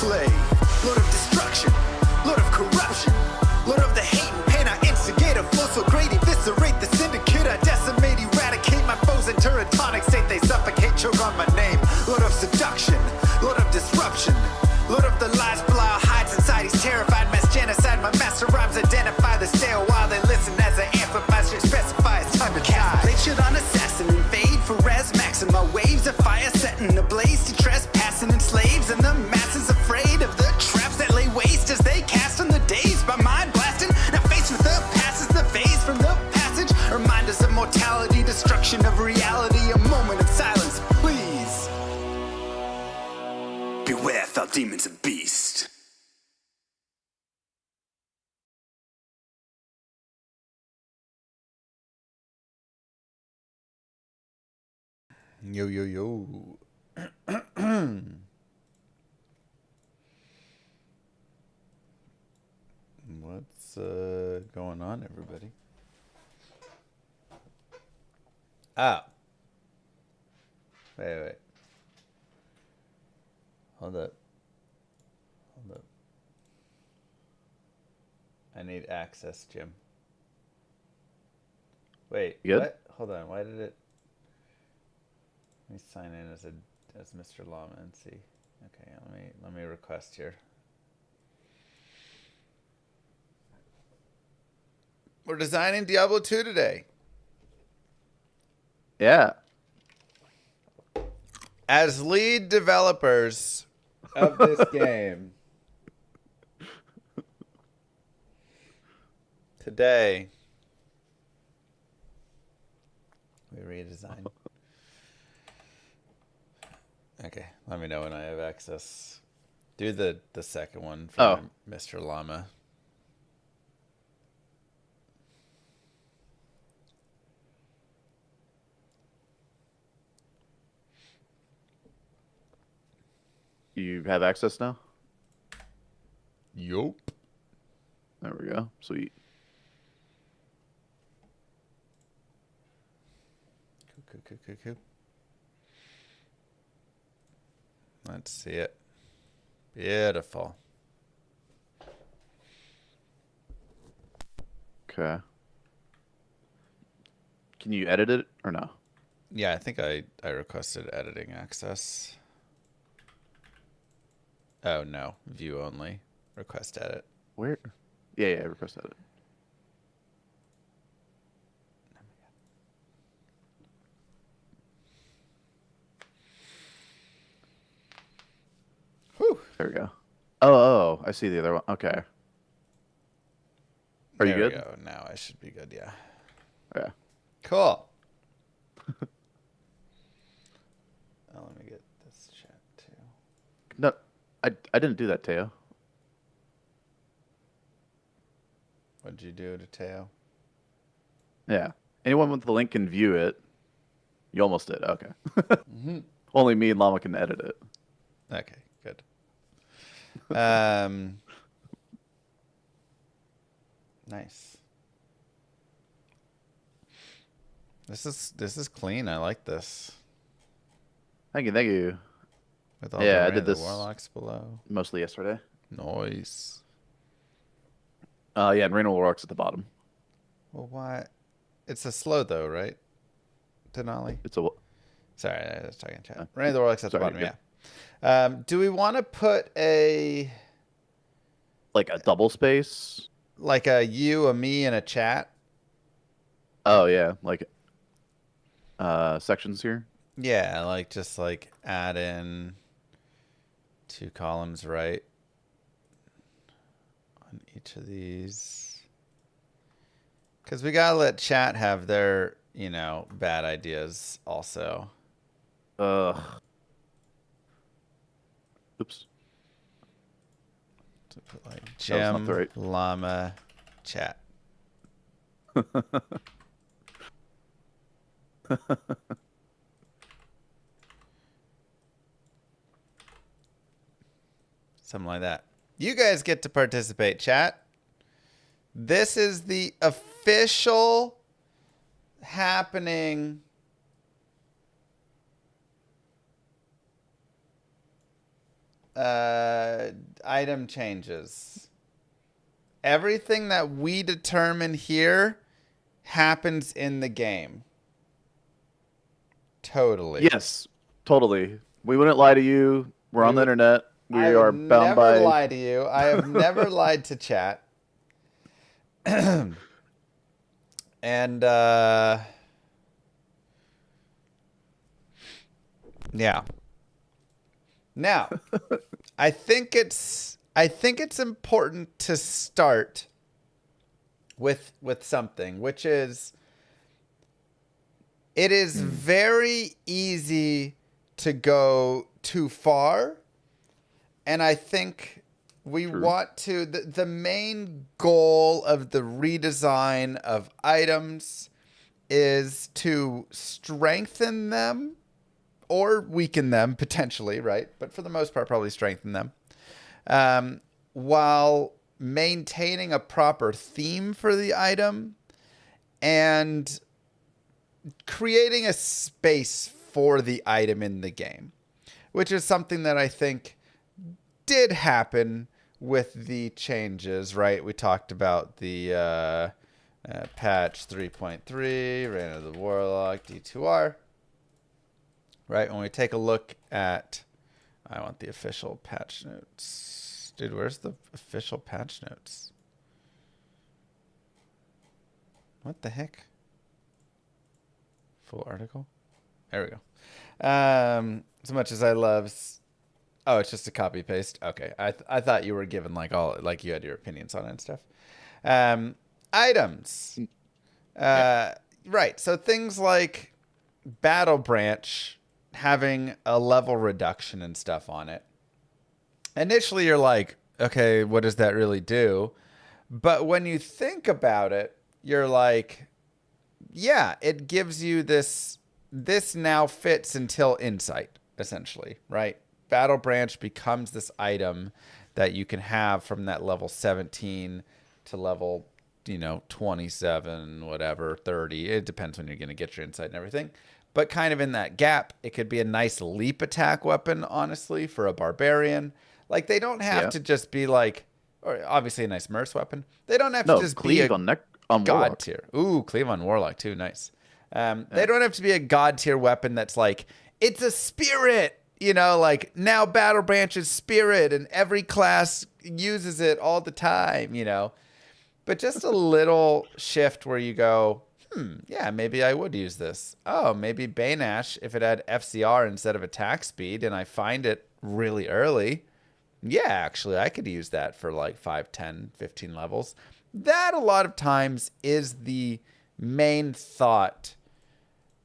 slave. Lord of destruction, Lord of corruption, Lord of the hate and pain I instigate. A flow so great, eviscerate the syndicate. I decimate, eradicate my foes in teratonic state. They suffocate, choke on my name. Lord of seduction, Lord of disruption, Lord of the lies Belial hides inside. He's terrified, mass genocide. My master rhymes identify the stale while they listen as I amplify. Should specify it's time to die. They should on assassin invade for res maxima. Waves of fire setting ablaze to trespassing and slaves. And the masses afraid of the traps that lay waste as they cast on the days by mind blasting. Now faced with the past is the phase from the passage. Remind us of mortality, destruction of reality. A moment of silence, please. Beware, foul demons and beast. Yo, yo, yo. What's going on, everybody? Ah. Wait. Hold up. I need access, Jim. Wait, You good? what? Hold on, why did it... Let me sign in as Mr. Llama and see. Okay, let me request here. We're designing Diablo 2 today. Yeah. As lead developers of this game. Today we redesign. Okay, let me know when I have access. Do the second one for Mr. Llama. You have access now? Yup. There we go. Sweet. Cool. Let's see it. Beautiful. Okay. Can you edit it or no? Yeah, I think I requested editing access. Oh, no. View only. Request edit. Where? Yeah, request edit. Whew. There we go. Oh, I see the other one. Okay. Are you good? There we go. Now I should be good, yeah. Yeah. Cool. Let me get this chat, too. No, I didn't do that, Teo. What'd you do to Teo? Yeah. Anyone with the link can view it. You almost did. Okay. Only me and Llama can edit it. Okay, good. Nice. This is clean. I like this. Thank you. With all Yeah, I the did this warlocks below. mostly yesterday. Nice. Yeah, and Rainbow Warlock's at the bottom. Well, why? It's a slow though, right? Denali. It's a. Sorry, I was talking chat. Rain of the Warlocks at the Sorry, bottom. Yeah. Do we want to put like a double space? like a you, a me, and a chat? Oh yeah, like sections here. Yeah, like just like add in 2 columns right on each of these. Because we gotta let chat have their, bad ideas also. Oops. So put like Jim, right. Llama, chat. Something like that. You guys get to participate, chat. This is the official happening item changes. Everything that we determine here happens in the game. Totally. Yes, totally. We wouldn't lie to you. We're on the internet. We I are would bound never by. lie to you. I have never lied to chat. And yeah. Now, I think it's important to start with something, which is it is very easy to go too far, and I think we want to the main goal of the redesign of items is to strengthen them or weaken them potentially, right? But for the most part, probably strengthen them, while maintaining a proper theme for the item and creating a space for the item in the game, which is something that I think did happen with the changes, right? We talked about the patch 3.3, Reign of the Warlock, D2R. Right, when we take a look at, I want the official patch notes. Dude, where's the official patch notes? What the heck? Full article? There we go. As much as I love... Oh, it's just a copy paste? Okay, I thought you were given like you had your opinions on it and stuff. Items. Yeah. Right, so things like Battle Branch having a level reduction and stuff on it. Initially, you're like, okay, what does that really do? But when you think about it, you're like, yeah, it gives you this now fits until Insight, essentially, right? Battle Branch becomes this item that you can have from that level 17 to level, 27, whatever, 30. It depends when you're going to get your Insight and everything. But kind of in that gap, it could be a nice leap attack weapon, honestly, for a barbarian. Like, they don't have to just be like, or obviously a nice Merce weapon. They don't have to just be a on god tier. Ooh, cleave on Warlock too, nice. They don't have to be a god tier weapon that's like, it's a spirit, like now Battle Branch is spirit and every class uses it all the time, But just a little shift where you go, yeah, maybe I would use this. Oh, maybe Baneash, if it had FCR instead of attack speed and I find it really early, yeah, actually, I could use that for like 5, 10, 15 levels. That a lot of times is the main thought.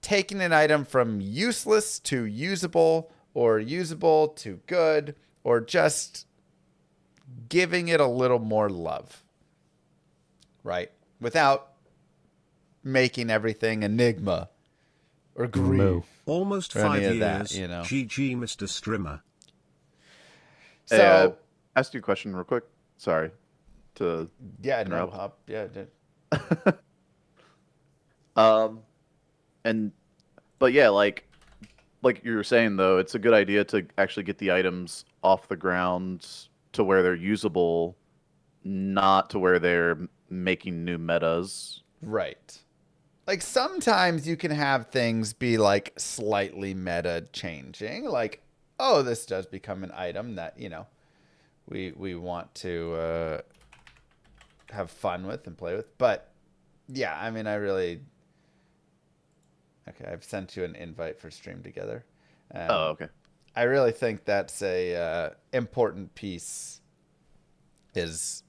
Taking an item from useless to usable or usable to good or just giving it a little more love, right? Without making everything enigma or grief. Almost 5 years. GG, Mr. Strimmer. So, hey, ask you a question real quick. Sorry to interrupt. But yeah, like you were saying though, it's a good idea to actually get the items off the ground to where they're usable, not to where they're making new metas. Right. Like sometimes you can have things be like slightly meta changing, like, oh, this does become an item that, we want to have fun with and play with. But yeah, I mean, okay, I've sent you an invite for Stream Together. Okay. I really think that's a important piece is,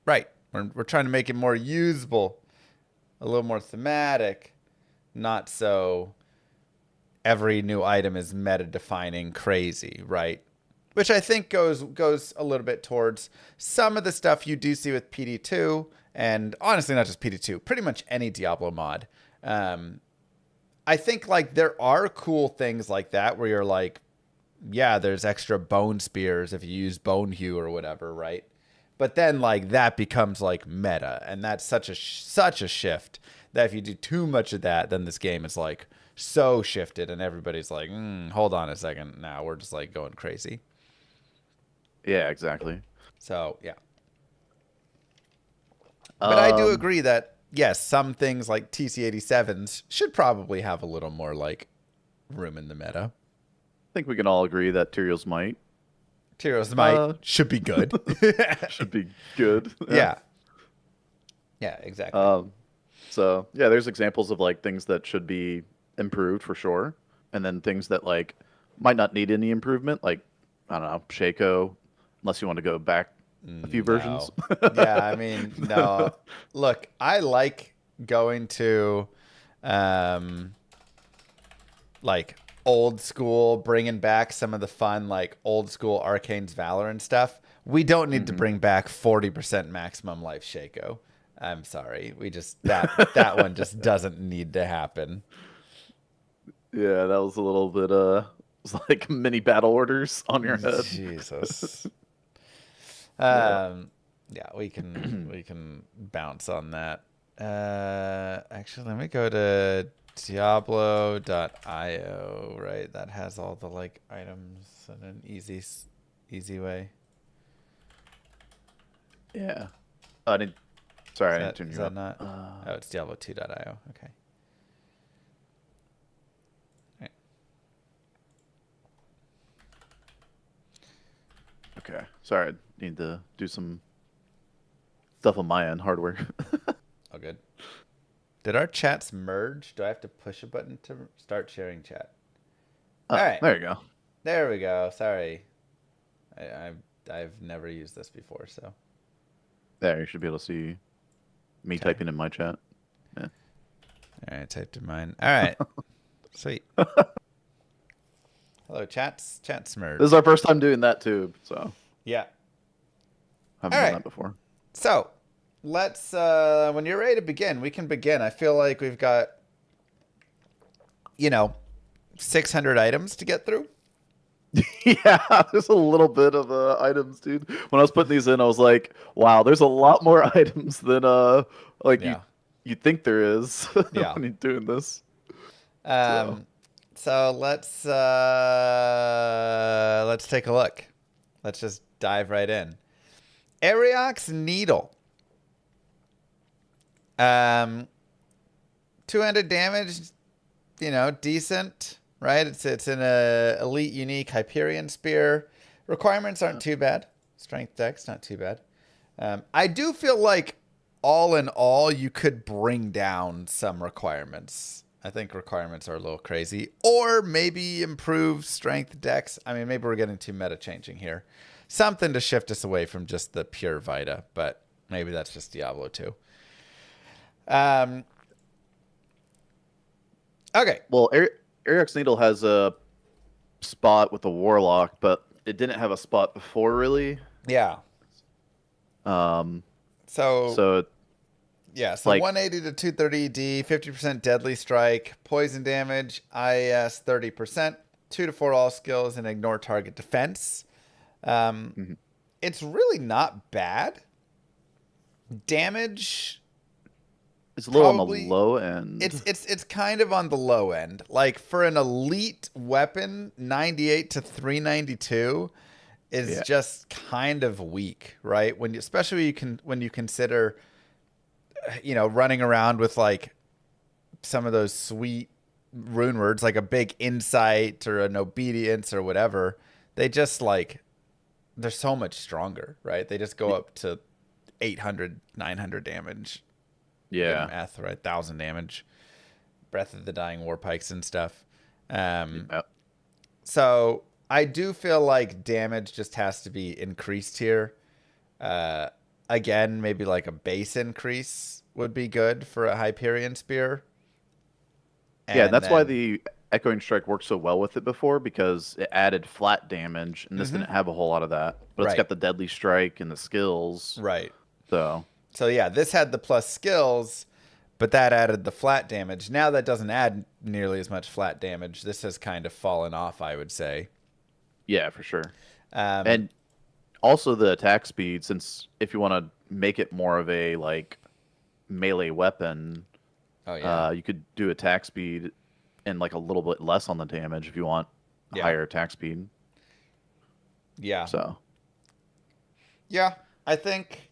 right, we're trying to make it more usable, a little more thematic, not so every new item is meta-defining crazy, right? Which I think goes a little bit towards some of the stuff you do see with PD2, and honestly, not just PD2, pretty much any Diablo mod. I think like there are cool things like that where you're like, yeah, there's extra bone spears if you use bone hue or whatever, right? But then like that becomes like meta, and that's such a shift that if you do too much of that, then this game is like so shifted, and everybody's like, hold on a second, now we're just like going crazy. Yeah, exactly. So yeah. But I do Um, agree that yes, some things like TC-87s should probably have a little more like room in the meta. I think we can all agree that Tyrael's might Tyrael's might should be good. should be good. Yeah. Yeah, exactly. So yeah, there's examples of like things that should be improved for sure, and then things that like might not need any improvement, like I don't know, Shaco, unless you want to go back a few versions. Yeah, I mean, no. Look, I like going to like old school, bringing back some of the fun like old school Arcane's Valor and stuff. We don't need to bring back 40% maximum life Shaco. I'm sorry. We just that one just doesn't need to happen. Yeah, that was a little bit it was like mini battle orders on your head. Jesus. Yeah. Yeah, we can bounce on that. Actually, let me go to Diablo.io, right? That has all the like items in an easy way. Yeah. I didn't. Sorry, I didn't turn Is you that up. not? Oh, it's Diablo2.io. Okay. Right. Okay. Sorry, I need to do some stuff on my end, hardware. Oh, good. Did our chats merge? Do I have to push a button to start sharing chat? All right. There you go. There we go. Sorry. I've never used this before, so. There, you should be able to see me typing in my chat. Yeah. All right, I typed in mine. All right. Sweet. Hello, chats. Chats merged. This is our first time doing that too, so Yeah. haven't All done right. that before. So, let's, when you're ready to begin, we can begin. I feel like we've got, 600 items to get through. Yeah, there's a little bit of items, dude. When I was putting these in, I was like, wow, there's a lot more items than Yeah. you think there is Yeah. when you're doing this. So let's take a look. Let's just dive right in. Ariox Needle. 200 damage, decent, right? It's in a elite unique Hyperion spear. Requirements aren't too bad. Strength dex, not too bad. I do feel like all in all, you could bring down some requirements. I think requirements are a little crazy. Or maybe improve strength dex. I mean, maybe we're getting too meta changing here. Something to shift us away from just the pure Vita, but maybe that's just Diablo 2. Okay. Well, Eric's Needle has a spot with the Warlock, but it didn't have a spot before, really. Yeah. So yeah, so like, 180 to 230 D, 50% deadly strike, poison damage, IS 30%, 2 to 4 all skills, and ignore target defense. It's really not bad. Damage, it's a little probably on the low end. It's kind of on the low end. Like for an elite weapon, 98 to 392 is just kind of weak, right? Especially when you consider running around with like some of those sweet rune words, like a big insight or an obedience or whatever. They just they're so much stronger, right? They just go up to 800, 900 damage. Yeah. Math, right? 1,000 damage. Breath of the Dying War Pikes and stuff. So I do feel like damage just has to be increased here. Again, maybe like a base increase would be good for a Hyperion Spear. Yeah, that's why the Echoing Strike worked so well with it before, because it added flat damage, and this didn't have a whole lot of that. But it's got the Deadly Strike and the skills. Right. So yeah, this had the plus skills, but that added the flat damage. Now that doesn't add nearly as much flat damage. This has kind of fallen off, I would say. Yeah, for sure. And also the attack speed, since if you want to make it more of a melee weapon, you could do attack speed and a little bit less on the damage if you want higher attack speed. Yeah. So Yeah, I think,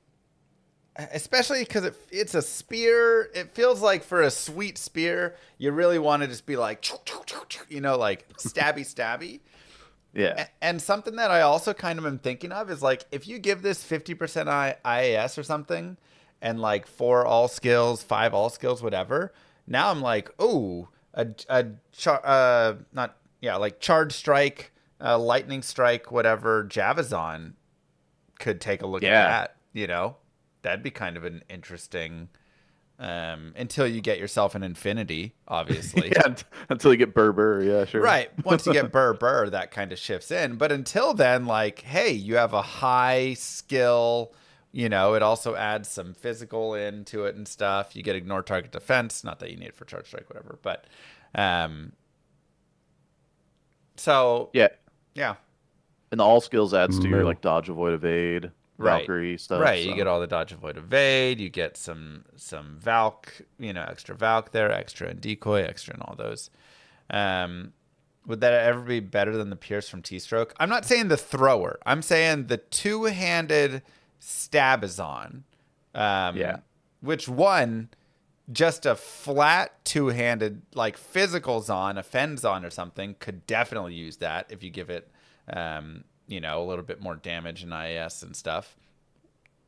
especially because it's a spear. It feels like for a sweet spear, you really want to just be like, you know, like stabby, stabby. Yeah. And something that I also kind of am thinking of is like if you give this 50% IAS or something, and like 4 all skills, 5 all skills, whatever. Now I'm like, oh, not yeah, like charge strike, lightning strike, whatever. Javazon could take a look at Yeah. that. You know, that'd be kind of an interesting. Until you get yourself an infinity, obviously. Yeah, until you get Berber, yeah, sure. Right. Once you get burr, that kind of shifts in. But until then, like, hey, you have a high skill. You know, it also adds some physical into it and stuff. You get ignore target defense. Not that you need it for charge strike, whatever. But, so Yeah. yeah. And the all skills adds to your like dodge, avoid, evade, Right. Valkyrie stuff. Right, so. you get all the dodge, avoid, evade. You get some Valk, you know, extra Valk there, extra and decoy, extra and all those. Would that ever be better than the Pierce from T-Stroke? I'm not saying the thrower. I'm saying the two-handed Stabazon. Yeah. Which one, just a flat two-handed, like physical Zon, a Fen Zon or something, could definitely use that if you give it, you know, a little bit more damage and IAS and stuff.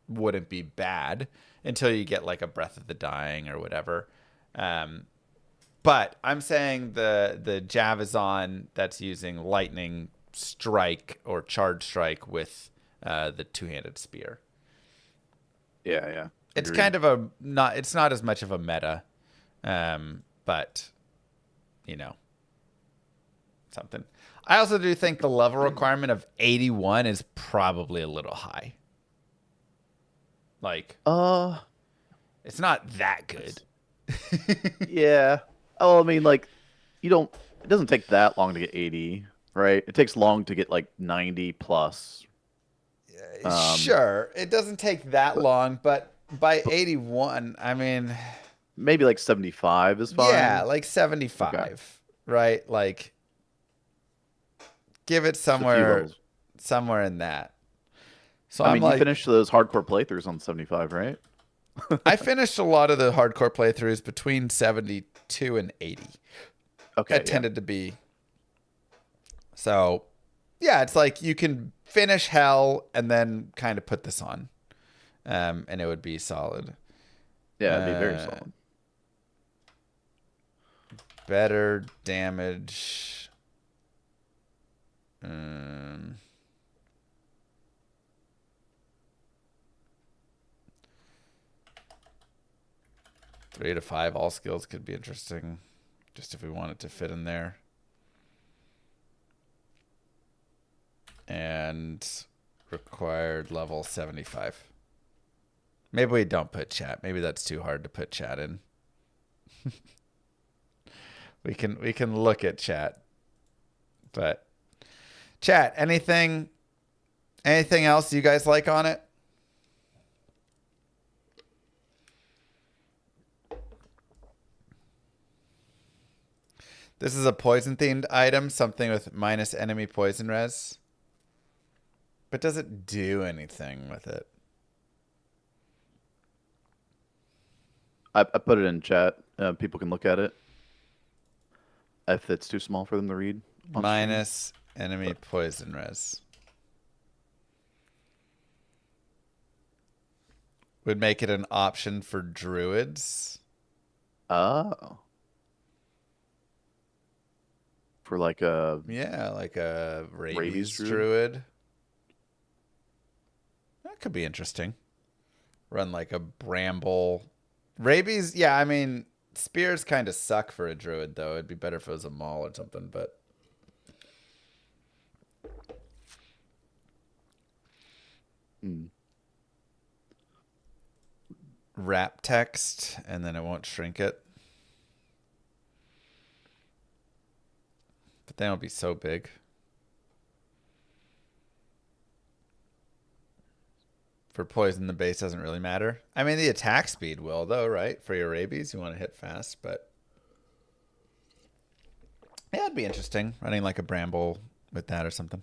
Wouldn't be bad until you get like a Breath of the Dying or whatever. But I'm saying the Javazon that's using lightning strike or charge strike with the two-handed spear. Yeah, yeah. It's Agreed. kind of it's not as much of a meta, but you know, something. I also do think the level requirement of 81 is probably a little high. Like, it's not that good. Yeah. Oh, I mean, like, it doesn't take that long to get 80, right? It takes long to get like 90 plus. Sure, it doesn't take that long, but by 81, I mean, Maybe like 75 is fine. yeah, like 75, Okay. right? Like, give it Just a few somewhere levels. in that. So I I'm mean, like, you finished those hardcore playthroughs on 75, right? I finished a lot of the hardcore playthroughs between 72 and 80. Okay. It tended to be. So, yeah, it's like you can finish Hell and then kind of put this on, and it would be solid. Yeah, it'd be very solid. Better damage. 3 to 5 all skills could be interesting, just if we want it to fit in there. And required level 75. Maybe we don't put chat. Maybe that's too hard to put chat in. we can look at chat. But chat, anything else you guys like on it? This is a poison themed item, something with minus enemy poison res. But does it do anything with it? I put it in chat. People can look at it. If it's too small for them to read. on Minus enemy poison res. Would make it an option for druids. Oh. For like a Yeah, like a rabies, Rabies druid. That could be interesting. Run like a bramble. Rabies, yeah, I mean, spears kind of suck for a druid, though. It'd be better if it was a maul or something, but... Wrap text, and then it won't shrink it. But then it'll be so big. For poison, the base doesn't really matter. I mean, the attack speed will, though, right? For your rabies, you want to hit fast, but... Yeah, it'd be interesting. Running like a bramble with that or something.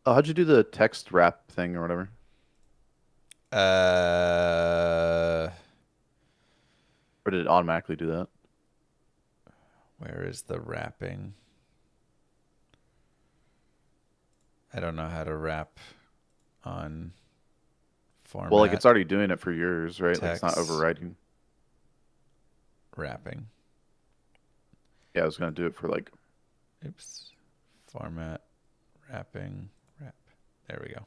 Oh, how'd you do the text wrap thing or whatever? Or did it automatically do that? Where is the wrapping? I don't know how to wrap on format. Well, like it's already doing it for yours, right? Like it's not Text. overriding. Wrapping. Yeah, I was gonna do it for like. Oops. Format. Wrapping. Wrap. There we go.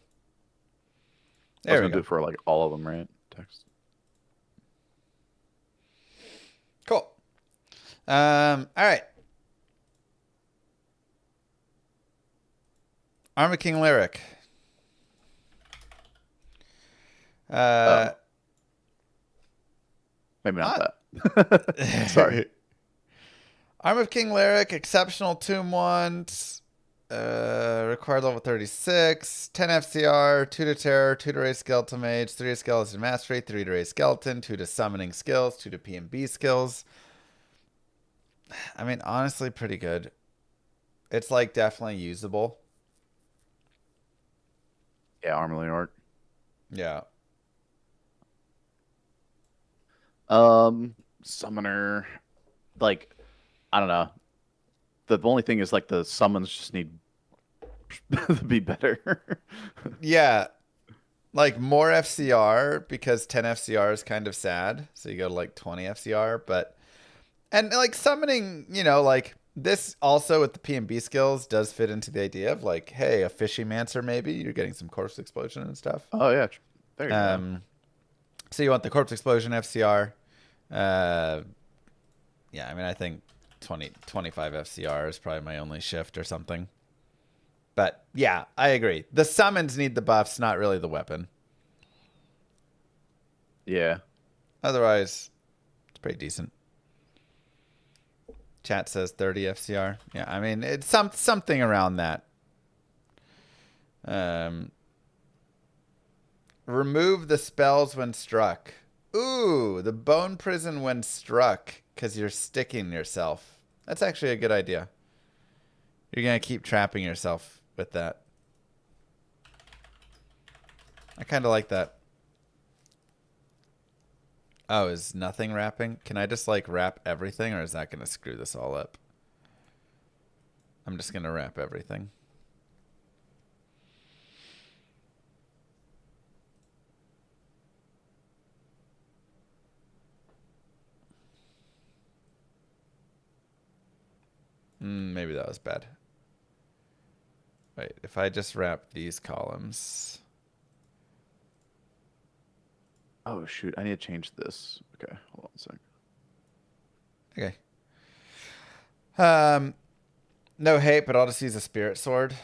I was gonna do it for like all of them, right? Text. Cool. All right. Armor King lyric. Maybe not that. Sorry. Arm of King lyric, exceptional tomb ones. Required level 36, 10 FCR, 2 to terror, 2 to raise skeleton mage, 3 to skeleton mastery, 3 to raise skeleton, 2 to summoning skills, 2 to PMB skills. I mean, honestly, pretty good. It's like definitely usable. Yeah, Armor Orc. Yeah. Summoner, like, I don't know. The only thing is like the summons just need to be better. Yeah. Like more FCR because 10 FCR is kind of sad. So you go to like 20 FCR, but and like summoning, you know, like this also with the PMB skills does fit into the idea of like, hey, a fishy mancer maybe you're getting some corpse explosion and stuff. Oh yeah, there you go. So you want the corpse explosion FCR. Yeah, I mean I think 25 FCR is probably my only shift or something. But yeah, I agree. The summons need the buffs, not really the weapon. Yeah. Otherwise, it's pretty decent. Chat says 30 FCR. Yeah, I mean, it's something around that. Remove the spells when struck. Ooh, the bone prison when struck because you're sticking yourself. That's actually a good idea. You're going to keep trapping yourself with that. I kind of like that. Oh, is nothing wrapping? Can I just like wrap everything or is that going to screw this all up? I'm just going to wrap everything. Maybe that was bad. Wait, if I just wrap these columns. Oh shoot, I need to change this. Okay, hold on a second. Okay. No hate, but I'll just use a spirit sword.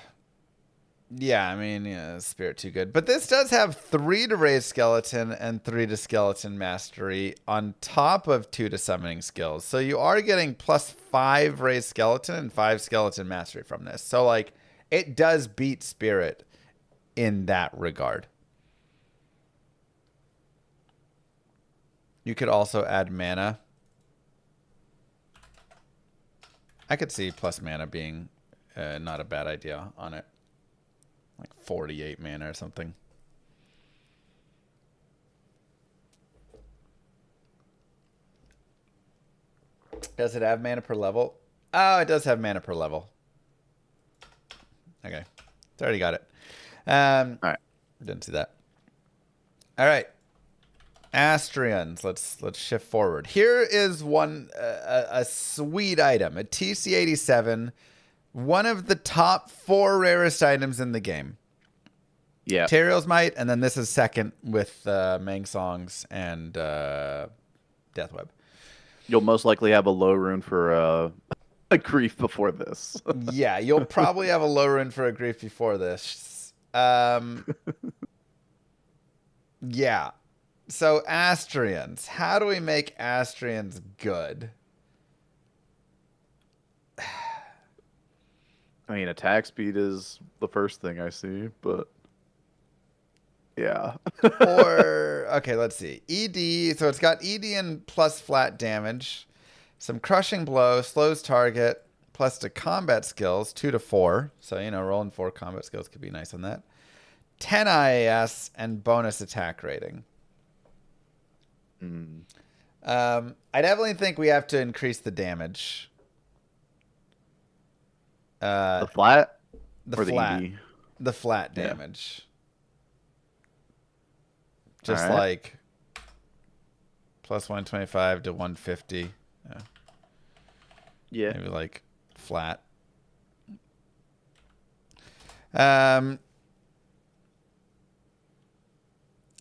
Yeah, I mean, yeah, spirit too good. But this does have 3 to raise skeleton and 3 to skeleton mastery on top of 2 to summoning skills. So you are getting plus 5 raise skeleton and 5 skeleton mastery from this. So like it does beat spirit in that regard. You could also add mana. I could see plus mana being not a bad idea on it. Like 48 mana or something. Does it have mana per level? Oh, it does have mana per level. Okay. It's already got it. All right. Didn't see that. All right. Astrians. Let's shift forward. Here is one a sweet item, a TC87, one of the top 4 rarest items in the game. Yeah. Teriel's Might, and then this is second with Mang Songs and Deathweb. You'll most likely have a low rune for a grief before this. Yeah, you'll probably have a low rune for a grief before this. Yeah. So Astrians. How do we make Astrians good? I mean, attack speed is the first thing I see, but yeah. Or, okay, let's see. ED, so it's got ED and plus flat damage. Some crushing blow, slows target, plus to combat skills, 2 to 4. So, rolling 4 combat skills could be nice on that. 10 IAS and bonus attack rating. I definitely think we have to increase the damage. The flat? The or flat. The ED? The flat damage. Yeah. Just like plus 125 to 150. Yeah. Maybe like flat. I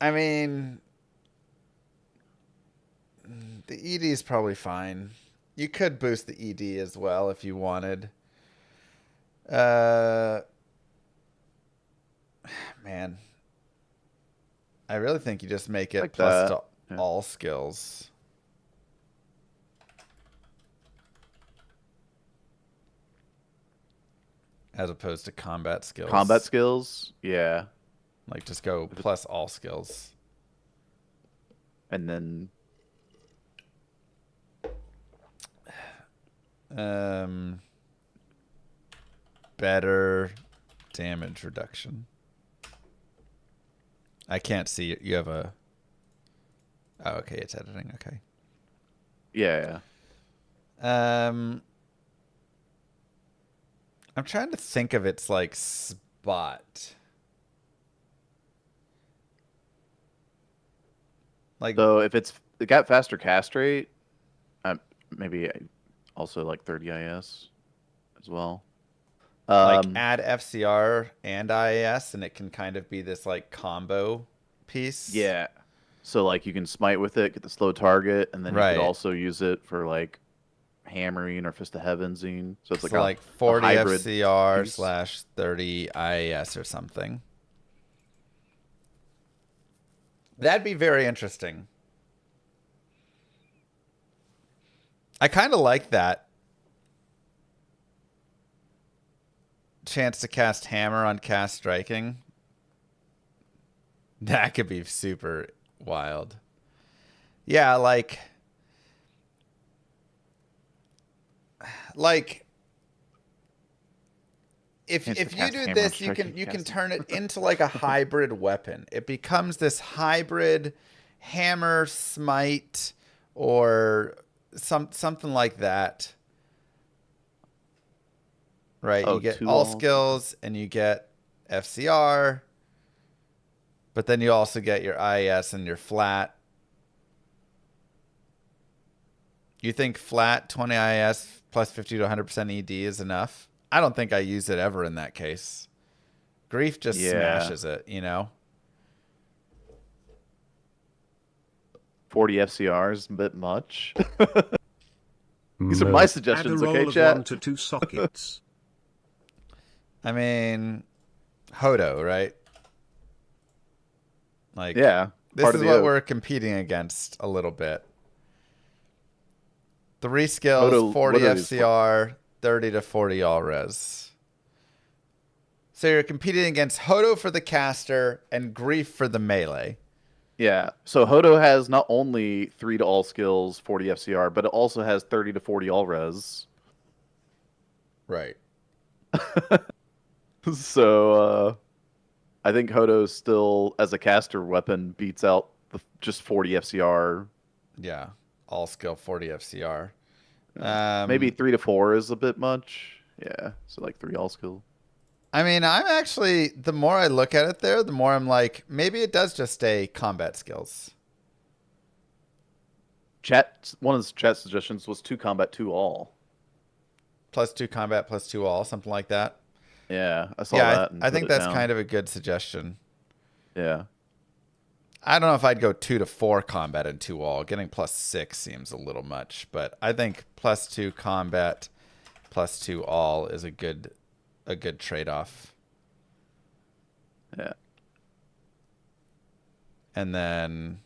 mean, the ED is probably fine. You could boost the ED as well if you wanted. Man, I really think you just make it Like plus that. to all skills. As opposed to combat skills. Combat skills? Yeah. Like, just go plus all skills. And then... Better damage reduction. I can't see it. You have a... Oh, okay. It's editing. Okay. Yeah. I'm trying to think of its, like, spot. Like, So if it got faster cast rate, maybe also like 30 IS as well. like add FCR and IAS, and it can kind of be this like combo piece. Yeah. So like you can smite with it, get the slow target, and then you Right. could also use it for like hammering or fist of heavensing. So it's So like like 40 a hybrid FCR piece. slash 30 IAS or something. That'd be very interesting. I kind of like that. Chance to cast hammer on cast striking. That could be super wild. Yeah, like if Chance to you cast do hammer on this, you striking, can casting. turn it into like a hybrid weapon. It becomes this hybrid hammer smite or something like that. Right, Oh, you get two all all- skills and you get FCR, but then you also get your IS and your flat. You think flat 20 IS plus 50 to 100% ED is enough? I don't think I use it ever in that case. Grief just Yeah. smashes it, 40 FCR is a bit much. These are my Add a suggestions, roll okay, of chat? 1 to 2 sockets. I mean, Hodo, right? Like, Yeah. this part is of the what oath. we're competing against a little bit. 3 skills, Hodo 40 literally is FCR, 30 to 40 all res. So you're competing against Hodo for the caster and Grief for the melee. Yeah. So Hodo has not only 3 to all skills, 40 FCR, but it also has 30 to 40 all res. Right. So I think Hodo still, as a caster weapon, beats out just 40 FCR. Yeah. All skill 40 FCR. Maybe 3 to 4 is a bit much. Yeah. So like 3 all skill. I mean, I'm actually, the more I look at it there, the more I'm like, maybe it does just stay combat skills. One of the chat suggestions was 2 combat, 2 all. Plus 2 combat, plus 2 all, something like that. Yeah, I saw Yeah, that. I think that's kind of a good suggestion. Yeah. I don't know if I'd go 2 to 4 combat and 2 all. Getting plus 6 seems a little much, but I think plus 2 combat, plus 2 all is a good trade-off. Yeah. And then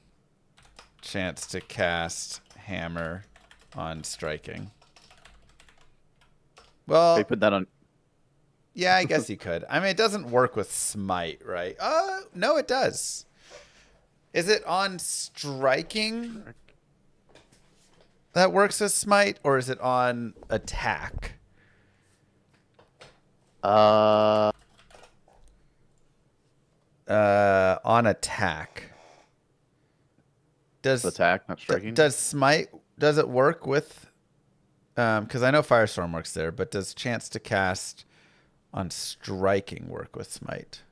chance to cast hammer on striking. Well, They put that on. yeah, I guess you could. I mean, it doesn't work with smite, right? No, it does. Is it on striking that works with smite, or is it on attack? Uh, On attack. Does attack, not striking. Does smite? Does it work with? Because I know Firestorm works there, but does chance to cast on striking work with smite?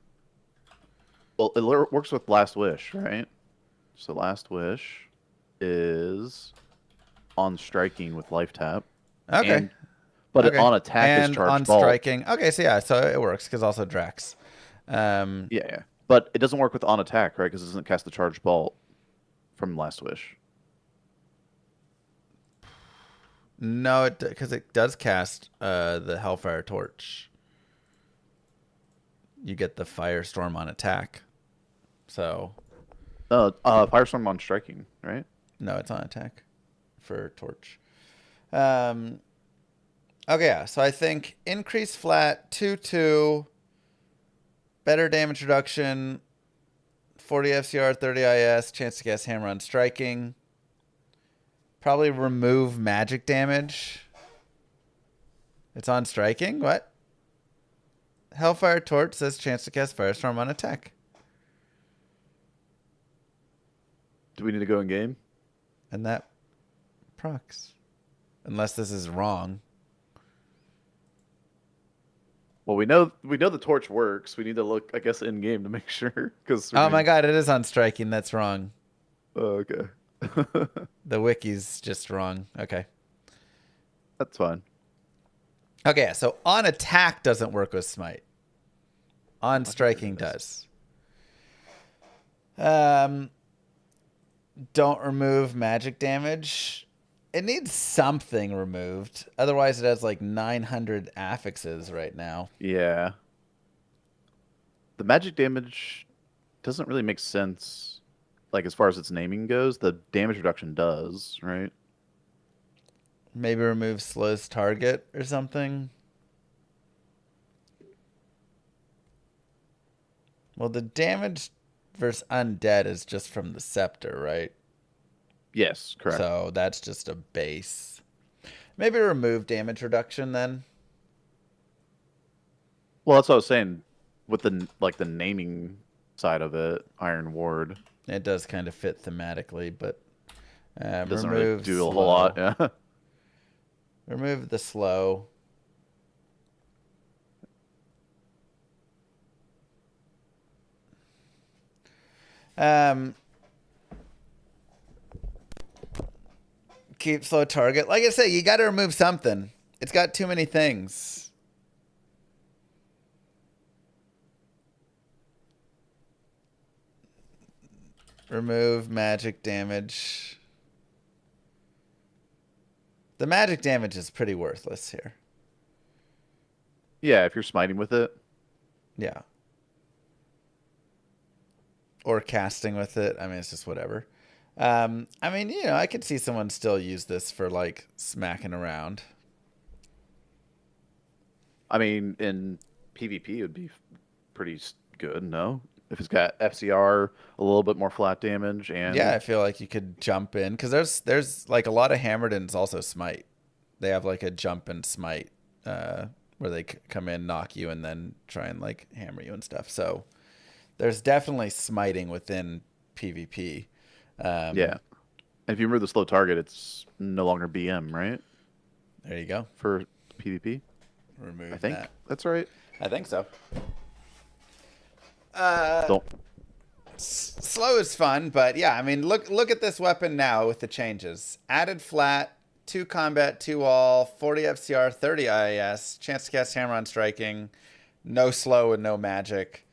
Well, it works with Last Wish, right? So Last Wish is on striking with life tap. Okay. But okay. on attack and is charged on bolt. Striking. Okay, so yeah, so it works because also Drax. Yeah. But it doesn't work with on attack, right? Because it doesn't cast the charged bolt from Last Wish. No, because it does cast the Hellfire Torch. You get the Firestorm on attack. So. Firestorm on striking, right? No, it's on attack for Torch. Okay, yeah. So I think increase flat 2/2, better damage reduction, 40 FCR, 30 IS, chance to cast hammer on striking. Probably remove magic damage. It's on striking? What? Hellfire Torch says chance to cast Firestorm on attack. Do we need to go in game? And that procs. Unless this is wrong. Well, we know the torch works. We need to look, I guess, in game to make sure. Oh my god, it is on striking. That's wrong. Oh, okay. The wiki's just wrong. Okay. That's fine. Okay, so on attack doesn't work with smite. On striking does. Don't remove magic damage. It needs something removed. Otherwise, it has like 900 affixes right now. Yeah. The magic damage doesn't really make sense. Like, as far as its naming goes, the damage reduction does, right? Maybe remove slows target or something. Well, the damage versus undead is just from the scepter, right? Yes, correct. So that's just a base. Maybe remove damage reduction then. Well, that's what I was saying with the naming side of it, Iron Ward. It does kind of fit thematically, but It doesn't really do a whole lot. Yeah. Remove the slow. Keep slow target. Like I say, you got to remove something. It's got too many things. Remove magic damage. The magic damage is pretty worthless here. Yeah, if you're smiting with it. Yeah. Or casting with it. I mean, it's just whatever. I mean, you know, I could see someone still use this for like smacking around. I mean, in PvP, it would be pretty good, no? If it's got FCR, a little bit more flat damage, and yeah, I feel like you could jump in because there's like a lot of Hammerden's also smite. They have like a jump and smite where they come in, knock you, and then try and like hammer you and stuff. So there's definitely smiting within PvP. Yeah. And if you remove the slow target, it's no longer BM, right? There you go. For PvP? Remove I think that. that's right. I think so. Don't. Slow is fun, but yeah, I mean, look at this weapon now with the changes. Added flat, 2 combat, 2 all, 40 FCR, 30 IAS, chance to cast hammer on striking, no slow and no magic.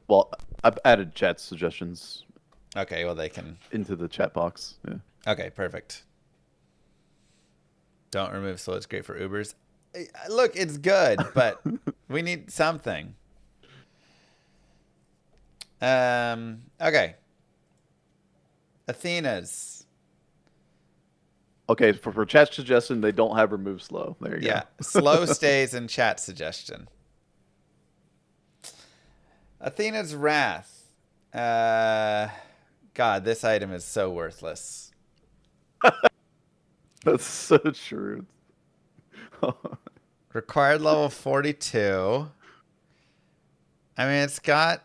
Well, I've added chat suggestions. Okay, well they can into the chat box. Yeah. Okay, perfect. Don't remove slow. It's great for Ubers. Look, it's good, but we need something. Okay. Athena's. Okay, for chat suggestion, they don't have remove slow. There you go. Yeah, slow stays in chat suggestion. Athena's Wrath. God, this item is so worthless. That's so true. Required level 42. I mean, it's got...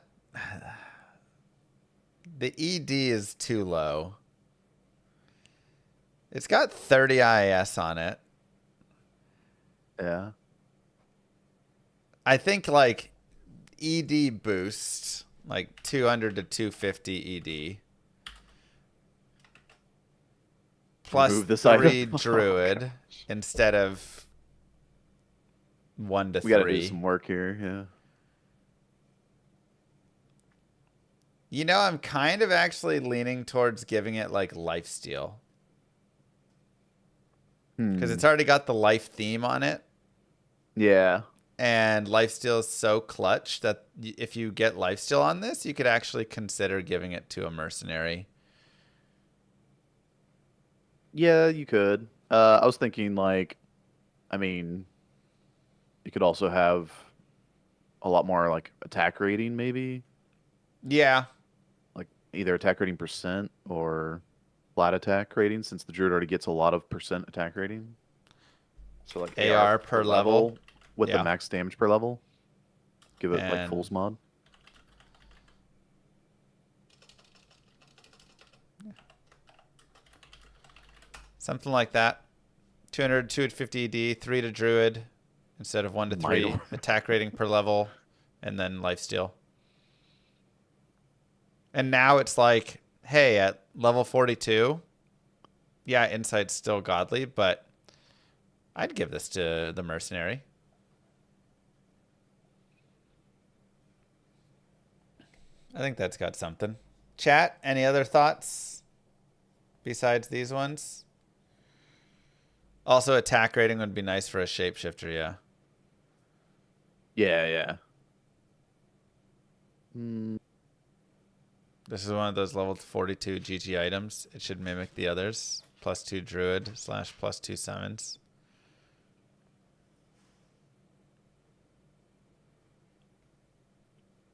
The ED is too low. It's got 30 IS on it. Yeah. I think, like, ED boost, like 200 to 250 ED. Plus Remove this 3 item. druid instead of 1 to 3. We got to do some work here. Yeah. You know, I'm kind of actually leaning towards giving it like lifesteal. Because it's already got the life theme on it. Yeah. And lifesteal is so clutch that if you get lifesteal on this, you could actually consider giving it to a mercenary. Yeah, you could. I was thinking like, I mean, you could also have a lot more like attack rating maybe. Yeah. Like either attack rating percent or flat attack rating, since the druid already gets a lot of percent attack rating. So like AR per level with the max damage per level. Give it like And Fool's Mod. something like that. 200, 250 D, 3 to druid instead of 1 to 3. Minor. Attack rating per level, and then lifesteal. And now it's like, hey, at level 42, yeah, insight's still godly, but I'd give this to the mercenary. I think that's got something. Chat, any other thoughts besides these ones? Also, attack rating would be nice for a shapeshifter, yeah. Yeah. This is one of those level 42 GG items. It should mimic the others. +2 druid / +2 summons.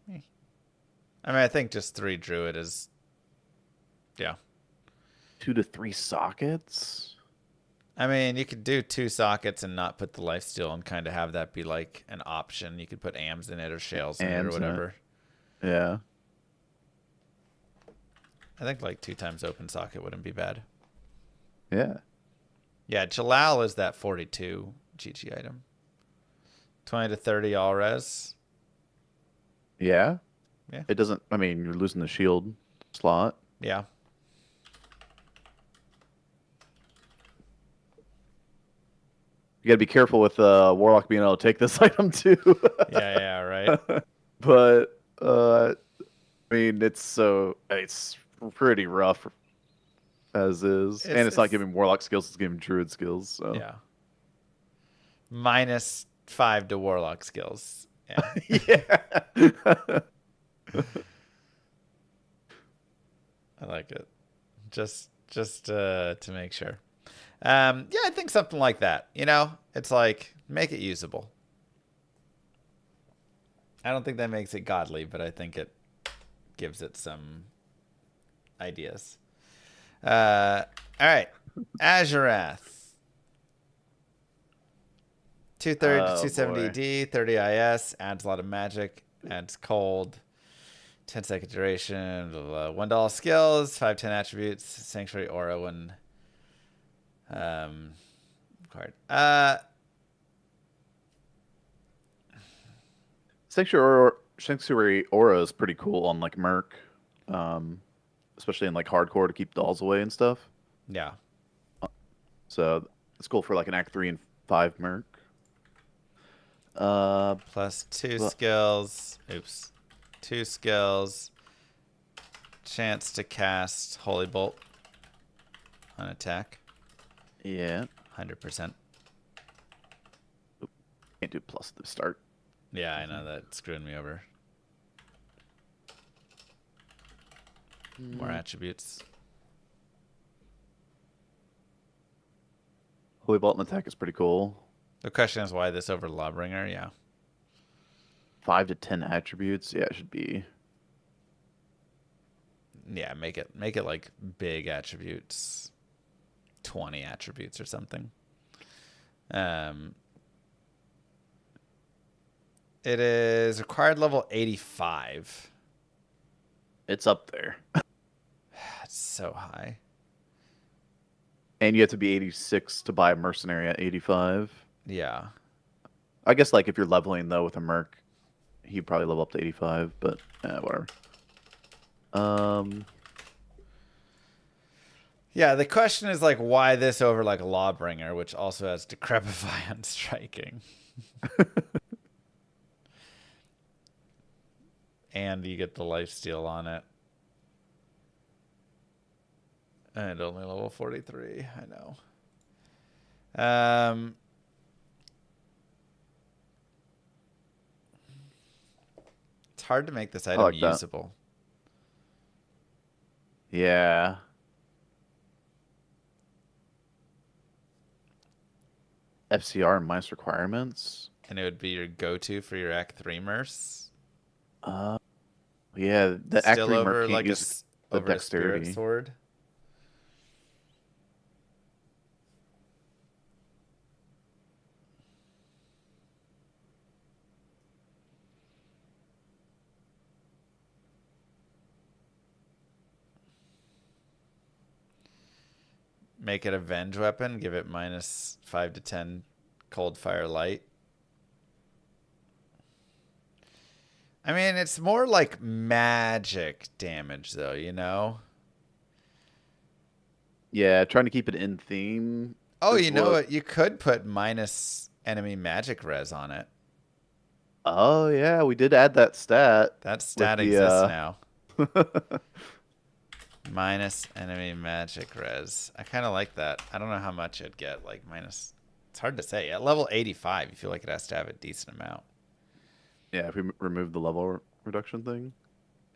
I mean, I think just 3 druid is, yeah. 2 to 3 sockets. I mean, you could do 2 sockets and not put the lifesteal and kind of have that be like an option. You could put AMs in it or shales in it or whatever. Yeah. I think like 2 times open socket wouldn't be bad. Yeah. Yeah, Jalal is that 42 GG item. 20 to 30 all res. Yeah. Yeah. It doesn't, I mean, you're losing the shield slot. Yeah. You gotta be careful with Warlock being able to take this item too. Yeah, right. But I mean, it's pretty rough as is, and it's not giving Warlock skills; it's giving Druid skills. So Yeah. -5 to Warlock skills. Yeah. yeah. I like it. Just to make sure. Yeah, I think something like that. You know, it's like make it usable. I don't think that makes it godly, but I think it gives it some ideas. All right, Azurath. 230 to 270 D, 30 IS, adds a lot of magic, adds cold, 10-second duration, blah, blah, $1 skills, 5/10 attributes, sanctuary aura when card. Sanctuary aura is pretty cool on like Merc, especially in like hardcore to keep dolls away and stuff. Yeah. So it's cool for like an Act 3 and 5 Merc. +2 skills. Oops. 2 skills. Chance to cast Holy Bolt on attack. Yeah. 100%. Can't do plus at the start. Yeah, I know that screwed me over. More attributes. Holy Bolt and attack is pretty cool. The question is why this over Lawbringer? Yeah. 5 to 10 attributes. Yeah, it should be. Yeah, make it like big attributes. 20 attributes or something. It is required level 85. It's up there. That's so high. And you have to be 86 to buy a mercenary at 85. Yeah. I guess like if you're leveling though with a merc, he'd probably level up to 85, but whatever. Yeah, the question is like why this over like Lawbringer, which also has Decrepify on striking. And you get the lifesteal on it. And only level 43, I know. It's hard to make this item like that. usable. Yeah. FCR and minus requirements. And it would be your go-to for your Act 3 Mercs. Yeah, the Act Still 3 over merc can't like use the over a spirit dexterity. sword. Make it a Venge weapon. Give it minus 5 to 10 cold fire light. I mean, it's more like magic damage, though, you know? Yeah, trying to keep it in theme. Oh, you know what? You could put minus enemy magic res on it. Oh, yeah, we did add that stat. That stat exists now. Minus enemy magic res. I kind of like that. I don't know how much it'd get. Like minus... It's hard to say. At level 85, you feel like it has to have a decent amount. Yeah, if we remove the level reduction thing.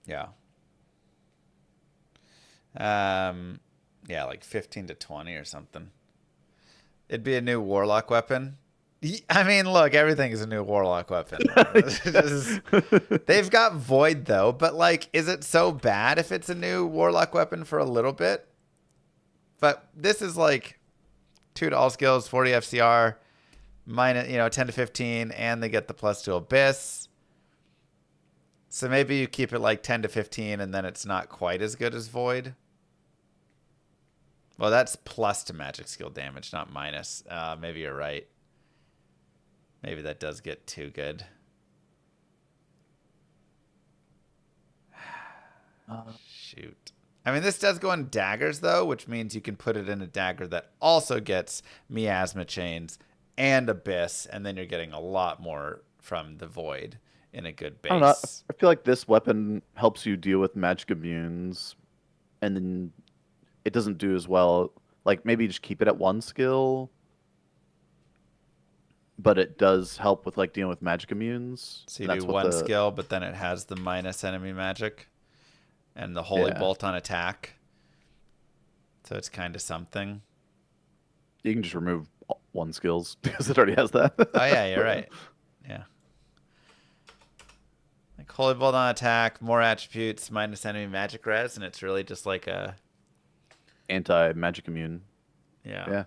Yeah. Yeah, like 15 to 20 or something. It'd be a new warlock weapon. I mean, look, everything is a new warlock weapon. They've got void though, but like, is it so bad if it's a new warlock weapon for a little bit? But this is like 2 to all skills, 40 FCR, minus 10 to 15, and they get the +2 abyss. So maybe you keep it like 10 to 15, and then it's not quite as good as void. Well, that's plus to magic skill damage, not minus. Maybe you're right. Maybe that does get too good. Shoot. I mean, this does go in daggers, though, which means you can put it in a dagger that also gets miasma chains and abyss, and then you're getting a lot more from the void in a good base. I don't know. I feel like this weapon helps you deal with magic immunes, and then it doesn't do as well. Like, maybe just keep it at 1 skill, but it does help with like dealing with magic immunes. So you do 1 skill, but then it has the minus enemy magic and the holy bolt on attack. So it's kind of something. You can just remove 1 skills because it already has that. Oh yeah, you're right. Yeah. Like holy bolt on attack, more attributes, minus enemy magic res, and it's really just like a anti-magic immune. Yeah.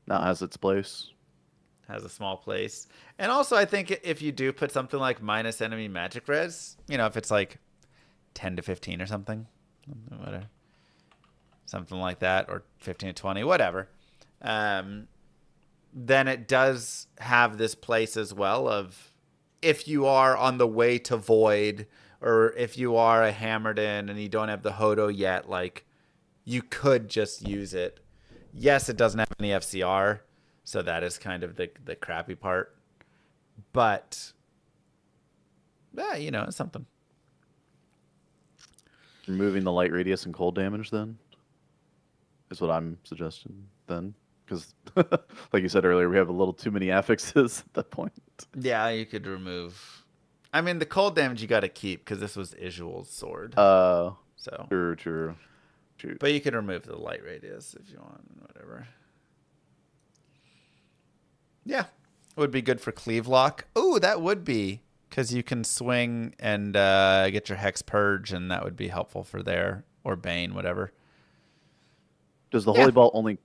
Now it has its place. Has a small place. And also, I think if you do put something like minus enemy magic res, if it's like 10 to 15 or something, whatever, something like that, or 15 to 20, whatever, then it does have this place as well of if you are on the way to void, or if you are a hammered in and you don't have the Hodo yet, like you could just use it. Yes, it doesn't have any FCR. So that is kind of the crappy part. But, yeah, it's something. Removing the light radius and cold damage, then, is what I'm suggesting, then. Because, like you said earlier, we have a little too many affixes at that point. Yeah, you could remove... I mean, the cold damage you got to keep, because this was Isuel's sword. So. True. But you could remove the light radius if you want, whatever. Yeah, it would be good for cleave lock. Oh, that would be, because you can swing and get your hex purge, and that would be helpful for there, or bane, whatever. Does the holy bolt only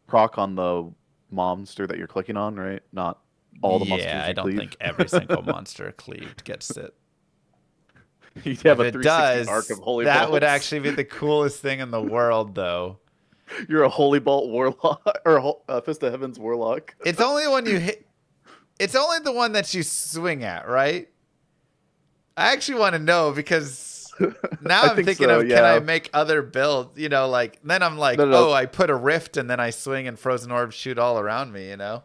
proc on the monster that you're clicking on, right? Not all the monsters. Yeah, I don't cleave. think every single monster cleaved gets it. You'd have If a it 360 does, arc of holy that bolts. would actually be the coolest thing in the world, though. You're a holy bolt warlock or Fist of Heaven's warlock. It's only when you hit. It's only the one that you swing at, right? I actually want to know because now I'm thinking of can I make other builds? You know, like then I'm like, No. oh, I put a rift and then I swing and frozen orbs shoot all around me. You know,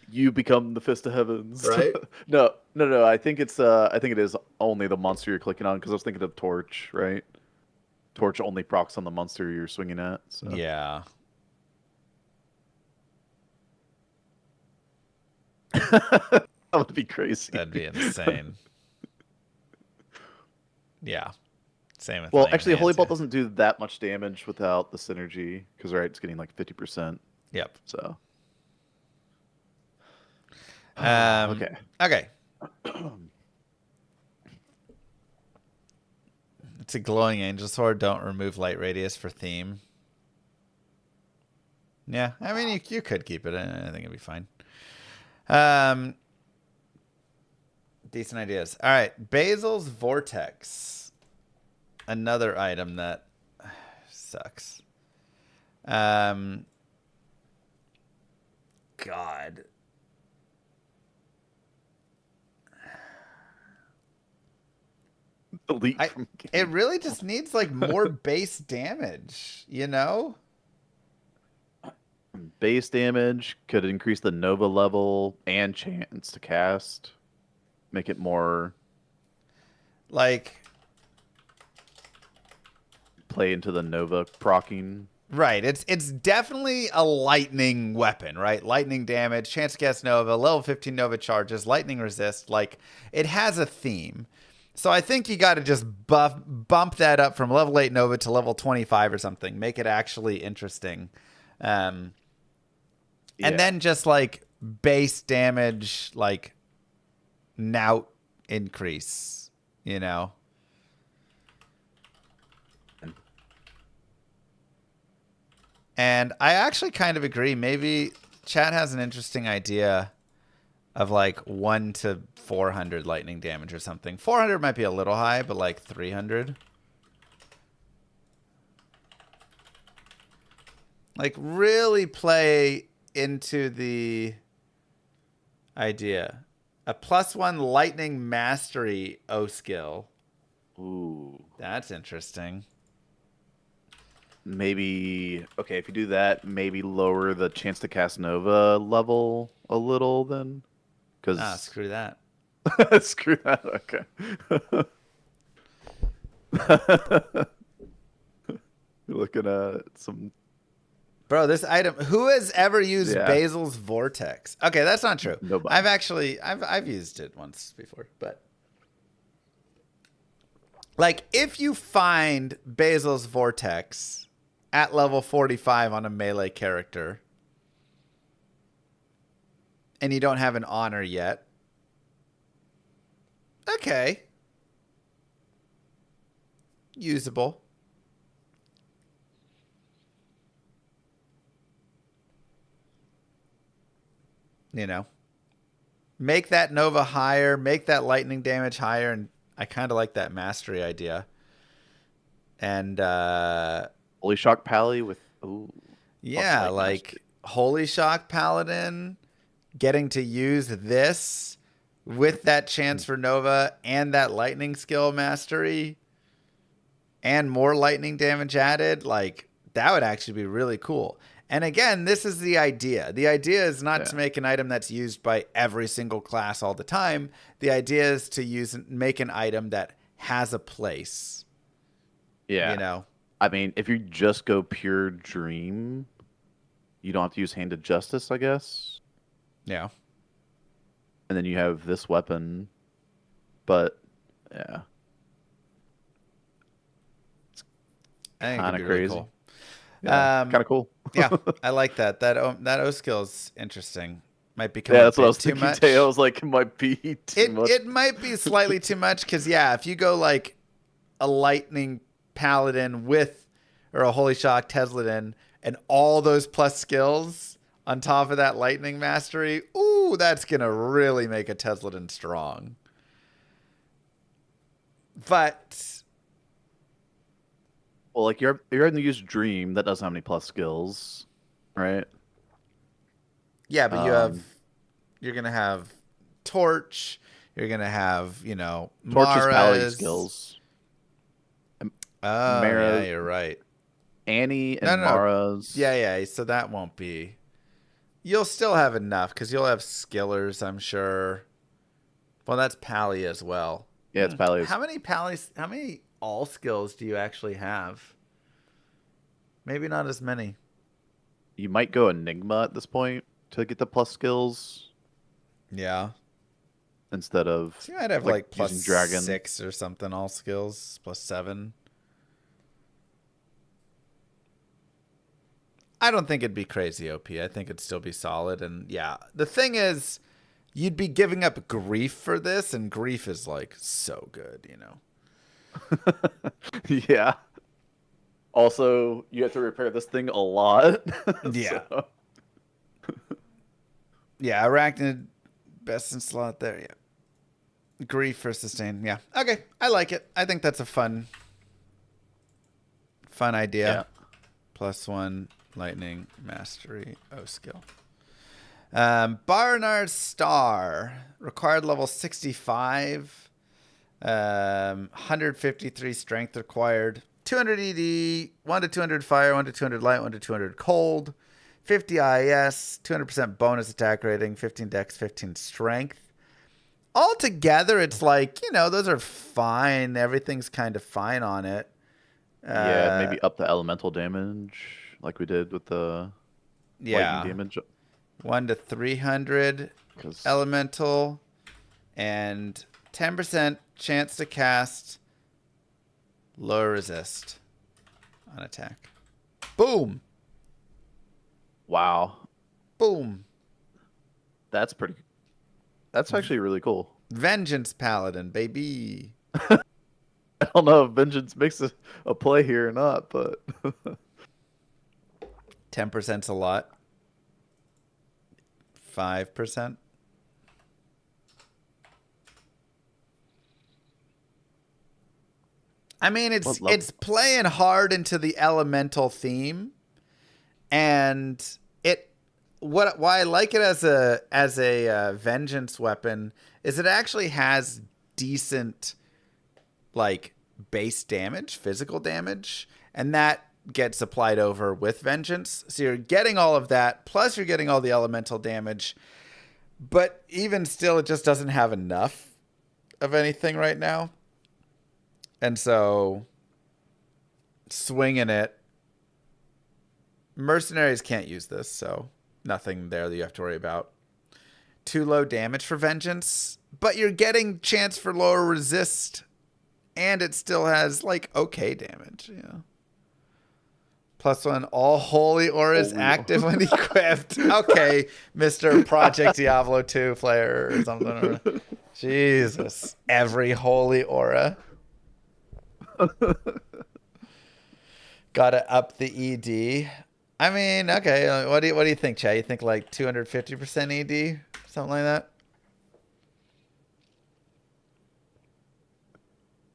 You become the Fist of Heavens, right? No. I think it is only the monster you're clicking on because I was thinking of Torch, right? Torch only procs on the monster you're swinging at. So. Yeah. That would be crazy. That'd be insane. Yeah. Same with Well, laying actually, Holy hands, Bolt yeah. doesn't do that much damage without the synergy because it's getting like 50%. Yep. So. Okay. It's a glowing angel sword. Don't remove light radius for theme. Yeah, I mean you could keep it. I think it'd be fine. Decent ideas. All right, Basil's Vortex. Another item that sucks. God. Delete from game. It really just needs like more base damage, you know? Base damage could increase the Nova level and chance to cast. Make it more Like play into the Nova procking. right, it's definitely a lightning weapon, right? Lightning damage, chance to cast Nova, level 15 Nova charges, lightning resist. Like it has a theme. So I think you got to just bump that up from level 8 Nova to level 25 or something. Make it actually interesting. And then just like base damage, like knout increase, you know? And I actually kind of agree. Maybe chat has an interesting idea of like 1 to 400 lightning damage or something. 400 might be a little high, but like 300. Like really play into the idea. A +1 lightning mastery O skill. Ooh. That's interesting. Maybe, okay, if you do that, maybe lower the chance to cast Nova level a little then. Cause Screw that. screw that. Okay. You're looking at some. Bro, this item. Who has ever used Basil's Vortex? Okay, that's not true. Nobody. I've used it once before, but like if you find Basil's Vortex at level 45 on a melee character and you don't have an honor yet, okay, usable. You know, make that Nova higher, make that lightning damage higher, and I kind of like that mastery idea. And Holy Shock Pally with yeah, like mastery. Holy Shock Paladin getting to use this with that chance for Nova and that lightning skill mastery and more lightning damage added, like that would actually be really cool. And again, this is the idea. The idea is not to make an item that's used by every single class all the time. The idea is to make an item that has a place. Yeah. You know? I mean, if you just go pure Dream, you don't have to use Handed Justice, I guess. Yeah. And then you have this weapon. But, yeah. It's kind of crazy. Really cool. Yeah, kind of cool. Yeah, I like that. That O skill is interesting. Might be that's what I was too thinking. much. Today. I was like, it might be too much. It might be slightly too much because if you go like a lightning paladin with or a holy shock Tesladin and all those plus skills on top of that lightning mastery, ooh, that's going to really make a Tesladen strong. But... Well, like you're going to use Dream. That doesn't have any plus skills, right? Yeah, but you're going to have Torch. You're going to have, you know, Torch's Pally Mara's skills. Oh, Mara, yeah, you're right. Annie and Mara's. Yeah, so that won't be... You'll still have enough, because you'll have Skillers, I'm sure. Well, that's Pally as well. Yeah, it's Pally. How many all skills do you actually have? Maybe not as many. You might go Enigma at this point to get the plus skills. Yeah. Instead of... So you might have like plus Dragon. 6 or something, all skills, plus 7. I don't think it'd be crazy OP. I think it'd still be solid. And yeah, the thing is, you'd be giving up Grief for this, and Grief is like so good, you know? Yeah. Also, you have to repair this thing a lot. Yeah. So. Yeah, Arachnid, best in slot there, yeah. Grief for sustain, yeah. Okay, I like it. I think that's a fun idea. Yeah. +1 lightning mastery O skill. Barnard's Star, required level 65. 153 strength required. 200 ED, 1 to 200 fire, 1 to 200 light, 1 to 200 cold. 50 IS, 200% bonus attack rating, 15 dex, 15 strength. Altogether, it's like, you know, those are fine. Everything's kind of fine on it. Yeah, maybe up the elemental damage like we did with the lightning damage. 1 to 300 elemental and 10% chance to cast low resist on attack. Boom. Wow. Boom. That's actually really cool. Vengeance Paladin, baby. I don't know if Vengeance makes a play here or not, but 10%'s a lot. 5%. I mean, it's playing hard into the elemental theme, and why I like it as a vengeance weapon is it actually has decent like base damage, physical damage, and that gets applied over with vengeance. So you're getting all of that, plus you're getting all the elemental damage, but even still, it just doesn't have enough of anything right now. And so, swinging it, mercenaries can't use this, so nothing there that you have to worry about. Too low damage for vengeance, but you're getting chance for lower resist, and it still has like okay damage. Yeah. +1, all holy auras active when equipped. Okay, Mr. Project Diablo 2 player or something. Jesus, every holy aura. Gotta up the ED. I mean, okay. What do you think, Chad? You think like 250% ED, something like that?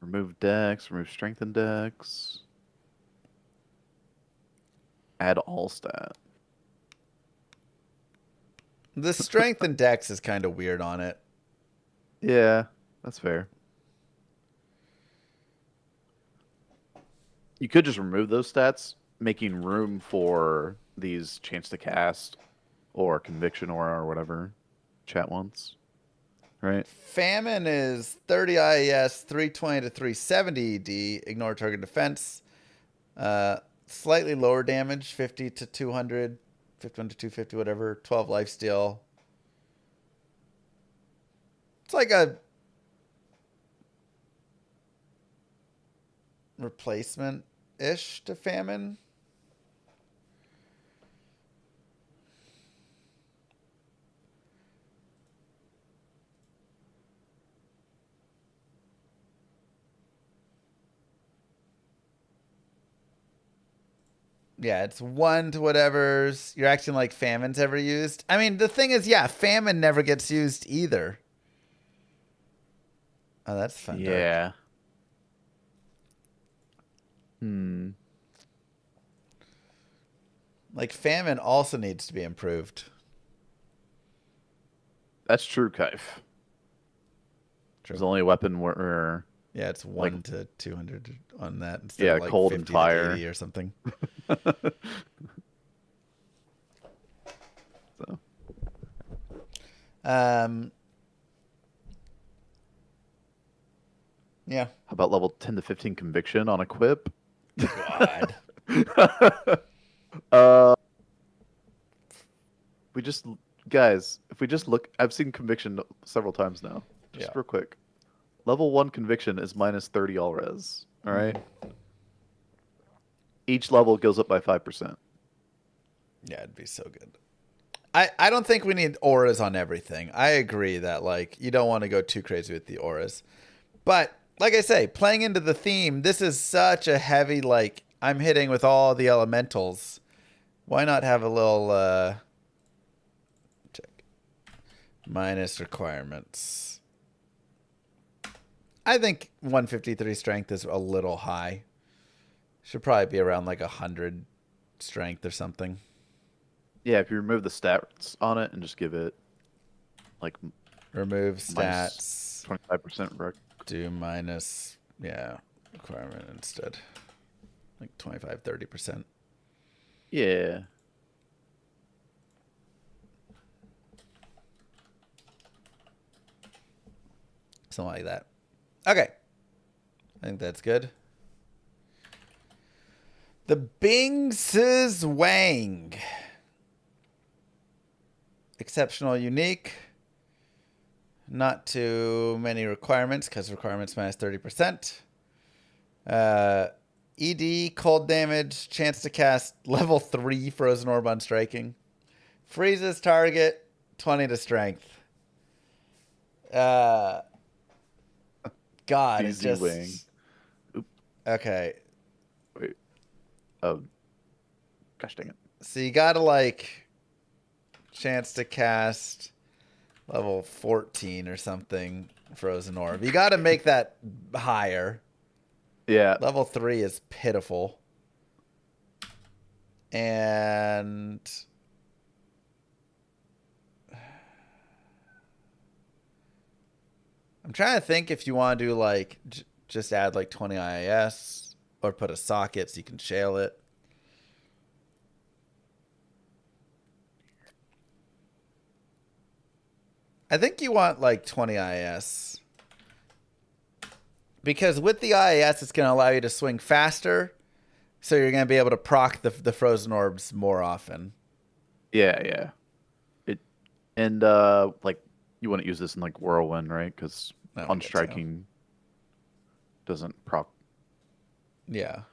remove dex, remove strength and dex. Add all stat. The strength and dex is kind of weird on it. Yeah, that's fair. You could just remove those stats, making room for these chance to cast or conviction or whatever chat wants. Right? Famine is 30 IES, 320 to 370 ED, ignore target defense. Slightly lower damage, 50 to 200, 51 to 250, whatever, 12 lifesteal. It's like a replacement-ish to Famine. Yeah, it's 1 to whatever's. You're acting like Famine's ever used. I mean, the thing is, yeah, Famine never gets used either. Oh, that's fun. Yeah. Like, Famine also needs to be improved. That's true, Kaif. True. There's only a weapon where... Yeah, it's 1 to 200 on that instead Yeah, of like cold 50 and fire. to 80 or something. So. Yeah. How about level 10 to 15 conviction on equip? God. We just, guys, if we just look, I've seen conviction several times now. Just Yeah. real quick. Level 1 conviction is minus 30 all res. All right. Each level goes up by 5%. Yeah, it'd be so good. I don't think we need auras on everything. I agree that, like, you don't want to go too crazy with the auras. But, like I say, playing into the theme, this is such a heavy, like, I'm hitting with all the elementals. Why not have a little, check. Minus requirements. I think 153 strength is a little high. Should probably be around, like, 100 strength or something. Yeah, if you remove the stats on it and just give it, like... Remove stats. 25% rec. Do minus, yeah, requirement instead. Like 25, 30%. Yeah. Something like that. Okay. I think that's good. The Bing's Wang. Exceptional, unique. Not too many requirements because requirements minus 30%. ED, cold damage, chance to cast level 3 frozen orb on striking. Freezes target, 20 to strength. God, Easy it just... wing. Oop. Okay. Wait. Oh. Gosh dang it. So you gotta, like, chance to cast level 14 or something frozen orb. You gotta make that higher. Yeah. Level 3 is pitiful. And I'm trying to think if you want to do, like, just add, like, 20 IIS or put a socket so you can shale it. I think you want, like, 20 IIS. Because with the IIS, it's going to allow you to swing faster. So you're going to be able to proc the frozen orbs more often. Yeah, yeah. And like, you wouldn't use this in, like, Whirlwind, right? Because on striking doesn't proc. Yeah.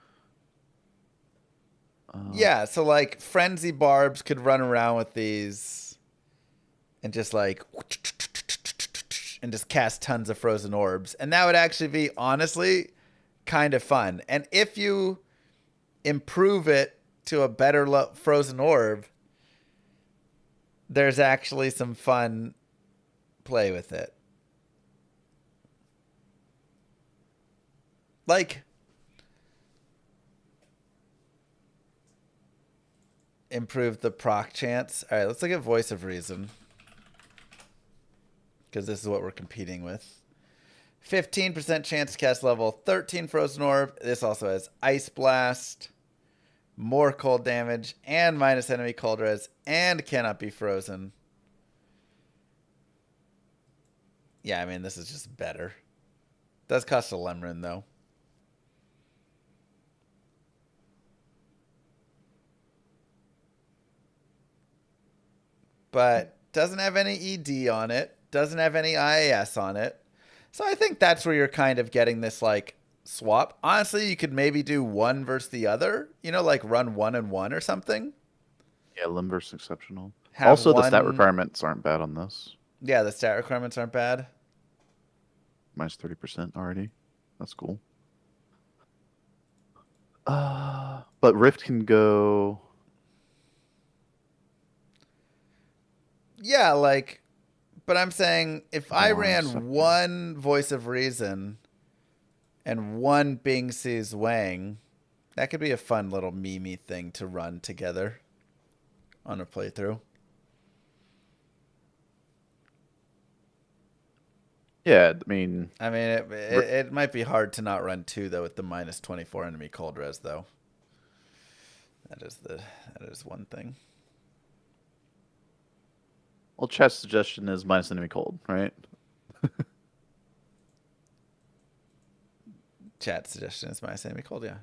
Yeah, so, like, Frenzy Barbs could run around with these and just, like, and just cast tons of frozen orbs. And that would actually be, honestly, kind of fun. And if you improve it to a better frozen orb, there's actually some fun play with it. Like, improve the proc chance. All right, let's look at Voice of Reason, because this is what we're competing with. 15% chance to cast level 13 frozen orb. This also has Ice Blast, more cold damage, and minus enemy cold res, and cannot be frozen. Yeah, I mean, this is just better. Does cost a Lemon, though. But doesn't have any ED on it. Doesn't have any IAS on it. So I think that's where you're kind of getting this, like, swap. Honestly, you could maybe do one versus the other. You know, like run 1 and 1 or something. Yeah, Limber's exceptional. Have Also, the stat one- requirements aren't bad on this. Yeah, the stat requirements aren't bad. Minus 30% already. That's cool. But Rift can go. Yeah, like, but I'm saying if I Alarm ran sucker. one Voice of Reason and one Bing Sees Wang, that could be a fun little meme thing to run together on a playthrough. Yeah, I mean, it might be hard to not run two though with the minus 24 enemy cold res though. That is one thing. well, chat's suggestion is minus enemy cold, right? Chat suggestion is minus enemy cold, yeah.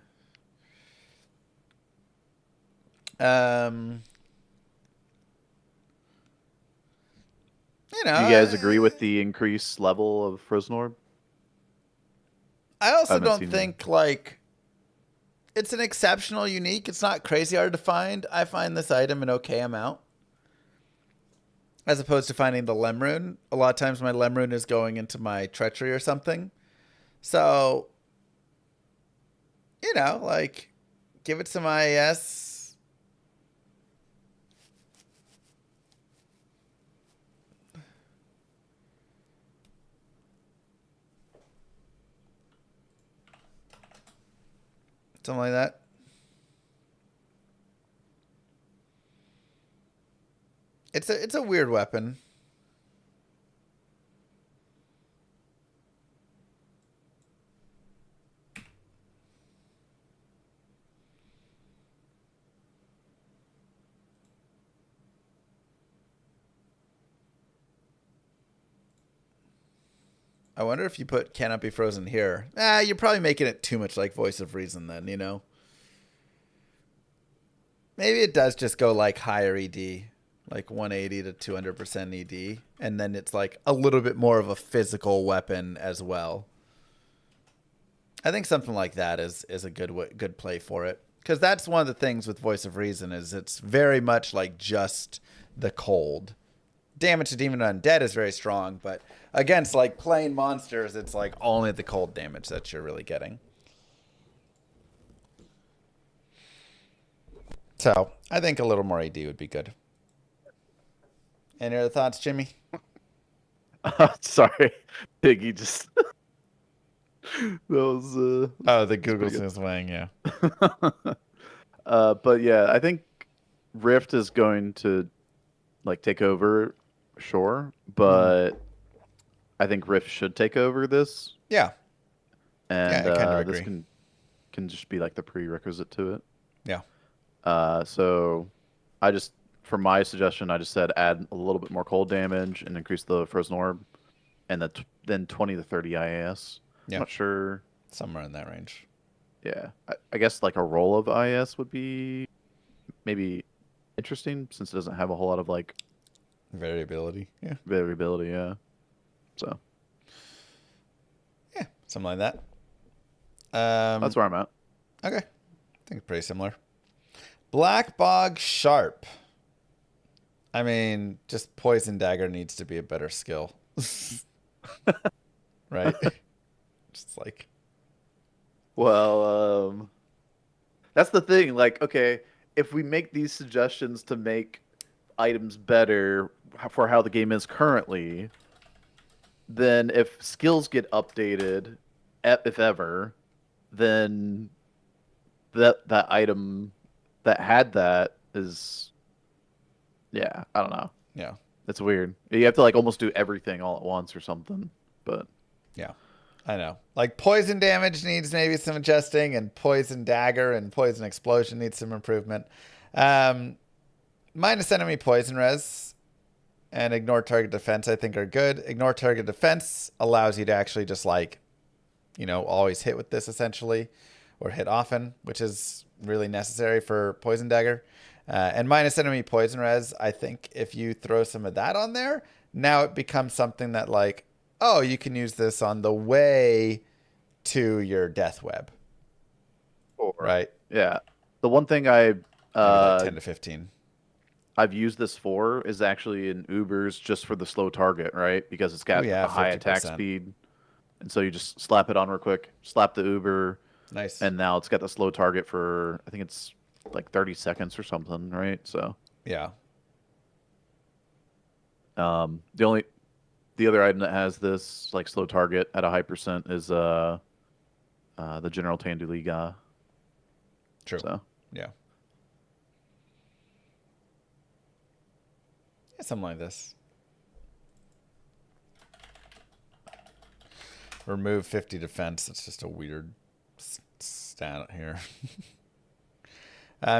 You know, Do you guys agree with the increased level of Frozen Orb? I also haven't don't seen think like it's an exceptional unique. It's not crazy hard to find. I find this item an okay amount. As opposed to finding the Lemrune. A lot of times my Lemrune is going into my Treachery or something. So, you know, like, give it some IES. Something like that. It's a weird weapon. I wonder if you put Cannot Be Frozen here. You're probably making it too much like Voice of Reason then, you know? Maybe it does just go like higher ED, like 180 to 200% ED, and then it's like a little bit more of a physical weapon as well. I think something like that is a good play for it. Because that's one of the things with Voice of Reason is it's very much like just the cold. Damage to Demon Undead is very strong, but against like plain monsters, it's like only the cold damage that you're really getting. So I think a little more AD would be good. Any other thoughts, Jimmy? Sorry, Piggy just. That was. Oh, the Google Says Wang, yeah. But yeah, I think Rift is going to like take over, sure, but I think Rift should take over this. Yeah. And Yeah, I kind of this agree. can just be like the prerequisite to it. Yeah. So I just, for my suggestion, I just said add a little bit more cold damage and increase the Frozen Orb, and then 20 to 30 IAS. Yeah. I'm not sure. Somewhere in that range. Yeah, I guess like a roll of IAS would be maybe interesting since it doesn't have a whole lot of like Variability. Yeah. variability. Yeah. So Yeah. Something like that. that's where I'm at. Okay. I think it's pretty similar. Black Bog Sharp. I mean, just Poison Dagger needs to be a better skill. Right? Just like. Well, that's the thing. Like, okay, if we make these suggestions to make items better for how the game is currently, then if skills get updated, if ever, then that item that had that is, yeah, I don't know. Yeah. It's weird. You have to like almost do everything all at once or something. But yeah, I know. Like poison damage needs maybe some adjusting, and poison dagger and poison explosion needs some improvement. Minus enemy poison res and ignore target defense I think are good. Ignore target defense allows you to actually just like, you know, always hit with this essentially, or hit often, which is really necessary for poison dagger. And minus enemy poison res, I think if you throw some of that on there, now it becomes something that like, oh, you can use this on the way to your death web. Right? Yeah. The one thing I like 10 to 15. I've used this for is actually in Ubers just for the slow target, right? Because it's got a high 50%. attack speed. And so you just slap it on real quick, slap the Uber, Nice. And now it's got the slow target for, I think it's like 30 seconds or something, right? So yeah. The other item that has this like slow target at a high percent is the General Tanduliga. True. So Yeah. Yeah, something like this. Remove 50 defense. It's just a weird stat here.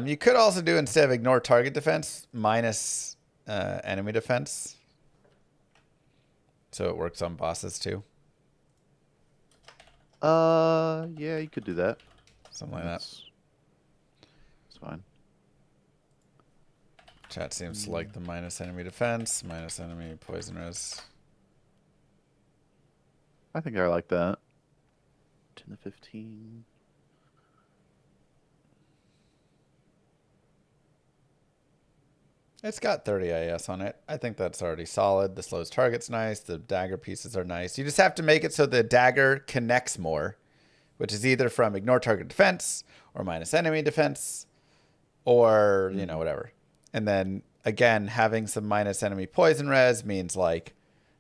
You could also do, instead of ignore target defense, minus enemy defense. So it works on bosses too. yeah, you could do that. Something like that. It's fine. Chat seems to like the minus enemy defense, minus enemy poison res. I think I like that. 10 to 15. It's got 30 IS on it. I think that's already solid. The slows target's nice. The dagger pieces are nice. You just have to make it so the dagger connects more, which is either from ignore target defense or minus enemy defense or, you know, whatever. And then, again, having some minus enemy poison res means, like,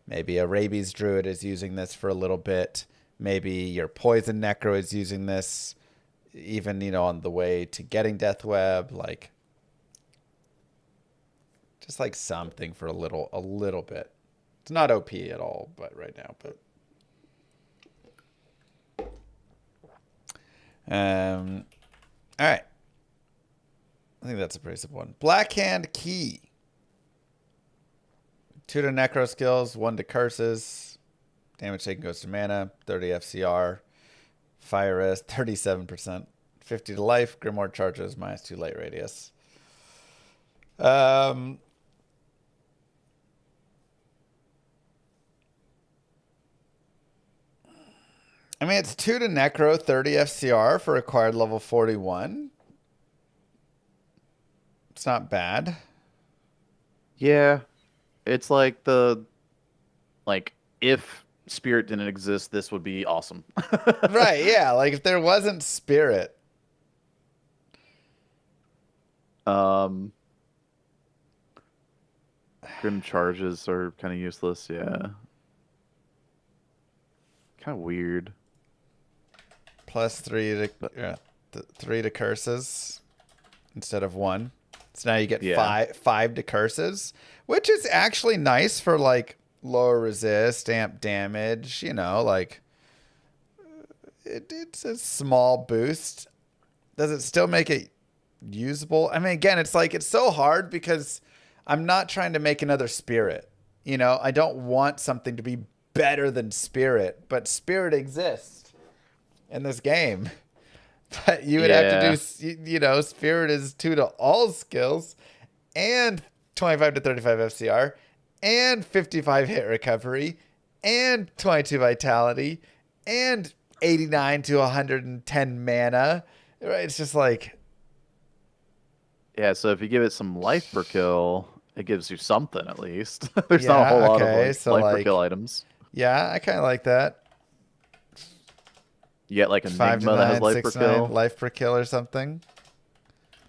maybe a rabies druid is using this for a little bit. Maybe your poison necro is using this, even, you know, on the way to getting death web. Like, just like something for a little bit. It's not OP at all, but right now, but. All right. I think that's a pretty simple one. Blackhand Key. 2 to necro skills, 1 to curses. Damage taken goes to mana, 30 FCR. Fire res, 37%. 50 to life, Grimoire charges, -2 light radius. I mean, it's 2 to necro, 30 FCR for acquired level 41. It's not bad. Yeah. It's like if Spirit didn't exist, this would be awesome. Right, yeah. Like, if there wasn't Spirit. Grim charges are kind of useless, yeah. Kind of weird. +3 to 3 to curses instead of 1. So now you get Yeah. five to curses, which is actually nice for, like, lower resist, amp damage, you know, like, it's a small boost. Does it still make it usable? I mean, again, it's like, it's so hard because I'm not trying to make another Spirit. You know, I don't want something to be better than Spirit, but Spirit exists in this game. But you would have to do, you know, Spirit is 2 to all skills and 25 to 35 FCR and 55 hit recovery and 22 vitality and 89 to 110 mana. Right? It's just like. Yeah, so if you give it some life per kill, it gives you something at least. There's not a whole lot of life per kill items. Yeah, I kind of like that. You get like a 5 to Enigma 9, that has life 6 per to 9 kill. life per kill or something.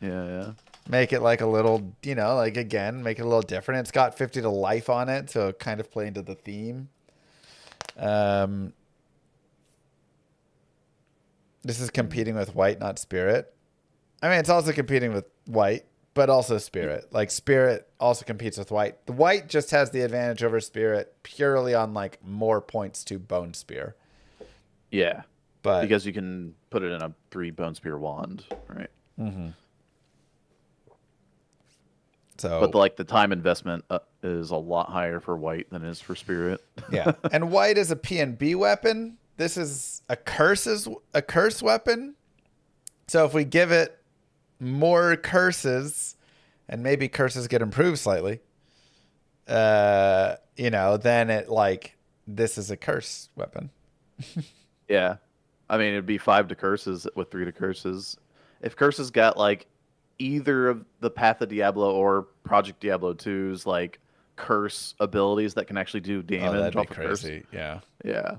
Yeah. Make it like a little, you know, like, again, make it a little different. It's got 50 to life on it, so kind of play into the theme. This is competing with white, not Spirit. I mean, it's also competing with white, but also Spirit. Like, Spirit also competes with white. The white just has the advantage over Spirit purely on, like, more points to Bone Spear. Yeah. But because you can put it in a 3 Bone Spear wand, right? Mm-hmm. So, but the time investment is a lot higher for white than it is for Spirit. Yeah, and white is a PNB weapon. This is a curse weapon. So if we give it more curses, and maybe curses get improved slightly, you know, then it, like, this is a curse weapon. Yeah. I mean, it'd be 5 to curses with 3 to curses. If curses got, like, either of the Path of Diablo or Project Diablo 2's, like, curse abilities that can actually do damage That'd off be of curse. crazy. Yeah. Yeah.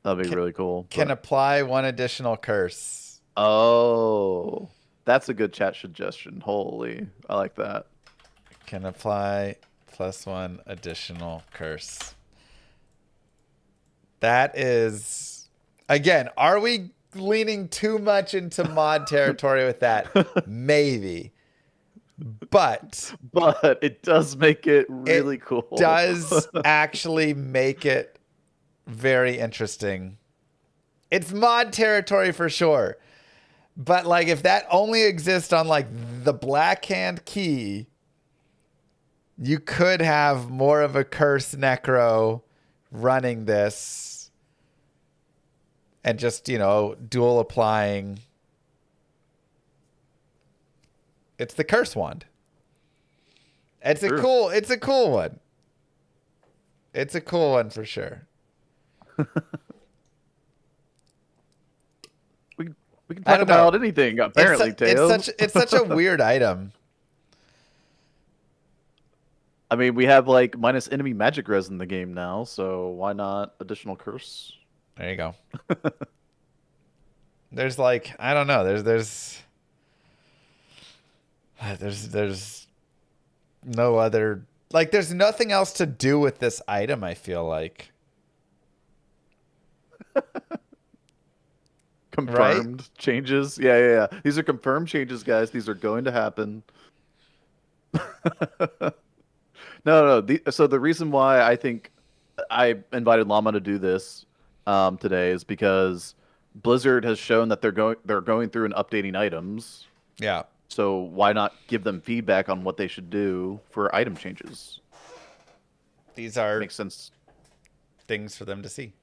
That'd be really cool. Can but- apply one additional curse. Oh, that's a good chat suggestion. Holy, I like that. Can apply +1 additional curse. That is, again, are we leaning too much into mod territory with that? Maybe. But it does make it really cool. Does actually make it very interesting. It's mod territory for sure. But like if that only exists on like the Black Hand key, you could have more of a curse necro running this and just, dual applying. It's the curse wand. It's a cool one. It's a cool one for sure. we can talk about anything apparently, Teo. It's such a weird item. I mean, we have like minus enemy magic res in the game now, so why not additional curse? There you go. There's like, I don't know. There's no other, like, there's nothing else to do with this item, I feel like. Confirmed changes. Yeah. These are confirmed changes, guys. These are going to happen. No. So the reason why I think I invited Llama to do this today is because Blizzard has shown that they're going through and updating items. Yeah. So why not give them feedback on what they should do for item changes? These are makes sense. Things for them to see.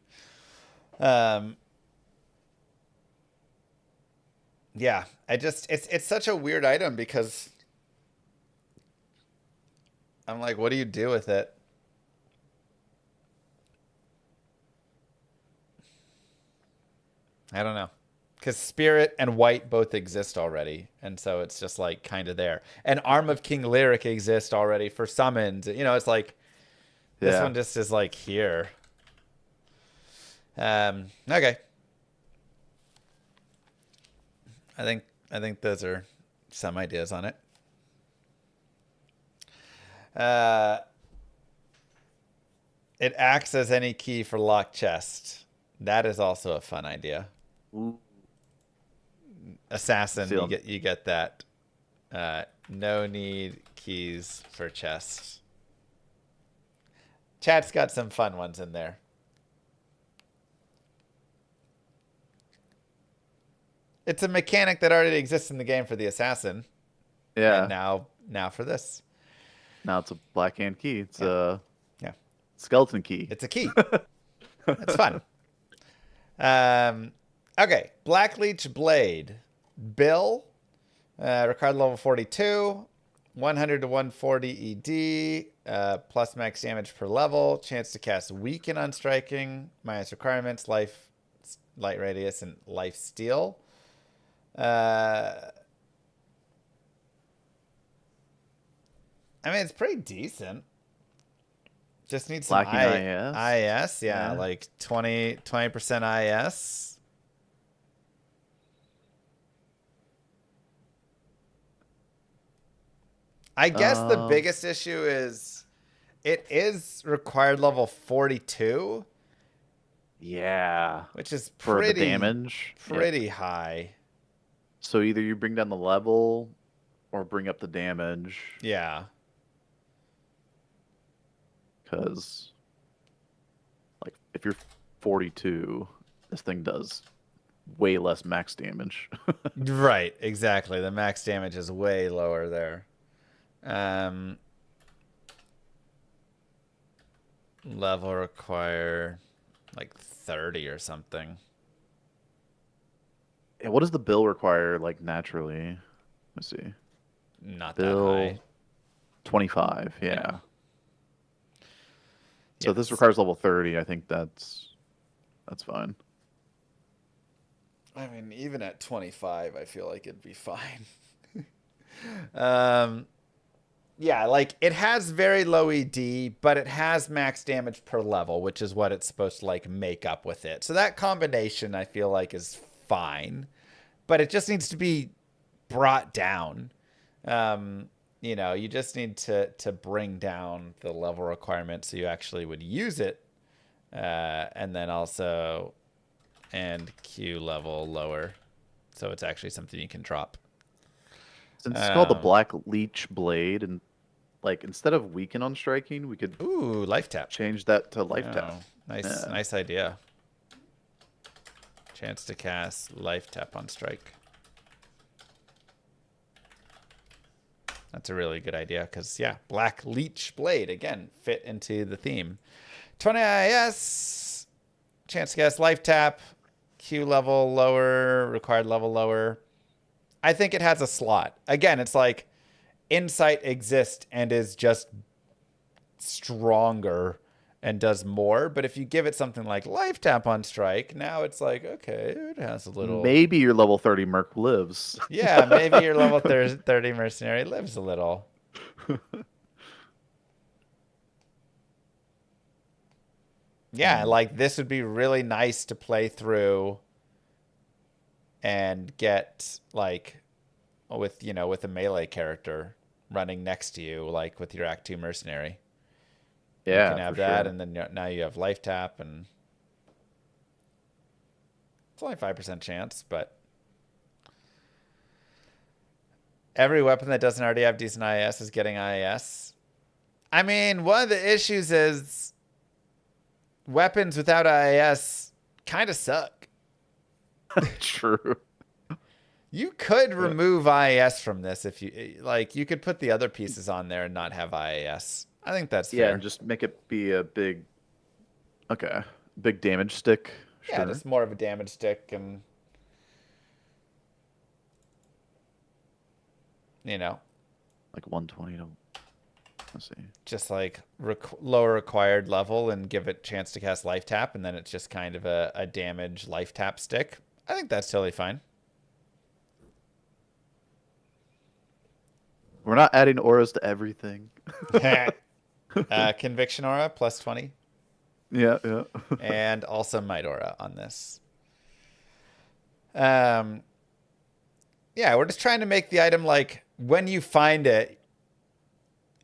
Yeah, it's such a weird item because I'm like, what do you do with it? I don't know. Because Spirit and White both exist already. And so it's just like kind of there. And Arm of King Lyric exists already for summons. It's like this one just is like here. Okay. I think those are some ideas on it. It acts as any key for locked chest. That is also a fun idea. Ooh. Assassin, you get that. No need keys for chest. Chat's got some fun ones in there. It's a mechanic that already exists in the game for the assassin. Yeah. And now for this. Now it's a Black Hand key. It's a Yeah. skeleton key. It's a key. It's fun. Okay. Black Leech Blade. Bill. Required level 42. 100 to 140 ED. Plus max damage per level. Chance to cast Weaken on striking. Minus requirements. Light radius, and life steal. I mean, it's pretty decent. Just need some IS. Yeah, like 20% IS. I guess the biggest issue is it is required level 42. Yeah. Which is for the damage. Pretty high. So either you bring down the level or bring up the damage. Yeah. Because, like, if you're 42, this thing does way less max damage. Right, exactly. The max damage is way lower there. Level require like 30 or something. Yeah, what does the bill require, like, naturally? Let's see. Not bill, that high. 25, yeah. So if this requires level 30, I think that's fine. I mean, even at 25, I feel like it'd be fine. Yeah, like it has very low ED, but it has max damage per level, which is what it's supposed to like make up with it. So that combination I feel like is fine, but it just needs to be brought down. You know, you just need to bring down the level requirement so you actually would use it, and then also and Q level lower, so it's actually something you can drop. Since it's called the Black Leech Blade, and like instead of weaken on striking, we could life tap. Change that to life tap. Nice idea. Chance to cast life tap on strike. That's a really good idea because, yeah, Black Leech Blade, again, fit into the theme. 20 IS, chance to cast life tap, Q level lower, required level lower. I think it has a slot. Again, it's like Insight exists and is just stronger and does more. But if you give it something like life tap on strike, now it's like, okay, it has a little... Maybe your level 30 Merc lives. Yeah, maybe your level 30 mercenary lives a little. Yeah, like this would be really nice to play through and get like with, you know, with a melee character running next to you, like with your Act 2 mercenary. Yeah, you can have that, and then now you have life tap, and it's only 5% chance, but every weapon that doesn't already have decent IS is getting IS. I mean, one of the issues is weapons without IS kind of suck. True. You could remove IS from this if you like. You could put the other pieces on there and not have IS. I think that's fair. Yeah, and just make it be a big damage stick. Sure. Yeah, just more of a damage stick, and you know, like 120 to, let's see, just like lower required level and give it a chance to cast life tap, and then it's just kind of a damage life tap stick. I think that's totally fine. We're not adding auras to everything. Conviction aura plus 20. Yeah. And also might aura on this. Yeah, we're just trying to make the item like when you find it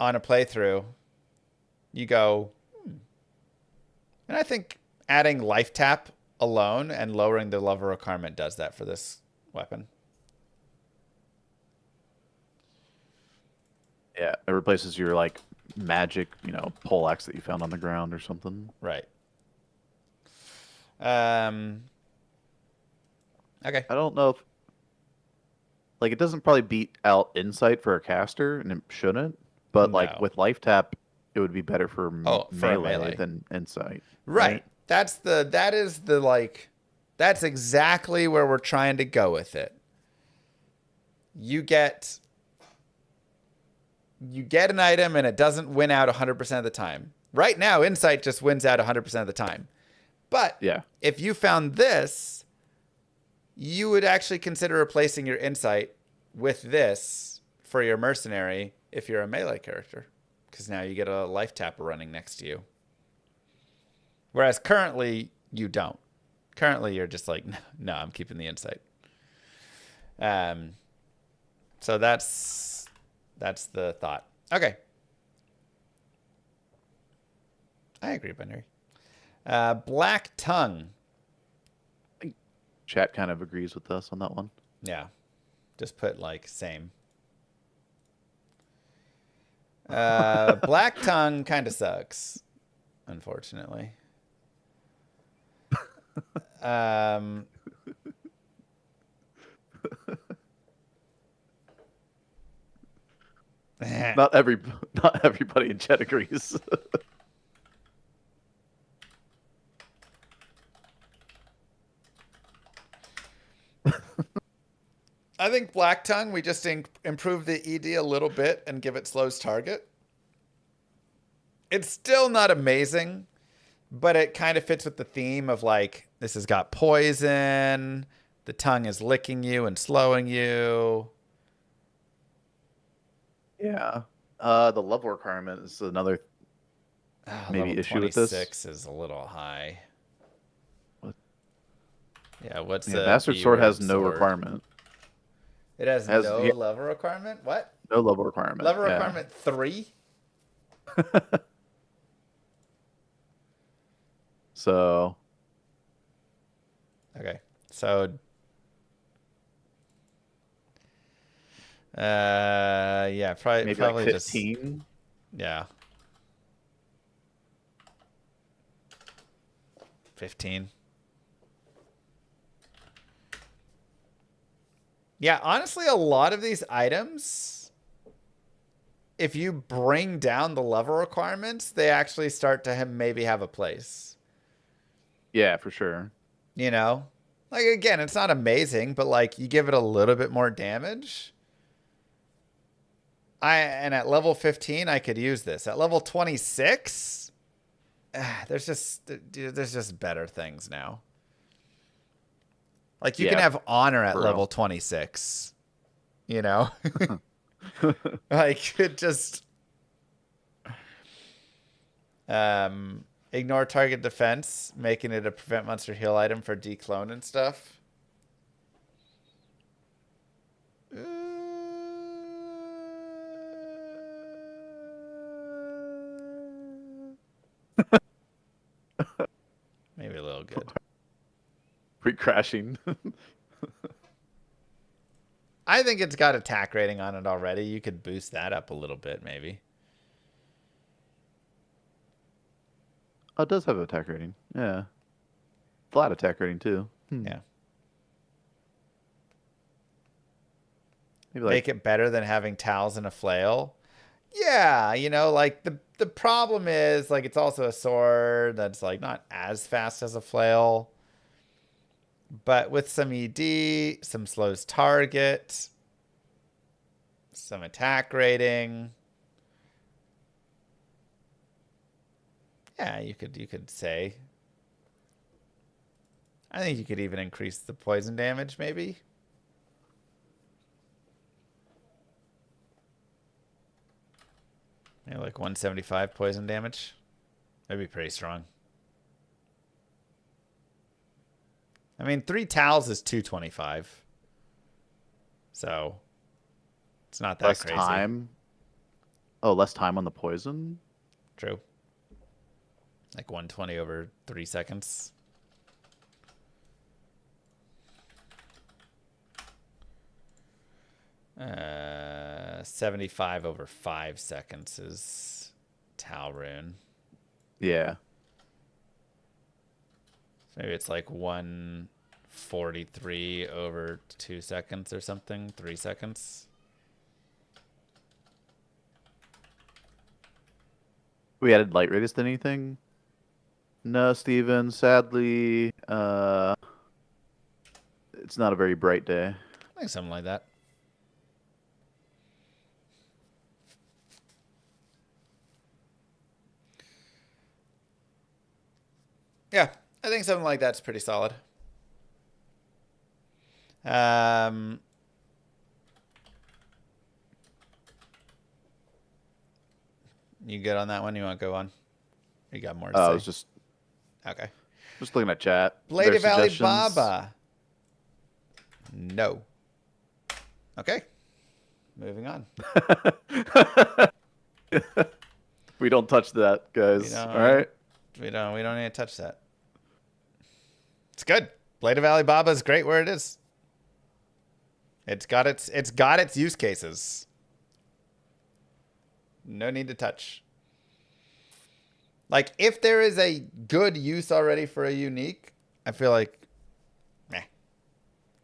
on a playthrough, you go, And I think adding life tap alone and lowering the level requirement does that for this weapon. Yeah, it replaces your like magic, pole axe that you found on the ground or something. Right. Okay. I don't know if it doesn't probably beat out insight for a caster, and it shouldn't. But like with life tap, it would be better for melee than insight. Right. That's exactly where we're trying to go with it. You get an item and it doesn't win out 100% of the time. Right now, insight just wins out 100% of the time. But if you found this, you would actually consider replacing your insight with this for your mercenary if you're a melee character, because now you get a life tapper running next to you. Whereas currently you don't. Currently you're just like, no, I'm keeping the insight. So that's the thought. Okay. I agree, Binary. Black Tongue. Chat kind of agrees with us on that one. Yeah. Just put like same. Black Tongue kind of sucks, unfortunately. Not everybody in chat agrees. I think Black Tongue, we just improve the ED a little bit and give it slows target. It's still not amazing, but it kind of fits with the theme of like, this has got poison, the tongue is licking you and slowing you. Yeah. The level requirement is another maybe Level issue with this. 26 is a little high. What? Yeah, what's Yeah, the Bastard Sword has no requirement. It has no level requirement? What? No level requirement. Level requirement 3? So. Okay. So. Yeah, Maybe probably like just 15. Yeah. 15. Yeah, honestly, a lot of these items, if you bring down the level requirements, they actually start to maybe have a place. Yeah, for sure. You know? Like, again, it's not amazing, but, like, you give it a little bit more damage. And at level 15, I could use this. At level 26, there's just better things now. Like, you can have honor at level 26. You know? Like, it just... ignore target defense, making it a prevent monster heal item for declone and stuff. Maybe a little good. Pre-crashing. I think it's got attack rating on it already. You could boost that up a little bit, maybe. Oh, it does have attack rating. Yeah. Flat attack rating, too. Yeah. Maybe Make it better than having towels and a flail. Yeah, you know, like the problem is, like, it's also a sword that's, like, not as fast as a flail. But with some ED, some slows target, some attack rating. Yeah, you could say. I think you could even increase the poison damage, maybe. Yeah, like 175 poison damage. That'd be pretty strong. I mean, 3 towels is 225. So, it's not that crazy. Less time? Oh, less time on the poison? True. Like 120 over 3 seconds. Uh, 75 over 5 seconds is Tau Rune. Yeah. So maybe it's like 143 over 2 seconds or something. 3 seconds. We added light radius to anything? No, Steven. Sadly, it's not a very bright day. I think something like that. Yeah, I think something like that's pretty solid. You good on that one? You want to go on? You got more to say? I was just okay. Just looking at chat. Blade of Valley Suggestions? Baba. No. Okay. Moving on. We don't touch that, guys. All right. We don't need to touch that. It's good. Blade of Valley Baba is great where it is. It's got its use cases. No need to touch. Like, if there is a good use already for a unique, I feel like,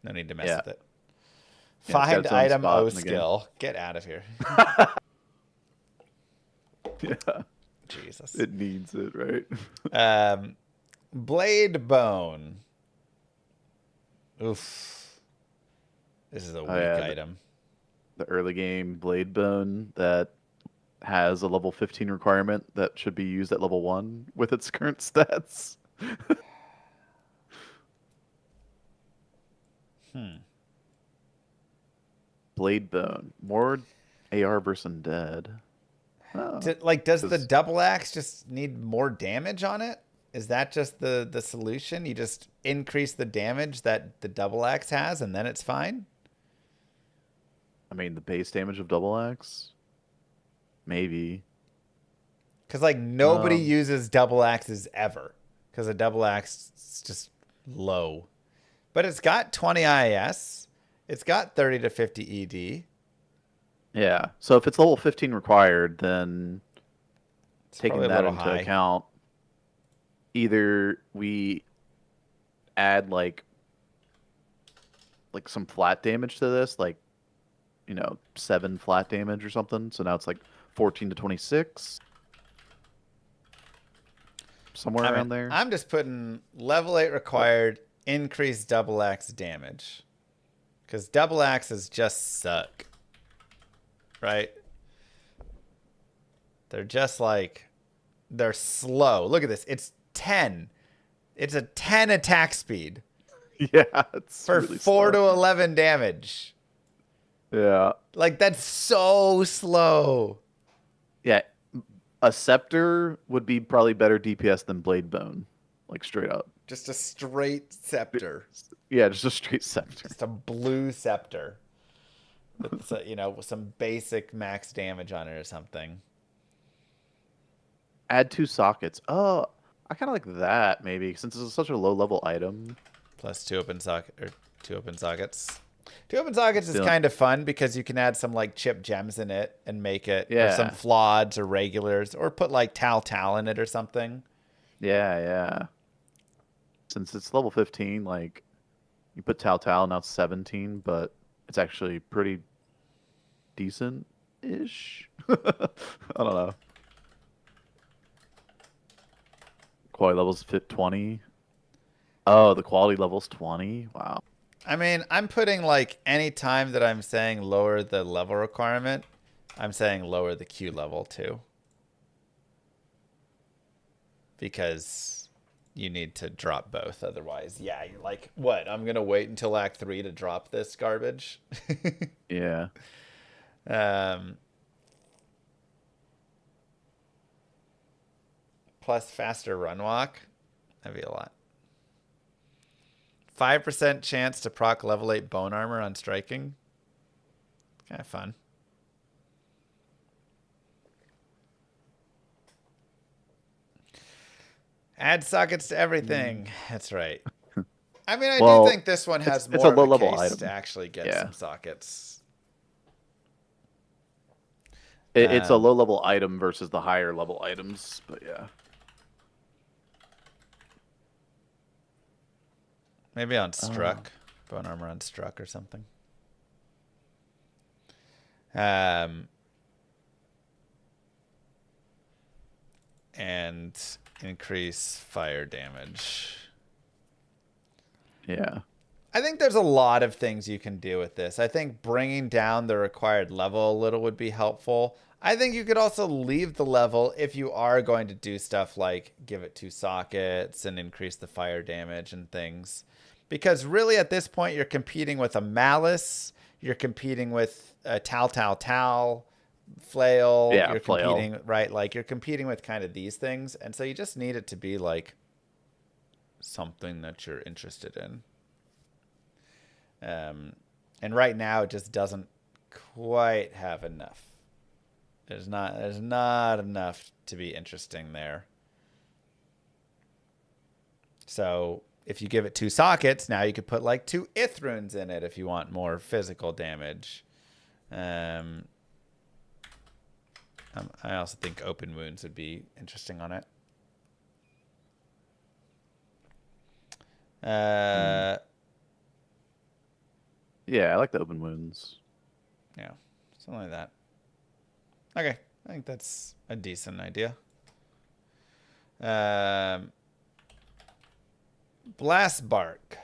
no need to mess with it. Find item O skill. Get out of here. Yeah. Jesus. It needs it, right? Blade Bone. Oof. This is a weak item. The early game Blade Bone that has a level 15 requirement that should be used at level 1 with its current stats. Blade Bone. More AR versus Undead. Oh, Does the 'cause- double axe just need more damage on it? Is that just the solution? You just increase the damage that the double axe has, and then it's fine? I mean, the base damage of double axe, maybe. Because, like, nobody Um, uses double axes ever. Because a double axe is just low. But it's got 20 IS. It's got 30 to 50 ED. Yeah. So if it's level 15 required, then It's taking probably a that little into high. account, either we add like some flat damage to this, like 7 flat damage or something. So now it's like 14 to 26, somewhere around there. I'm just putting level 8 required, increased double axe damage. Because double axes just suck. Right? They're just like, they're slow. Look at this. It's 10. It's a 10 attack speed Yeah, it's for really 4 slow. to 11 damage. Yeah. Like, that's so slow. Yeah. A scepter would be probably better DPS than blade bone, like straight up. Just a straight scepter. Yeah, just a straight scepter. Just a blue scepter. With, some basic max damage on it or something. Add 2 sockets. Oh, I kind of like that maybe since it's such a low level item. Plus 2 open sockets. 2 open sockets is Still- kind of fun because you can add some like chip gems in it and make it or some Yeah. floods or regulars or put like Tal in it or something. Yeah, yeah. Since it's level 15, like you put Tal, now it's 17, but it's actually pretty decent-ish. I don't know. Quality level's 20. Oh, the quality level's 20. Wow. I mean, I'm putting like any time that I'm saying lower the level requirement, I'm saying lower the Q level too. Because you need to drop both. Otherwise, yeah, you're like, what? I'm going to wait until Act 3 to drop this garbage? Yeah. Plus faster run walk. That'd be a lot. 5% chance to proc level 8 bone armor on striking. Kind of fun. Add sockets to everything. That's right. I mean, I Well, do think this one has it's more a low-level of a case item. to actually get Yeah. some sockets. It's a low level item versus the higher level items, but yeah. Maybe on struck. Bone armor on struck or something. And increase fire damage. Yeah. I think there's a lot of things you can do with this. I think bringing down the required level a little would be helpful. I think you could also leave the level if you are going to do stuff like give it 2 sockets and increase the fire damage and things. Because really at this point, you're competing with a Malice. You're competing with a Tal, Flail. Yeah, you're Flail. competing, right? Like you're competing with kind of these things. And so you just need it to be like something that you're interested in. And right now it just doesn't quite have enough. There's not enough to be interesting there. So if you give it 2 sockets, now you could put like 2 Ith runes in it if you want more physical damage. I also think open wounds would be interesting on it. Yeah, I like the open wounds. Yeah, something like that. Okay, I think that's a decent idea. Blast Bark.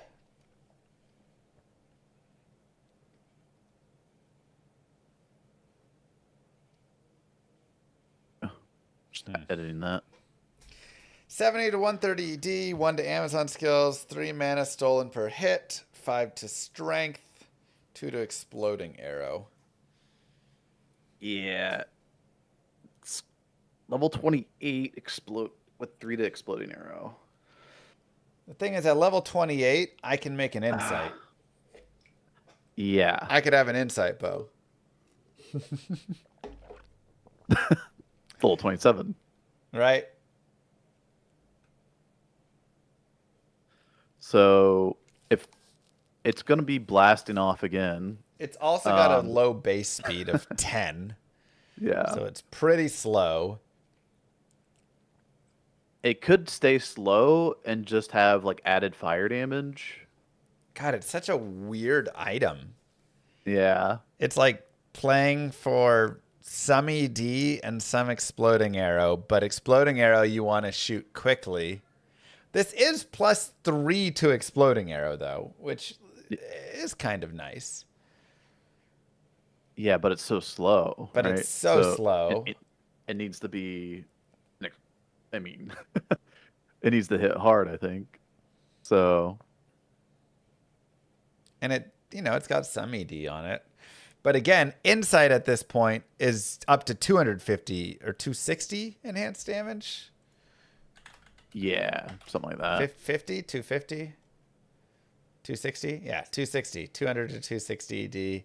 Just editing that. 70 to 130 ED, 1 to Amazon skills, 3 mana stolen per hit, 5 to strength, 2 to exploding arrow. Yeah. It's Level 28 explode with 3 to exploding arrow. The thing is, at level 28, I can make an insight. Yeah. I could have an insight bow. Level 27. Right? So if it's going to be blasting off again. It's also got a low base speed of 10. Yeah. So it's pretty slow. It could stay slow and just have like added fire damage. God, it's such a weird item. Yeah. It's like playing for some ED and some exploding arrow, but exploding arrow you want to shoot quickly. This is +3 to exploding arrow though, which is kind of nice. Yeah, but it's so slow. But right? it's so slow. It needs to be. I mean, it needs to hit hard, I think. So. And it, it's got some ED on it. But again, insight at this point is up to 250 or 260 enhanced damage. Yeah, something like that. 50, 250, 260. Yeah, 260, 200 to 260 ED.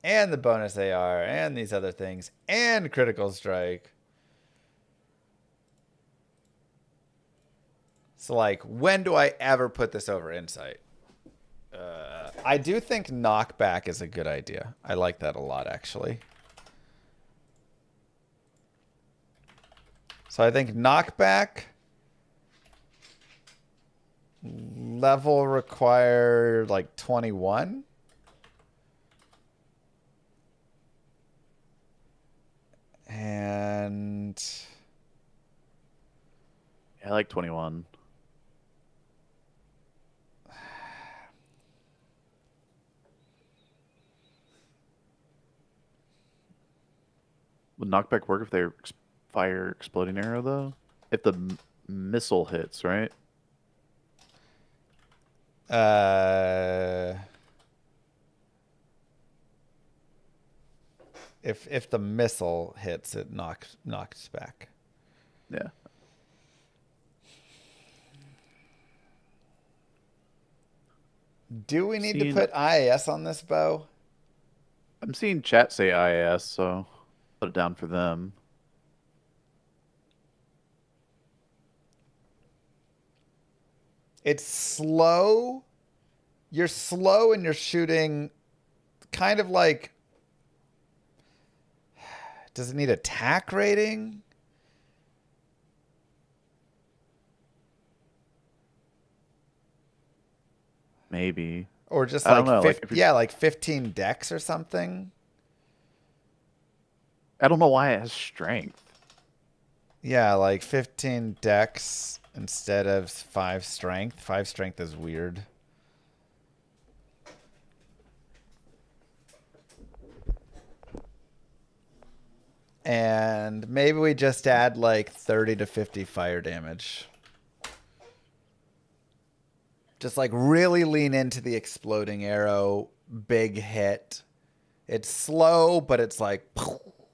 And the bonus AR and these other things and critical strike. So, like, when do I ever put this over insight? I do think knockback is a good idea. I like that a lot, actually. So I think knockback, level required like 21. And yeah, I like 21. Would knockback work if they fire exploding arrow though? If the missile hits, right? If the missile hits, it knocks back. Yeah. Do we need to put IAS on this bow? I'm seeing chat say IAS, so put it down for them. It's slow. You're slow and you're shooting kind of like... Does it need attack rating? Maybe. Or just I don't know, like 15 dex or something? I don't know why it has strength. Yeah, like 15 dex instead of 5 strength. 5 strength is weird. And maybe we just add like 30 to 50 fire damage. Just like really lean into the exploding arrow, big hit. It's slow, but it's like,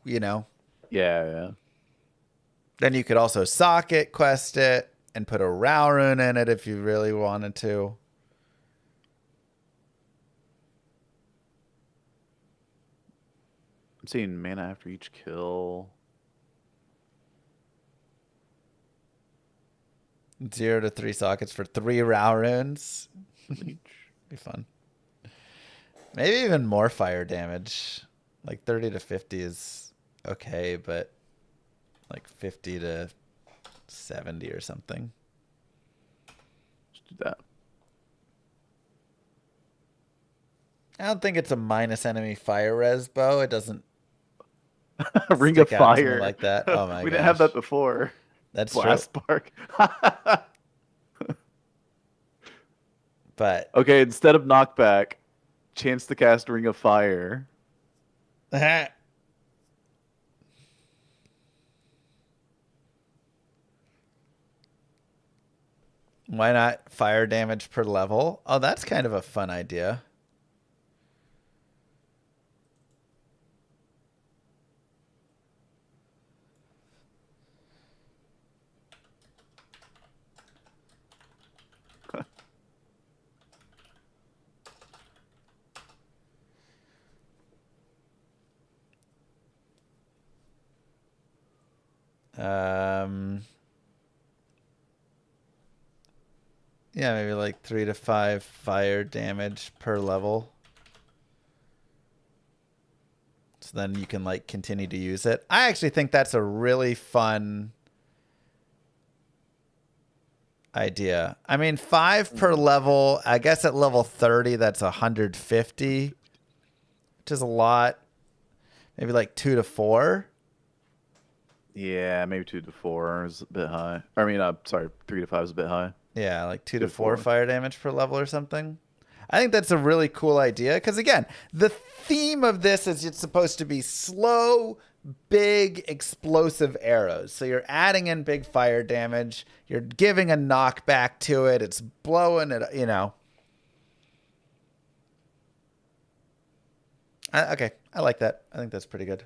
Yeah. Then you could also socket quest it and put a Row rune in it if you really wanted to. I'm seeing mana after each kill. 0 to 3 sockets for 3 Row runes. Be fun. Maybe even more fire damage. Like 30 to 50 is okay, but like 50 to 70 or something. Let's do that. I don't think it's a minus enemy fire res bow. It doesn't Ring of stick out to me Fire like that. Oh my we gosh. didn't have that before. That's Blast true. Spark. But okay, instead of knockback, chance to cast Ring of Fire. why not fire damage per level? Oh, that's kind of a fun idea. Yeah, maybe like 3 to 5 fire damage per level. So then you can like continue to use it. I actually think that's a really fun idea. I mean, 5 per level. I guess at level 30, that's 150, which is a lot. Maybe like 2 to 4. Yeah, maybe 2 to 4 is a bit high. I mean, sorry, 3 to 5 is a bit high. Yeah, like 2 to 4 fire damage per level or something. I think that's a really cool idea because, again, the theme of this is it's supposed to be slow, big, explosive arrows. So you're adding in big fire damage. You're giving a knockback to it. It's blowing it, you know. Okay, I like that. I think that's pretty good.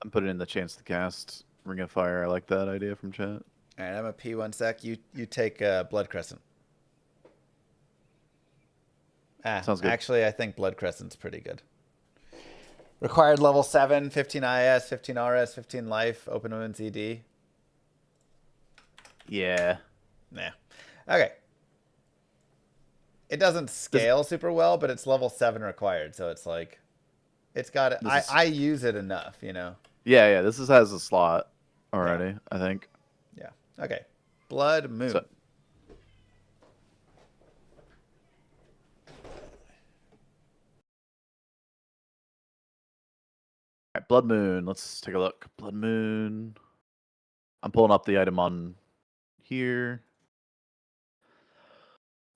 I'm putting in the chance to cast Ring of Fire. I like that idea from chat. All right, I'm a P1 sec. You take Blood Crescent. Sounds good. Actually, I think Blood Crescent's pretty good. Required level 7, 15 IS, 15 RS, 15 life, open wounds ED. Yeah. Nah. Okay. It doesn't scale super well, but it's level 7 required, so it's like it's got I use it enough, you know. Yeah, this has a slot already, I think. Yeah. Okay. Blood Moon. So, Alright, Blood Moon. Let's take a look. Blood Moon. I'm pulling up the item on here.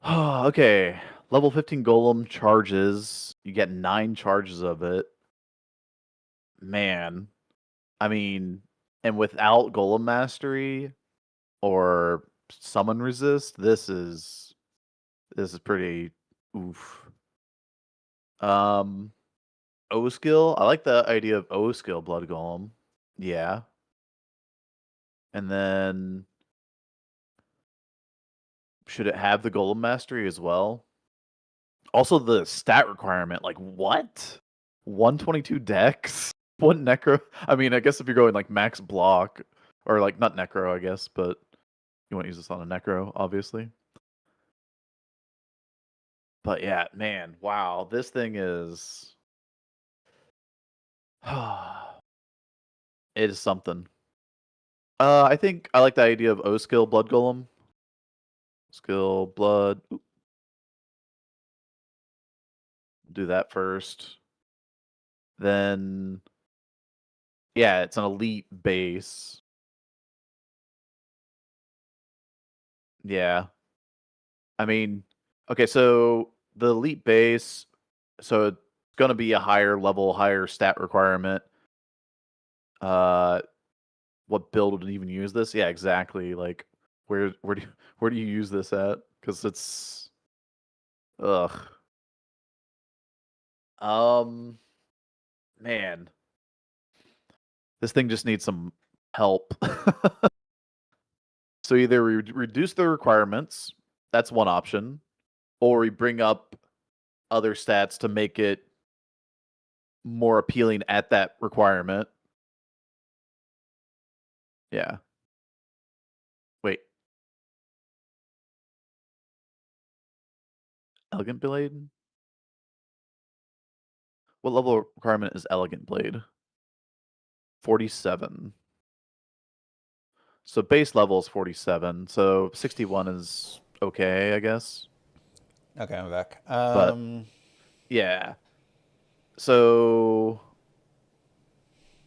Okay. Level 15 Golem charges. You get 9 charges of it. Man. I mean, and without Golem Mastery or Summon Resist, this is pretty oof. O skill. I like the idea of O skill Blood Golem. Yeah. And then should it have the Golem Mastery as well? Also the stat requirement, like what? 122 dex? One necro? I mean, I guess if you're going like max block, or like not necro, I guess, but you want to use this on a necro, obviously. But yeah, man, wow, this thing is it is something. I think I like the idea of O skill Blood Golem. Skill Blood. Oop. Do that first. Then yeah, it's an elite base. Yeah. I mean, okay, so the elite base, so it's going to be a higher level, higher stat requirement. What build would even use this? Yeah, exactly. Like, where do you use this at? Because it's, ugh. Man, this thing just needs some help. So either we reduce the requirements, that's one option, or we bring up other stats to make it more appealing at that requirement. Yeah. Wait. Elegant Blade? What level requirement is Elegant Blade? 47. So base level is 47. So 61 is okay, I guess. Okay, I'm back. But yeah. So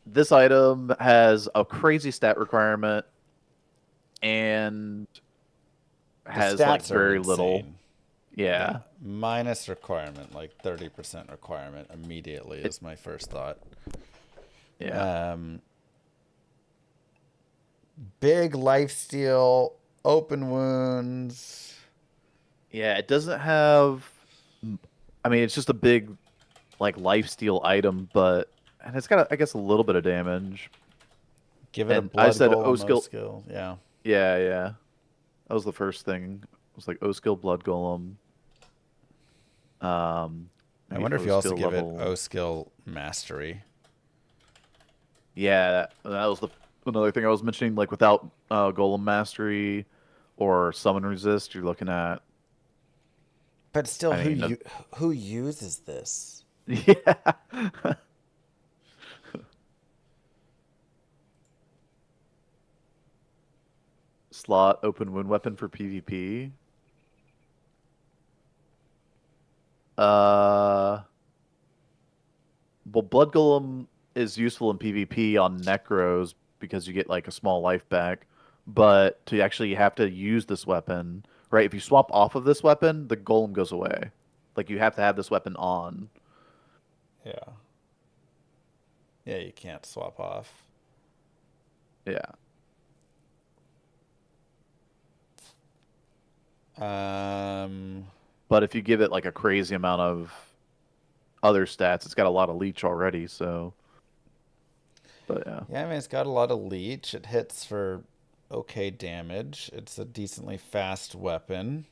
this item has a crazy stat requirement and has like very little. Yeah. Minus requirement, like 30% requirement immediately is my first thought. Yeah. Big lifesteal, open wounds. Yeah, it doesn't have. I mean, it's just a big, like, lifesteal item, and it's got, I guess, a little bit of damage. Give it and a blood I said golem, O skill. skill. Yeah. Yeah. That was the first thing. It was like O skill, blood golem. I wonder if you also give it O skill mastery. Yeah, that was another thing I was mentioning. Like without Golem Mastery or Summon Resist, you're looking at. But still, I mean, who uses this? yeah. Slot open wound weapon for PvP. Well, Blood Golem is useful in PvP on Necros because you get like a small life back. But to actually have to use this weapon, right? If you swap off of this weapon, the Golem goes away. Like you have to have this weapon on. Yeah. Yeah, you can't swap off. Yeah. But if you give it like a crazy amount of other stats, it's got a lot of leech already, so. But yeah. Yeah, I mean, it's got a lot of leech. It hits for okay damage. It's a decently fast weapon.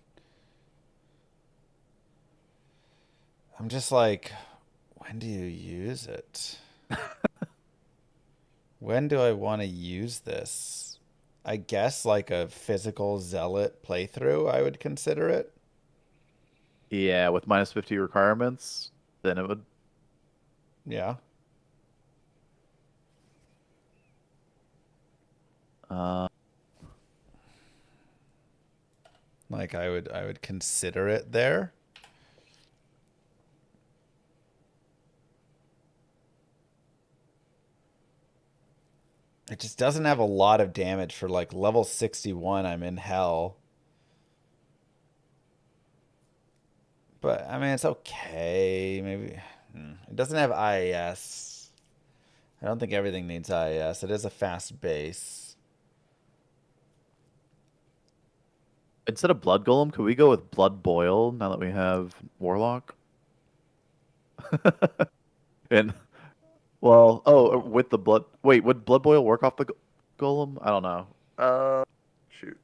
I'm just like, when do you use it? When do I want to use this? I guess like a physical zealot playthrough, I would consider it. Yeah, with minus 50 requirements, then it would. Yeah. Like I would consider it there. It just doesn't have a lot of damage for like level 61. I'm in hell. But I mean, it's okay. Maybe it doesn't have IAS. I don't think everything needs IAS. It is a fast base. Instead of Blood Golem, could we go with Blood Boil now that we have Warlock? And well, with the blood. Wait, would Blood Boil work off the Golem? I don't know. Shoot.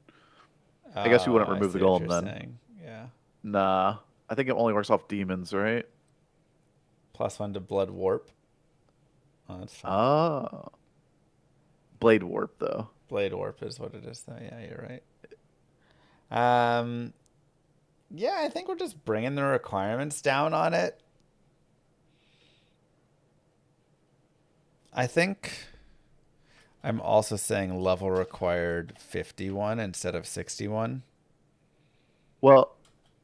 I guess you wouldn't I remove see the what Golem you're then. saying. Yeah. Nah, I think it only works off demons, right? +1 to Blood Warp. Oh, that's fine. Oh. Blade Warp though. Blade Warp is what it is, though. Yeah, you're right. Yeah, I think we're just bringing the requirements down on it. I think I'm also saying level required 51 instead of 61. Well,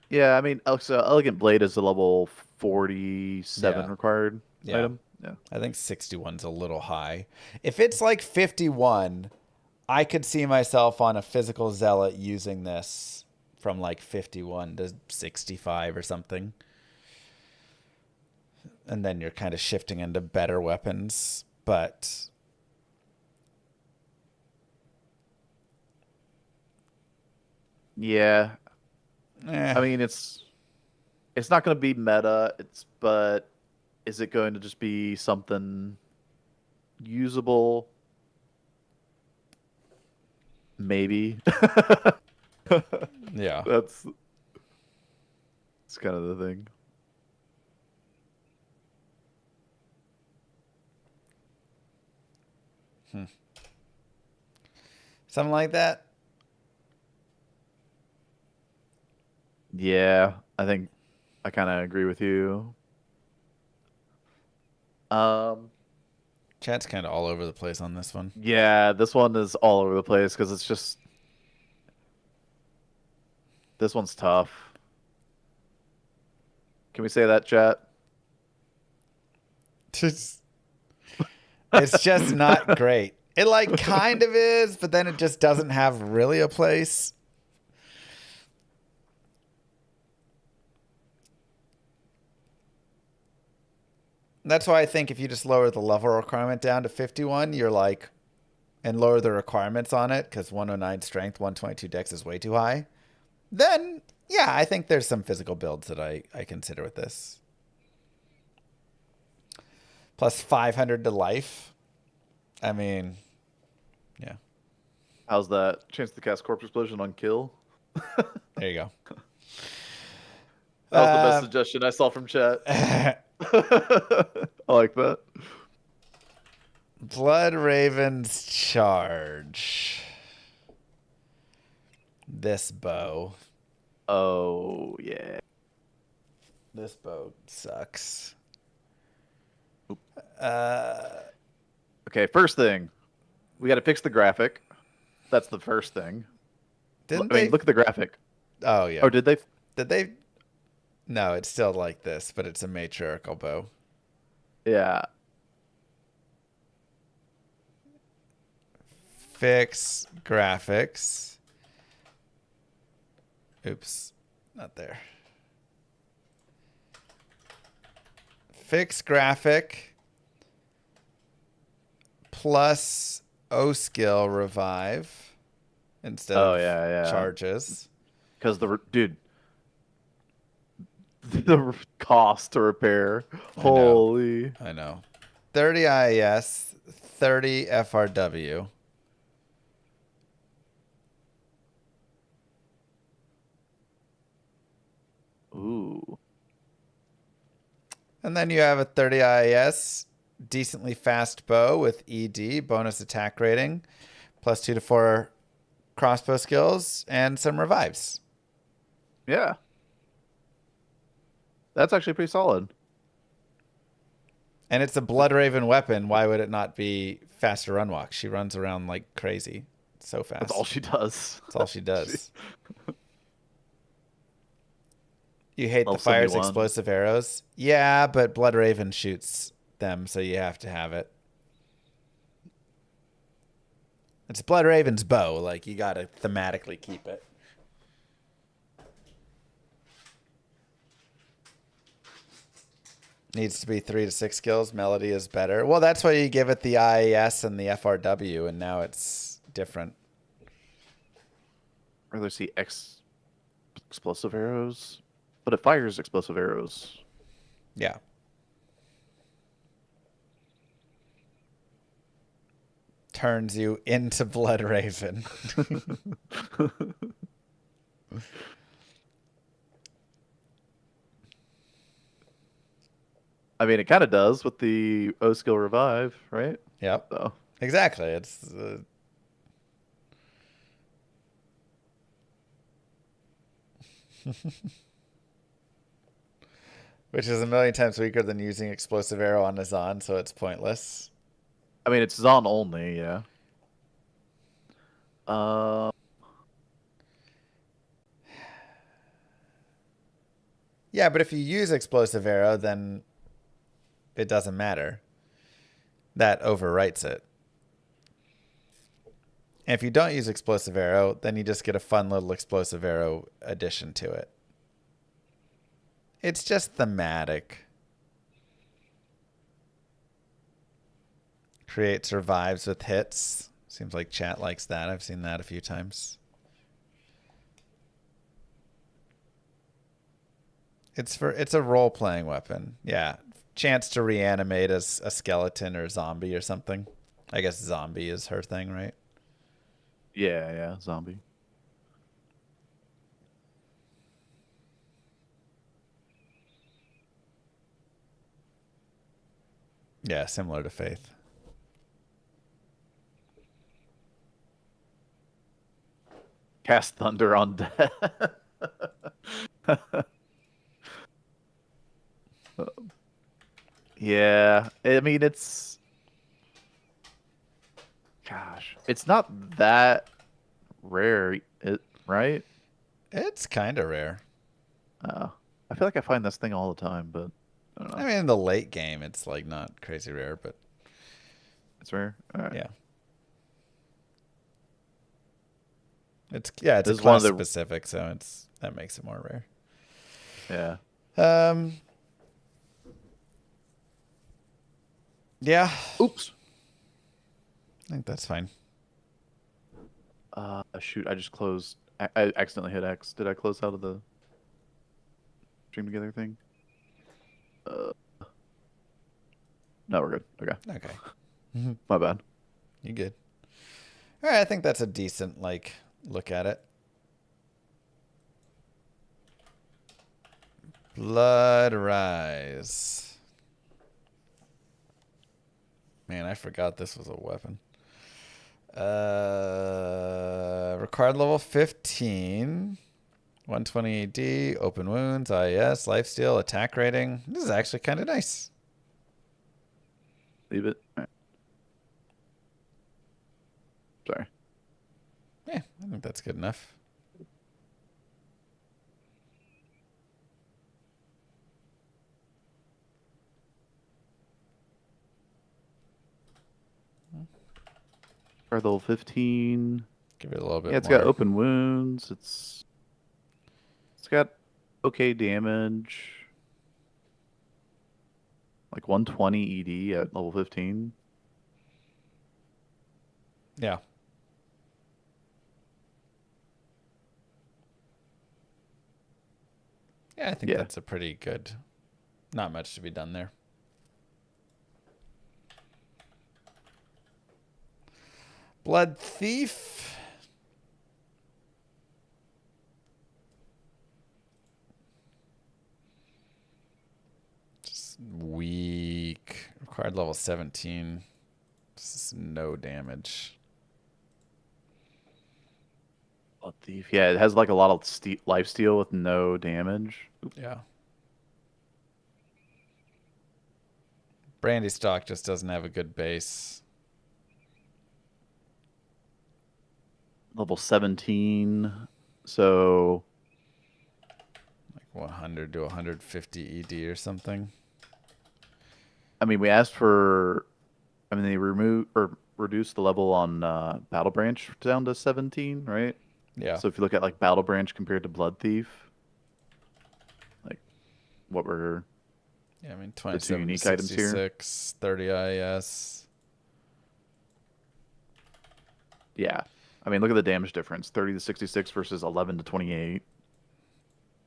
yeah, I mean, so Elegant Blade is a level 47 Yeah. required Yeah. item. Yeah. I think 61's a little high. If it's like 51, I could see myself on a physical zealot using this from like 51 to 65 or something. And then you're kind of shifting into better weapons. But Yeah. I mean, it's not going to be meta. But is it going to just be something usable? Maybe. yeah. That's kind of the thing. Something like that. Yeah, I think I kind of agree with you. Chat's kind of all over the place on this one. Yeah, this one is all over the place because it's just this one's tough. Can we say that, chat? It's just not great. It like kind of is, but then it just doesn't have really a place. That's why I think if you just lower the level requirement down to 51, you're like, and lower the requirements on it, because 109 strength, 122 dex is way too high, then yeah, I think there's some physical builds that I consider with this. Plus 500 to life. I mean, yeah. How's that? Chance to cast Corpse Explosion on kill? There you go. That was the best suggestion I saw from chat. I like that. Blood Raven's charge. This bow. Oh, yeah. This bow sucks. Okay, first thing. We got to fix the graphic. That's the first thing. Didn't I mean, they? look at the graphic. Oh, yeah. Oh, did they? Did they? No, it's still like this, but it's a matriarchal bow. Yeah. Fix graphics. Oops, not there. Fix graphic plus O skill revive instead of charges. Because dude, the cost to repair. Holy. I know. 30 IES, 30 FRW. Ooh. And then you have a 30 IES, decently fast bow with ED, bonus attack rating, plus 2 to 4 crossbow skills, and some revives. Yeah. That's actually pretty solid. And it's a Blood Raven weapon. Why would it not be faster run walk? She runs around like crazy. So fast. That's all she does. That's all she does. You hate the fire's 71. explosive arrows? Yeah, but Blood Raven shoots them, so you have to have it. It's Blood Raven's bow. Like, you gotta thematically keep it. Needs to be 3 to 6 kills. Melody is better. Well, that's why you give it the IAS and the FRW, and now it's different. I'd rather see explosive arrows, but it fires explosive arrows. Yeah. Turns you into Blood Raven. I mean, it kind of does with the O skill revive, right? Yep. So. Exactly. It's which is a million times weaker than using explosive arrow on a Zon, so it's pointless. I mean, it's Zon only, yeah. Yeah, but if you use explosive arrow, then it doesn't matter. That overwrites it. And if you don't use explosive arrow, then you just get a fun little explosive arrow addition to it. It's just thematic. Create survives with hits. Seems like chat likes that. I've seen that a few times. It's a role-playing weapon. Yeah. Chance to reanimate as a skeleton or a zombie or something. I guess zombie is her thing, right? Yeah, zombie. Yeah, similar to Faith. Cast Thunder on death. Yeah, I mean, it's... Gosh, it's not that rare, right? It's kind of rare. I feel like I find this thing all the time, but I don't know. I mean, in the late game, it's like not crazy rare, but It's rare? All right. yeah. It's a This is class one of the- specific, so that makes it more rare. Yeah. Yeah. Oops. I think that's fine. Shoot, I just closed. I accidentally hit X. Did I close out of the stream together thing? No, we're good. Okay. Okay. My bad. You good. All right, I think that's a decent, like, look at it. Blood Rise. Man, I forgot this was a weapon. Required level 15. 120 AD, open wounds, IS, lifesteal, attack rating. This is actually kind of nice. Leave it. All right. Sorry. Yeah, I think that's good enough. For level 15. Give it a little bit more. Yeah, it's got open wounds. It's got okay damage. Like 120 ED at level 15. Yeah. Yeah, I think that's a pretty good. Not much to be done there. Blood Thief. Just weak. Required level 17. This is no damage. Blood Thief. Yeah, it has like a lot of lifesteal with no damage. Oops. Yeah. Brandy stock just doesn't have a good base. Level 17. So Like 100 to 150 ED or something. I mean, we asked for. I mean, they reduced the level on Battle Branch down to 17, right? Yeah. So if you look at like Battle Branch compared to Blood Thief, like what were Yeah, I mean, two 27 unique to items here? 66, 30 IS. Yeah. I mean, look at the damage difference. 30 to 66 versus 11 to 28.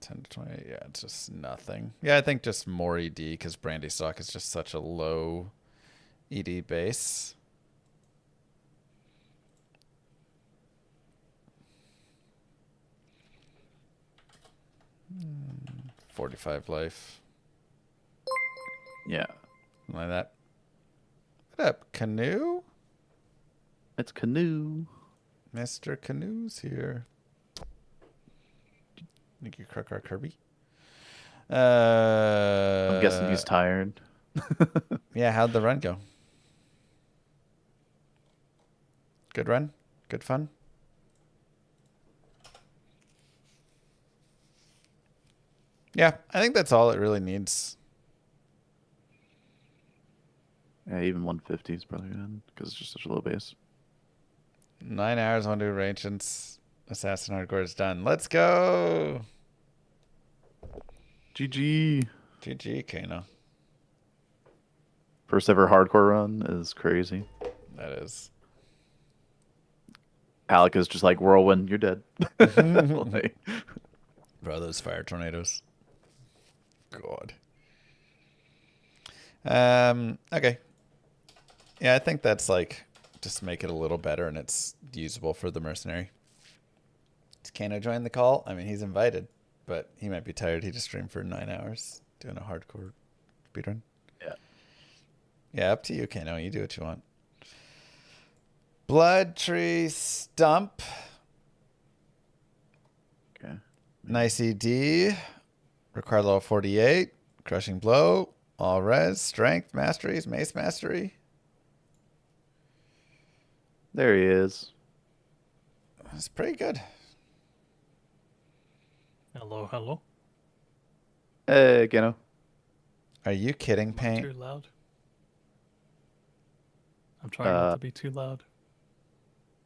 10 to 20. Yeah, it's just nothing. Yeah, I think just more ED because Brandy stock is just such a low ED base. Hmm, 45 life. Yeah. Like that. What up, Canoe? It's Canoe. Mr. Canoe's here. Thank you, Kirby. I'm guessing he's tired. Yeah, how'd the run go? Good run? Good fun? Yeah, I think that's all it really needs. Yeah, even 150 is probably good because it's just such a low base. 9 hours, 1 to Ancients. Assassin Hardcore is done. Let's go! GG. GG, Kano. First ever hardcore run is crazy. That is. Alec is just like, whirlwind, you're dead. Like, Bro, those fire tornadoes. God. Okay. Yeah, I think that's like just make it a little better and it's usable for the mercenary. Does Kano join the call? I mean, he's invited, but he might be tired. He just streamed for 9 hours doing a hardcore speedrun. yeah. Yeah, up to you, Kano. You do what you want. Blood Tree Stump. Okay. Nice ED. Required level 48. Crushing Blow. All res. Strength Masteries. Mace Mastery. There he is. That's pretty good. Hello, hello. Hey, Gano. Are you kidding, Am I Paint? too loud? I'm trying not to be too loud,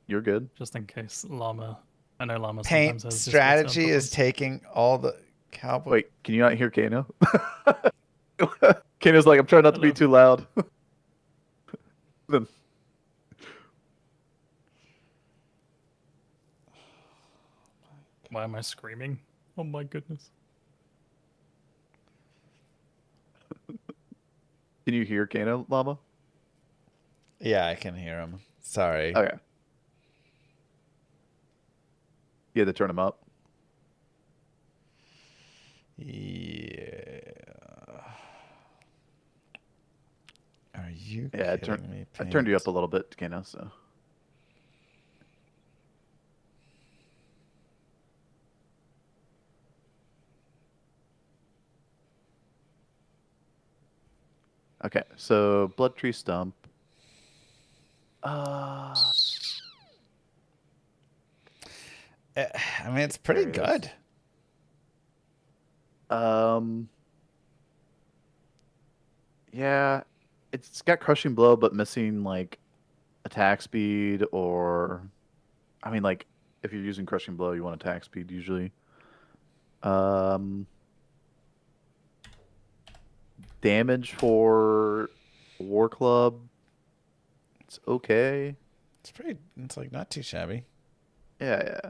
You're good. just in case Llama. I know Llama Paint sometimes has strategy disability is taking all the cowboy. Wait, can you not hear Kano? Kano's like, I'm trying not to be Hello. too loud. Then Why am I screaming? Oh my goodness. can you hear Kano, Llama? Yeah, I can hear him. Sorry. Okay. You had to turn him up. Yeah. Are you Yeah, kidding me, I turned you up a little bit, Kano, so. Okay, so Blood Tree Stump. I mean, it's pretty good. Yeah, it's got Crushing Blow, but missing like attack speed, or I mean, like if you're using Crushing Blow, you want attack speed usually. Damage for War Club. It's okay. It's like not too shabby. Yeah.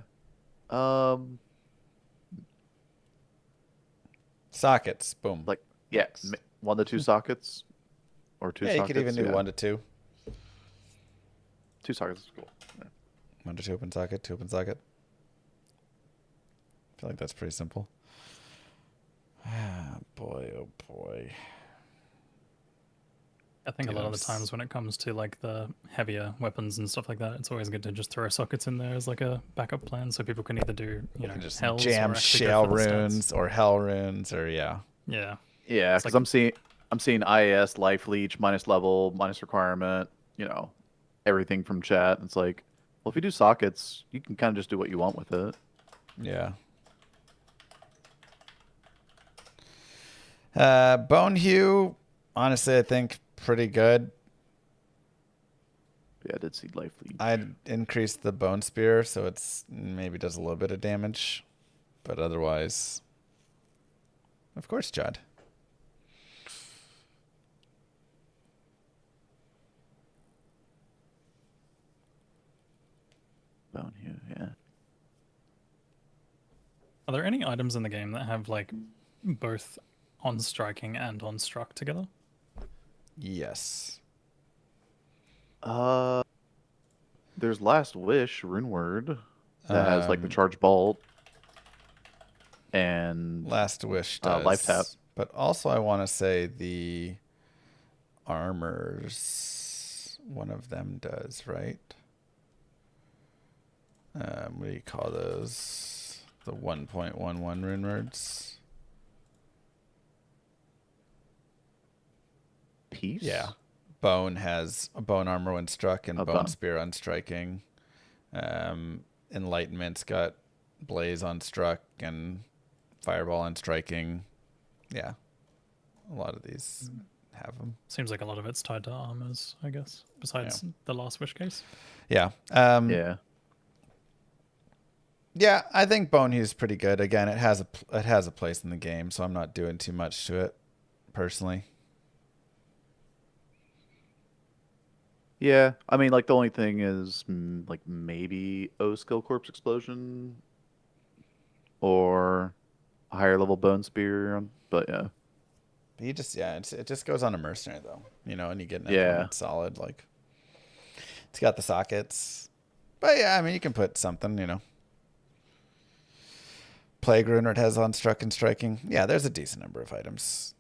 Sockets, boom. Like yeah, 1 to 2 sockets, or 2 sockets. You could even do 1 to 2. 2 sockets is cool. Yeah. 1 to 2 open socket, 2 open socket. I feel like that's pretty simple. Ah, boy, oh boy. I think a lot of the times when it comes to like the heavier weapons and stuff like that, it's always good to just throw sockets in there as like a backup plan, so people can either do just hells jam or actually shell go for the stats. runes or hell runes or Yeah. Yeah, because I'm seeing IAS, life leech, minus level, minus requirement, everything from chat. It's like, well, if you do sockets, you can kind of just do what you want with it. Yeah. Bone Hue, honestly, I think pretty good. Yeah, I did see life leech. I'd increase the bone spear so it's maybe does a little bit of damage, but otherwise, of course, Judd. Bone Hue, yeah. Are there any items in the game that have like both on striking and on struck together? Yes. There's Last Wish, Rune Word, that has like the charge bolt and Last Wish does. Life Tap. But also I want to say the armors, one of them does, right? What do you call those? The 1.11 rune words? Peace? Yeah. Bone has a bone armor when struck and bone spear on striking. Enlightenment's got blaze on struck and fireball on striking. Yeah. A lot of these have them. Seems like a lot of it's tied to armors, I guess, besides the Last Wish case. Yeah. Yeah. Yeah, I think Bone Hue is pretty good. Again, it has a place in the game, so I'm not doing too much to it personally. Yeah, I mean, like the only thing is like maybe Skill Corpse Explosion or a higher level Bone Spear, but yeah. He just it just goes on a mercenary though, and you get an that's solid. Like it's got the sockets, but yeah, I mean you can put something, Plague Rune, it has on struck and striking. Yeah, there's a decent number of items.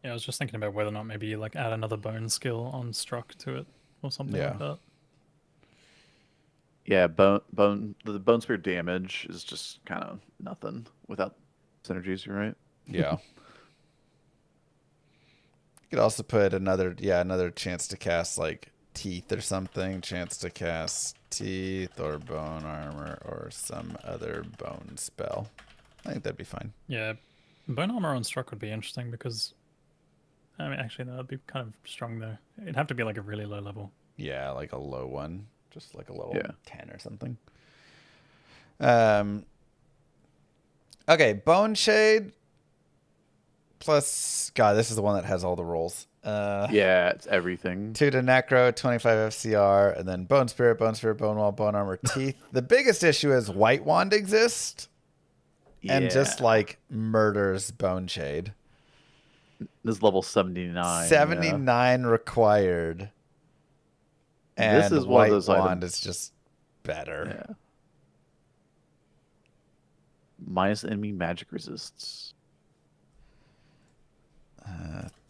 Yeah, I was just thinking about whether or not maybe you like add another bone skill on struck to it or something like that. Yeah, the bone spear damage is just kind of nothing without synergies. You're right. Yeah. You could also put another chance to cast like teeth or something. Chance to cast teeth or bone armor or some other bone spell. I think that'd be fine. Yeah, bone armor on struck would be interesting because, I mean, actually, that would be kind of strong though. It'd have to be like a really low level. Yeah, like a low one. Just like a little 10 or something. Okay, Bone Shade plus... God, this is the one that has all the rolls. Yeah, it's everything. 2 to Necro, 25 FCR, and then Bone Spirit, Bone Wall, Bone Armor, Teeth. The biggest issue is White Wand exists and just like murders Bone Shade. This is level 79. 79 required. And this is White one of those Wand items. is just better. Yeah. Minus enemy magic resists.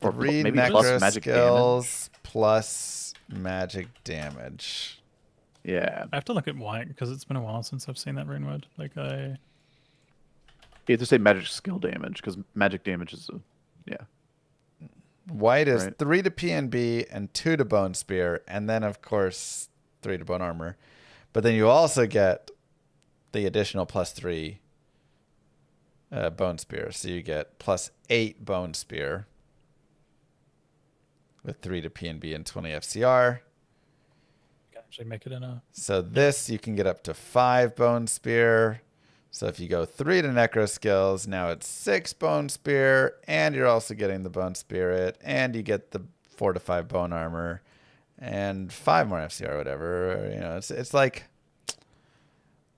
Or 3 maybe necro plus magic skills plus magic damage. Yeah. I have to look at white because it's been a while since I've seen that rune word. Like You have to say magic skill damage because magic damage is yeah. White is Right. 3 to PNB and 2 to Bone Spear, and then of course 3 to Bone Armor. But then you also get the additional +3 Bone Spear, so you get +8 Bone Spear with 3 to PNB and 20 FCR. you can actually make it in a. So this you can get up to 5 Bone Spear. So if you go 3 to Necro Skills, now it's 6 Bone Spear, and you're also getting the Bone Spirit, and you get the 4 to 5 Bone Armor, and 5 more FCR or whatever. You know, it's like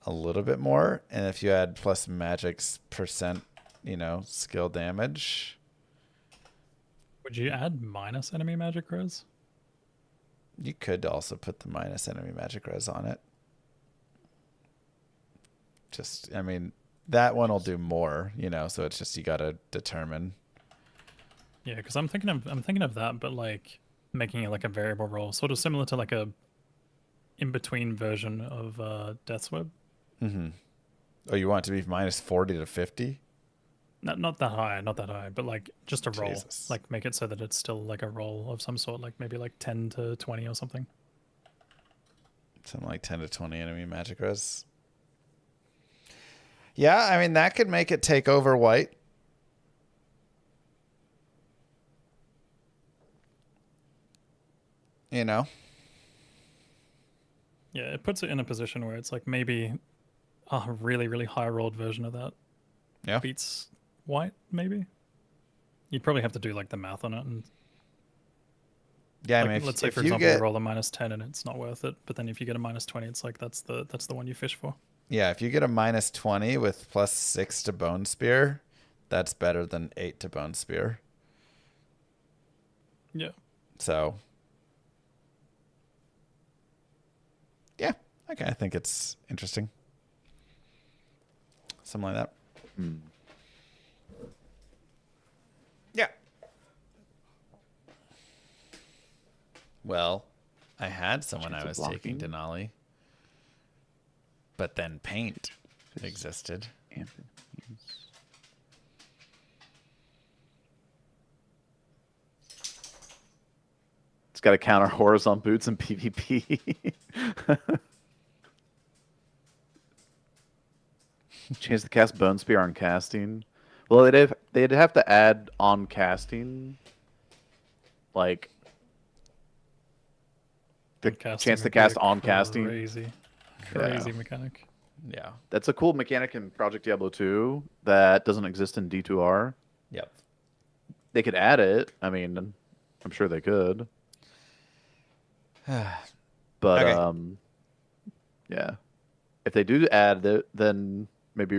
a little bit more, and if you add plus magic's percent, you know, skill damage. Would you add minus enemy magic res? You could also put the minus enemy magic res on it. Just, I mean, that one will do more, you know, so it's just you got to determine. Yeah, because I'm thinking of that, but like making it like a variable roll, sort of similar to like a in between version of Death's Web. Mm-hmm. Oh, you want it to be minus 40 to 50? Not that high, but like just a roll. Jesus. Like make it so that it's still like a roll of some sort, like maybe like 10 to 20 or something. Something like 10 to 20 enemy magic res. Yeah, I mean, that could make it take over white. You know? Yeah, it puts it in a position where it's like maybe a really, really high rolled version of that Yeah. beats white, maybe. You'd probably have to do like the math on it, and Yeah, I like, mean, let's say if for you example get, you roll a -10 and it's not worth it, but then if you get a -20, it's like that's the one you fish for. yeah, if you get a minus 20 with plus 6 to Bone Spear, that's better than 8 to Bone Spear. Yeah. So, yeah, okay, I think it's interesting. Something like that. Yeah. Well, I had someone Chance I of was taking blocking. Denali, but then Paint existed. It's got to counter horizon boots and PvP. Chance to cast Bone Spear on casting. Well, they'd have to add on casting, like the Casting chance to would be a cast on casting. Crazy Yeah. mechanic. Yeah. That's a cool mechanic in Project Diablo 2 that doesn't exist in D2R. Yep. They could add it. I mean, I'm sure they could. But Okay. yeah, if they do add it, then maybe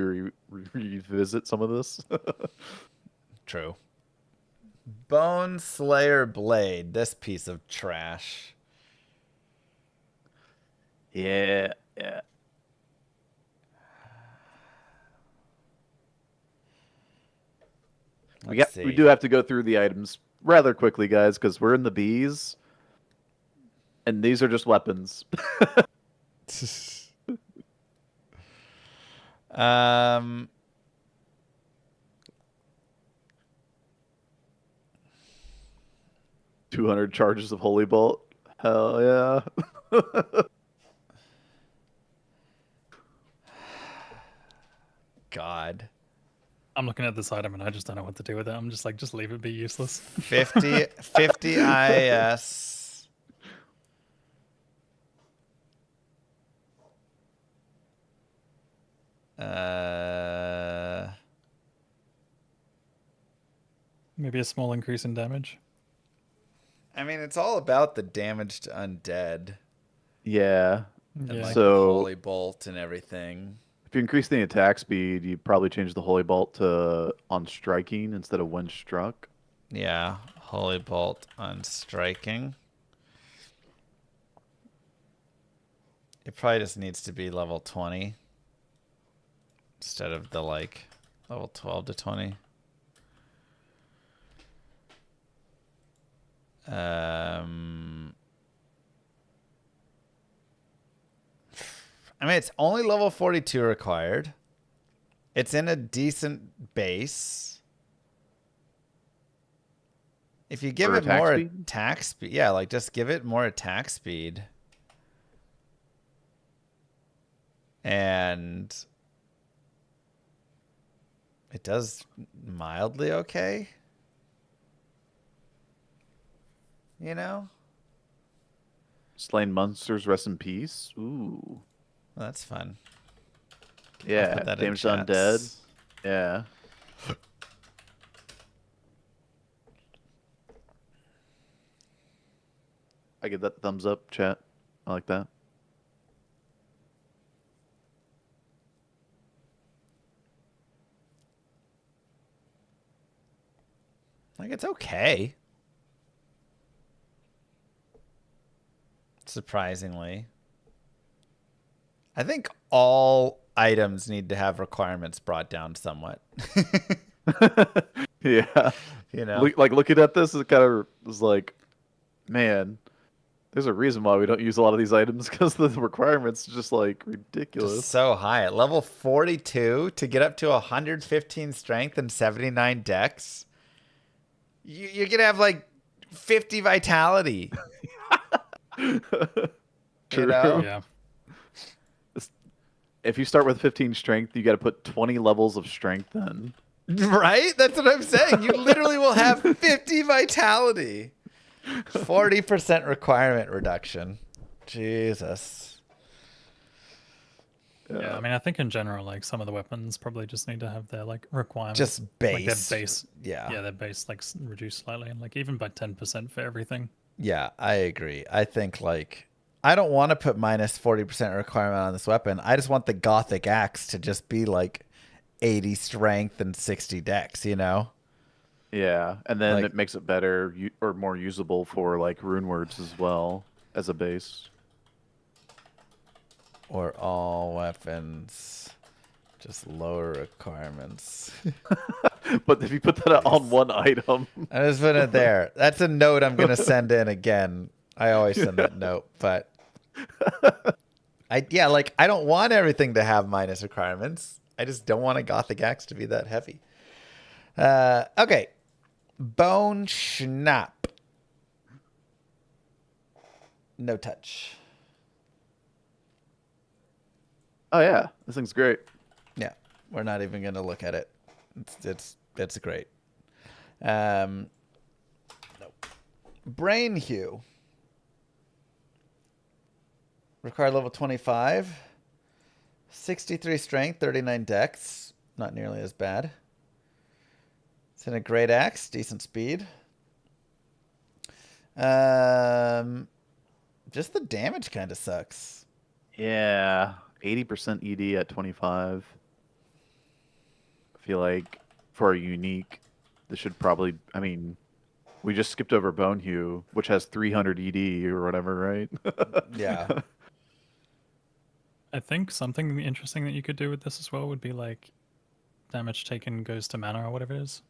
revisit some of this. True. Bone Slayer Blade. This piece of trash. Yeah. Let's see. We do have to go through the items rather quickly, guys, because we're in the Bs, and these are just weapons. um. 200 charges of Holy Bolt. Hell yeah. God. I'm looking at this item and I just don't know what to do with it. I'm just like, just leave it be useless. 50 IAS. Maybe a small increase in damage. I mean, it's all about the damage to undead. Yeah. And Yeah. like So- the Holy Bolt and everything. If you increase the attack speed, you probably change the Holy Bolt to on striking instead of when struck. Yeah. Holy Bolt on striking. It probably just needs to be level 20 instead of the like level 12 to 20. I mean, it's only level 42 required. It's in a decent base. If you give it more attack speed, yeah, like just give it more attack speed. And it does mildly okay. You know? Slain monsters, rest in peace. Ooh. Well, that's fun. Yeah, damage to undead. Yeah. I give that thumbs up, chat. I like that. Like, it's okay. Surprisingly. I think all items need to have requirements brought down somewhat. Yeah. You know? Like, looking at this, it kind of was like, man, there's a reason why we don't use a lot of these items, because the requirements are just, like, ridiculous. Just so high. At level 42, to get up to 115 strength and 79 dex, you're going to have, like, 50 vitality. True. You know? Yeah. If you start with 15 strength, you got to put 20 levels of strength then. Right? That's what I'm saying. You literally will have 50 vitality. 40% requirement reduction. Jesus. Yeah, I mean, I think in general, like, some of the weapons probably just need to have their, like, requirements. Just base. Like, their base. Yeah. Yeah, their base, like, reduced slightly. And, like, even by 10% for everything. Yeah, I agree. I think, like, I don't want to put minus 40% requirement on this weapon. I just want the Gothic Axe to just be, like, 80 strength and 60 dex, you know? Yeah, and then Like, it makes it better or more usable for, like, rune words as well as a base. or all weapons, just lower requirements. But if you put that on one item, I just put it there. That's a note I'm gonna send in again. I always send that note, but I don't want everything to have minus requirements. I just don't want a Gothic Axe to be that heavy. Okay, Bone Schnapp. No touch. oh yeah, this thing's great. Yeah, we're not even gonna look at it. It's great. Nope. Brain Hue. Required level 25. 63 strength, 39 dex. Not nearly as bad. It's in a great axe, decent speed. Just the damage kind of sucks. Yeah, 80% ED at 25. I feel like for a unique, this should probably, I mean, we just skipped over Bone Hue, which has 300 ED or whatever, right? Yeah. I think something interesting that you could do with this as well would be, like, damage taken goes to mana or whatever it is.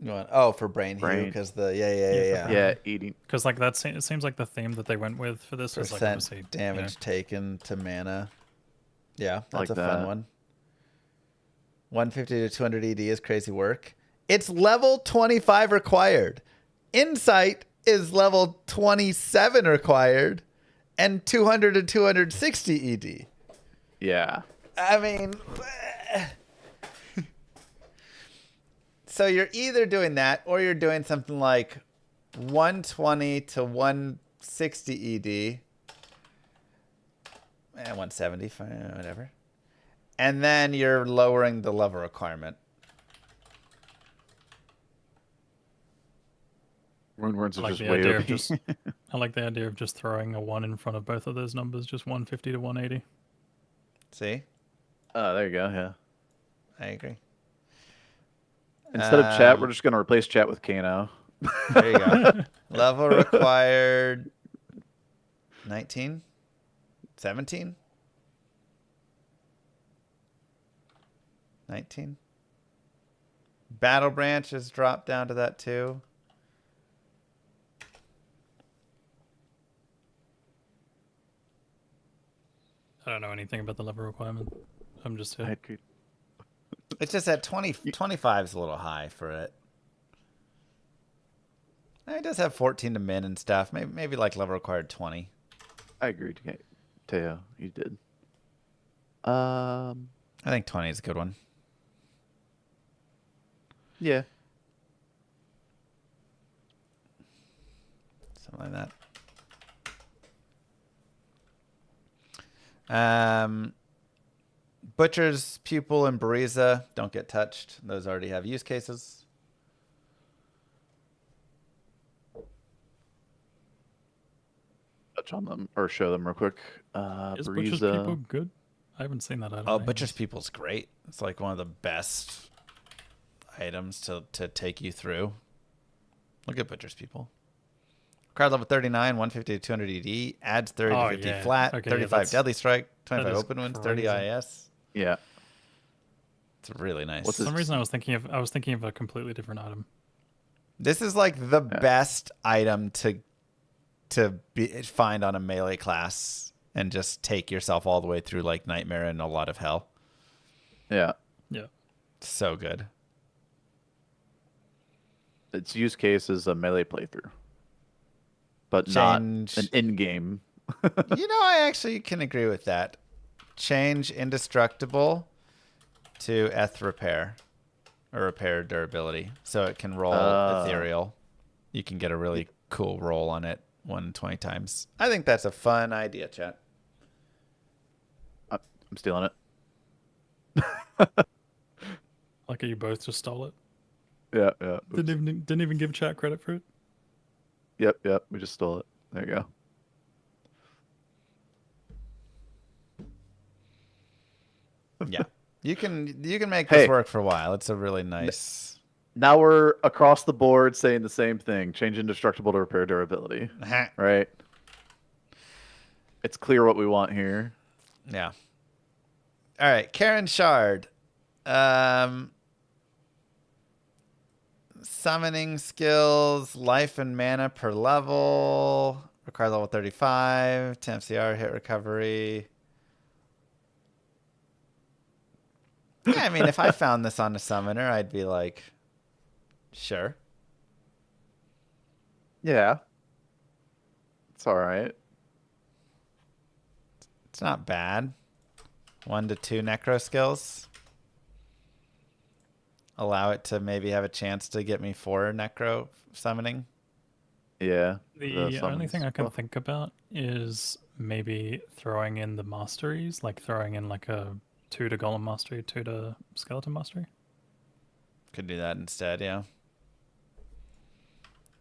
For Brain Hue, Brain. because yeah. Yeah, eating. Because, like, it seems like the theme that they went with for this is, like, Percent obviously, damage taken to mana. Yeah, that's Like a fun that. one. 150 to 200 ED is crazy work. It's level 25 required. Insight is level 27 required. And 200 to 260 ED. Yeah. I mean, so you're either doing that or you're doing something like 120 to 160 ED. 170, fine, whatever. And then you're lowering the level requirement. Rune words I are like just the way idea of OP. just. I like the idea of just throwing a 1 in front of both of those numbers, just 150 to 180. See? Oh, there you go. Yeah. I agree. Instead of chat, we're just gonna replace chat with Kano. There you go. Level required 19? 17? 19? Battle branch has dropped down to that too. don't know anything about the level requirement. I'm just I here. agree. It's just at 25 is a little high for it. It does have 14 to min and stuff. Maybe like level required 20. I agreed. Teo, you did. I think 20 is a good one. Yeah. Something like that. Butcher's Pupil and Bariza don't get touched. Those already have use cases. Touch on them or show them real quick. Is Butcher's Bariza. People good? I haven't seen that item. Oh, in Butcher's ages. Pupil's great. It's like one of the best items to take you through. Look at Butcher's People. Card level 39, 150 to 200 ED, adds 30 to 50 yeah. flat, Okay, 35 deadly strike, 25 is open wounds, 30 crazy. IS. Yeah. It's really nice. What's For this? some reason, I was thinking of a completely different item. This is like the best item to find on a melee class and just take yourself all the way through like Nightmare and a lot of hell. Yeah. Yeah. So good. Its use case is a melee playthrough, but Change. not an in-game. You know, I actually can agree with that. Change indestructible to Eth Repair or Repair Durability. So it can roll ethereal. You can get a really cool roll on it 120 times. I think that's a fun idea, chat. I'm stealing it. Like you both just stole it. Yeah, yeah. Oops. Didn't even give chat credit for it. Yep. We just stole it. There you go. Yeah. You can make this work for a while. It's a really nice. Now we're across the board saying the same thing. Change indestructible to repair durability. Right? It's clear what we want here. Yeah. All right, Karen Shard. Summoning skills, life and mana per level. Requires level 35. 10 FCR, hit recovery. Yeah, I mean, if I found this on a summoner, I'd be like, sure. Yeah. It's all right. It's not bad. 1 to 2 necro skills. Allow it to maybe have a chance to get me 4 necro summoning. Yeah. The only thing I can think about is maybe throwing in the masteries, like throwing in like a 2 to Golem Mastery, 2 to Skeleton Mastery. Could do that instead, yeah.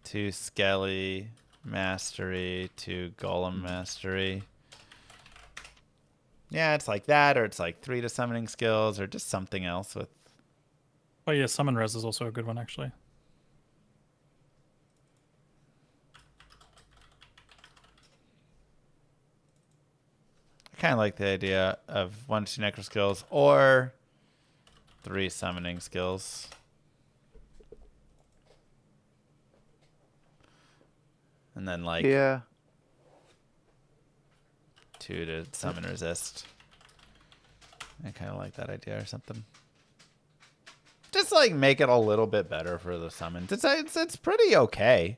2 Skelly Mastery, 2 Golem Mastery. Yeah, it's like that, or it's like 3 to summoning skills, or just something else with. Oh yeah, Summon Res is also a good one actually. I kind of like the idea of 1 to 2 necro skills, or 3 summoning skills. And then like 2 to summon resist. I kind of like that idea or something. Just like make it a little bit better for the summons. It's pretty okay.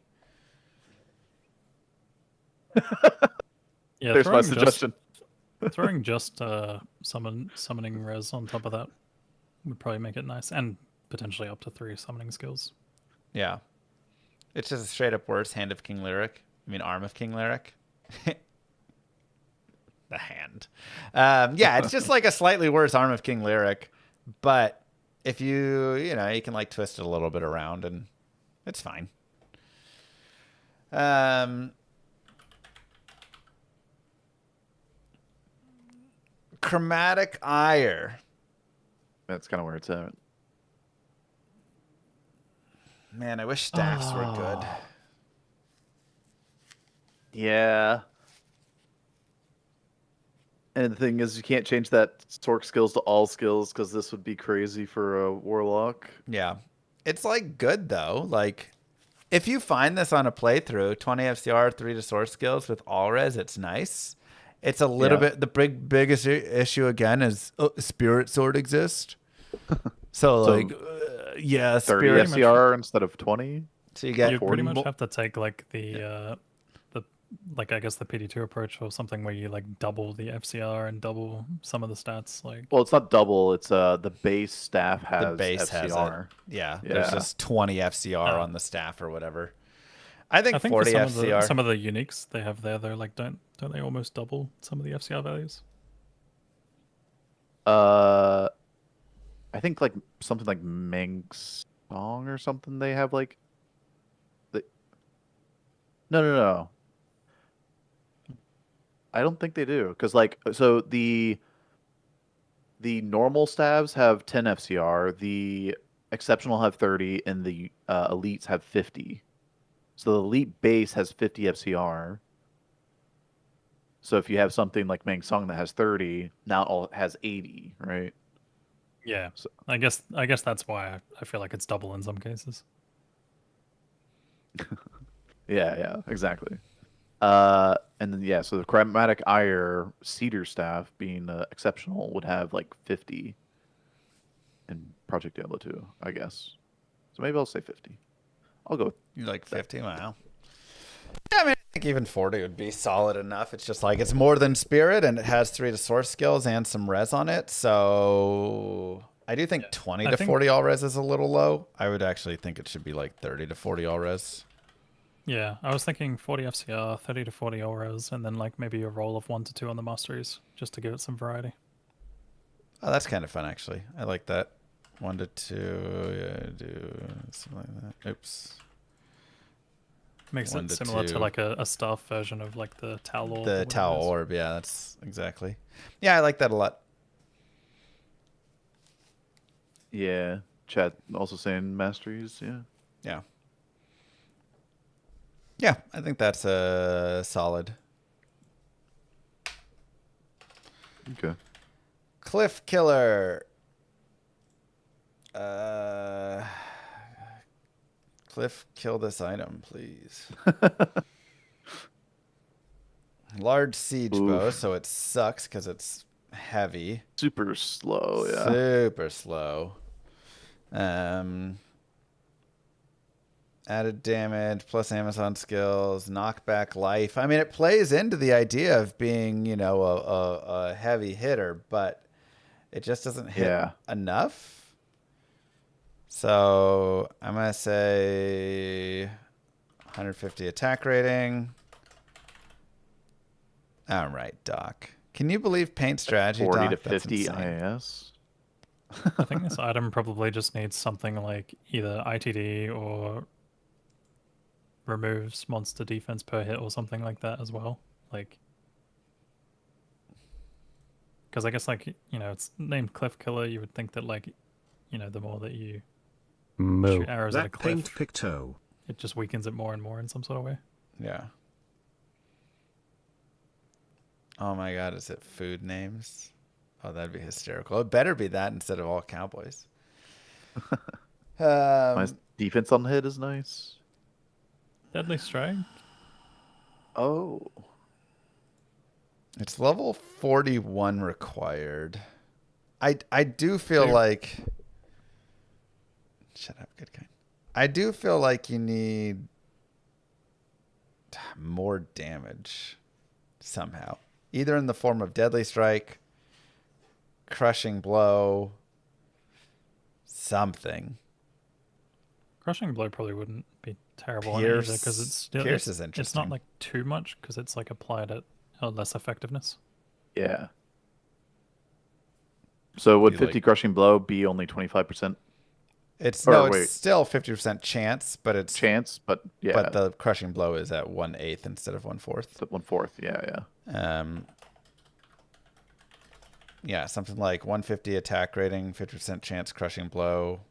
Yeah, There's my suggestion. Throwing just summoning res on top of that would probably make it nice, and potentially up to 3 summoning skills. Yeah. It's just a straight up worse Hand of King Lyric. I mean, Arm of King Lyric. The hand. Yeah, it's just like a slightly worse Arm of King Lyric. But if you can like twist it a little bit around and it's fine. Chromatic Ire. That's kind of where it's at. Man, I wish staffs were good. Yeah. And the thing is, you can't change that Torque skills to all skills because this would be crazy for a Warlock. Yeah. It's like good though. Like if you find this on a playthrough, 20 FCR, 3 to source skills with all res, it's nice. It's a little bit. The biggest issue again is Spirit Sword exist. So like, yeah, 30 Spirit FCR instead of 20. So you get you pretty much have to take like the like I guess the PD2 approach or something where you like double the FCR and double some of the stats. Like, well, it's not double. It's the base staff has the base FCR. has it. Yeah, there's just 20 FCR on the staff or whatever. I think 40 for FCR. some of the uniques they have there, they're like don't they almost double some of the FCR values? I think like something like Meng's Song or something. They have like the. No. I don't think they do because like so the normal stabs have 10 FCR, the exceptional have 30, and the elites have 50. So the elite base has 50 FCR. So if you have something like Meng Song that has 30, now it all has 80, right? Yeah. So, I guess that's why I feel like it's double in some cases. yeah, exactly. And then so the chromatic ire cedar staff being exceptional would have like 50 in Project Diablo 2, I guess. So maybe I'll say 50. I'll go with You like 50? Wow. Yeah, I mean, I think even 40 would be solid enough. It's just like it's more than Spirit, and it has 3 to source skills and some res on it. So I do think 20 to 40 all res is a little low. I would actually think it should be like 30 to 40 all res. Yeah, I was thinking 40 FCR, 30 to 40 auras, and then like maybe a roll of 1 to 2 on the masteries, just to give it some variety. Oh, that's kind of fun, actually. I like that. 1 to 2, yeah, do something like that. Oops. Makes it similar to like a staff version of like the Tau Orb. The Tau Orb, yeah, that's exactly. Yeah, I like that a lot. Yeah. Chat also saying masteries, yeah. Yeah. Yeah, I think that's solid. Okay. Cliff Killer. Cliff, kill this item, please. Large siege bow, so it sucks because it's heavy. Super slow, yeah. Super slow. Added damage plus Amazon skills, knockback life. I mean, it plays into the idea of being, you know, a heavy hitter, but it just doesn't hit enough. So I'm going to say 150 attack rating. All right, Doc. Can you believe paint strategy, 40 Doc? to 50 IAS. I think this item probably just needs something like either ITD or removes monster defense per hit or something like that as well. Like, because I guess, like, you know, it's named Cliff Killer. You would think that, like, you know, the more that you shoot arrows at a cliff, it just weakens it more and more in some sort of way. Yeah. Oh my God, is it food names? Oh, that'd be hysterical. It better be that instead of all cowboys. Nice defense on the hit is nice. Deadly Strike? Oh. It's level 41 required. I do feel like... Shut up, good guy. I do feel like you need more damage somehow. Either in the form of Deadly Strike, Crushing Blow, something. Crushing Blow probably wouldn't be terrible Pierce, either, because it's still Pierce is interesting. It's not like too much because it's like applied at less effectiveness. Yeah. So would 50 Crushing Blow be only 25%? It's still 50% chance, but it's chance, but yeah. But the Crushing Blow is at 1/8 instead of 1/4. It's at 1/4, yeah. Yeah, something like 150 attack rating, 50% chance Crushing Blow.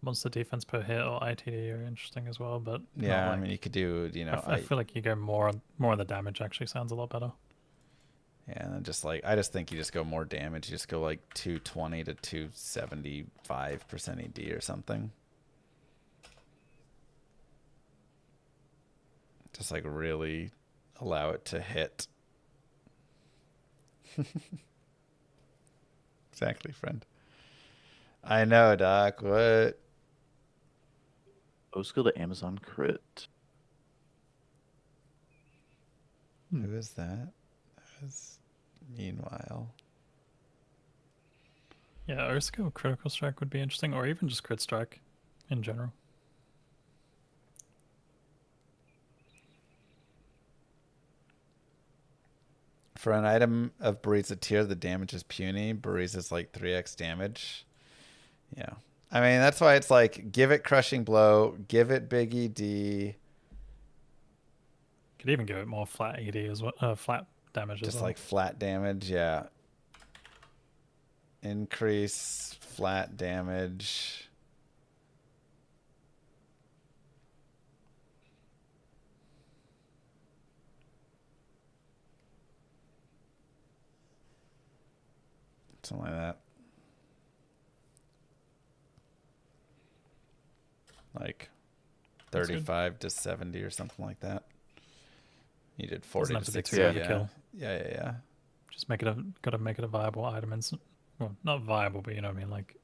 Monster defense per hit or ITD are interesting as well, but yeah, I mean you could do, you know, I feel like you go more on the damage. Actually, sounds a lot better. Yeah, and then just like I just think you just go more damage. You just go like 220 to 275% ED or something. Just like really allow it to hit. Exactly, friend. I know, Doc. What? O skill to Amazon crit. Who is that? Meanwhile. Yeah, O skill critical strike would be interesting, or even just crit strike in general. For an item of Bariza tier, the damage is puny. Bariza's like 3x damage. Yeah. I mean, that's why it's like, give it Crushing Blow, give it Big ED. Could even give it more flat ED as well, flat damage as well. Just like flat damage, yeah. Increase flat damage. Something like that. Like 35 to 70 or something like that. You did 40 to 60. Kill. Yeah. Just gotta make it a viable item. Well, not viable, but you know what I mean, like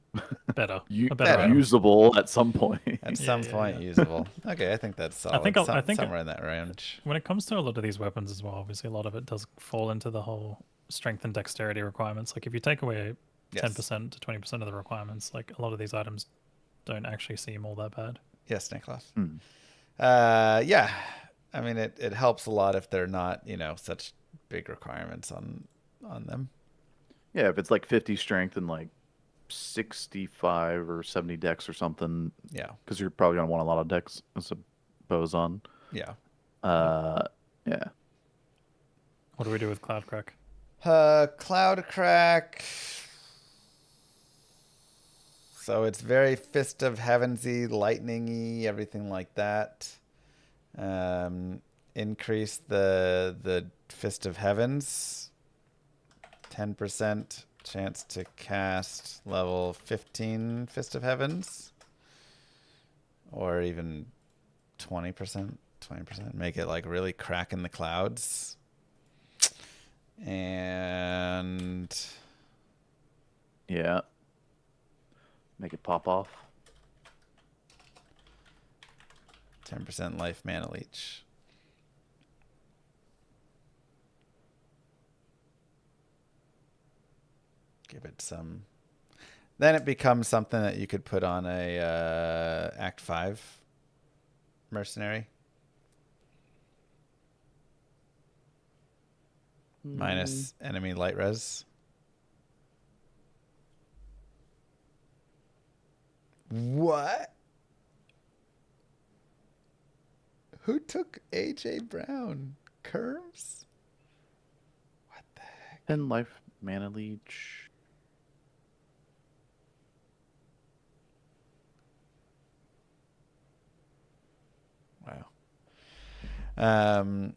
better. Usable at some point. At some point, usable. Okay, I think that's solid. I think somewhere in that range. When it comes to a lot of these weapons as well, obviously a lot of it does fall into the whole strength and dexterity requirements. Like if you take away 10% to 20% of the requirements, like a lot of these items don't actually seem all that bad. Yes, Nicholas. Yeah. I mean, it helps a lot if they're not, such big requirements on them. Yeah, if it's like 50 strength and like 65 or 70 dex or something. Yeah. Because you're probably going to want a lot of dex, I suppose, on. Yeah. Yeah. What do we do with Cloud Crack? Cloud Crack. So it's very Fist of Heavensy, lightning-y, everything like that. Increase the Fist of Heavens. 10% chance to cast level 15 Fist of Heavens. Or even 20%. 20%. Make it like really crack in the clouds. And... yeah. Make it pop off. 10% life mana leech. Give it some. Then it becomes something that you could put on a Act 5 mercenary. Minus enemy light res. What? Who took AJ Brown? Kerms? What the heck? 10 life mana leech. Wow. I'm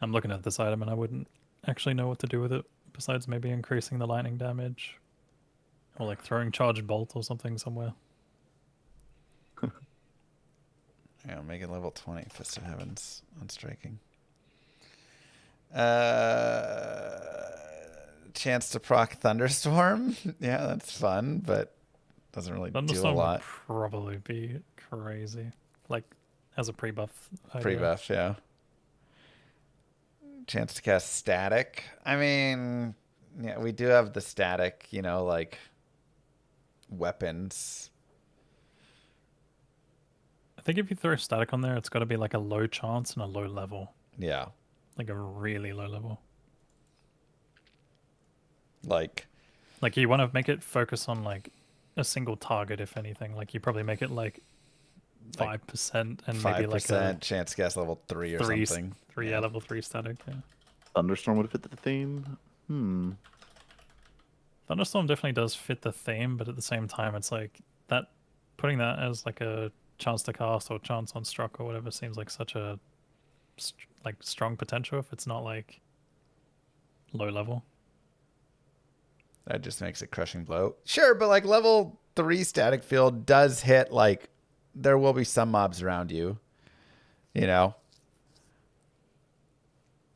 looking at this item and I wouldn't actually know what to do with it besides maybe increasing the lightning damage or like throwing charged bolt or something somewhere. Yeah, make it level 20. Fist of Heavens on striking. Chance to proc Thunderstorm. Yeah, that's fun, but doesn't really do a lot. Would probably be crazy. Like as a pre-buff. Pre-buff, yeah. Chance to cast Static. I mean, yeah, we do have the Static, like weapons. I think if you throw Static on there, it's got to be like a low chance and a low level. Yeah. Like a really low level. Like you want to make it focus on like a single target, if anything. Like you probably make it like 5% and 5% maybe like a chance to cast level 3 or something. Level 3 Static, yeah. Thunderstorm would fit the theme. Thunderstorm definitely does fit the theme, but at the same time, it's like that putting that as like a chance to cast or chance on struck or whatever seems like such a strong potential if it's not like low level. That just makes it Crushing Blow. Sure, but like level 3 Static Field does hit, like there will be some mobs around you,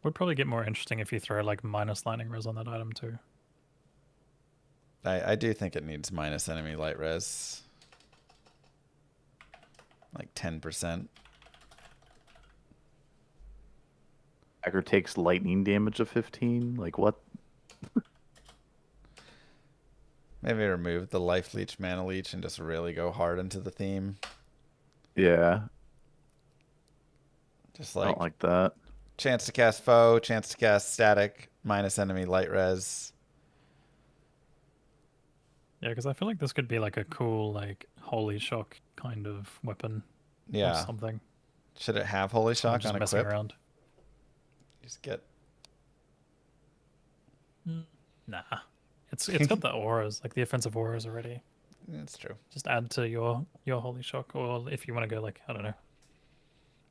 Would probably get more interesting if you throw like minus lightning res on that item too. I do think it needs minus enemy light res. Like 10%. Attacker takes lightning damage of 15. Like what? Maybe remove the life leech, mana leech, and just really go hard into the theme. Yeah. Just I like don't like that. chance to cast foe, chance to cast static, minus enemy light res. Yeah, because I feel like this could be like a cool, like, holy shock kind of weapon. Yeah. Or something. Should it have holy shock just on messing equip? around. Just get. Nah. It's got the auras, like the offensive auras already. That's true. Just add to your holy shock, or if you want to go like, I don't know.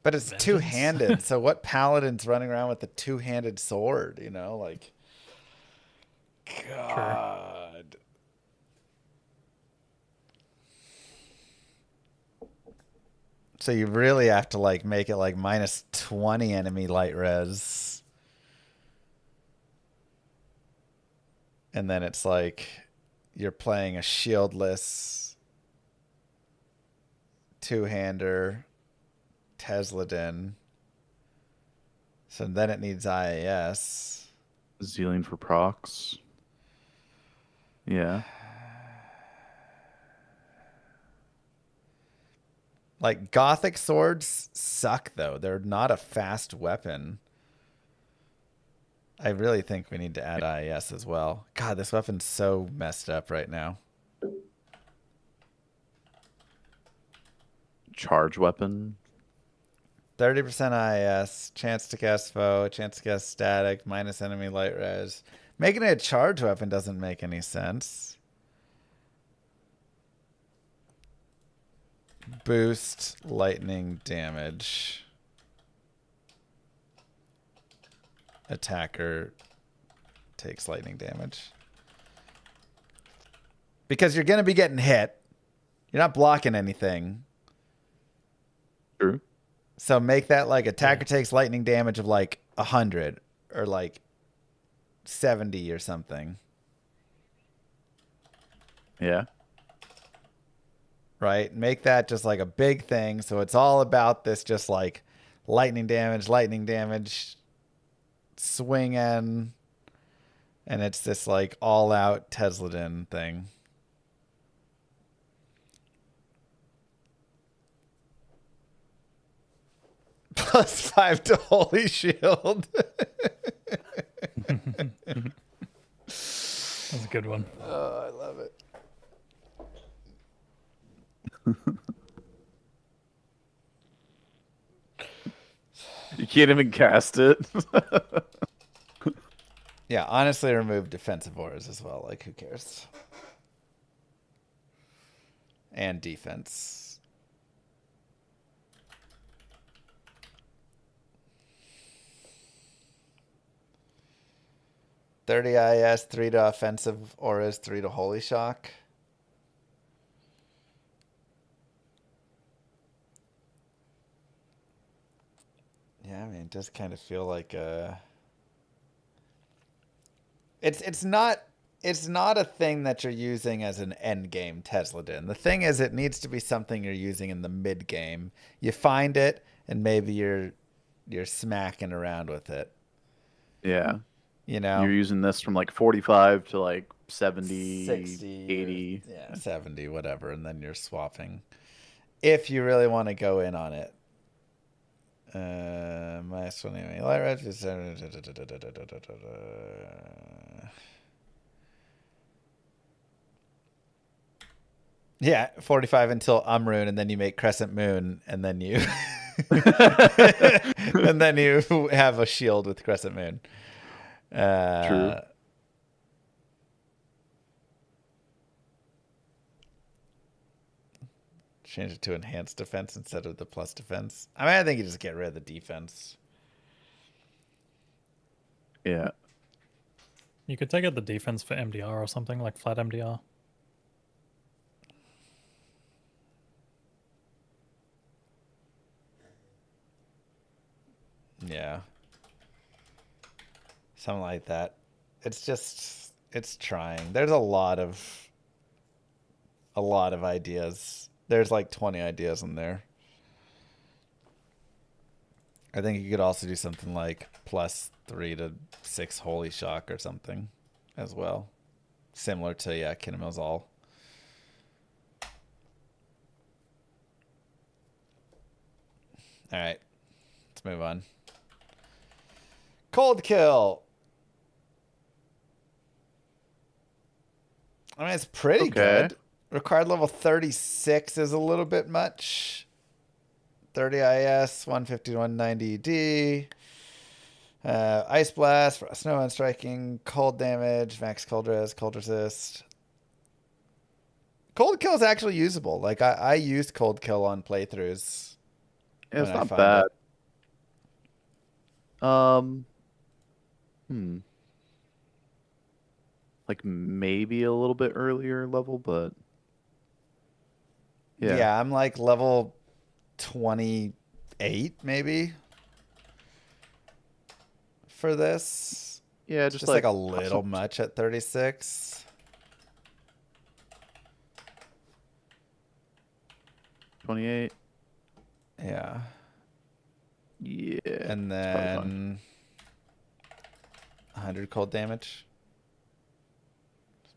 But it's Vengeance. two-handed, so what paladin's running around with a two-handed sword, you know? Like, God. So you really have to, like, make it, like, minus 20 enemy light res. And then it's like you're playing a shieldless two-hander Tesladin. So then it needs IAS. Zealing for procs. Yeah. Like, Gothic swords suck, though. They're not a fast weapon. I really think we need to add IAS as well. God, this weapon's so messed up right now. Charge weapon. 30% IAS, chance to cast foe, chance to cast static, minus enemy light res. Making it a charge weapon doesn't make any sense. Boost lightning damage. Attacker takes lightning damage. Because you're going to be getting hit. You're not blocking anything. True. So make that like attacker takes lightning damage of like 100 or like 70 or something. Yeah. Right? Make that just like a big thing. So it's all about this just like lightning damage, swinging. And it's this like all out Tesladin thing. +5 to Holy Shield. That's a good one. Oh, I love it. You can't even cast it. Yeah, honestly, remove defensive auras as well. Like, who cares? And defense. $30 IS, 3 to offensive auras, 3 to Holy Shock. Yeah, I mean, it does kind of feel like it's not a thing that you're using as an end game Tesladin. The thing is, it needs to be something you're using in the mid game. You find it, and maybe you're smacking around with it. Yeah. You know, you're using this from like 45 to like 70, 60, 80. Yeah, 70, whatever, and then you're swapping. If you really want to go in on it. My swimming light red. Yeah, 45 until Umrune, and then you make Crescent Moon, and then you and then you have a shield with Crescent Moon. True. Change it to enhanced defense instead of the plus defense. I mean, I think you just get rid of the defense. Yeah. You could take out the defense for MDR or something, like flat MDR. Yeah. Something like that. It's trying. There's a lot of ideas. There's like 20 ideas in there. I think you could also do something like +3 to 6 Holy Shock or something as well. Similar to, yeah, Kinemail's all. All right. Let's move on. Cold Kill. I mean, it's pretty good. Required level 36 is a little bit much. 30 IS, 150 to 190 D. Ice Blast, Snow and Striking, Cold Damage, Max Cold Res, Cold Resist. Cold Kill is actually usable. Like, I used Cold Kill on playthroughs. Yeah, it's not bad. Like maybe a little bit earlier level, but yeah. Yeah, I'm like level 28 maybe for this. Yeah, just like a little much at 36. 28. Yeah. Yeah. And then 100 cold damage.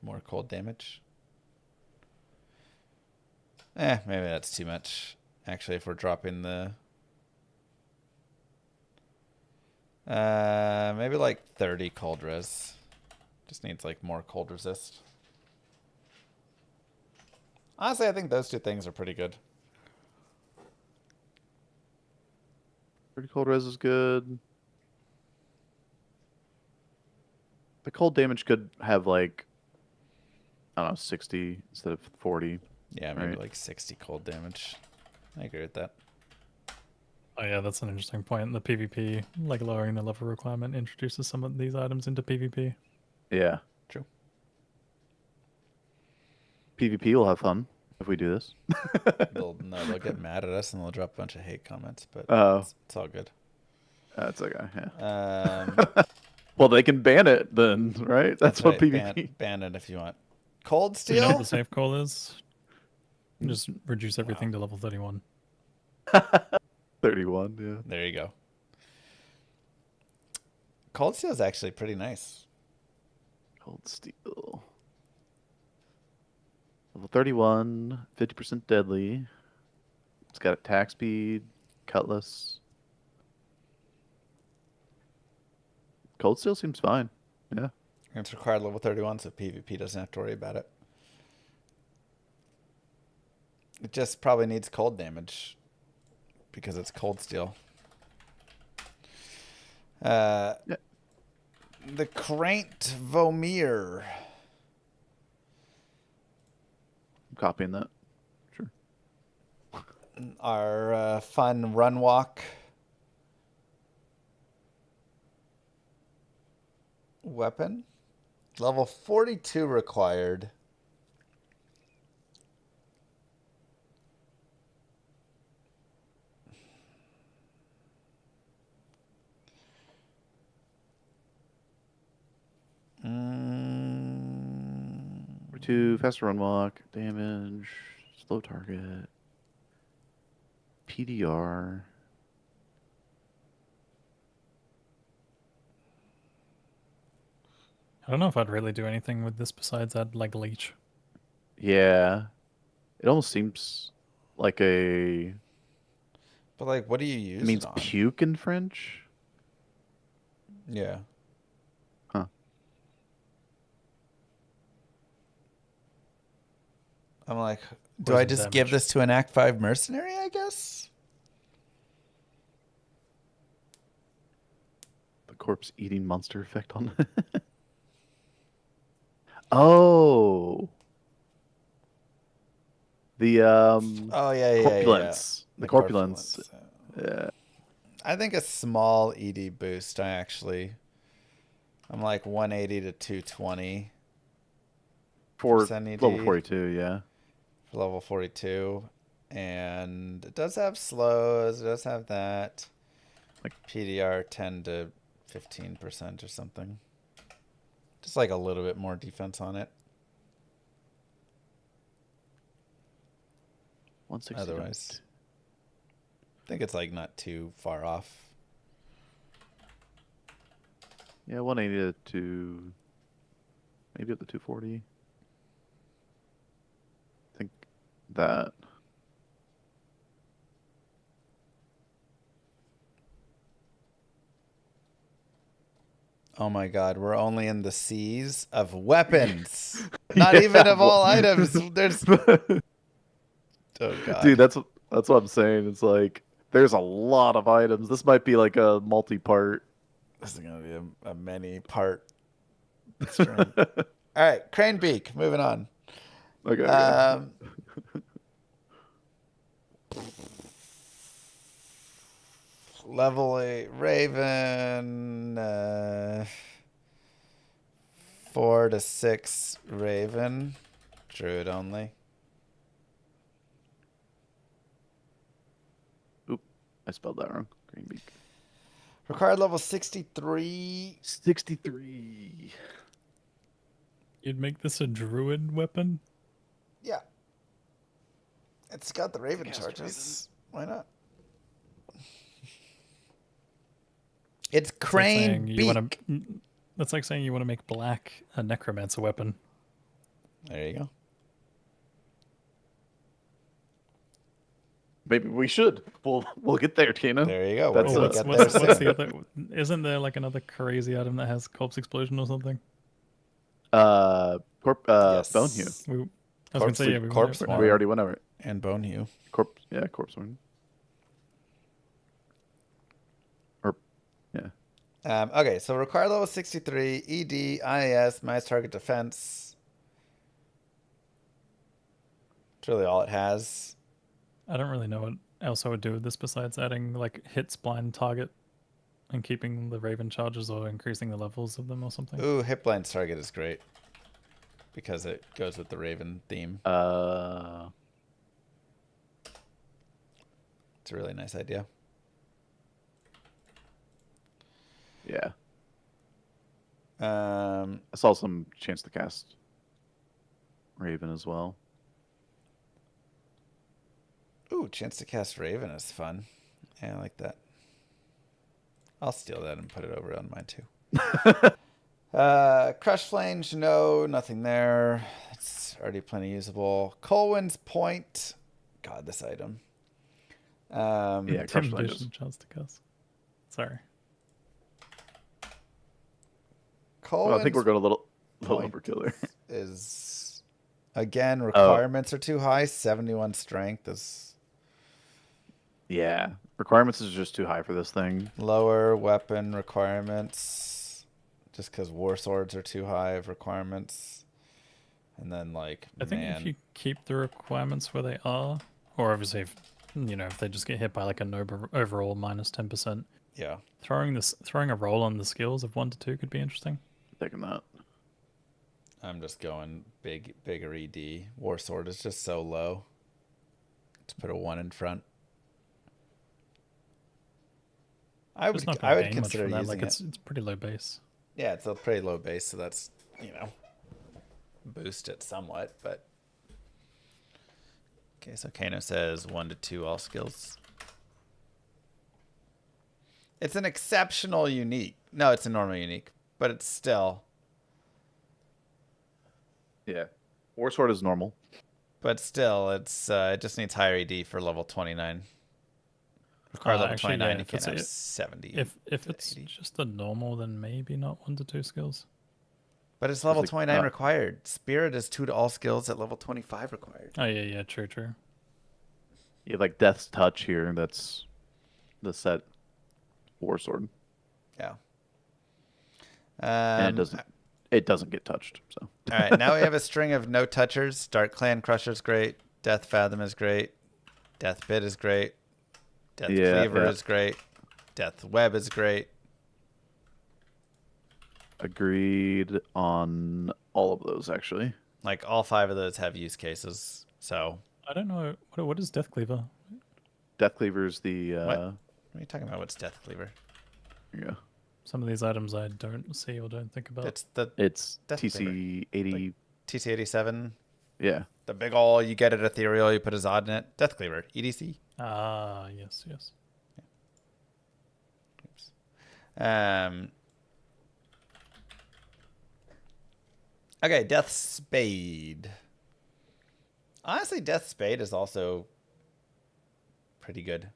More cold damage. Maybe that's too much. Actually, if we're dropping the... maybe like 30 cold res. Just needs like more cold resist. Honestly, I think those two things are pretty good. 30 cold res is good. The cold damage could have like, I don't know, 60 instead of 40. Yeah, maybe like 60 cold damage. I agree with that. Oh yeah, that's an interesting point. The PvP, like lowering the level requirement, introduces some of these items into PvP. Yeah. True. PvP will have fun if we do this. They'll get mad at us and they'll drop a bunch of hate comments, but it's all good. That's okay, yeah. Well, they can ban it then, right? That's what right. PvP... Ban it if you want. Cold Steel? You know what the safe call is? Just reduce everything to level 31. 31, yeah. There you go. Cold Steel is actually pretty nice. Cold Steel. Level 31, 50% deadly. It's got attack speed, cutlass. Cold Steel seems fine. Yeah. It's required level 31, so PvP doesn't have to worry about it. It just probably needs cold damage because it's Cold Steel. Yeah. The Cranked Vomir. I'm copying that. Sure. Our fun run walk weapon. Level 42 required. Number 2, faster run walk, damage, slow target, PDR. I don't know if I'd really do anything with this besides add like leech. Yeah. It almost seems like a... But like, what do you use It means it on? puke in French? Yeah. Huh. I'm like, do I just give this to an Act 5 mercenary, I guess? The corpse eating monster effect on it. Oh. The oh yeah, corpulence. Yeah. The corpulence. Yeah. I think a small ED boost. I'm like 180 to 220. For ED level 42, yeah. For level 42. And it does have slows, it does have that. Like PDR 10 to 15% or something. Just like a little bit more defense on it. 160. Otherwise, I think it's like not too far off. Yeah, 180 to maybe up to 240. I think that. Oh my God, we're only in the seas of weapons. Not even of all items. There's oh God. Dude, that's what I'm saying. It's like there's a lot of items. This might be like a multi-part. This is gonna be a many-part string. All right, crane beak. Moving on. Okay. Level 8 Raven. 4 to 6 Raven. Druid only. Oop, I spelled that wrong. Green beak. Required level 63. 63. You'd make this a druid weapon? Yeah. It's got the Raven charges. Why not? It's crane beak. That's like saying you want to make black a necromancer weapon. There you go. Maybe we should. We'll get there, Tina. There you go. That's We'll get there What's soon. the other? Isn't there like another crazy item that has corpse explosion or something? Yes. Bone Hue. I was gonna say, yeah, we corpse went one. over We it. already went over it. And Bone Hue. Corpse one. Or, yeah. Okay, so required level 63, ED, IAS, minus target defense. That's really all it has. I don't really know what else I would do with this besides adding like hits blind target and keeping the Raven charges or increasing the levels of them or something. Ooh, hit blind target is great. Because it goes with the Raven theme. It's a really nice idea. Yeah. Um, I saw some chance to cast Raven as well. ooh, chance to cast Raven is fun. Yeah, I like that. I'll steal that and put it over on mine too. Crush Flange, no, nothing there. It's already plenty usable. Colwyn's Point. God, this item. Yeah, Crush Flange is- Intimidation chance to cast. Sorry. Well, I think we're going a little Point overkill there. is again requirements are too high. 71 strength is Yeah. Requirements is just too high for this thing. lower weapon requirements. Just because war swords are too high of requirements. And then like I think if you keep the requirements where they are, or obviously if if they just get hit by like a noble overall minus 10%, yeah. throwing a roll on the skills of 1 to 2 could be interesting. Taking that. I'm just going bigger ED. War sword is just so low. Let's put a 1 in front. I It's not would gonna gain much consider from that. using Like it. it's pretty low base. Yeah, it's a pretty low base, so that's boost it somewhat, but okay, so Kano says 1 to 2 all skills. It's an exceptional unique. No, it's a normal unique, but it's still. Yeah. War Sword is normal. But still, it's it just needs higher ED for level 29. Require level Actually, 29, yeah, you if can't it's have a- 70. If to it's 80. just a normal, then maybe not 1 to 2 skills. But it's level like, 29 required. Spirit is 2 to all skills at level 25 required. Oh yeah, true. You have like Death's Touch here. That's the set War Sword. Yeah. And it doesn't get touched. So All right, now we have a string of no touchers. Dark Clan Crusher's great. Death Fathom is great. Death Bit is great. Death Cleaver is great. Death Web is great. agreed on all of those actually. Like all 5 of those have use cases. So I don't know what is Death Cleaver. Death Cleaver's the what are you talking about? What's Death Cleaver? yeah. Some of these items I don't see or don't think about. It's Death TC 80. Like TC87. Yeah. The big ol' you get it ethereal, you put a Zod in it. Death Cleaver, EDC. Ah, yes, yes. Oops. Okay, Death Spade. Honestly, Death Spade is also pretty good.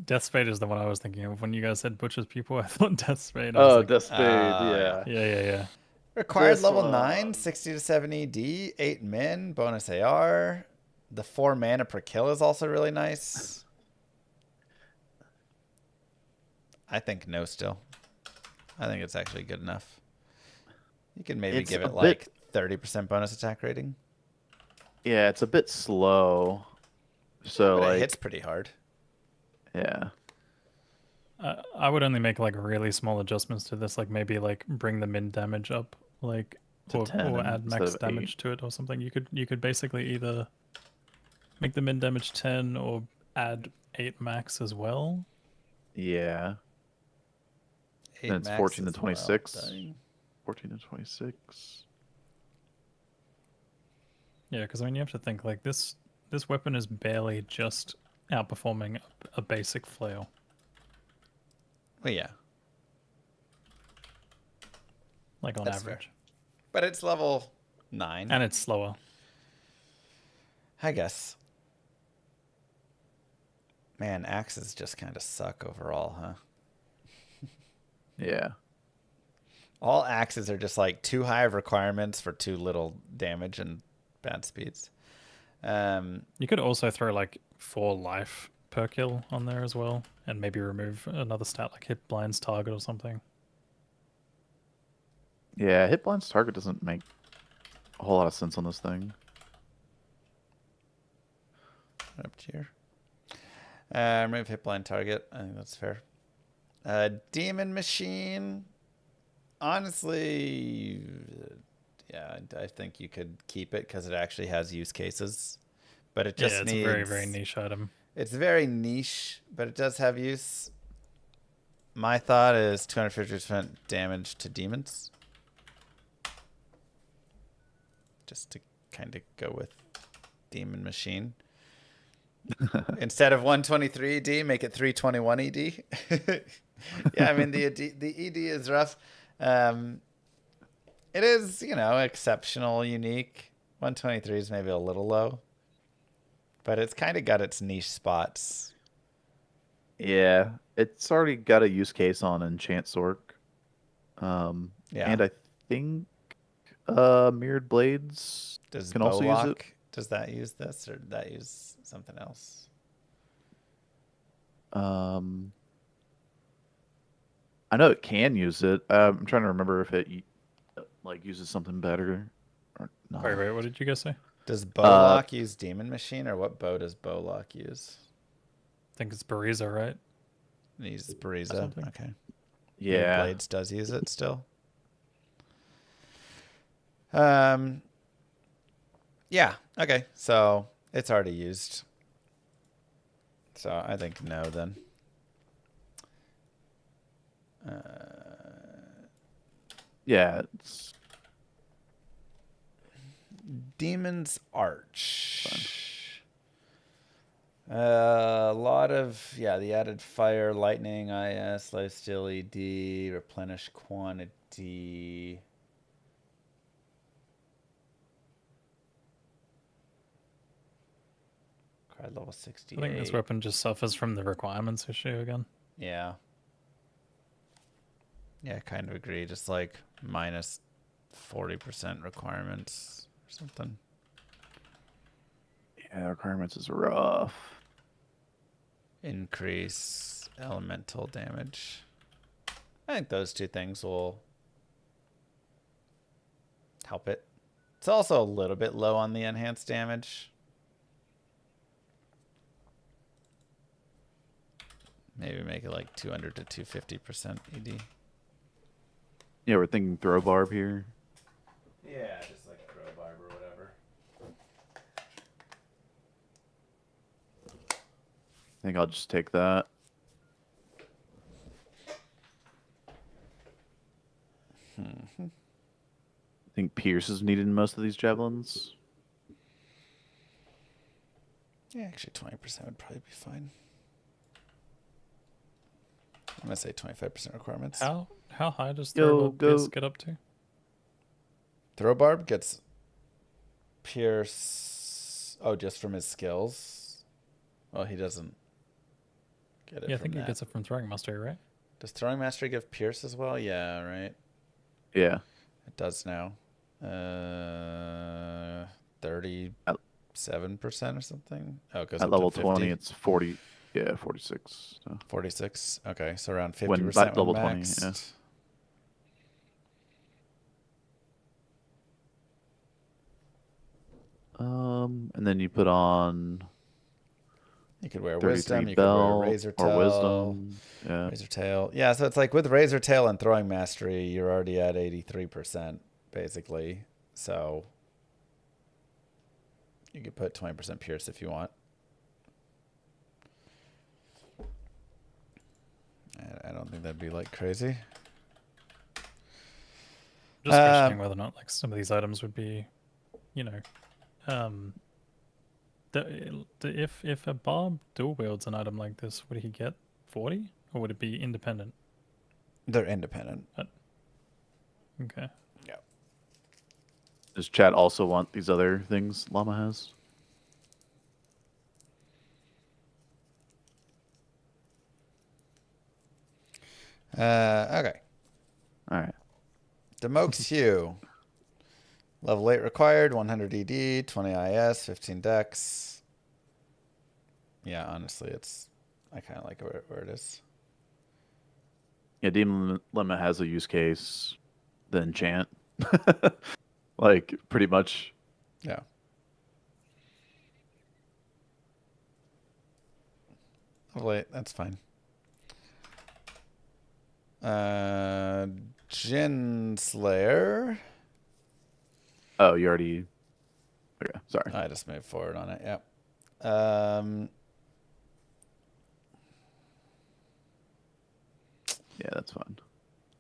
Death Spade is the one I was thinking of. When you guys said Butcher's People, I thought Death Spade. I was like, Death Spade, yeah. yeah. Required This level one. 9, 60 to 70 D, 8 min, bonus AR. The 4 mana per kill is also really nice. I think no still. I think it's actually good enough. You can maybe It's give a it like 30% bonus attack rating. Yeah, it's a bit slow. So But like it hits pretty hard. yeah. I would only make like really small adjustments to this, like maybe like bring the min damage up, like To 10 or add instead max of damage 8. to it or something. You could basically either make the min damage 10 or add 8 max as well. Yeah. 8 Then it's max 14 to as well. 26. Dang. 14 to 26. Yeah, because I mean you have to think like this weapon is barely just outperforming a basic flail. Well, yeah. Like on That's average. But it's level 9. And it's slower. I guess. Man, axes just kind of suck overall, huh? Yeah. All axes are just like too high of requirements for too little damage and bad speeds. You could also throw like 4 life per kill on there as well, and maybe remove another stat like hit blind's target or something. Yeah, hit blind's target doesn't make a whole lot of sense on this thing. Up here. Remove hit blind target. I think that's fair. Demon Machine. Honestly, yeah, I think you could keep it because it actually has use cases. But it just it's needs... a very, very niche item. It's very niche, but it does have use. My thought is 250% damage to demons. Just to kind of go with Demon Machine. Instead of 123 ED, make it 321 ED. Yeah, I mean, the ED is rough. It is, exceptional, unique. 123 is maybe a little low. But it's kind of got its niche spots. Yeah, it's already got a use case on Enchant Sork. Yeah. And I think Mirrored Blades can also use it. Does that use this, or did that use something else? I know it can use it. I'm trying to remember if it uses something better or not. Wait, what did you guys say? Does Bowlock use Demon Machine, or what bow does Bowlock use? I think it's Bariza, right? It uses Bariza. Something. Okay. Yeah. Blades does use it still. Yeah. Okay. So it's already used. So I think no then. Yeah. It's Demon's Arch. A lot of, the added fire, lightning, IS, lifesteal ED, replenish quantity. Card level 68. I think this weapon just suffers from the requirements issue again. Yeah. Yeah, I kind of agree. Just like minus 40% requirements or something. Yeah, requirements is rough. Increase elemental damage. I think those two things will help it. It's also a little bit low on the enhanced damage. Maybe make it like 200 to 250% ED. Yeah, we're thinking throw barb here. Yeah, just like throw barb or whatever. I think I'll just take that. Pierce is needed in most of these javelins. Yeah, actually 20% would probably be fine. I'm gonna say 25% requirements. How high does throw Pierce get up to? Throw barb gets Pierce. Oh, just from his skills. Well, he doesn't get it. Yeah, I think he gets it from throwing mastery, right? Does throwing mastery give Pierce as well? Yeah, right. Yeah, it does now. 37% or something. Oh, it goes at up level to 50. 20, it's 40. Yeah, 46. So. 46. Okay, so around 50% when level 20. Yeah. And then you put on. You could wear wisdom. You could wear razor tail. Or wisdom. Yeah. Razor tail. Yeah, so it's like with razor tail and throwing mastery, you're already at 83% basically. So you could put 20% pierce if you want. I don't think that'd be like crazy. Just questioning whether or not like some of these items would be, you know, if a barb dual wields an item like this, would he get 40 or would it be independent? They're independent. Okay. Yeah. Does chat also want these other things Llama has? Okay. All right. Demokes Hue. Level 8 required, 100 ED, 20 IS, 15 Dex. Yeah, honestly, I kind of like it where it is. Yeah, Demon Lemma has a use case, the enchant. Like, pretty much. Yeah. Level 8, that's fine. Jin Slayer. Oh, you already. Okay, sorry. I just moved forward on it. Yeah. Yeah, that's fine.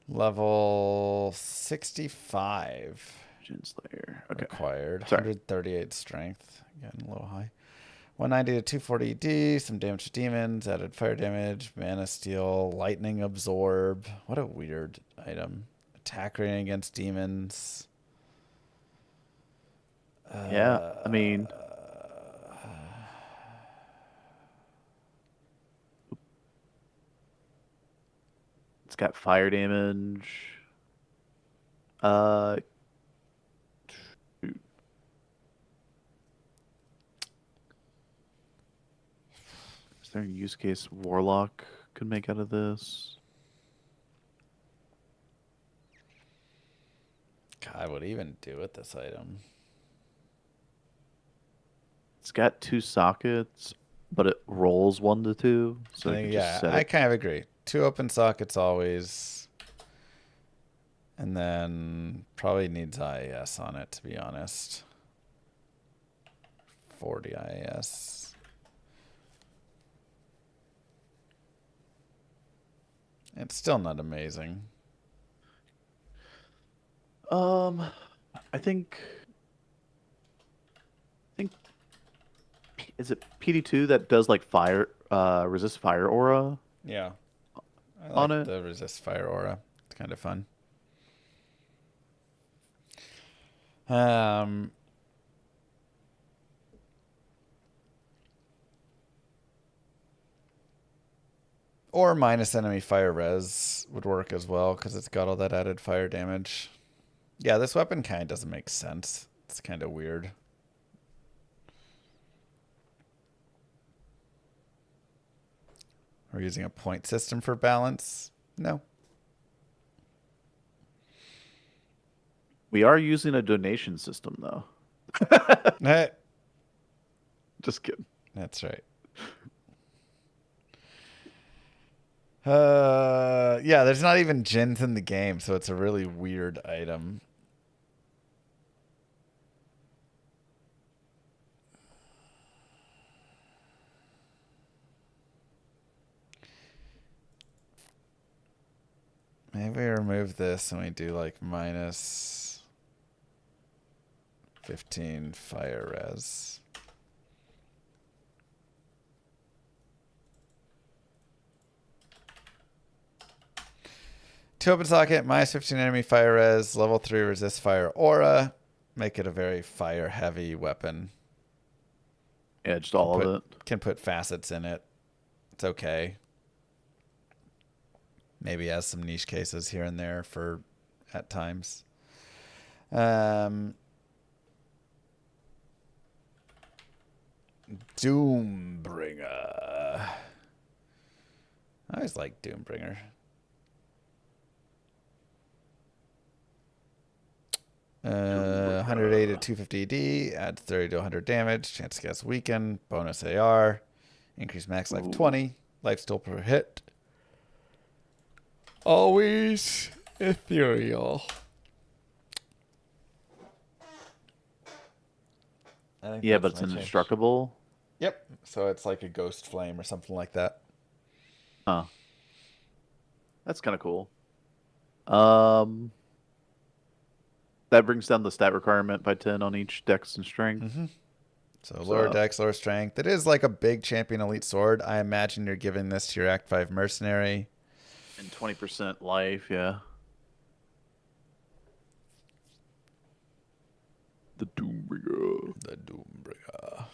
Level 65. Jin Slayer. Okay. Required. Sorry. 138 strength. Again, a little high. 190 to 240 D. Some damage to demons. Added fire damage. Mana steal. Lightning absorb. What a weird item. Attack rating against demons. Yeah, I mean. It's got fire damage. Shoot. Is there a use case Warlock could make out of this? God, what even do with this item? It's got 2 sockets, but it rolls 1 to 2. So I kind of agree. 2 open sockets always. And then probably needs IAS on it, to be honest. 40 IAS. It's still not amazing. I think is it PD2 that does like fire resist fire aura? Yeah. I like on it. The resist fire aura. It's kind of fun. Or minus enemy fire res would work as well because it's got all that added fire damage. Yeah, this weapon kind of doesn't make sense. It's kind of weird. We're using a point system for balance? No. We are using a donation system though. Hey. Just kidding. That's right. Yeah, there's not even gens in the game, so it's a really weird item. Maybe we remove this and we do like minus 15 fire res. Two open socket, minus 15 enemy fire res, level 3 resist fire aura. Make it a very fire heavy weapon. Yeah, just all of it. Can put facets in it. It's okay. Maybe has some niche cases here and there for at times. Doombringer. I always like Doombringer. Uh, 180 to 250 AD, adds 30 to 100 damage, chance to cast weaken, bonus AR, increase max life 20, life steal per hit. Always ethereal. Yeah, but it's indestructible. Yep. So it's like a ghost flame or something like that. Huh. That's kind of cool. That brings down the stat requirement by 10 on each dex and strength. Mm-hmm. So lower dex, lower strength. It is like a big champion elite sword. I imagine you're giving this to your Act 5 mercenary. And 20% life, yeah. The Doombringer. The Doombringer.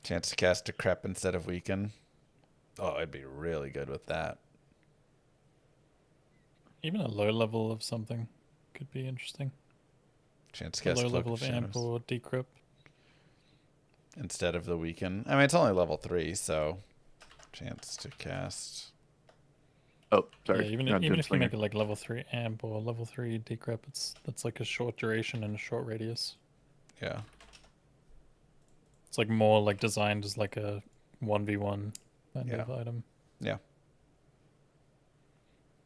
Chance to cast Decrep instead of Weaken. Oh, I'd be really good with that. Even a low level of something could be interesting. Chance to cast low Cloak level of amp or decrypt instead of the Weaken. I mean, it's only level 3, so chance to cast. Oh, sorry. Yeah, even if you make it like level 3 amp or level 3 decrypt, that's like a short duration and a short radius. Yeah. It's like more like designed as like a 1v1 kind of item. Yeah.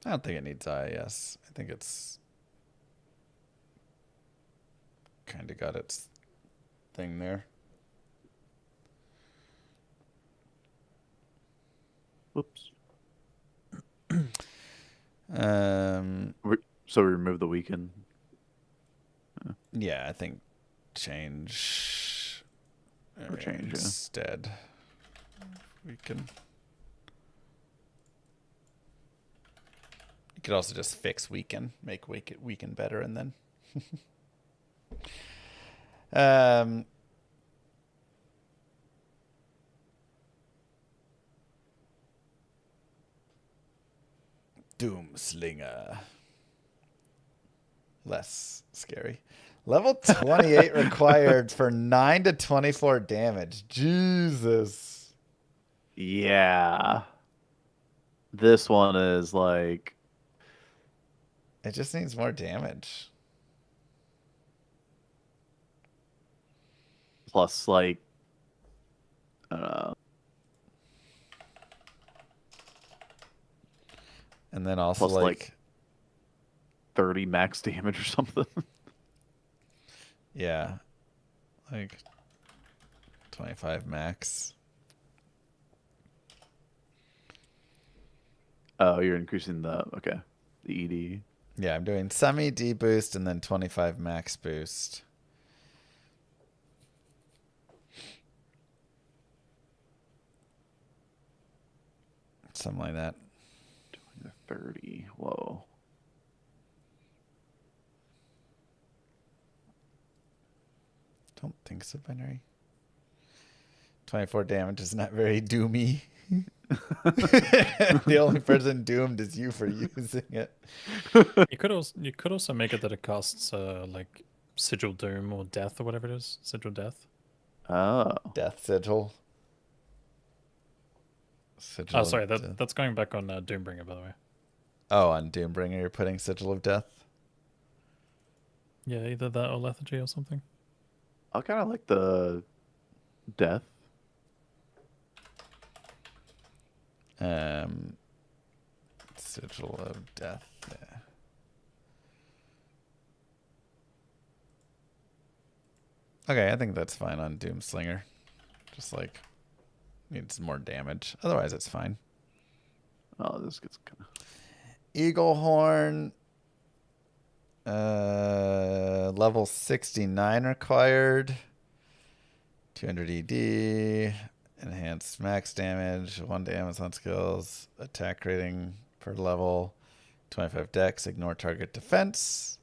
I don't think it needs IIS. I think it's kind of got its thing there. Whoops. So we remove the weaken. Yeah, I think change. Or change instead. Weaken. You could also just fix weaken, make weaken better, and then. Doomslinger. Less scary. Level 28 required for 9 to 24 damage. Jesus. Yeah. This one is like... It just needs more damage. Plus, like... I don't know. And then also plus, like 30 max damage or something. Yeah. Like 25 max. Oh, you're increasing the ED. Yeah, I'm doing some ED boost and then 25 max boost. Something like that. 20 to 30. Whoa. Don't think so, Binary. 24 damage is not very doomy. The only person doomed is you for using it. You could also make it that it costs like Sigil Doom or Death or whatever it is. Sigil Death. Oh. Death Sigil. Oh, sorry. That's going back on Doombringer, by the way. Oh, on Doombringer, you're putting Sigil of Death? Yeah, either that or Lethargy or something. I kind of like the Death. Sigil of Death. Yeah. Okay, I think that's fine on Doomslinger. Just like needs more damage. Otherwise, it's fine. Oh, this gets kind of. Eagle Horn. Level 69 required. 200 ED. Enhanced max damage. 1 to Amazon skills. Attack rating per level. 25 dex. Ignore target defense.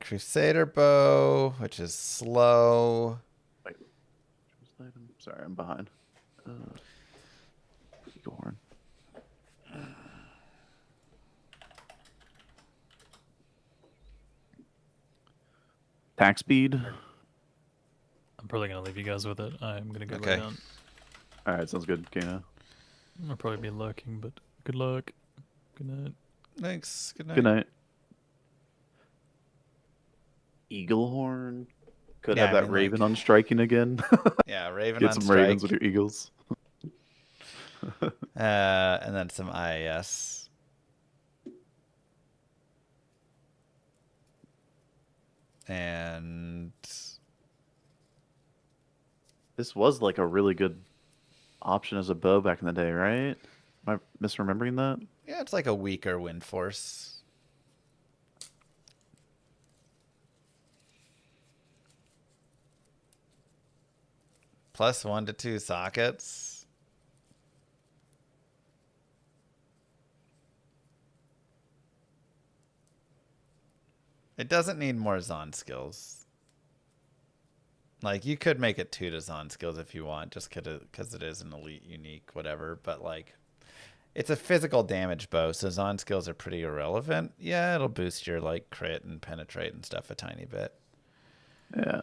Crusader bow, which is slow. Wait, sorry, I'm behind. Eagle Horn. Attack speed. I'm probably gonna leave you guys with it. I'm gonna go Okay. lay down. All right, sounds good. Kano. I'll probably be lurking, but good luck. Good night. Thanks. Good night. Good night. Eagle Horn. Could Yeah, have I that mean, Raven like- on striking again. Yeah, Raven Get on some strike. Ravens with your Eagles. And then some IAS. And This was like a really good option as a bow back in the day, right? Am I misremembering that? yeah, it's like a weaker wind force. Plus 1 to 2 sockets. It doesn't need more Zon skills. Like, you could make it 2 to Zon skills if you want, just because it is an elite, unique, whatever. But, like, it's a physical damage bow, so Zon skills are pretty irrelevant. Yeah, it'll boost your, like, crit and penetrate and stuff a tiny bit. Yeah.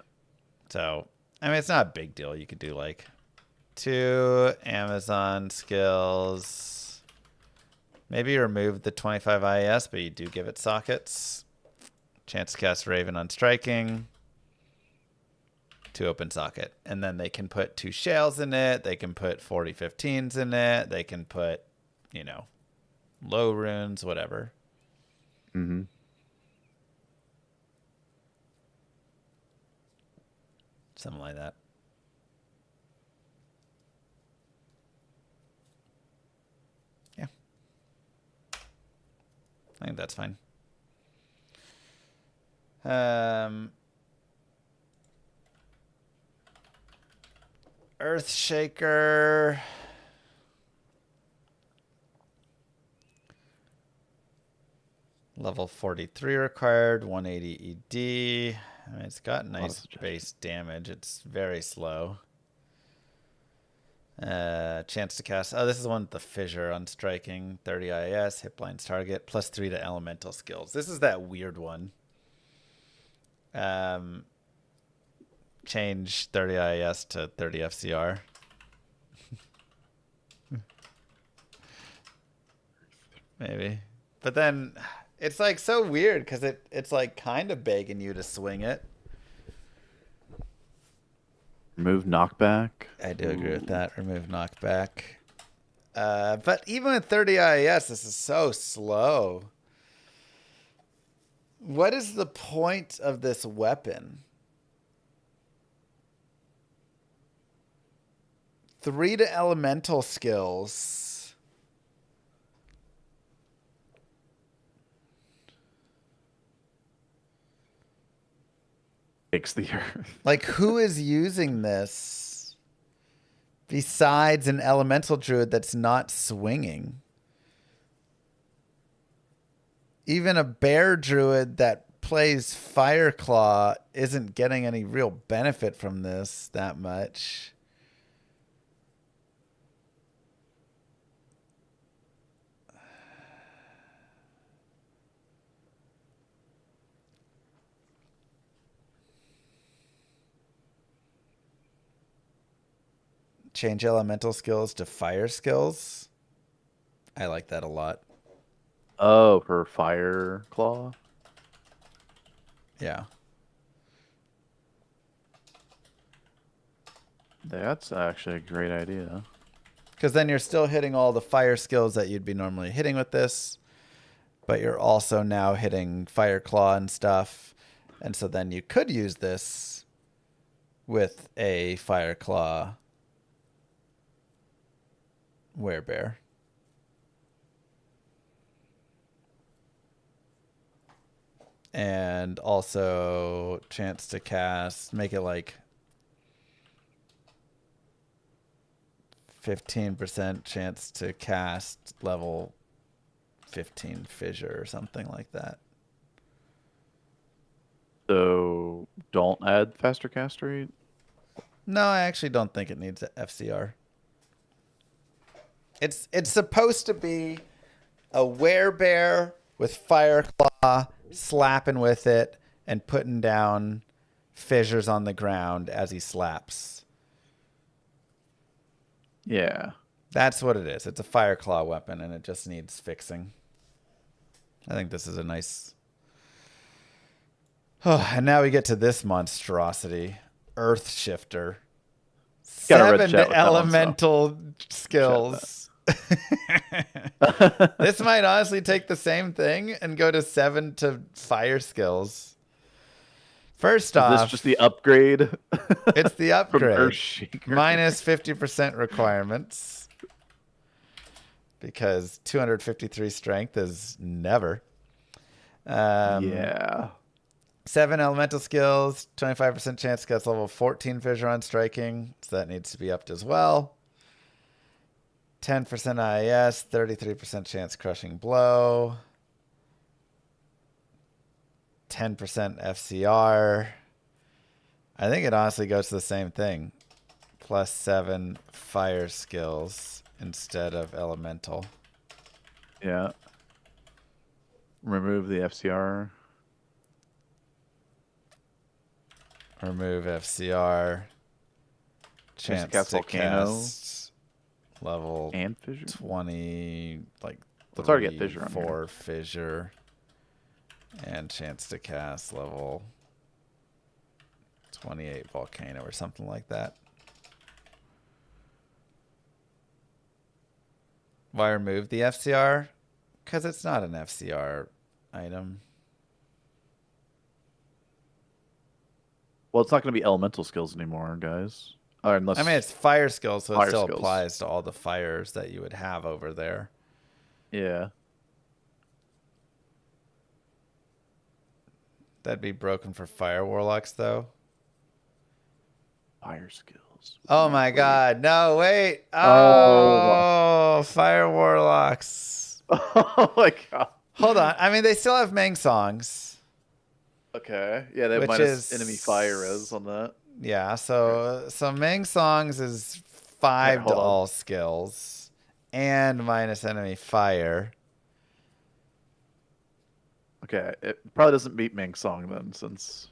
So, I mean, it's not a big deal. You could do, like, 2 Amazon skills. Maybe remove the 25 IS, but you do give it sockets. Chance to cast Raven on striking. 2 open socket. And then they can put 2 shells in it. They can put 40 15s in it. They can put, you know, low runes, whatever. Mm-hmm. Something like that. Yeah. I think that's fine. Earthshaker. Level 43 required, 180 ED. I mean, it's got nice base damage. It's very slow. Chance to cast. Oh, this is the one with the fissure on striking. 30 IS, hit blinds target, plus 3 to elemental skills. This is that weird one. Change 30 IS to 30 FCR. Maybe. But then it's like so weird because it's like kind of begging you to swing it. Remove knockback. I do agree with that. Remove knockback. But even with 30 IS, this is so slow. What is the point of this weapon? 3 to elemental skills. Takes the earth. Like, who is using this besides an elemental druid that's not swinging? Even a bear druid that plays Fireclaw isn't getting any real benefit from this that much. Change elemental skills to fire skills. I like that a lot. Oh, for Fire Claw? Yeah. That's actually a great idea. Because then you're still hitting all the fire skills that you'd be normally hitting with this, but you're also now hitting Fire Claw and stuff. And so then you could use this with a Fireclaw werebear. And also chance to cast, make it like 15% chance to cast level 15 fissure or something like that. So don't add faster cast rate? No, I actually don't think it needs a FCR. It's supposed to be a werebear with Fireclaw slapping with it and putting down fissures on the ground as he slaps. Yeah. That's what it is. It's a Fireclaw weapon and it just needs fixing. I think this is a nice... Oh, and now we get to this monstrosity. Earth Shifter. Gotta red 7 chat with that one, so. elemental skills. This might honestly take the same thing and go to 7 to fire skills. First off, is this just the upgrade? It's the upgrade. From Earthshaker. Minus 50% requirements. Because 253 strength is never. Yeah. 7 elemental skills, 25% chance to cast level 14 fissure on striking. So that needs to be upped as well. 10% IS, 33% chance crushing blow. 10% FCR. I think it honestly goes to the same thing. Plus 7 fire skills instead of elemental. Yeah. Remove the FCR. Remove FCR. Chance to cast Volcano. Level And fissure. 20, like Let's already get fissure on 4 fissure. And chance to cast level 28 volcano or something like that. Why remove the FCR? Because it's not an FCR item. Well, it's not going to be elemental skills anymore, guys. Or unless I mean, it's fire skills, so it Fire still skills. applies to all the fires that you would have over there. Yeah. That'd be broken for fire warlocks, though. Fire skills. Oh my god. No, wait. Oh, fire warlocks. Oh my god. Hold on. I mean, they still have Meng songs. Okay. Yeah, they have Which minus is- enemy fire res on that. Yeah, so Meng songs is 5 hold to on. all skills and minus enemy fire. Okay. It probably doesn't beat Ming Song then, since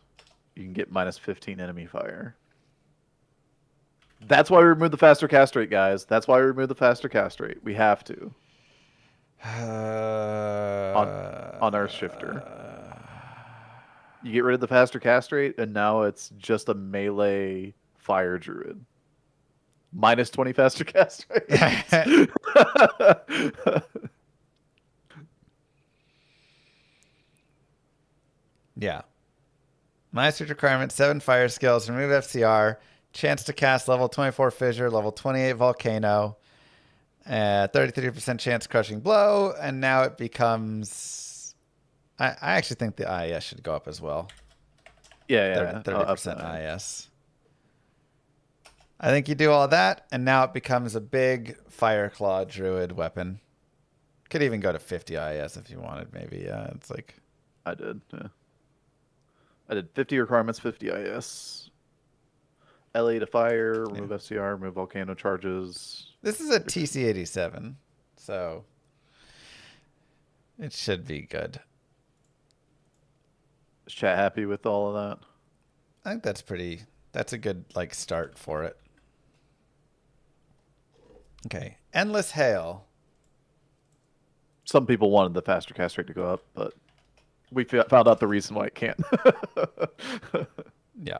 you can get minus 15 enemy fire. That's why we removed the faster cast rate, guys. That's why we removed the faster cast rate. We have to. On Earth Shifter. You get rid of the faster cast rate, and now it's just a melee fire druid. Minus 20 faster cast rate. Yeah. Minus requirement, 7 fire skills, remove FCR, chance to cast level 24 fissure, level 28 volcano, 33% chance crushing blow, and now it becomes... I actually think the IS should go up as well. Yeah. 30% IS. I think you do all that, and now it becomes a big Fireclaw druid weapon. Could even go to 50 IS if you wanted, maybe. Yeah, it's like... I did, yeah. I did 50 requirements, 50 IS. LA to fire, remove FCR, remove volcano charges. This is a TC-87, so it should be good. Is chat happy with all of that? I think that's a good like start for it. Okay, Endless Hail. Some people wanted the faster cast rate to go up, but we found out the reason why it can't. Yeah.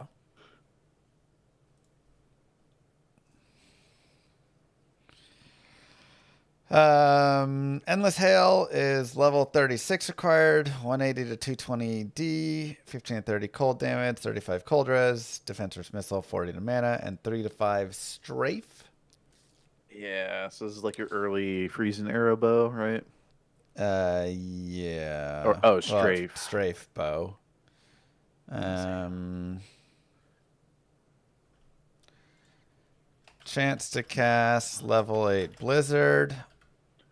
Endless Hail is level 36 required, 180 to 220 D, 15 to 30 cold damage, 35 cold res, defensive missile, 40 to mana, and 3 to 5 strafe. Yeah, so this is like your early freezing arrow bow, right? Yeah. Or Well, strafe. Strafe bow. Chance to cast level 8 Blizzard.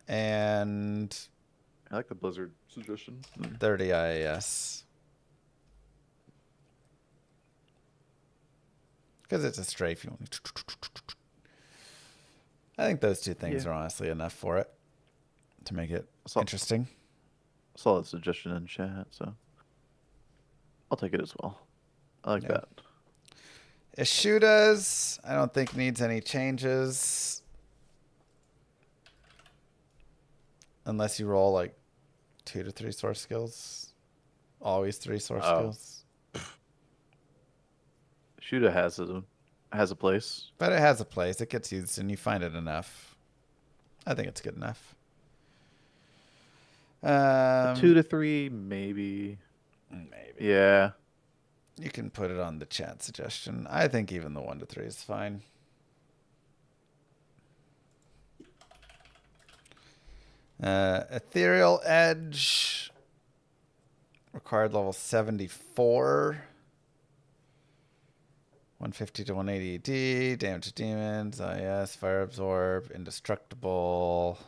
And I like the Blizzard suggestion. 30 IAS. Because it's a strafe. I think those two things are honestly enough for it to make it interesting. I saw that suggestion in chat, so I'll take it as well. I like that. Ishuda's, I don't think needs any changes. Unless you roll like 2 to 3 source skills. Always 3 source skills. Shuda has a place. But it has a place. It gets used and you find it enough. I think it's good enough. 2 to 3, maybe. Maybe. Yeah. You can put it on the chat suggestion. I think even the 1 to 3 is fine. Ethereal Edge. Required level 74. 150 to 180 D. Damage to demons. IS. Fire absorb. Indestructible.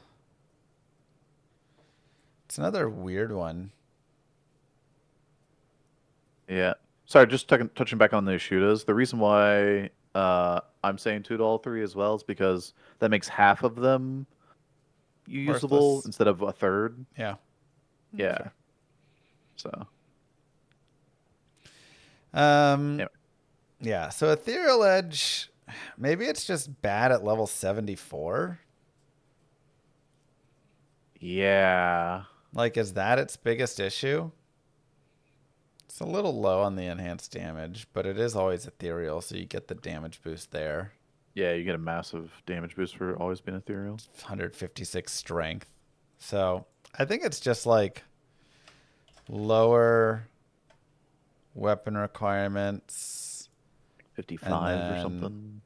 It's another weird one. Yeah. Sorry, just touching back on the Ishudas. The reason why I'm saying 2 to all 3 as well is because that makes half of them usable Worthless. instead of a third. Yeah. Yeah. Fair. So. Anyway. Yeah. So Ethereal Edge, maybe it's just bad at level 74. Yeah. Like, is that its biggest issue? It's a little low on the enhanced damage, but it is always ethereal, so you get the damage boost there. Yeah, you get a massive damage boost for always being ethereal. 156 strength. So I think it's just like lower weapon requirements. 55 or something.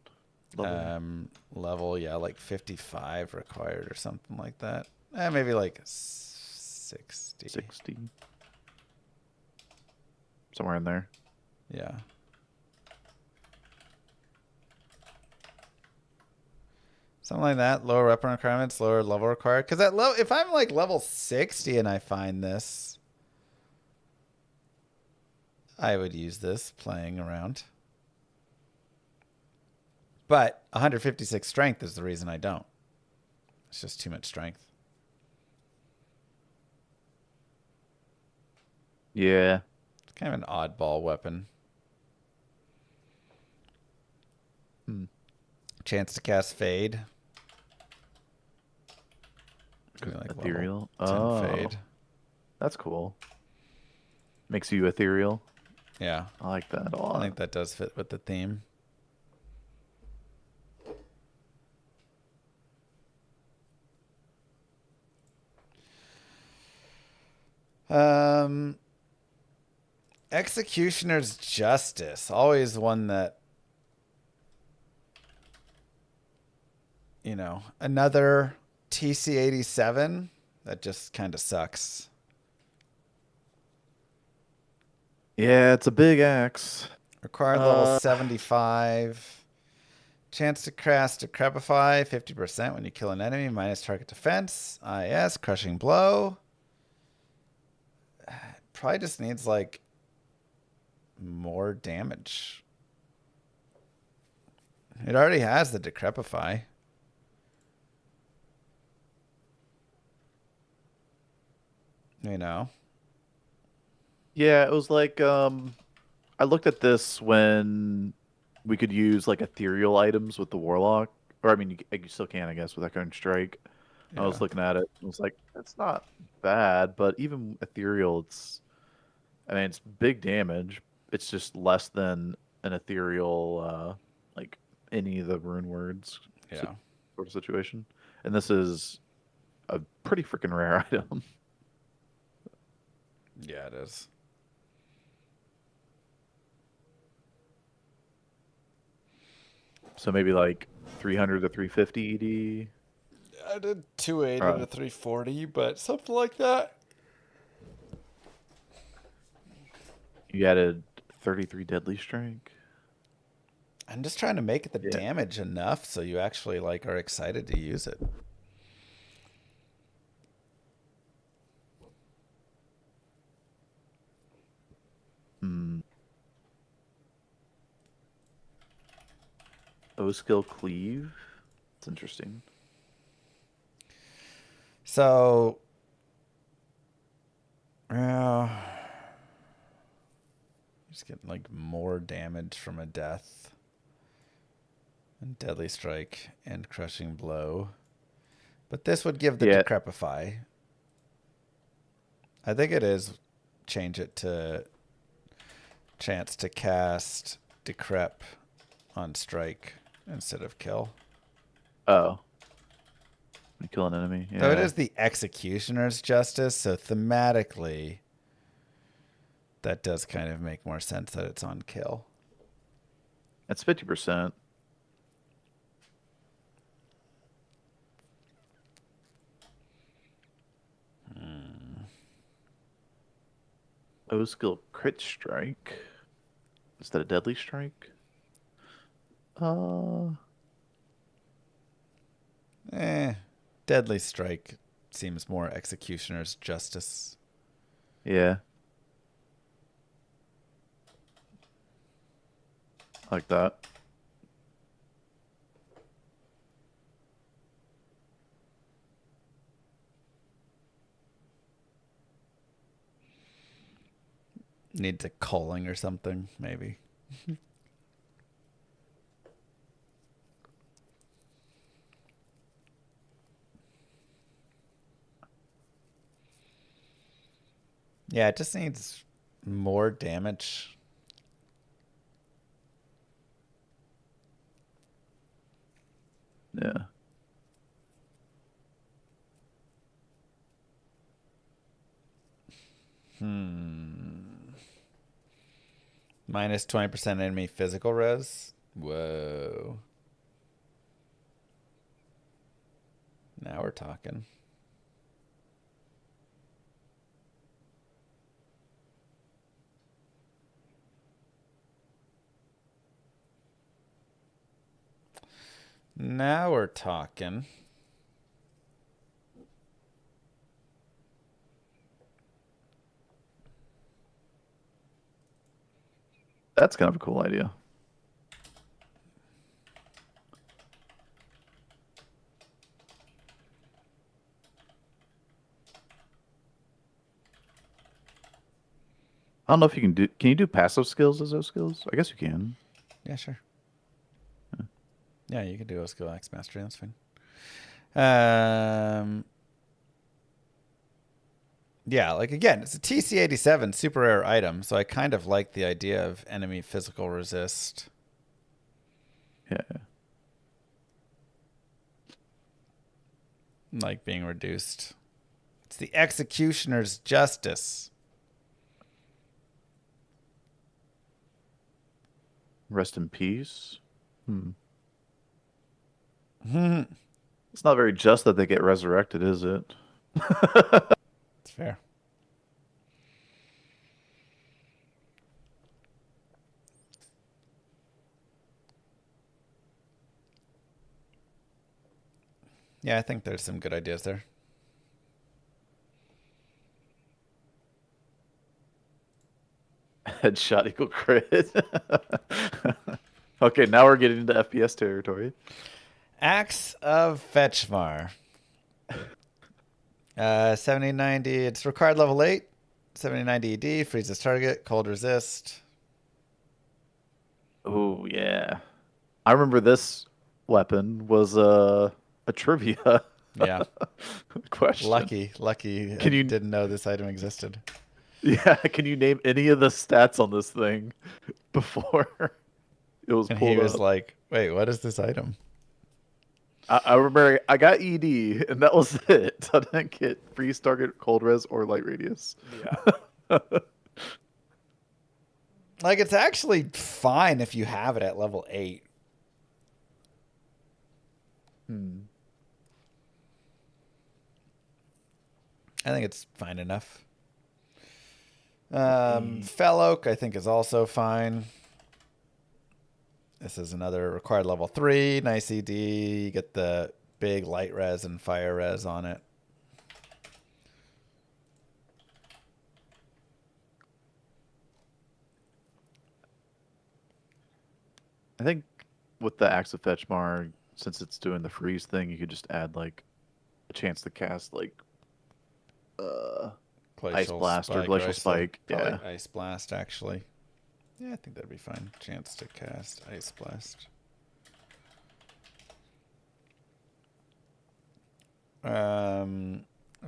Level, yeah, like 55 required or something like that. Maybe like 60. 60. Somewhere in there. Yeah. Something like that. Lower weapon requirements, lower level required. Because if I'm like level 60 and I find this, I would use this playing around. But 156 strength is the reason I don't. It's just too much strength. Yeah. It's kind of an oddball weapon. Chance to cast Fade. Like ethereal. 10 Fade. That's cool. Makes you ethereal. Yeah. I like that a lot. I think that does fit with the theme. Executioner's Justice. Always one that, another TC-87 that just kind of sucks. Yeah, it's a big axe. Required level 75. Chance to cast Decrepify 50% when you kill an enemy, minus target defense. IS, Crushing Blow. Probably just needs like more damage. It already has the Decrepify. Yeah, it was like I looked at this when we could use like ethereal items with the warlock, or I mean, you still can, I guess, with Echoing Strike. Yeah. I was looking at it. I was like, that's not bad, but even ethereal, it's big damage. It's just less than an ethereal, like any of the rune words, sort of situation. And this is a pretty freaking rare item. Yeah, it is. So maybe like 300 to 350 ED. I did 280 to 340, but something like that. You added 33 Deadly Strike. I'm just trying to make the damage enough so you actually like are excited to use it. O-skill cleave. It's interesting. So, just getting like more damage from a death, and deadly strike and crushing blow, but this would give the decrepify. I think it is. Change it to chance to cast decrep on strike instead of kill. Oh. You kill an enemy. Yeah. So it is the Executioner's Justice, so thematically that does kind of make more sense that it's on kill. That's 50%. O-skill crit strike instead of deadly strike. Deadly strike seems more Executioner's Justice. Yeah. Like that. Needs a culling or something, maybe. Yeah, it just needs more damage. Yeah. Minus 20% enemy physical res. Whoa. Now we're talking. Now we're talking. That's kind of a cool idea. I don't know if you can do. Can you do passive skills as those skills? I guess you can. Yeah, sure. Yeah, you can do a skill X mastery. That's fine. Yeah, like again, it's a TC-87 super rare item, so I kind of like the idea of enemy physical resist. Yeah. Like being reduced. It's the Executioner's Justice. Rest in peace. It's not very just that they get resurrected, is it? It's fair. Yeah, I think there's some good ideas there. Headshot equal crit. Okay, now we're getting into FPS territory. Axe of Fetchmar. 7090. It's required level 8. 7090 ED. Freezes target. Cold resist. Oh, yeah. I remember this weapon was a trivia Yeah. question. Lucky. Can you didn't know this item existed. Yeah, can you name any of the stats on this thing before it was And pulled he was up? like, wait, what is this item? I remember I got ED, and that was it. I didn't get freeze target, cold res, or light radius. Yeah. Like, it's actually fine if you have it at level 8. I think it's fine enough. Fell Oak, I think, is also fine. This is another required level 3. Nice ED. You get the big light res and fire res on it. I think with the Axe of Fetchmar, since it's doing the freeze thing, you could just add like a chance to cast like Ice Blast or Glacial Spike. Yeah. Ice Blast, actually. Yeah, I think that'd be fine. Chance to cast Ice Blast.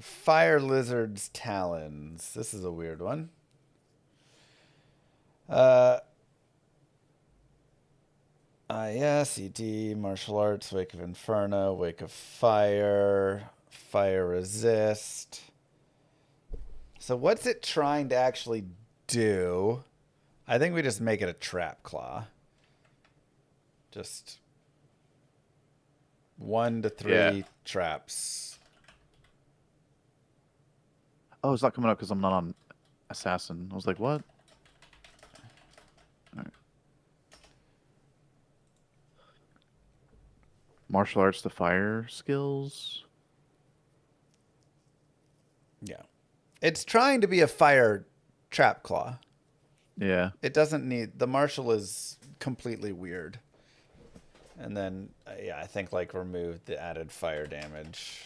Fire Lizard's Talons. This is a weird one. Yes, ED, Martial Arts, Wake of Inferno, Wake of Fire, Fire Resist. So what's it trying to actually do? I think we just make it a Trap Claw. Just 1 to 3 traps. Oh, it's not coming up because I'm not on Assassin. I was like, what? All right. Martial Arts to fire skills. Yeah. It's trying to be a fire Trap Claw. Yeah. It doesn't need... The Martial is completely weird. And then, yeah, I think, like, remove the added fire damage.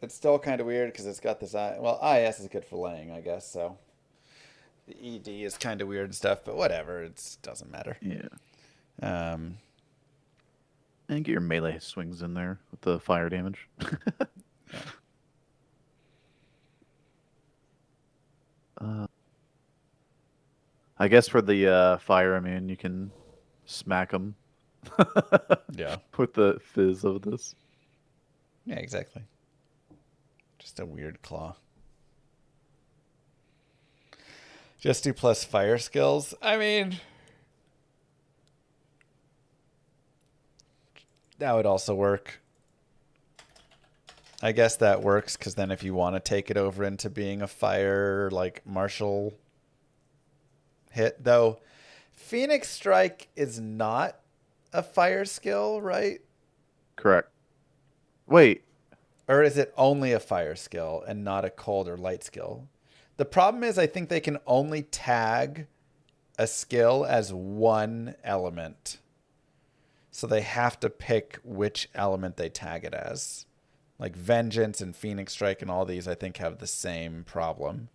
It's still kind of weird because it's got this... Well, IS is good for laying, I guess, so... The ED is kind of weird and stuff, but whatever. It doesn't matter. Yeah. And get your melee swings in there with the fire damage. Yeah. I guess for the fire immune, you can smack them. Yeah. With the fizz of this. Yeah, exactly. Just a weird claw. Just do plus fire skills. I mean, that would also work. I guess that works because then if you want to take it over into being a fire, like, martial hit, though, Phoenix Strike is not a fire skill, right? Correct. Wait. Or is it only a fire skill and not a cold or light skill? The problem is I think they can only tag a skill as one element. So they have to pick which element they tag it as. Like Vengeance and Phoenix Strike and all these, I think, have the same problem.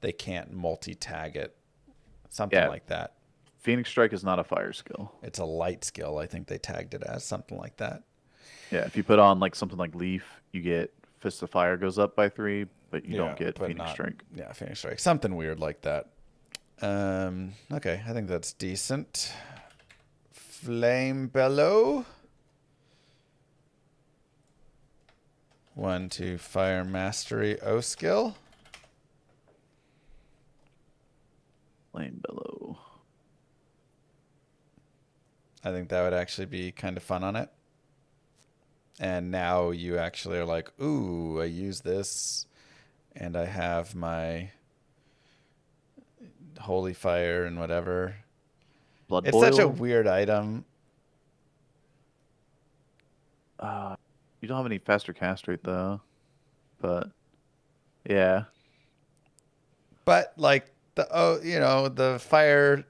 They can't multi-tag it. Something like that. Phoenix Strike is not a fire skill. It's a light skill. I think they tagged it as something like that. Yeah, if you put on like something like Leaf, you get Fist of Fire goes up by 3, but you don't get Phoenix Strike. Yeah, Phoenix Strike. Something weird like that. Okay, I think that's decent. Flame Bellow. 1, 2, Fire Mastery O skill. Flame Bellow. I think that would actually be kind of fun on it. And now you actually are like, ooh, I use this, and I have my Holy Fire and whatever. Blood It's Boil? such a weird item. You don't have any faster cast rate though, but yeah. But like the fire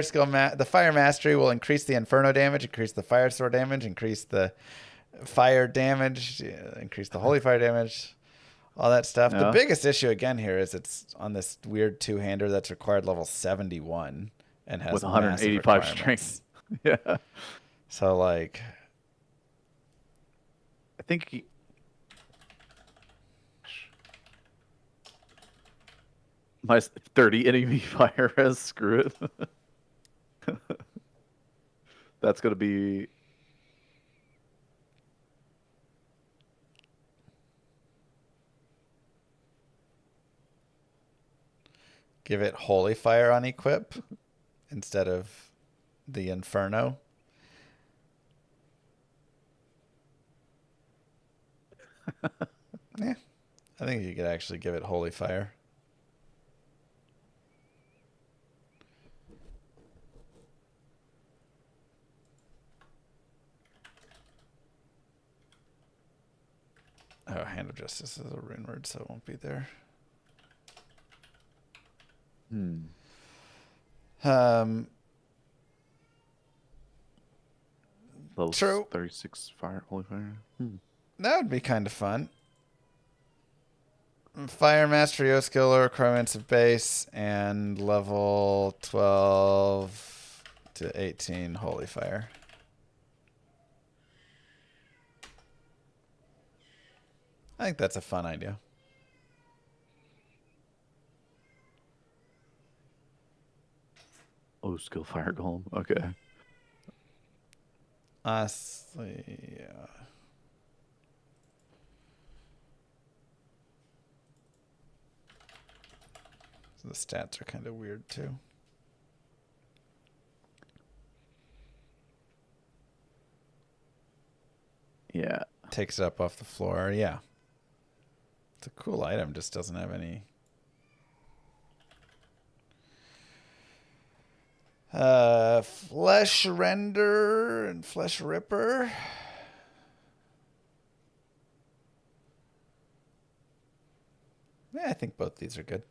skill, the Fire Mastery will increase the Inferno damage, increase the Fire Sword damage, increase the fire damage, increase the Holy Fire damage, all that stuff. Yeah. The biggest issue again here is it's on this weird two-hander that's required level 71 and has With 185 strength. Yeah. So like, I think my 30 enemy fire res, screw it. That's gonna be. Give it holy fire on equip instead of the inferno. Yeah, I think you could actually give it holy fire. Oh, Hand of Justice is a rune word, so it won't be there. Level True. 36 fire, holy fire. That would be kind of fun. Fire Mastery O skill or requirements of base and level 12 to 18 holy fire. I think that's a fun idea. Oh, skill fire golem. Okay. Honestly, yeah. So the stats are kind of weird too. Yeah. Takes it up off the floor. Yeah. It's a cool item, just doesn't have any. Flesh Render and Flesh Ripper. Yeah, I think both these are good.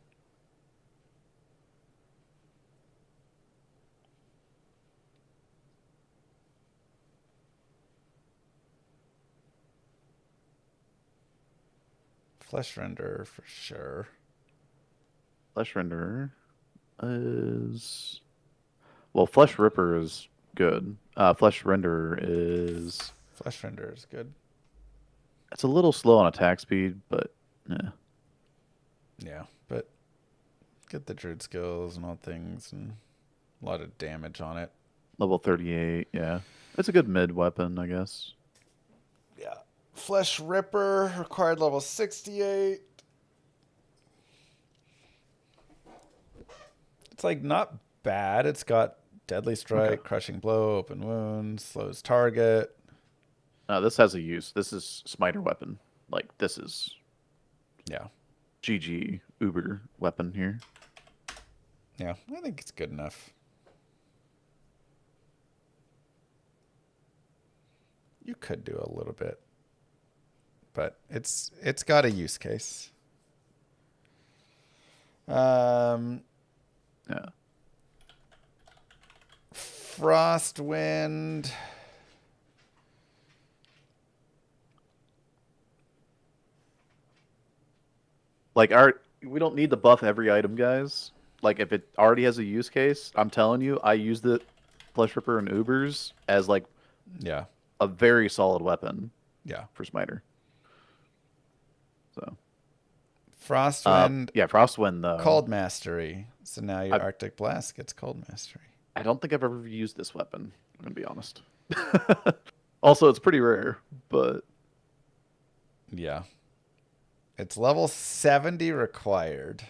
Flesh Render for sure. Flesh Renderer is. Well, Flesh Ripper is good. Flesh Renderer is. Flesh Render is good. It's a little slow on attack speed, but yeah. Yeah, but get the druid skills and all things and a lot of damage on it. Level 38, yeah. It's a good mid weapon, I guess. Yeah. Flesh Ripper, required level 68. It's like not bad. It's got Deadly Strike, Okay. Crushing Blow, Open Wounds, slows target. This has a use. This is smiter weapon. Like, this is Yeah. GG Uber weapon here. Yeah, I think it's good enough. You could do a little bit, but it's got a use case. Yeah. Frostwind. Like, we don't need to buff every item, guys. Like, if it already has a use case, I'm telling you, I use the Flesh Ripper and Ubers as, like, Yeah. a very solid weapon Yeah. for smiter. So. Frostwind. Yeah, Frostwind, though. Cold Mastery. So now your I've- Arctic Blast gets Cold Mastery. I don't think I've ever used this weapon. I'm going to be honest. Also, it's pretty rare, but Yeah. It's level 70 required.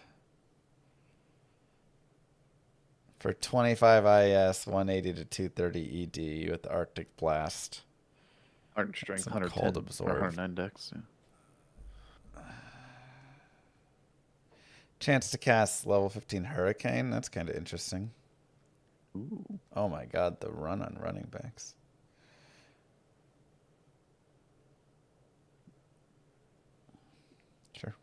For 25 IS, 180 to 230 ED with Arctic Blast. Iron Strength, Some 110, cold or absorb. 109 dex. Yeah. Chance to cast level 15 Hurricane. That's kind of interesting. Ooh. Oh my god, the run on running backs. Sure.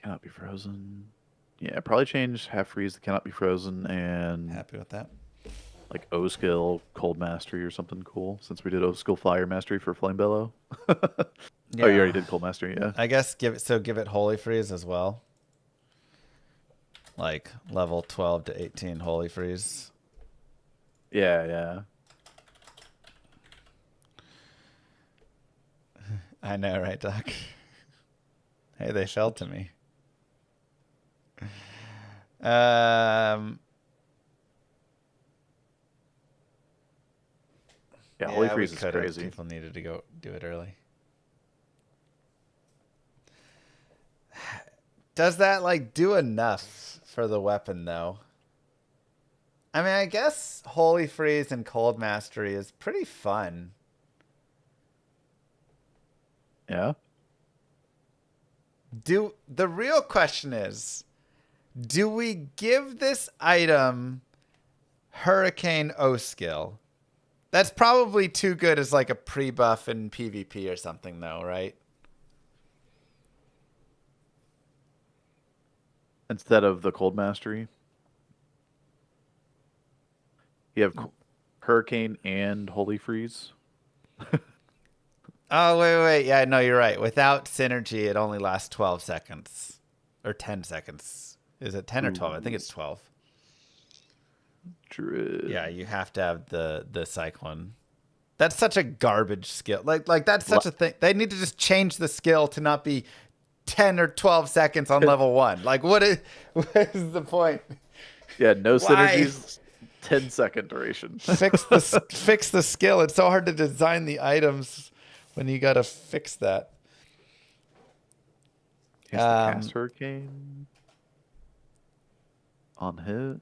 Cannot be frozen. Yeah, probably change half freeze to cannot be frozen and Happy with that. like O skill cold mastery or something cool. Since we did O skill fire mastery for flame bellow. Oh, you already did cold mastery, yeah. I guess give it Holy Freeze as well. Like level 12 to 18 Holy Freeze. Yeah, yeah. I know, right, Doc? Hey, they fell to me. Yeah, Holy we Freeze is could've. crazy. People needed to go do it early. Does that like do enough for the weapon though? I mean, I guess Holy Freeze and Cold Mastery is pretty fun. Yeah. The real question is, do we give this item Hurricane O skill? That's probably too good as like a pre-buff in PvP or something though, right? Instead of the Cold Mastery. You have Hurricane and Holy Freeze. Oh, wait. Yeah, no, you're right. Without synergy, it only lasts 12 seconds. Or 10 seconds. Is it 10 or 12? I think it's 12. Dread. Yeah, you have to have the Cyclone. That's such a garbage skill. Like that's such a thing. They need to just change the skill to not be 10 or 12 seconds on level 1. Like, what is the point? Yeah, no Why? synergies, 10-second duration. fix the skill. It's so hard to design the items when you gotta fix that. Cast Hurricane on hit.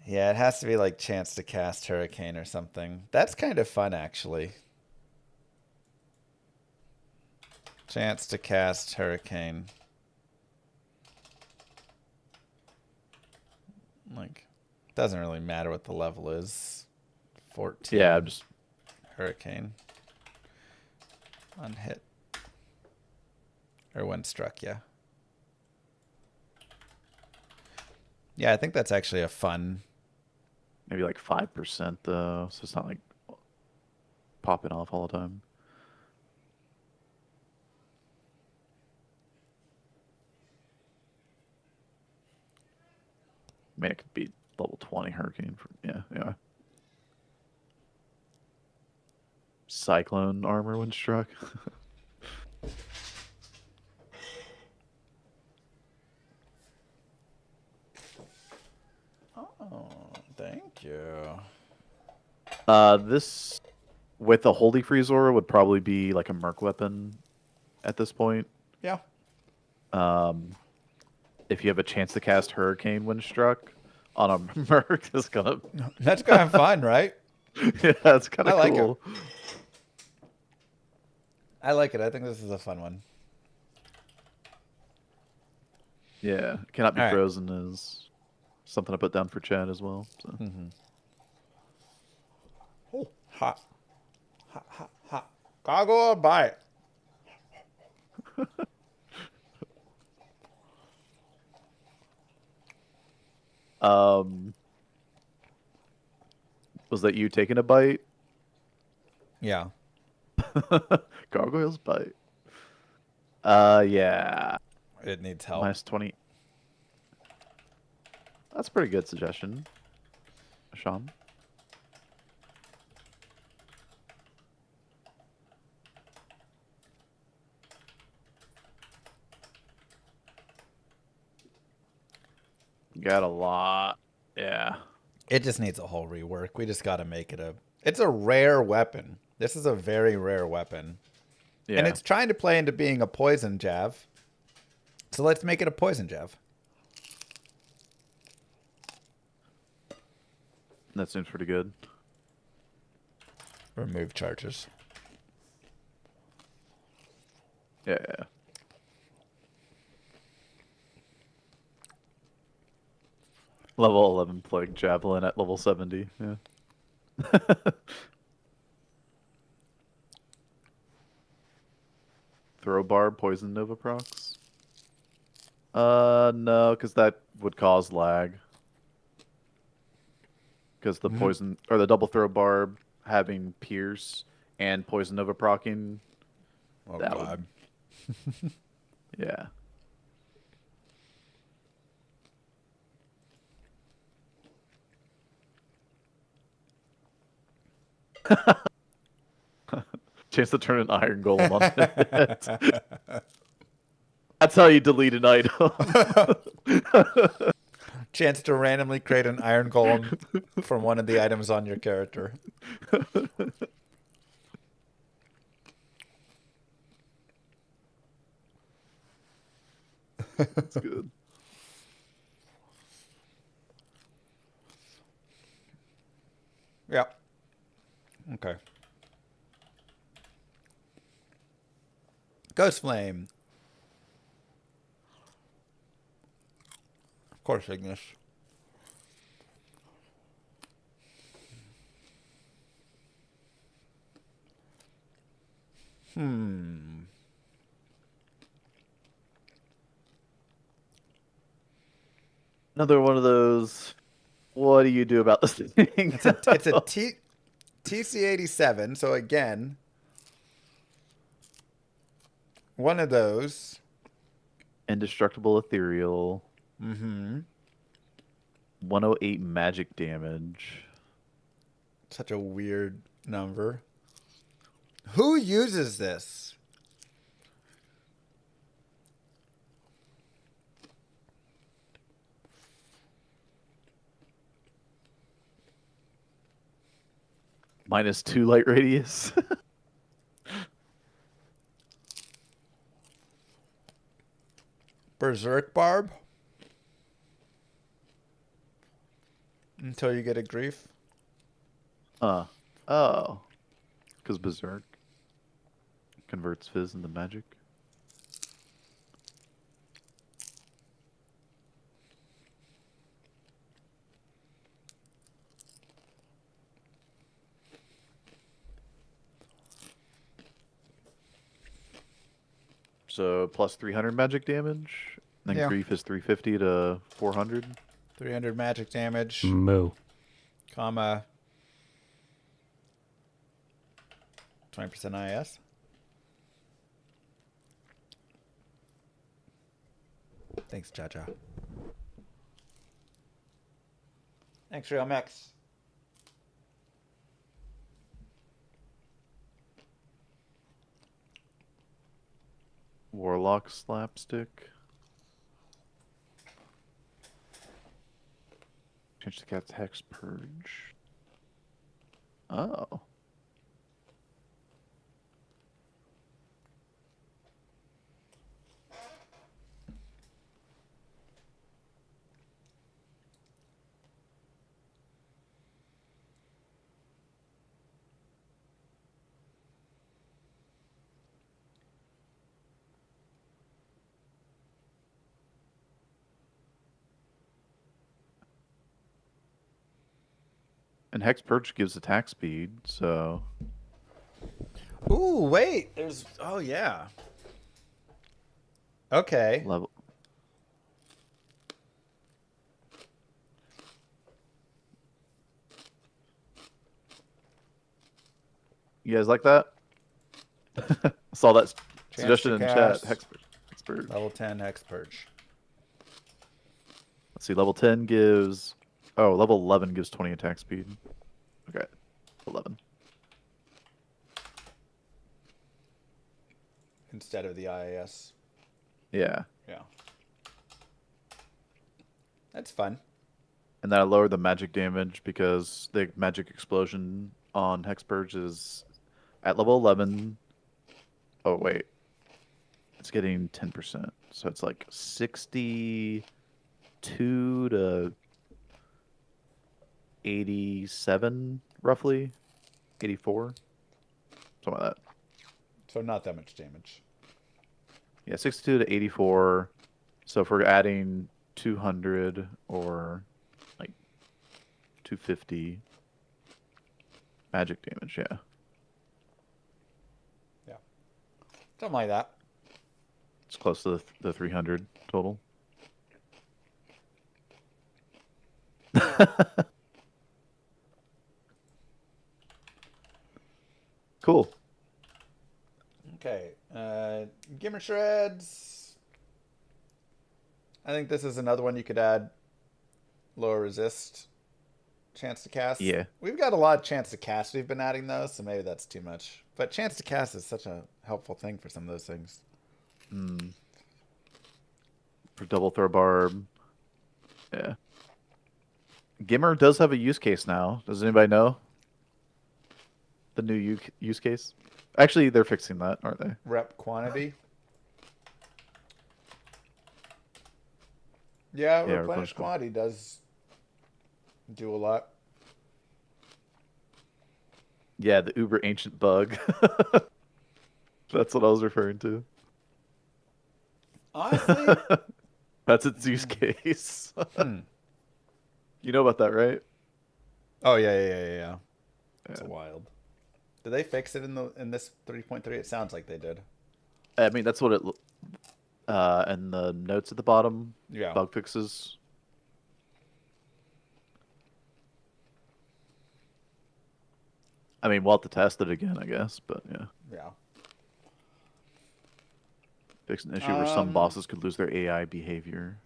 Yeah, it has to be like chance to cast Hurricane or something. That's kind of fun, actually. Chance to cast Hurricane. Like, doesn't really matter what the level is. 14. Yeah, I'm just Hurricane. On hit. Or when struck, yeah. Yeah, I think that's actually a fun... maybe like 5% though, so it's not like popping off all the time. I mean, it could be level 20 Hurricane. Yeah. Cyclone armor when struck. Oh, thank you. This with a Holy Freeze aura would probably be like a merc weapon at this point. Yeah. If you have a chance to cast Hurricane when struck on a merc, it's gonna. That's kind of fun, right? Yeah, it's kind I of like cool. I like it. I think this is a fun one. Yeah, cannot be All right. frozen is something I put down for Chad as well. So. Oh, hot. Hot. Goggle or bite? Was that you taking a bite? Yeah. Gargoyles bite. Yeah. It needs help. Minus 20. That's a pretty good suggestion, Sean. Got a lot. Yeah. It just needs a whole rework. We just got to make it It's a rare weapon. This is a very rare weapon. Yeah. And it's trying to play into being a poison jav. So let's make it a poison jav. That seems pretty good. Remove charges. Yeah. Level 11 Plague Javelin at level 70. Yeah. Throw Barb, Poison Nova procs? No, because that would cause lag. Because the poison, or the double Throw Barb having Pierce and Poison Nova procking. Oh, that God. would... Yeah. Chance to turn an Iron Golem on it. That's how you delete an item. Chance to randomly create an iron golem from one of the items on your character. That's good. Yeah. Okay. Ghost Flame. Of course, Ignis. Another one of those. What do you do about this thing? It's a TC87. So again, one of those. Indestructible ethereal. Mm-hmm. 108 magic damage. Such a weird number. Who uses this? -2 light radius. Berserk Barb? Until you get a grief. Oh. Because Berserk converts Fizz into magic. So plus 300 magic damage. Then Yeah. grief is 350 to 400. 300 magic damage. Moo. Comma. 20% IS. Thanks, Jaja. Thanks, Real Max. Warlock slapstick. Change the cat's hex purge. Oh. And hex purge gives attack speed, so Ooh, wait. There's. Oh, yeah. Okay. level. You guys like that? Saw that suggestion in cast. chat. Hex purge. Level 10 Hex Purge. Let's see. Level 10 gives. Oh, level 11 gives 20 attack speed. Okay, 11. Instead of the IAS. Yeah. Yeah. That's fun. And then I lowered the magic damage because the magic explosion on Hex Purge is at level 11. Oh, wait. It's getting 10%. So it's like 62 to 87, roughly. 84. Something like that. So not that much damage. Yeah, 62 to 84. So if we're adding 200 or like 250 magic damage, yeah. Yeah. Something like that. It's close to the 300 total. Cool. Okay. Gimmer Shreds. I think this is another one you could add lower resist chance to cast. Yeah. We've got a lot of chance to cast we've been adding those, so maybe that's too much. But chance to cast is such a helpful thing for some of those things. For double throw barb. Yeah. Gimmer does have a use case now. Does anybody know? The new use case? Actually, they're fixing that, aren't they? Rep quantity. Yeah, replenish quantity does do a lot. Yeah, the uber ancient bug. That's what I was referring to. Honestly, that's its use case. You know about that, right? Oh yeah. It's wild. Did they fix it in this 3.3? It sounds like they did. I mean, that's what it. And the notes at the bottom. Yeah. Bug fixes. I mean, we'll have to test it again, I guess, but yeah. Yeah. Fix an issue where some bosses could lose their AI behavior.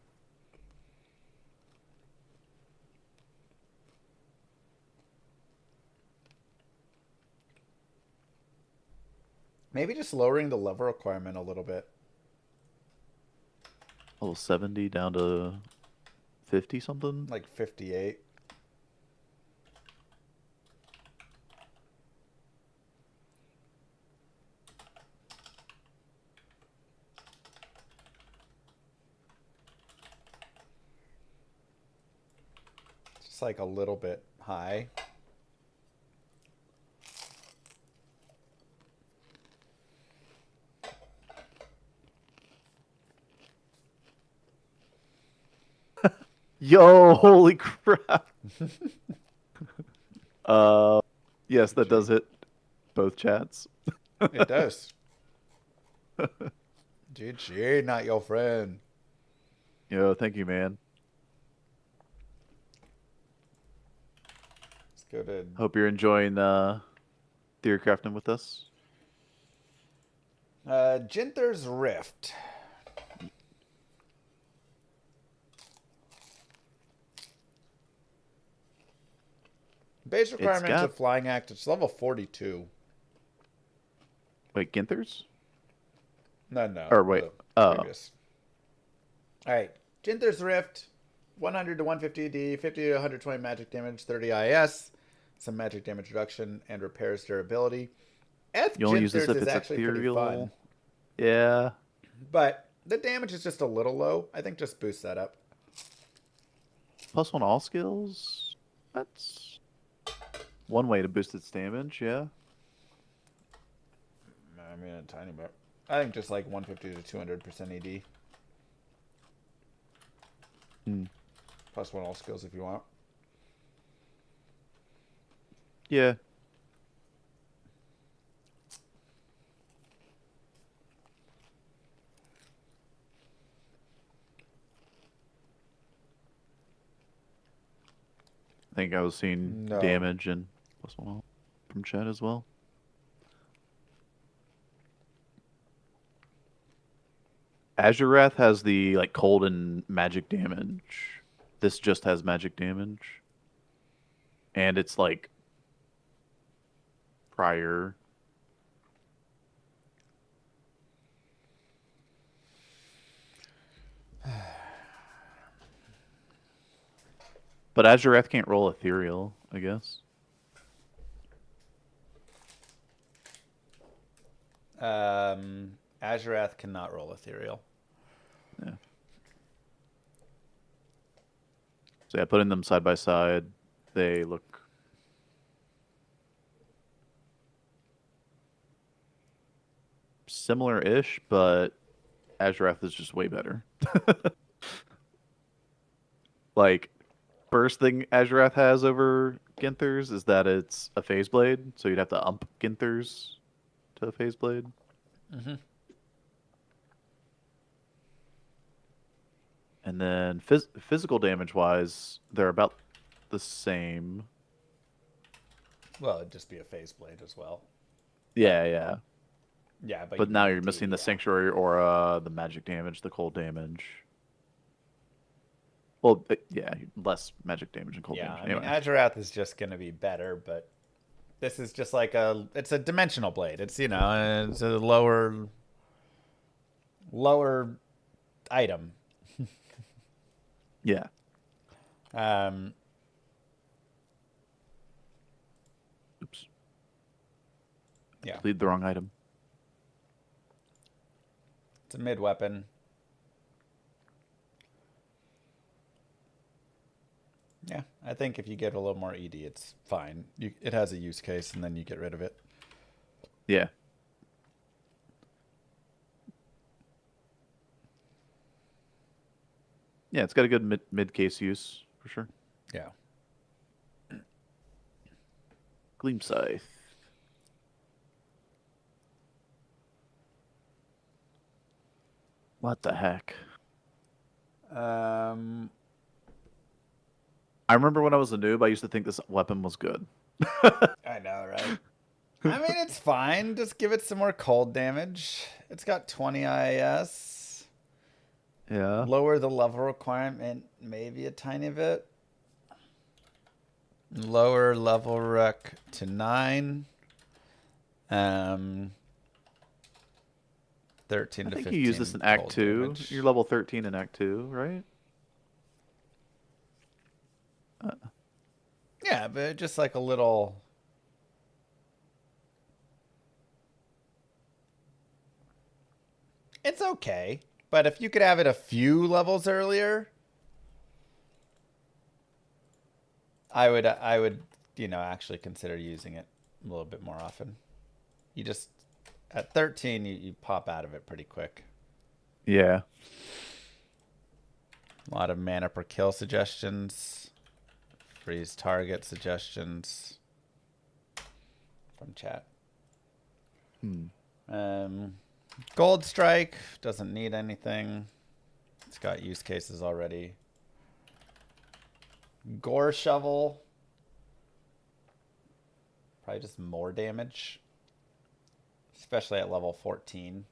Maybe just lowering the level requirement a little bit. Level 70 down to 50 something? Like 58. Just like a little bit high. Yo, holy crap. Yes, that does hit both chats. It does. GG, not your friend. Yo, thank you, man. Let's go to... Hope you're enjoying theory crafting with us. Jinther's Rift. Base requirements of Flying Act, it's level 42. Wait, Ginther's? No. Or wait. Alright. Jinther's Rift, 100 to 150 AD, 50 to 120 magic damage, 30 IS, some magic damage reduction, and repairs durability. You only use this if it's actually ethereal. pretty fun. Yeah. But the damage is just a little low. I think just boost that up. +1 all skills? That's one way to boost its damage, yeah. I mean, a tiny bit. I think just like 150 to 200% AD. +1 all skills if you want. Yeah. I think I was seeing damage and +1 all from chat as well. Azurath has the like cold and magic damage. This just has magic damage. And it's like prior. But Azurath can't roll ethereal, I guess. Azurath cannot roll ethereal. Yeah. So yeah, putting them side by side, they look similar-ish, but Azurath is just way better. Like, first thing Azurath has over Ginther's is that it's a phase blade, so you'd have to ump Ginther's to a phase blade. Mm-hmm. And then physical damage-wise, they're about the same. Well, it'd just be a phase blade as well. Yeah, yeah. Yeah, but now you're missing the Sanctuary Aura, the magic damage, the cold damage. Well, yeah, less magic damage and cold damage. Yeah, I mean, Azurath is just going to be better, but this is just like it's a dimensional blade. It's, you know, it's a lower item. Yeah. Oops. Yeah. Lead the wrong item. It's a mid weapon. Yeah, I think if you get a little more ED, it's fine. It has a use case, and then you get rid of it. Yeah. Yeah, it's got a good mid case use for sure. Yeah. Gleam Scythe. What the heck? I remember when I was a noob, I used to think this weapon was good. I know, right? I mean, it's fine. Just give it some more cold damage. It's got 20 IS. Yeah. Lower the level requirement maybe a tiny bit. Lower level rec to 9. 13 I to 15. think you use this in Act cold 2. damage. You're level 13 in Act 2, right? Yeah, but just like a little. It's okay, but if you could have it a few levels earlier, I would, actually consider using it a little bit more often. You just at 13, you pop out of it pretty quick. Yeah. A lot of mana per kill suggestions. Freeze target suggestions from chat. Gold Strike doesn't need anything. It's got use cases already. Gore Shovel. Probably just more damage. Especially at level 14.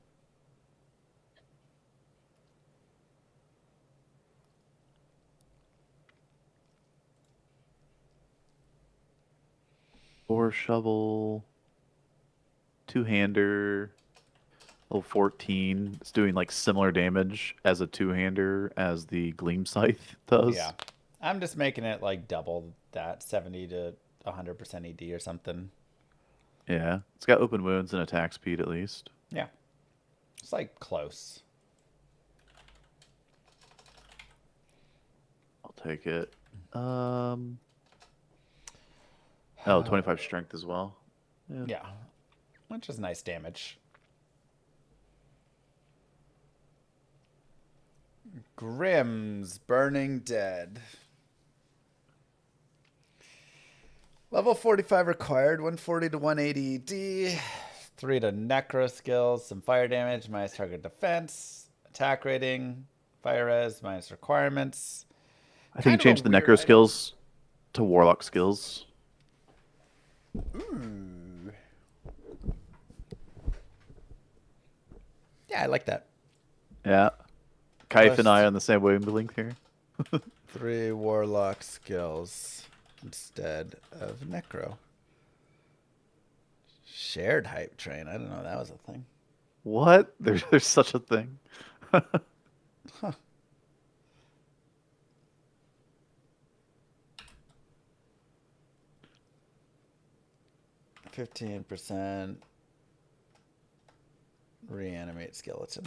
Or shovel. Two-hander. Level 14. It's doing like similar damage as a two-hander as the Gleam Scythe does. Yeah. I'm just making it like double that, 70 to 100% ED or something. Yeah. It's got open wounds and attack speed at least. Yeah. It's like close. I'll take it. 25 strength as well. Yeah. Which is nice damage. Grimm's Burning Dead. Level 45 required, 140 to 180 ED, 3 to Necro skills, some fire damage, minus target defense, attack rating, fire res, minus requirements. I think you changed the Necro skills to Warlock skills. Ooh. Yeah, I like that. Yeah. Kaif and I are on the same wavelength here. 3 Warlock skills instead of Necro. Shared hype train. I didn't know that was a thing. What? There's such a thing. Huh. %, reanimate skeleton.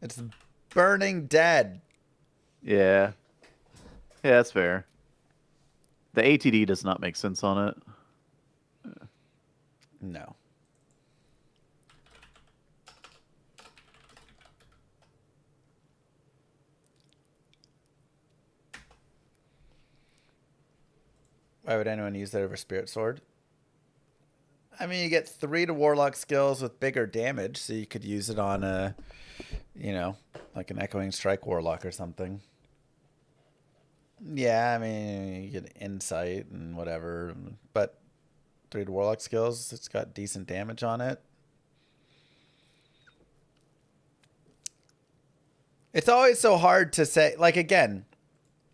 It's Burning Dead. Yeah. Yeah, that's fair. The ATD does not make sense on it. No. Why would anyone use that over Spirit Sword? I mean, you get 3 to Warlock skills with bigger damage, so you could use it on a, like an Echoing Strike Warlock or something. Yeah, I mean, you get Insight and whatever, but 3 to Warlock skills, it's got decent damage on it. It's always so hard to say, like, again,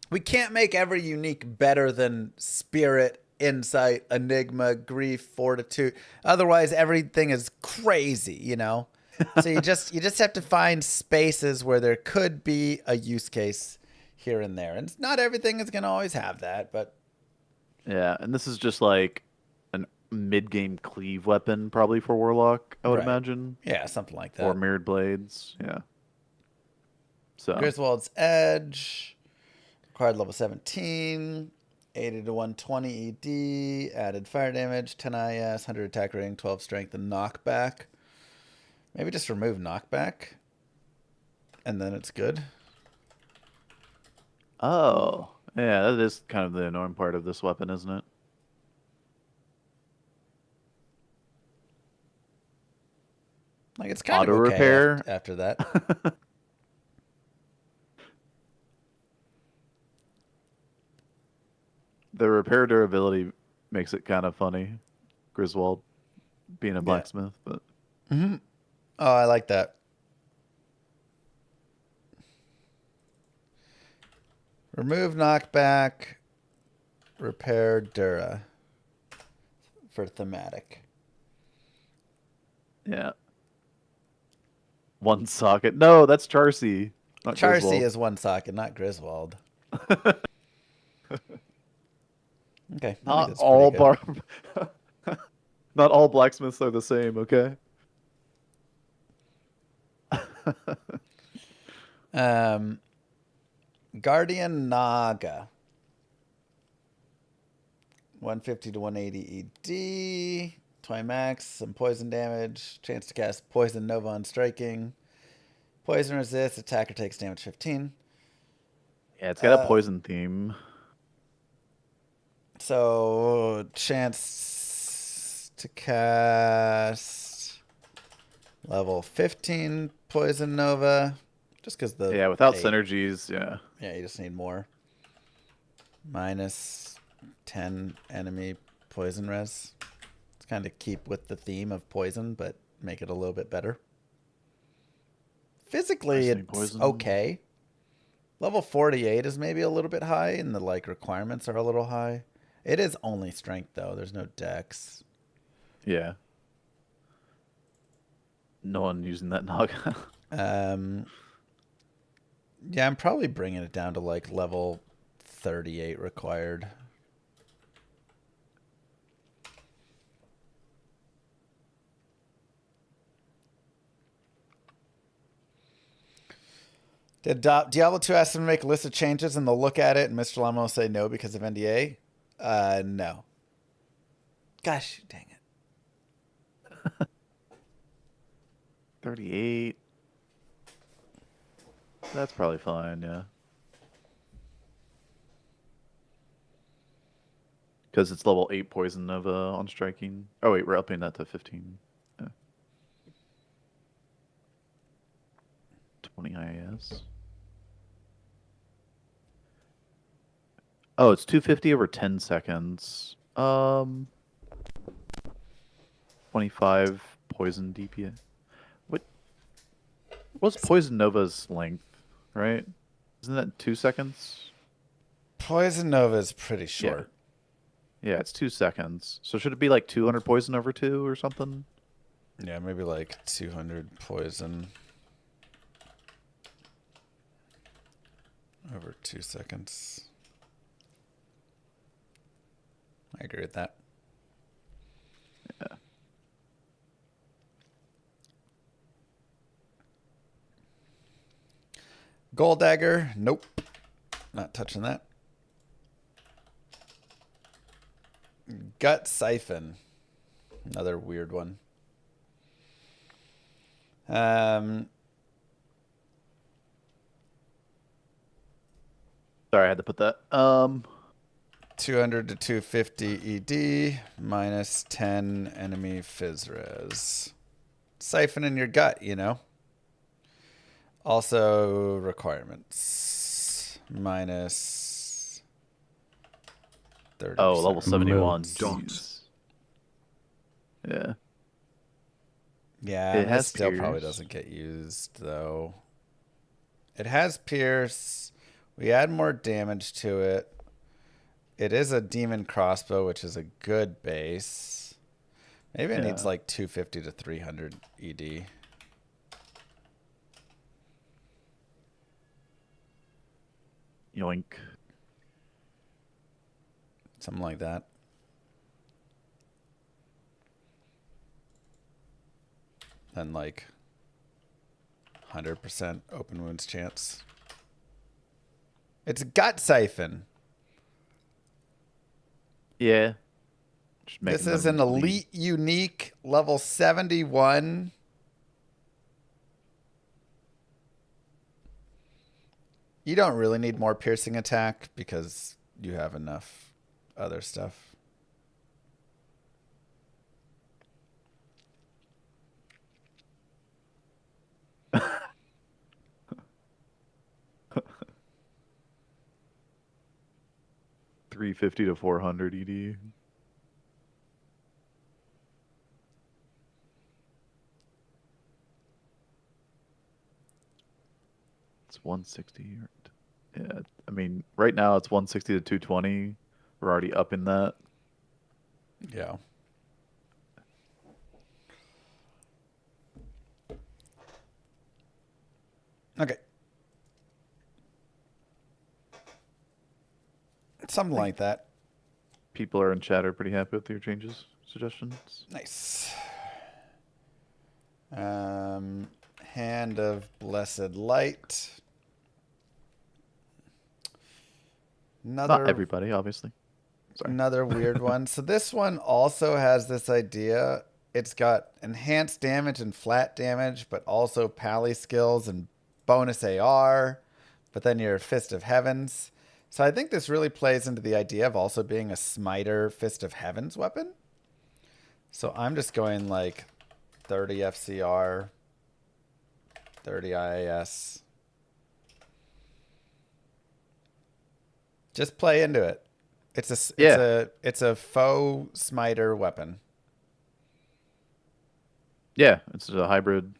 we can't make every unique better than Spirit, Insight, Enigma, Grief, Fortitude. Otherwise, everything is crazy, So you just have to find spaces where there could be a use case here and there, and not everything is going to always have that, but Yeah, and this is just like an mid-game cleave weapon, probably for Warlock, I would Right. imagine. yeah, something like that. Or Mirrored Blades, yeah. So Griswold's Edge, required level 17, 80 to 120 ED, added fire damage, 10 IS, 100 attack rating, 12 strength, and knockback. Maybe just remove knockback, and then it's good. Oh, yeah, that is kind of the annoying part of this weapon, isn't it? Like it's kind Auto of okay repair. after that. The repair durability makes it kind of funny, Griswold being a blacksmith, but Oh, I like that. Remove knockback, repair Dura for thematic. yeah. One socket. No, that's Charcy. Not Charcy Griswold. is one socket, not Griswold. Okay. I think Not that's all pretty good. Not all blacksmiths are the same, okay? Guardian Naga. 150 to 180 ED. 20 max. Some poison damage. Chance to cast Poison Nova on striking. Poison resist. Attacker takes damage 15. Yeah, it's got a poison theme. So, chance to cast level 15 Poison Nova. Just because the. Yeah, without 8. synergies, yeah. Yeah, you just need more. Minus 10 enemy poison res. It's kind of keep with the theme of poison, but make it a little bit better. Physically, Poisoning it's poison. okay. Level 48 is maybe a little bit high, and the like requirements are a little high. It is only strength, though. There's no dex. Yeah. No one using that Naga. Yeah, I'm probably bringing it down to like level 38 required. Did Diablo 2 ask them to make a list of changes and they'll look at it and Mr. Llama will say no because of NDA? No. Gosh, dang it. 38. That's probably fine, yeah. Because it's level 8 Poison Nova on striking. Oh, wait, we're upping that to 15. Yeah. 20 IS. Oh, it's 250 over 10 seconds. 25 poison DPS. What's Poison Nova's length, right? Isn't that 2 seconds? Poison Nova is pretty short. Yeah, it's 2 seconds. So should it be like 200 poison over 2 or something? Yeah, maybe like 200 poison over 2 seconds. I agree with that. Yeah. Gold Dagger, nope. Not touching that. Gut Siphon, another weird one. Sorry, I had to put that. 200 to 250 ED, minus 10 enemy phys res. Siphon in your gut, you know. Also requirements. Minus 30%. Oh, level 71. Dot. Jeez. Yeah. Yeah, It has this still probably Pierce. doesn't get used, though. It has Pierce. We add more damage to it. It is a demon crossbow, which is a good base. Maybe it needs Yeah. like 250 to 300 ED. Yoink. Something like that. Then like 100% open wounds chance. It's a gut siphon. Yeah. This is an elite unique level 71. You don't really need more piercing attack because you have enough other stuff. $350 to $400 ED. It's 160. Yeah, I mean, right now it's 160 to 220. We're already up in that. Yeah. Okay. Something like that. People are in chat are pretty happy with your changes, suggestions. Nice. Hand of Blessed Light. Not everybody, obviously. Sorry. Another weird one. So this one also has this idea. It's got enhanced damage and flat damage, but also pally skills and bonus AR. But then your Fist of Heavens. So I think this really plays into the idea of also being a smiter Fist of Heavens weapon. So I'm just going like 30 FCR, 30 IAS. Just play into it. It's a faux smiter weapon. Yeah, it's a hybrid.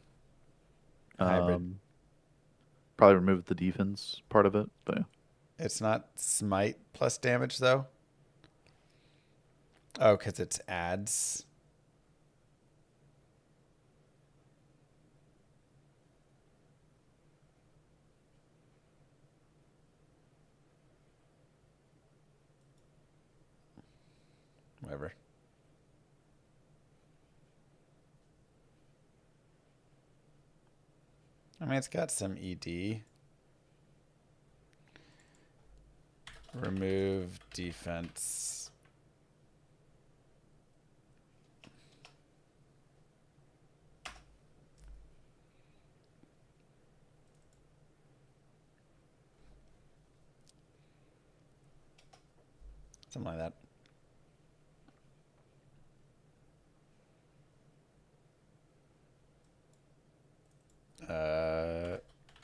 Hybrid. Probably remove the defense part of it, but yeah. It's not smite plus damage though. Oh, because it's adds. Whatever. I mean, it's got some ED. Remove defense. Something like that.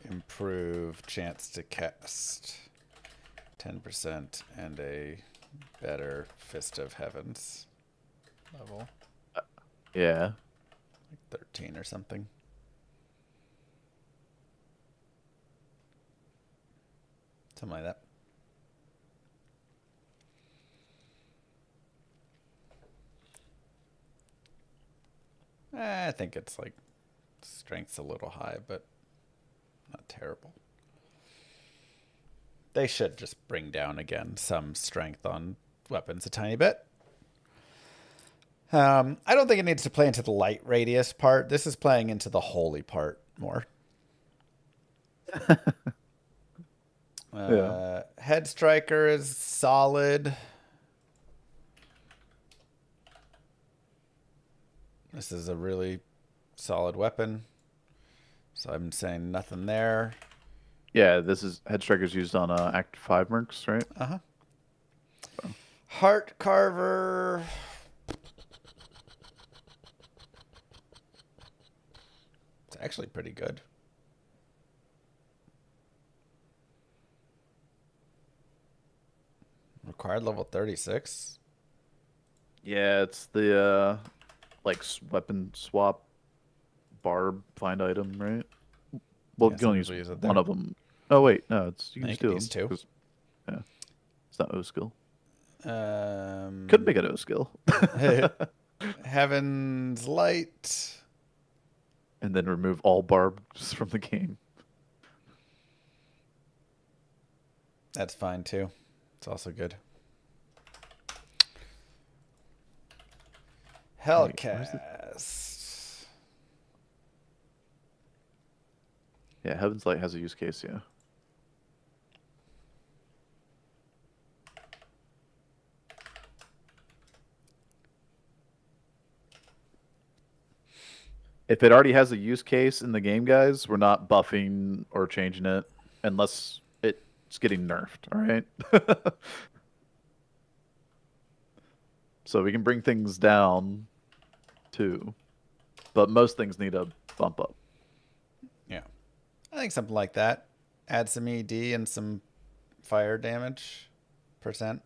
Improve chance to cast 10% and a better Fist of Heavens level. Yeah. Like 13 or something. Something like that. I think it's like strength's a little high, but not terrible. They should just bring down again some strength on weapons a tiny bit. I don't think it needs to play into the light radius part. This is playing into the holy part more. Yeah. Head striker is solid. This is a really solid weapon. So I'm saying nothing there. Yeah, this is Head Striker's used on Act 5 mercs, right? Uh-huh. So. Heart Carver. It's actually pretty good. Required level 36. Yeah, it's the like weapon swap barb find item, right? Well, you can only use one of them. Oh wait, no, it's you can use two. Yeah, it's not O skill. Could make it O skill. Heaven's Light. And then remove all barbs from the game. That's fine too. It's also good. Hellcast. Yeah, Heaven's Light has a use case, yeah. If it already has a use case in the game, guys, we're not buffing or changing it unless it's getting nerfed, all right? So we can bring things down too, but most things need a bump up. Yeah. I think something like that. Add some ED and some fire damage %.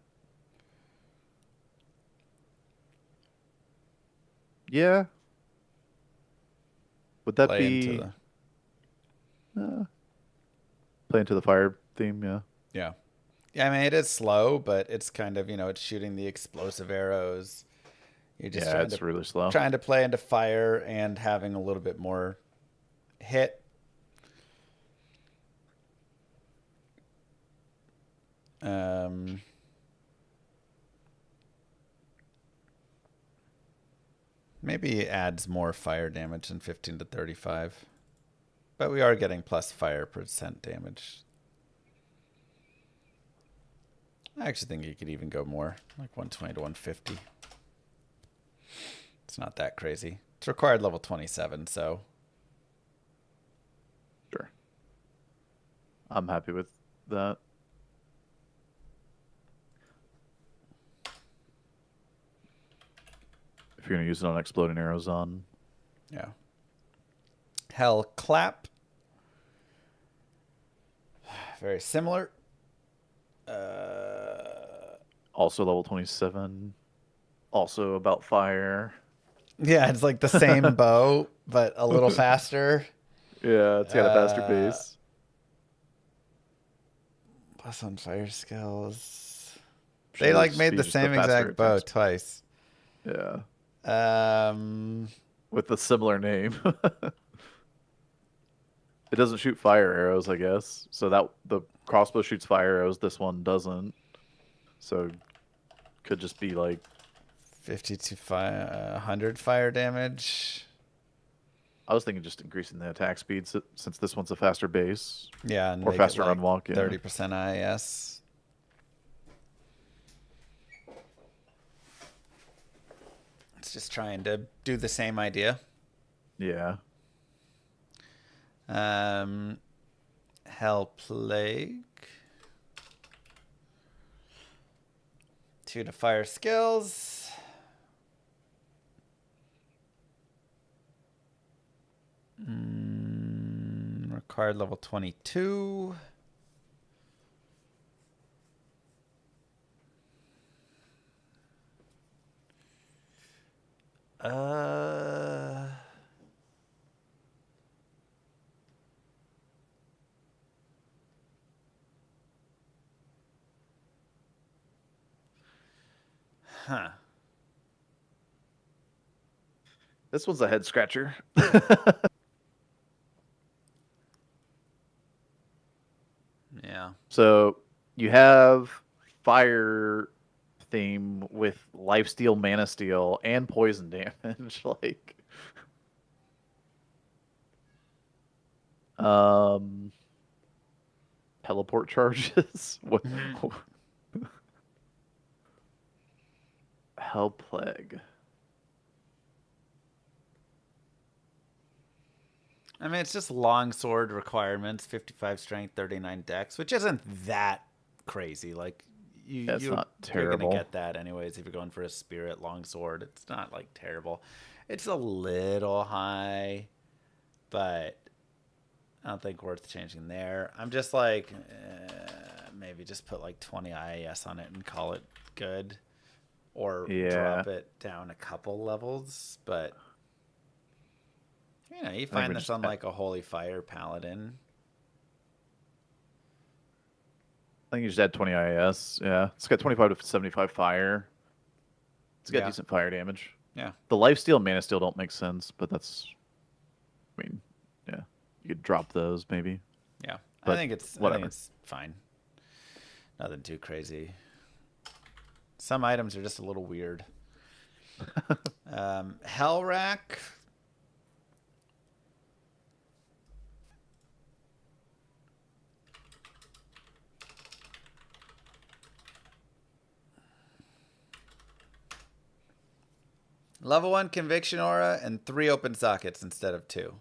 Yeah. Would that Play be into play into the fire theme? Yeah. Yeah. Yeah, I mean, it is slow, but it's kind of, it's shooting the explosive arrows. You're just Yeah, it's really slow. trying to play into fire and having a little bit more hit. Maybe it adds more fire damage than 15 to 35. But we are getting plus fire % damage. I actually think you could even go more, like 120 to 150. It's not that crazy. It's required level 27, so. Sure. I'm happy with that. If you're going to use it on exploding arrows on. Yeah. Hell clap. Very similar. Also level 27. Also about fire. Yeah, it's like the same bow, but a little faster. Yeah, it's got a faster pace. Plus on fire skills. Sure, They like just made be the just same faster exact bow attacks. twice. Yeah. With a similar name. It doesn't shoot fire arrows, I guess. So that the crossbow shoots fire arrows, this one doesn't. So could just be like 50 to 100 fire damage. I was thinking just increasing the attack speed since this one's a faster base. Yeah, and or make faster it like run walk. Yeah. 30% IS. It's just trying to do the same idea. Yeah. Hell Plague. 2 to fire skills. Required level 22. Huh. This one's a head scratcher. Yeah. So you have fire theme with lifesteal, mana steal, and poison damage. Like, teleport charges. What? Hell Plague. I mean, it's just longsword requirements, 55 strength, 39 dex, which isn't that crazy. Like, That's you're not going terrible. to get that anyways if you're going for a spirit longsword. It's not, like, terrible. It's a little high, but I don't think worth changing there. I'm just like, maybe just put, like, 20 IAS on it and call it good. Or drop it down a couple levels, but... You know, you find this on like a Holy Fire Paladin. I think you just add 20 IS. Yeah. It's got 25 to 75 fire. It's got decent fire damage. Yeah. The lifesteal and mana steal don't make sense, but that's... I mean, yeah. You could drop those maybe. Yeah. But I think it's whatever. fine. Nothing too crazy. Some items are just a little weird. Hell Rack. Level 1 Conviction Aura and 3 open sockets instead of 2.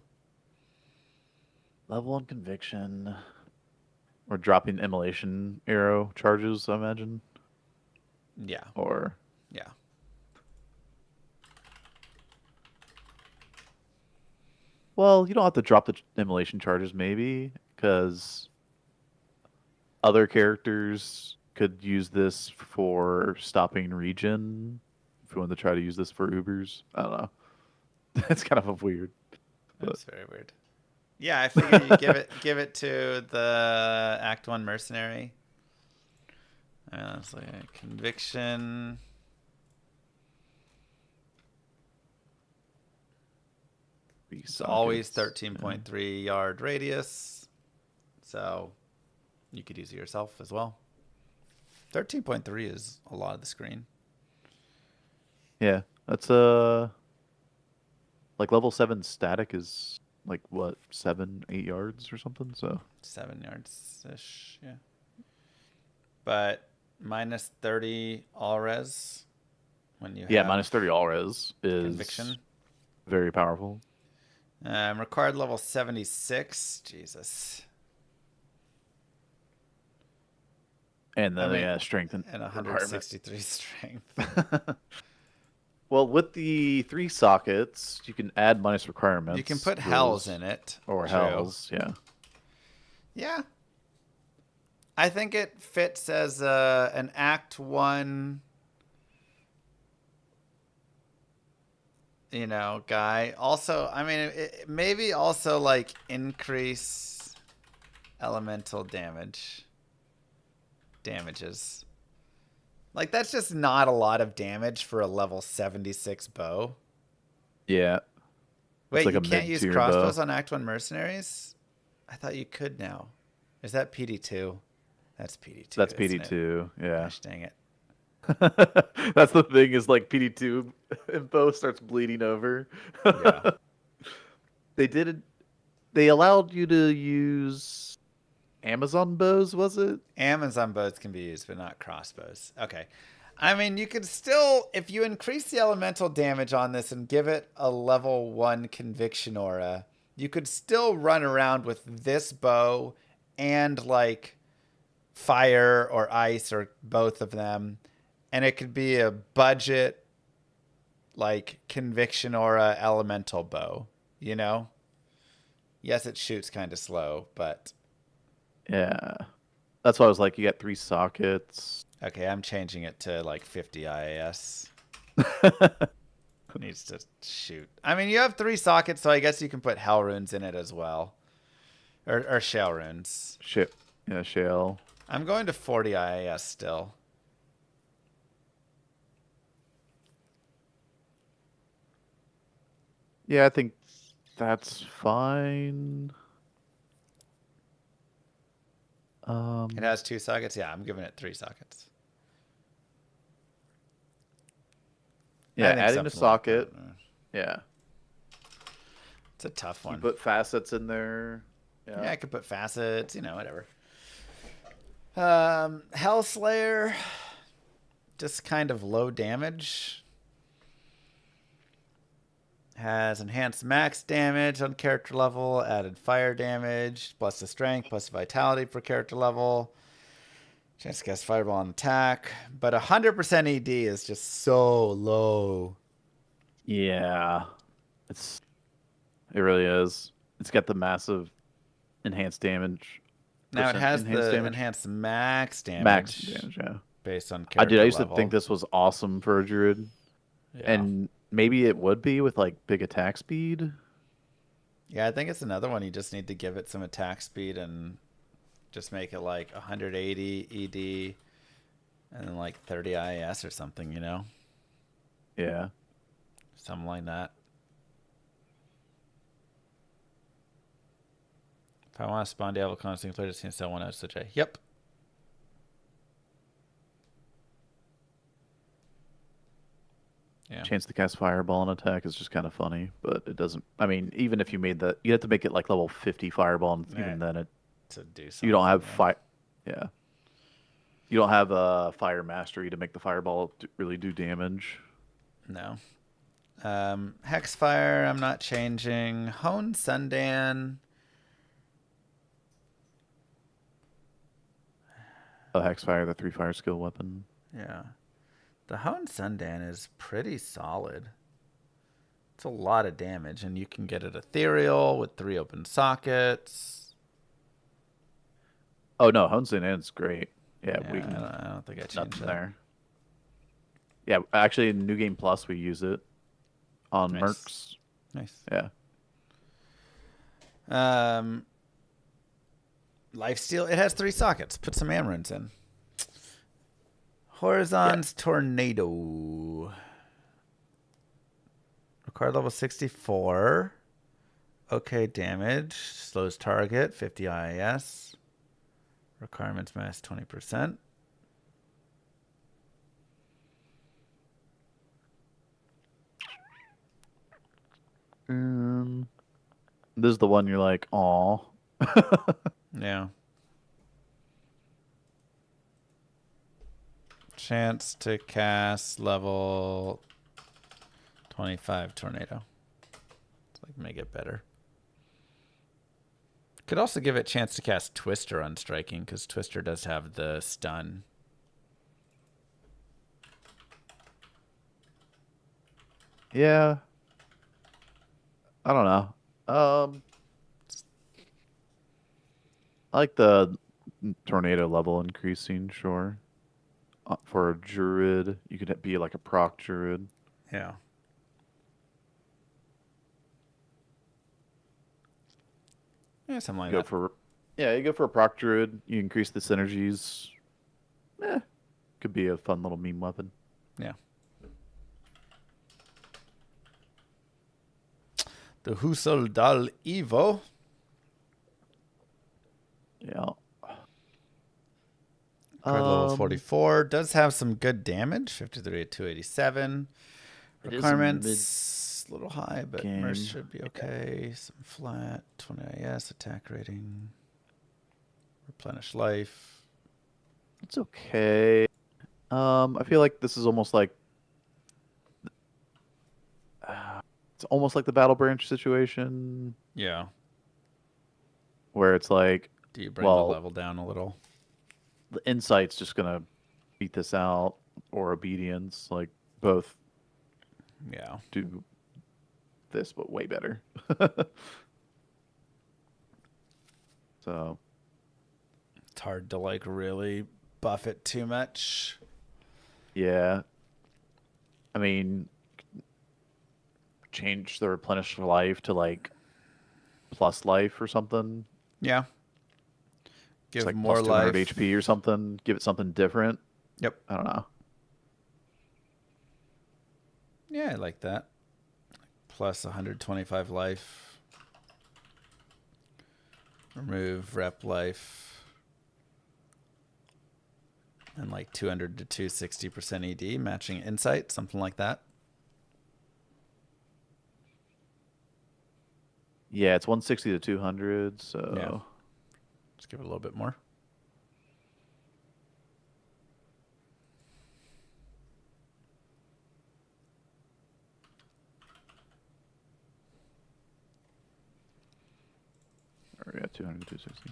Level 1 Conviction. Or dropping Immolation arrow charges, I imagine. Yeah. Or... Yeah. Well, you don't have to drop the Immolation charges, maybe, because other characters could use this for stopping regen. If you want to try to use this for Ubers, I don't know. It's kind of a weird. That's very weird. Yeah, I figure you give it to the Act 1 mercenary. It's like a conviction. It's always 13.3 yard radius. So you could use it yourself as well. 13.3 is a lot of the screen. Yeah, that's like level 7 static is like what, 7-8 yards or something. So 7 yards ish, yeah. But minus 30 all res when you have minus 30 all res is conviction. Very powerful. Required level 76. Jesus. And then strength and 163 strength. Well, with the 3 sockets, you can add minus requirements. You can put hells in it. Or hells, yeah. Yeah. I think it fits as an Act 1, guy. Also, I mean, it maybe also like increase elemental damages. Like, that's just not a lot of damage for a level 76 bow. Yeah. Wait, like you can't use crossbows on Act 1 mercenaries? I thought you could now. Is that PD2? That's PD2. That's PD2, yeah. Gosh dang it. That's the thing, is like PD2 info starts bleeding over. Yeah. They allowed you to use Amazon bows, was it? Amazon bows can be used, but not crossbows. Okay. I mean, you could still, if you increase the elemental damage on this and give it a level 1 conviction aura, you could still run around with this bow and like fire or ice or both of them. And it could be a budget, like conviction aura elemental bow, Yes, it shoots kind of slow, but... Yeah. That's why I was like, you got 3 sockets. Okay, I'm changing it to like 50 IAS. Needs to shoot. I mean, you have 3 sockets, so I guess you can put hell runes in it as well. Or shale runes. Yeah, shale. I'm going to 40 IAS still. Yeah, I think that's fine. It has 2 sockets? Yeah, I'm giving it 3 sockets. Yeah, adding a socket. Yeah. It's a tough one. You put facets in there. Yeah, I could put facets, whatever. Hellslayer, just kind of low damage. Has enhanced max damage on character level, added fire damage, plus the strength, plus vitality per character level. Chance to cast fireball on attack. But 100% ED is just so low. Yeah. It really is. It's got the massive enhanced damage. Now it has the enhanced max damage. Max damage, yeah. Based on character level. I used to think this was awesome for a druid. Yeah. And maybe it would be with like big attack speed. Yeah, I think it's another one. You just need to give it some attack speed and just make it like 180 ED and then like 30 IAS or something, Yeah. Something like that. If I want to spawn Diablo constantly, play this instead one out, such a yep. chance to cast Fireball and attack is just kind of funny, but it doesn't. I mean, even if you made that, you have to make it like level 50 Fireball, and even then, to do something. you don't have Yeah, you don't have a Fire Mastery to make the Fireball really do damage. No. Hexfire, I'm not changing. Hone Sundan. Hexfire, the 3 fire skill weapon. Yeah. The Hone Sundan is pretty solid. It's a lot of damage, and you can get it ethereal with 3 open sockets. Oh, no, Hone Sundan's great. Yeah, we can. I don't think I changed Nothing that. there. Yeah, actually, in New Game Plus, we use it on Nice. Mercs. Nice. Yeah. Lifesteal. It has 3 sockets. Put some Amaranths in. Horizon's Tornado. Required level 64. Okay, damage. Slows target. 50 IIS. Requirements mass 20%. This is the one you're like, aw. Yeah. Chance to cast level 25 Tornado. It's like make it better. Could also give it chance to cast Twister on striking, because Twister does have the stun. Yeah. I don't know. I like the tornado level increasing, sure. For a druid, you could be like a proc druid. Yeah. Yeah, something like that. You go for a proc druid. You increase the synergies. Could be a fun little meme weapon. Yeah. The Husol Dal Evo. Yeah. Card level 44. Does have some good damage. 53 at 287. Requirements a little high, but Merce should be okay. Some flat. 20 IS. Attack rating. Replenish life. It's okay. I feel like this is almost like it's almost like the Battle Branch situation. Yeah. Where it's like, do you bring the level down a little? The Insight's just gonna beat this out, or Obedience, like both. Yeah. Do this, but way better. So it's hard to like really buff it too much. Yeah. I mean, change the replenish life to like plus life or something. Yeah. Give like more plus life. 200 HP or something. Give it something different. Yep. I don't know. Yeah, I like that. Plus 125 life. Remove rep life. And like 200 to 260% ED, matching insight, something like that. Yeah, it's 160 to 200, so yeah. Let's give it a little bit more. Or yeah, 200 to 260.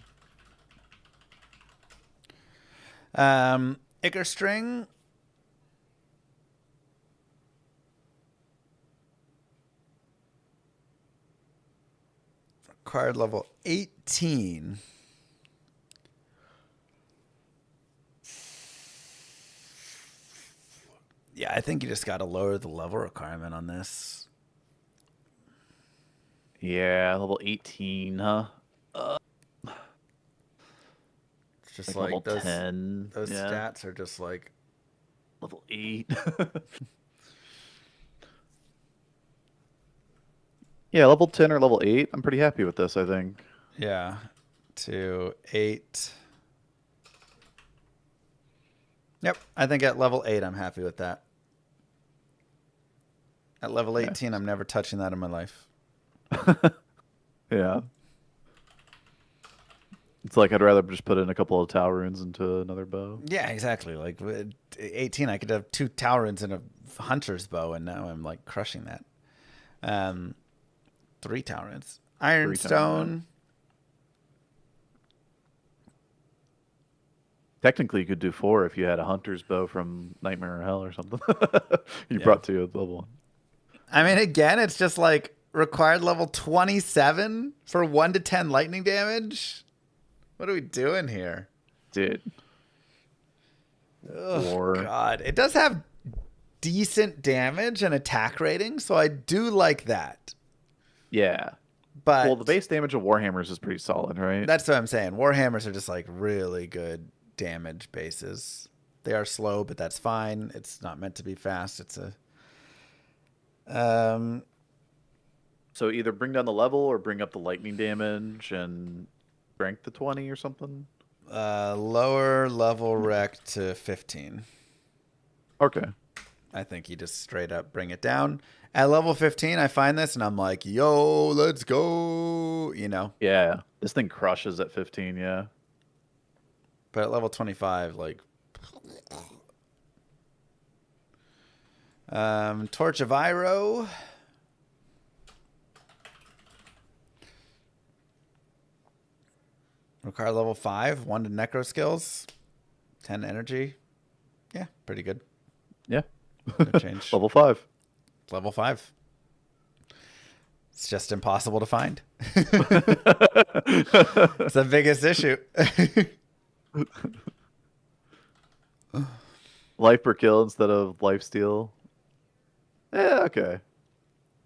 Ichor String. Required level 18. Yeah, I think you just got to lower the level requirement on this. Yeah, level 18, huh? It's just like level those 10. Those stats are just like level 8. Yeah, level 10 or level 8. I'm pretty happy with this, I think. Yeah. 2, 8. Yep. I think at level 8, I'm happy with that. At level 18, I'm never touching that in my life. Yeah. It's like I'd rather just put in a couple of Tau runes into another bow. Yeah, exactly. Like with 18, I could have 2 Tau runes and a hunter's bow, and now I'm like crushing that. 3 Tau runes. Ironstone. Technically, you could do 4 if you had a hunter's bow from Nightmare of Hell or something. You brought 2 at level 1. I mean, again, it's just like required level 27 for 1 to 10 lightning damage. What are we doing here? Dude. Oh, God. It does have decent damage and attack rating, so I do like that. Yeah. But well, the base damage of Warhammers is pretty solid, right? That's what I'm saying. Warhammers are just like really good damage bases. They are slow, but that's fine. It's not meant to be fast. It's a So either bring down the level or bring up the lightning damage and rank the 20 or something. Lower level rec to 15. Okay. I think you just straight up bring it down. At level 15, I find this and I'm like, yo, let's go. You know? Yeah. This thing crushes at 15, yeah. But at level 25, like... Torch of Iroh. Require level 5, 1 to necro skills, 10 energy. Yeah, pretty good. Yeah. No change. Level 5. Level 5. It's just impossible to find. It's the biggest issue. Life per kill instead of life steal. Yeah, okay.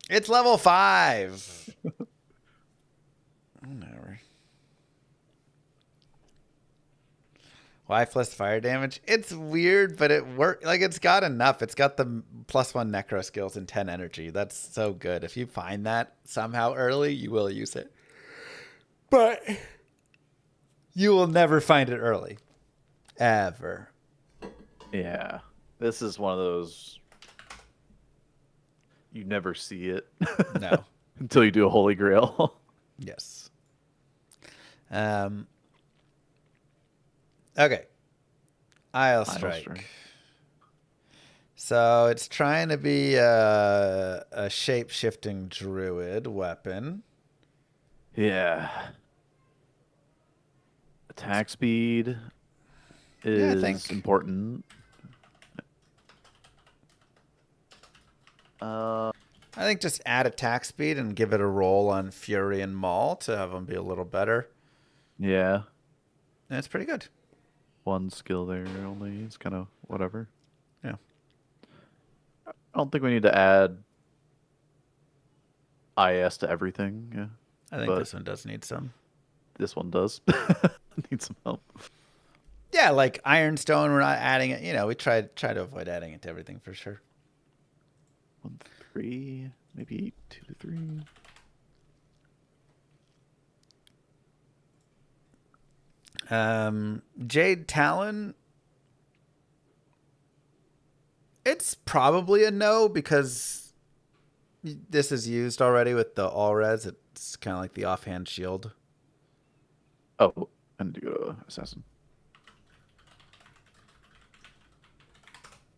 It's level 5. Whatever. Lifeless fire damage. It's weird, but it works. Like, it's got enough. It's got the +1 necro skills and 10 energy. That's so good. If you find that somehow early, you will use it. But you will never find it early. Ever. Yeah. This is one of those... You never see it. No. Until you do a Holy Grail. Yes. Okay. Isle Strike. So it's trying to be a shape-shifting druid weapon. Yeah. Attack speed is important. I think just add attack speed and give it a roll on Fury and Maul to have them be a little better. Yeah. And it's pretty good. 1 skill there only. It's kind of whatever. Yeah. I don't think we need to add IS to everything. Yeah. I think this one does need some. This one does. Need some help. Yeah, like Ironstone, we're not adding it. You know, we try to avoid adding it to everything for sure. 1, 3, maybe 2 to 3. Jade Talon. It's probably a no because this is used already with the all res. It's kind of like the offhand shield. Oh, I need to go to Assassin.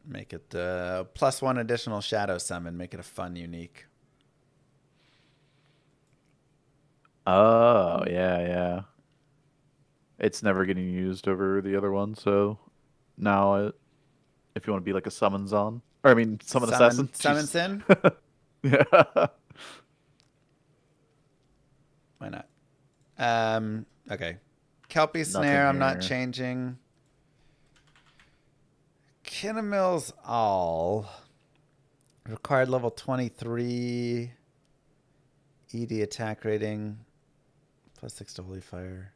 Make it +1 additional shadow summon. Make it a fun, unique. Oh, yeah. It's never getting used over the other one, so now if you want to be like a summon assassin. Summon Sin? Yeah. Why not? Okay. Kelpie Snare, I'm not changing. Kinnamil's All. Required level 23. ED attack rating. +6 to Holy Fire.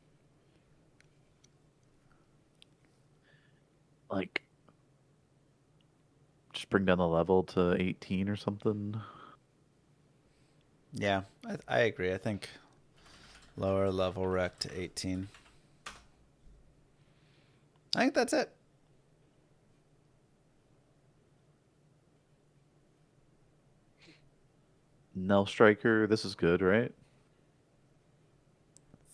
Like, just bring down the level to 18 or something. Yeah, I agree. I think lower level rec to 18. I think that's it. Nell Striker. This is good, right?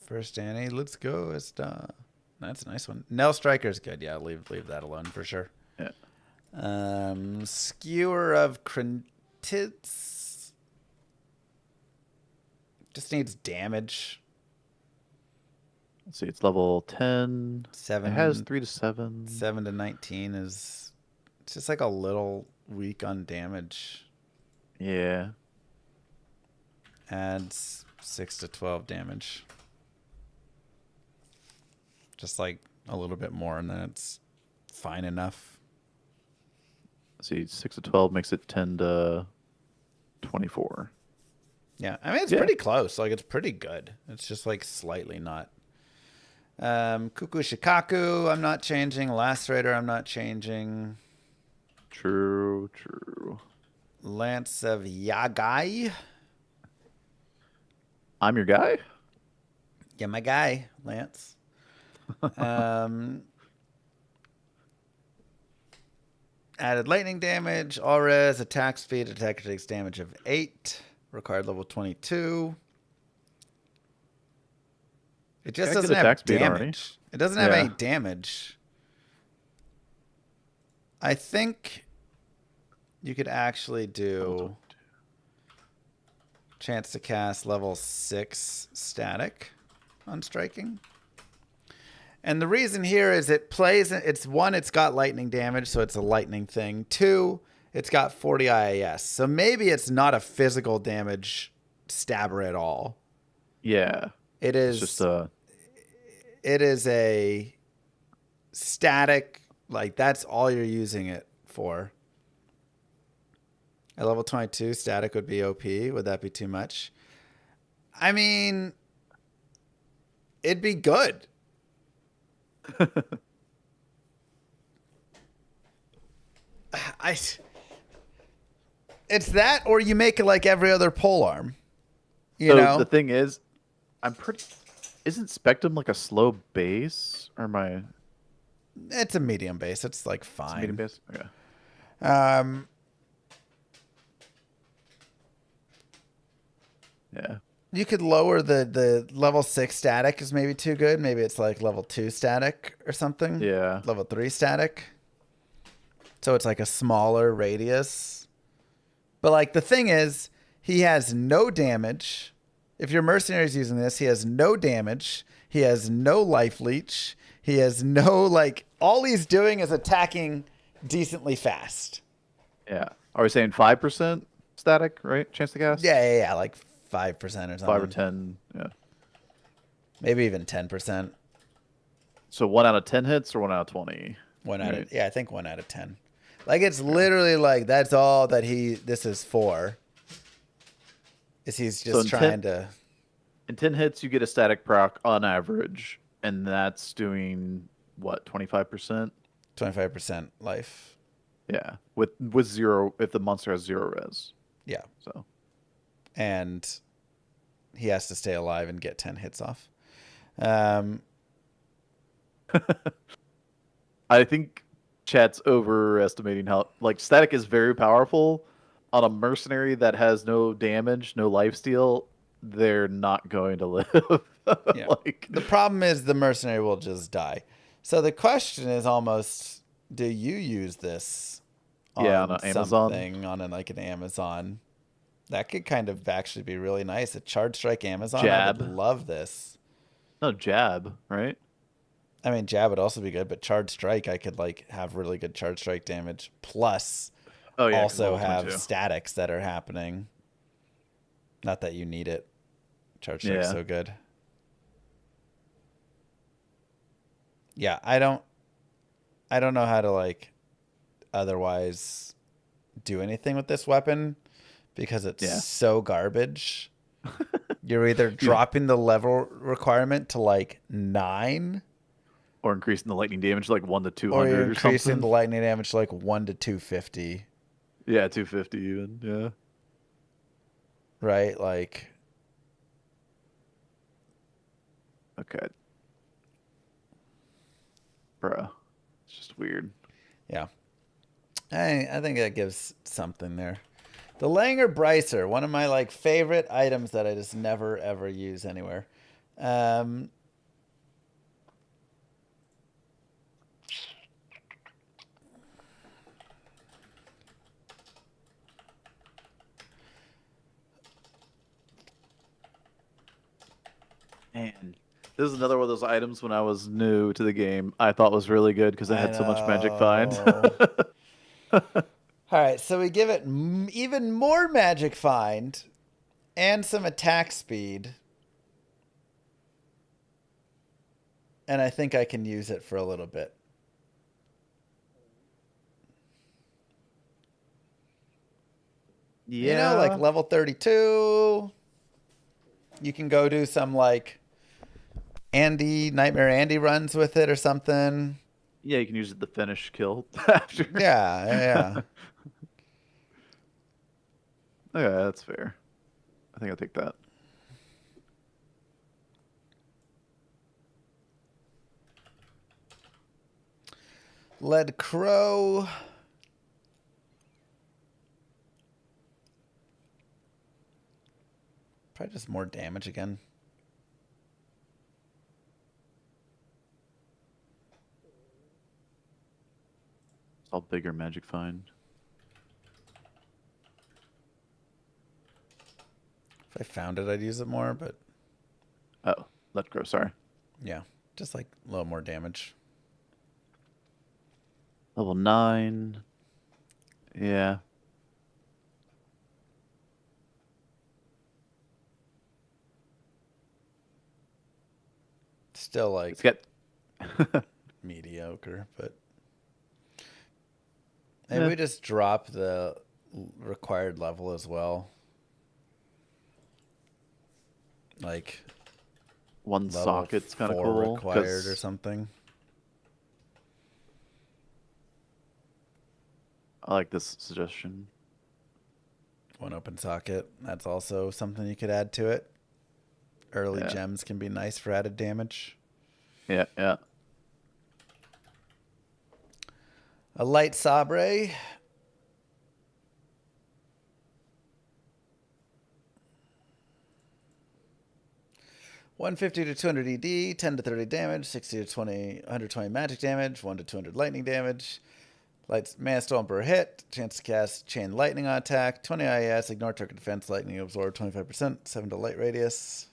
First Annie, let's go. That's a nice one. Nell Striker's good. Yeah, leave that alone for sure. Yeah. Skewer of Crintids. Just needs damage. Let's see. It's level 10. 7. It has 3 to 7. 7 to 19 is. It's just like a little weak on damage. Yeah. Adds 6 to 12 damage. Just like a little bit more, and then it's fine enough. Let's see. 6 to 12 makes it 10 to 24. Yeah, I mean, it's pretty close. Like, it's pretty good. It's just like slightly not. Cuckoo Shikaku, I'm not changing. Lacerator, I'm not changing. True. Lance of Yagai. I'm your guy? Yeah, my guy, Lance. Added lightning damage, all res, attack speed, attacker takes damage of 8. Required level 22. It just doesn't have damage. It doesn't have any damage. I think you could actually do chance to cast level 6 static on striking. And the reason here is it plays, it's got lightning damage, so it's a lightning thing. 2, it's got 40 IAS. So maybe it's not a physical damage stabber at all. Yeah. It is it's just it is a static, like that's all you're using it for. At level 22, static would be OP. Would that be too much? I mean, it'd be good. It's that, or you make it like every other polearm. You know? The thing is, isn't Spectrum like a slow base? Or am I? It's a medium base. It's like fine. It's a medium base? Okay. Yeah. You could lower the level 6 static is maybe too good. Maybe it's like level 2 static or something. Yeah. Level 3 static. So it's like a smaller radius. But like the thing is, he has no damage. If your mercenary's using this, he has no damage. He has no life leech. He has no, like, all he's doing is attacking decently fast. Yeah. Are we saying 5% static, right? Chance to cast? Yeah, like 5% or something. 5 or 10, yeah. Maybe even 10%. So 1 out of 10 hits or 1 out of 20? I think 1 out of 10. Like, it's literally like, that's all that this is for. Is he's just trying to... In 10 hits, you get a static proc on average, and that's doing, what, 25%? 25% life. Yeah, with 0, if the monster has 0 res. Yeah. So, and he has to stay alive and get 10 hits off. I think chat's overestimating how, like, static is very powerful. On a mercenary that has no damage, no lifesteal, they're not going to live. Yeah. Like, the problem is the mercenary will just die. So the question is almost, do you use this on an Amazon? Like an Amazon? That could kind of actually be really nice. A Charge Strike Amazon, Jab. I would love this. No, jab, right? I mean, Jab would also be good, but Charge Strike, I could like have really good Charge Strike damage, plus also have statics that are happening. Not that you need it. Charge Strike's so good. Yeah, I don't know how to like otherwise do anything with this weapon because it's so garbage. You're either dropping the level requirement to like 9 or increasing the lightning damage to like 1 to 200 or you're or increasing something. the lightning damage to like 1 to 250. Yeah, 250 even. Yeah. Right? Like, okay. Bruh. It's just weird. yeah. I think that gives something there. The Langer Bricer, one of my like favorite items that I just never ever use anywhere. Um, Man, this is another one of those items when I was new to the game I thought was really good because it I had so much magic find. know. All right, so we give it even more magic find and some attack speed. And I think I can use it for a little bit. Yeah. You know, like level 32. You can go do some like Nightmare Andy runs with it or something. Yeah, you can use it to finish kill after. Yeah. Okay, that's fair. I think I'll take that. Lead Crow. Probably just more damage again. It's all bigger magic find. If I found it, I'd use it more, but Oh, let grow. Sorry. yeah, just like a little more damage. Level 9. Yeah. Still like It's got mediocre, but maybe Yeah. we just drop the required level as well. Like one level socket's kind of 4 cool. required or 'cause something. I like this suggestion. One open socket. That's also something you could add to it. Early Yeah. gems can be nice for added damage. Yeah, yeah. A light sabre. $150 to 200 ED, 10 to 30 damage, 60 to 20, 120 magic damage, 1 to 200 lightning damage. Lights mana storm per hit, chance to cast chain lightning on attack, 20 IS, ignore target defense, lightning absorb 25%, 7 to light radius.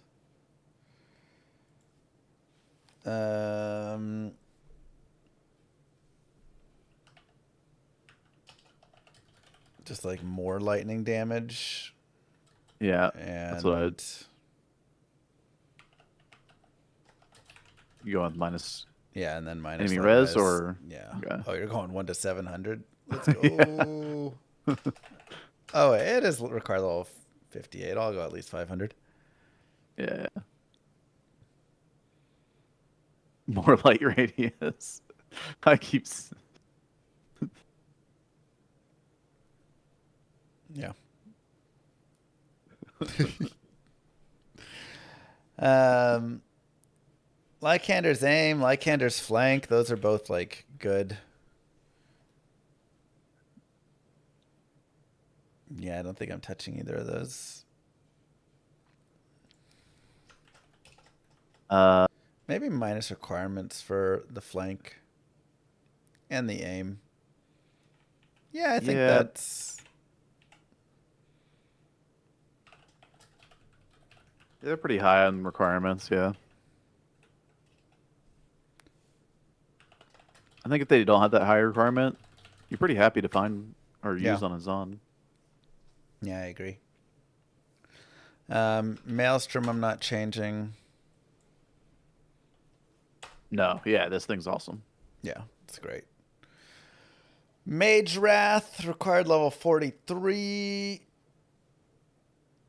Just like more lightning damage. Yeah. And That's what I'd. You go on minus. yeah, and then minus Enemy light res or. yeah. Okay. Oh, you're going 1 to 700. Let's go. Oh, it is required level 58. I'll go at least 500. Yeah. More light radius. I keep. Yeah. Lycander's aim, Lycander's flank, those are both like good. Yeah, I don't think I'm touching either of those. Maybe minus requirements for the flank and the aim. Yeah, I think that's. They're pretty high on requirements, yeah. I think if they don't have that high requirement, you're pretty happy to find or use on a Zon. Yeah, I agree. Maelstrom, I'm not changing. No, yeah, this thing's awesome. Yeah, it's great. Mage Wrath, required level 43.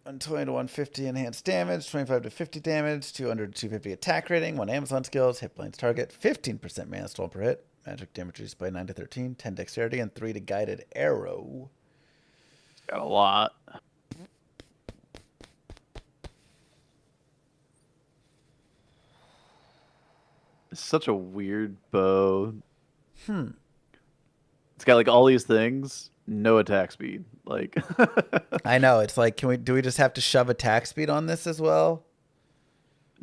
120 to 150 enhanced damage, 25 to 50 damage, 200 to 250 attack rating, 1 Amazon skills, hit points target, 15% mana storm per hit, magic damage reduced by 9 to 13, 10 dexterity, and 3 to guided arrow. It's got a lot. It's such a weird bow. It's got like all these things, no attack speed. Like, I know. It's like, do we just have to shove attack speed on this as well?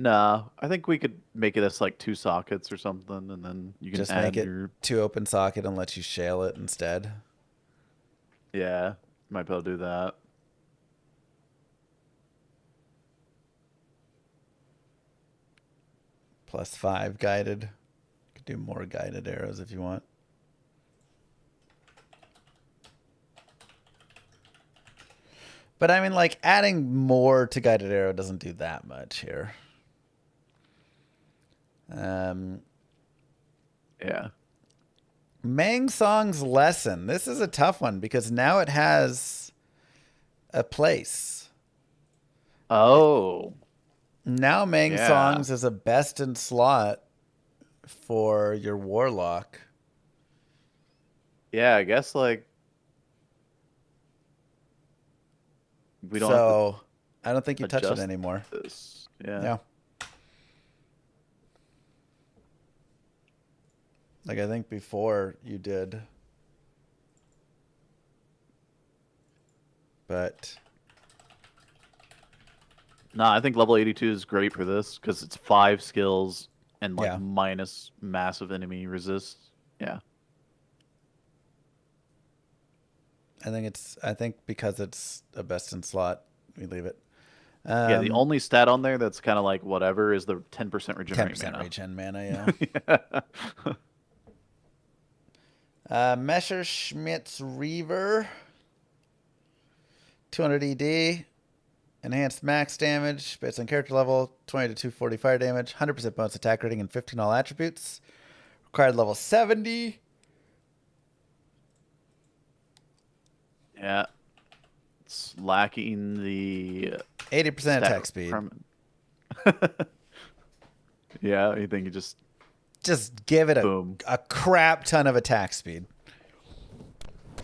nah, I think we could make it as like 2 sockets or something, and then you can Just add make it your 2 open socket and let you shale it instead. yeah, might be able to do that. +5 guided. Could do more guided arrows if you want. But I mean, like, adding more to guided arrow doesn't do that much here. Yeah. Mang Song's lesson. This is a tough one because now it has a place. Oh. Now Mang Yeah. Songs is a best in slot for your warlock. Yeah, I guess like we don't So I don't think you have touch to it adjust anymore. this. Yeah. Yeah. Like I think before you did. But Nah, I think level 82 is great for this because it's 5 skills and like Yeah. minus massive enemy resist. Yeah. I think because it's a best in slot, we leave it. Yeah, the only stat on there that's kind of like whatever is the 10% regenerate 10% mana. regen mana, yeah. Messerschmitt's Reaver. 200 ED. Enhanced max damage based on character level. 20 to 240 fire damage. 100% bonus attack rating and 15 all attributes. Required level 70. Yeah. It's lacking the 80% stat attack speed. requirement. Yeah, you think you just Give it boom. a crap ton of attack speed.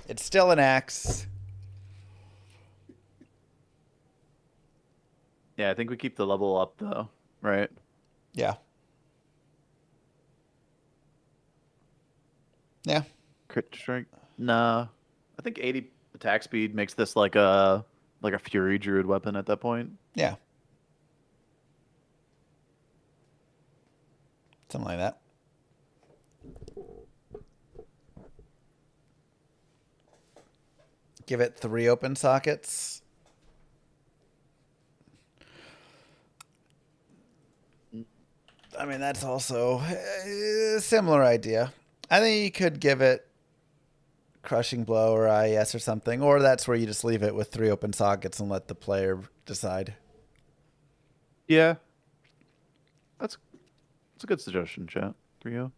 It's still an axe. Yeah, I think we keep the level up though, right? Yeah. Yeah. Crit strike? Nah. I think 80 attack speed makes this like a fury druid weapon at that point. Yeah. Something like that. Give it 3 open sockets. I mean, that's also a similar idea. I think you could give it Crushing Blow or IES or something, or that's where you just leave it with 3 open sockets and let the player decide. Yeah. That's a good suggestion, chat. 3-0.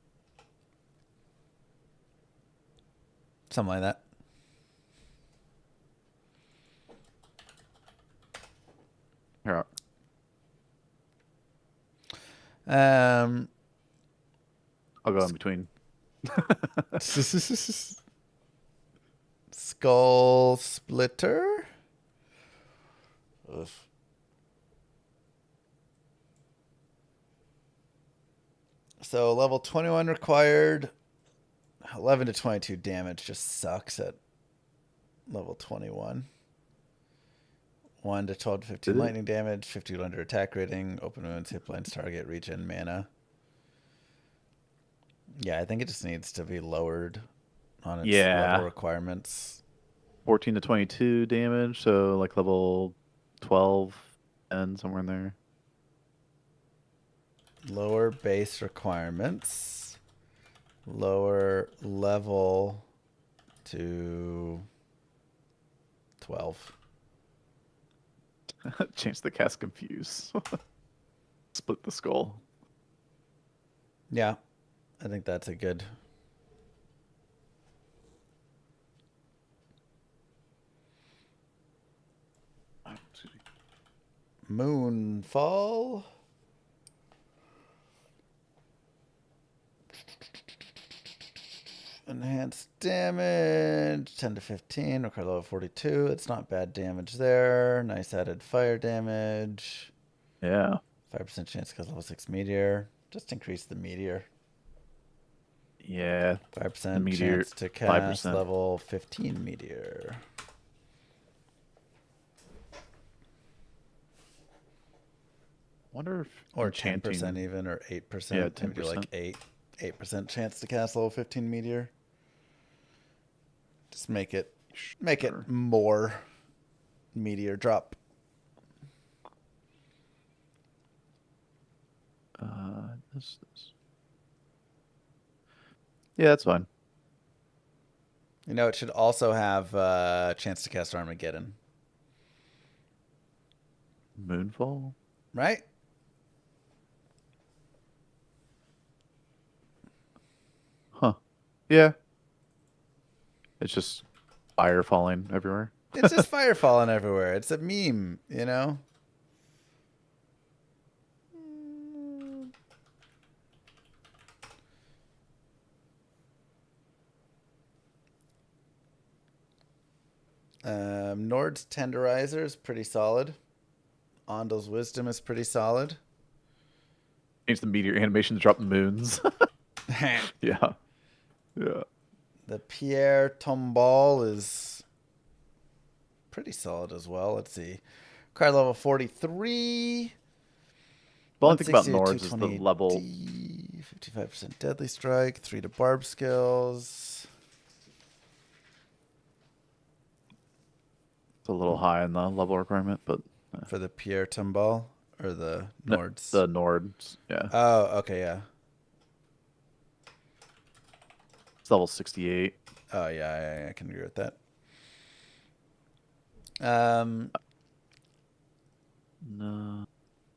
Something like that. Here. I'll go in between. Skull Splitter. Ugh. So level 21 required. 11 to 22 damage just sucks at level 21. 1 to 12 to 15 Did it? lightning damage, 50 to 100 attack rating, open wounds, hit points, target, regen, mana. Yeah, I think it just needs to be lowered on its level requirements. 14 to 22 damage, so like level 12 and somewhere in there. Lower base requirements. Lower level to 12. Change the cast confuse. Split the skull. Yeah, I think that's a good. Moonfall. Enhanced damage, 10 to 15, require level 42. It's not bad damage there. Nice added fire damage. Yeah. 5% chance because level 6 meteor. Just increase the meteor. Yeah. 5% Meteor, chance to cast 5%. level 15 meteor. Wonder if Or enchanting... 10% even, or 8%. Yeah, Maybe do 10%. like 8% chance to cast level 15 meteor. Just make it more meteor drop. This. Yeah, that's fine. You know, it should also have a chance to cast Armageddon. Moonfall? Right? Huh. Yeah. It's just fire falling everywhere. It's just fire falling everywhere. It's a meme, you know? Nord's Tenderizer is pretty solid. Ondel's Wisdom is pretty solid. Change the meteor animation to drop moons. Yeah. Yeah. The Pierre Tomball is pretty solid as well. Let's see. Card level 43. The only thing about Nords is the level. 55% deadly strike. 3 to barb skills. It's a little high in the level requirement, but. For the Pierre Tomball or the Nords? The Nords, yeah. Oh, okay, yeah. It's level 68. Oh, yeah, I can agree with that. No.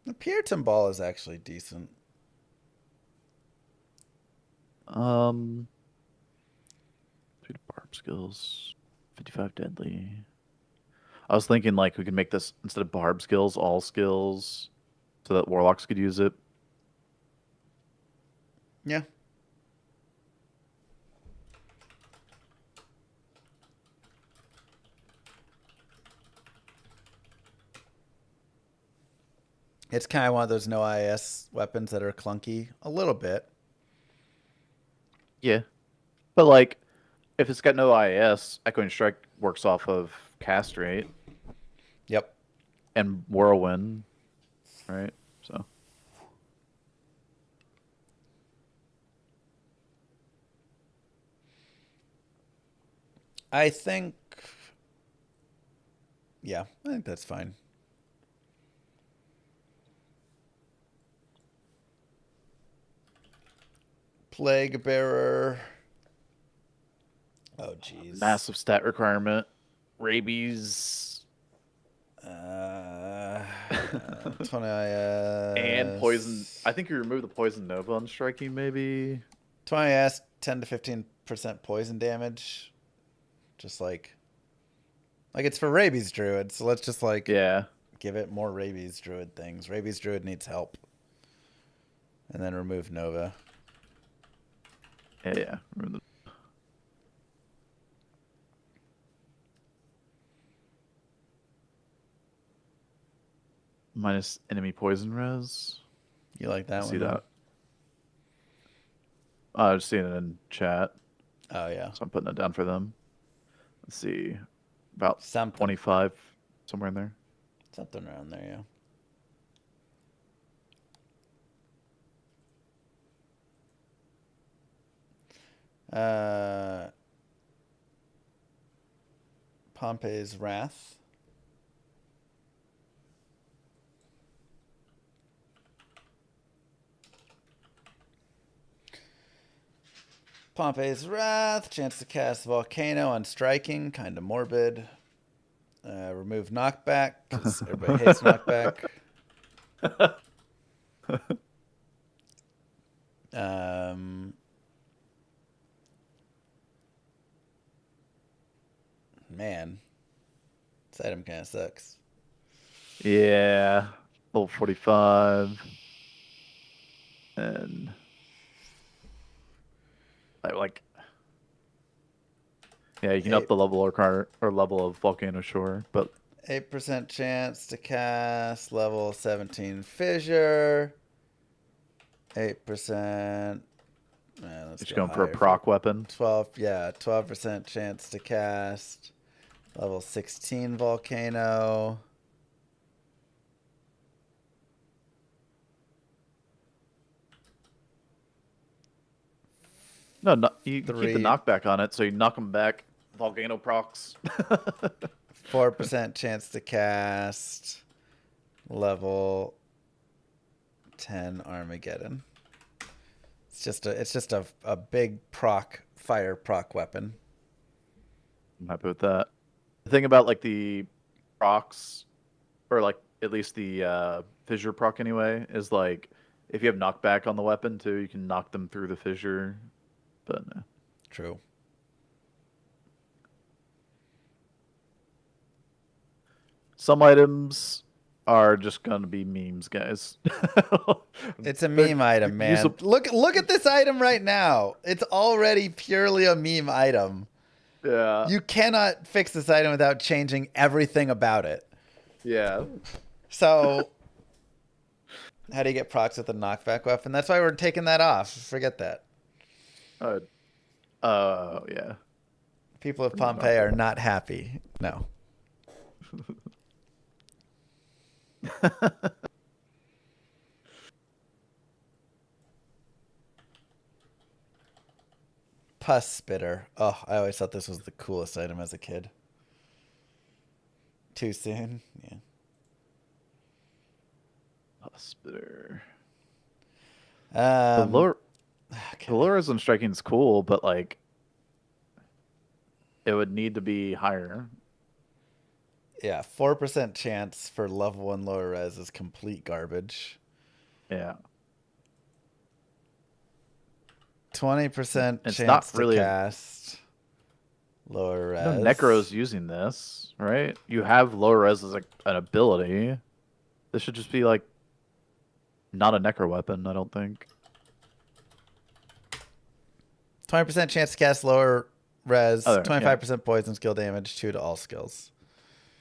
The Pierre Tomball is actually decent. 3 to barb skills. 55 deadly. I was thinking like we could make this instead of barb skills, all skills, so that warlocks could use it. Yeah. It's kind of one of those no IS weapons that are clunky a little bit. Yeah. But like if it's got no IS, Echoing Strike works off of cast rate. Yep. And Whirlwind, right? So I think that's fine. Plague Bearer. Oh, jeez. massive stat requirement. Rabies. 20 And poison. I think you remove the poison nova on striking, maybe. 20 IS, 10 to 15% poison damage. Just like it's for rabies druid, so let's just give it more rabies druid things. Rabies druid needs help. And then remove Nova. Yeah. Remove the... Minus enemy poison res. You like that one? See that? I was seeing it in chat. Oh, yeah. So I'm putting it down for them. Let's see. About Something. 25, somewhere in there. Something around there, yeah. Pompey's Wrath. Pompey's Wrath. Chance to cast Volcano on striking. Kind of morbid. Remove knockback. 'Cause everybody hates knockback. Man. This item kind of sucks. Yeah. Level 45. And... yeah, you can up the level or level of Volcano Shore, but 8% chance to cast level 17 Fissure. 8% Let's Just go going for a higher proc weapon. 12% chance to cast. Level 16 volcano. No, you keep the 3 knockback on it, so you knock them back. Volcano procs. 4% chance to cast. Level 10 Armageddon. It's just a big fire proc weapon. I'm happy with that. The thing about like the procs, or like at least the fissure proc anyway, is like if you have knockback on the weapon too, you can knock them through the fissure. But True. some items are just gonna be memes, guys. It's a meme item, man. Look at this item right now. It's already purely a meme item. Yeah. You cannot fix this item without changing everything about it. Yeah. So, how do you get procs with a knockback weapon? That's why we're taking that off. Forget that. Yeah. People of Pompeii are not happy. No. Pus spitter. Oh, I always thought this was the coolest item as a kid. Too soon? Yeah. Spitter. The Lorism striking is cool, but like it would need to be higher. Yeah, 4% chance for level 1 lower res is complete garbage. Yeah. 20% It's chance not to really cast lower res. No Necro's using this, right? You have lower res as an ability. This should just be like not a Necro weapon, I don't think. 20% chance to cast lower res, Oh, 25% poison skill damage, 2 to all skills.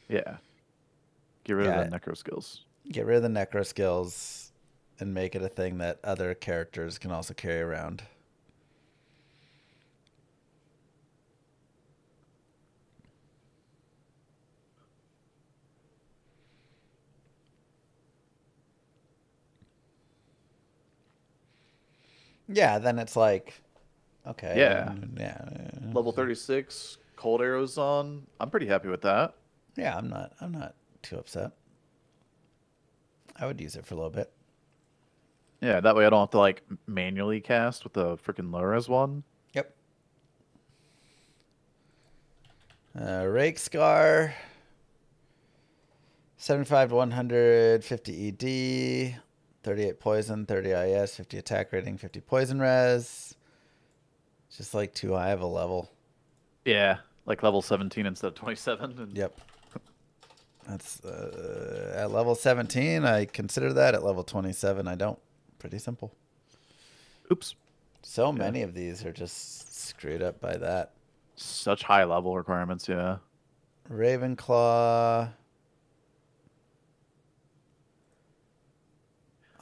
Yeah. Get rid of the Necro skills. Get rid of the Necro skills and make it a thing that other characters can also carry around. Yeah, then it's like, okay. Yeah. Yeah. Level 36, cold arrows on. I'm pretty happy with that. Yeah, I'm not too upset. I would use it for a little bit. Yeah, that way I don't have to like manually cast with the freaking low res one. Yep. Rake Scar. 75 to 150 ED. 38 poison, 30 IS, 50 attack rating, 50 poison res. Just like too high of a level. Yeah, like level 17 instead of 27. And... Yep. That's at level 17, I consider that. At level 27, I don't. Pretty simple. Oops. So many of these are just screwed up by that. Such high level requirements, yeah. Ravenclaw.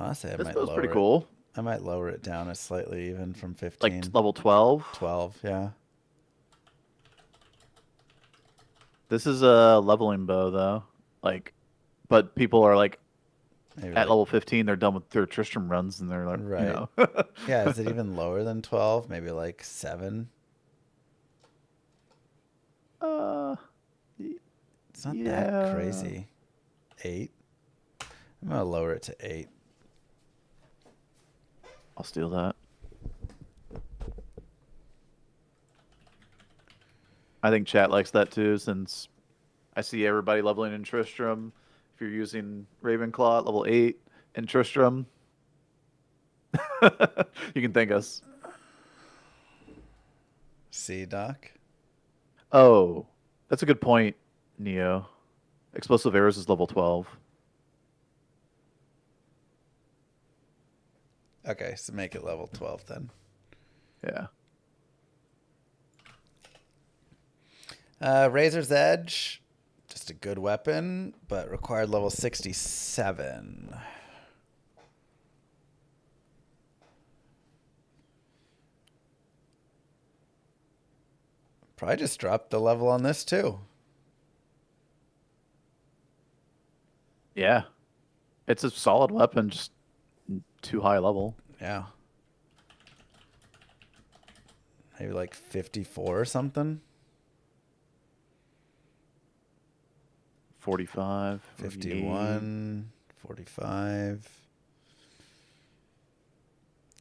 Honestly, This feels pretty cool. I might lower it down slightly, even from 15. Like level 12? 12, yeah. This is a leveling bow, though. Like, but people are like, Maybe at level 15, they're done with their Tristram runs, and they're like, right. you know. Yeah, is it even lower than 12? Maybe like 7? It's not that crazy. 8? I'm going to lower it to 8. I'll steal that. I think chat likes that too, since I see everybody leveling in Tristram. If you're using Ravenclaw at level 8 in Tristram, you can thank us. See, Doc? Oh, that's a good point, Neo. Explosive arrows is level 12. Okay, so make it level 12 then. Yeah. Razor's Edge, just a good weapon, but required level 67. Probably just drop the level on this too. Yeah. It's a solid weapon, just too high level. Yeah. Maybe like 54 or something. 45. 51. 45.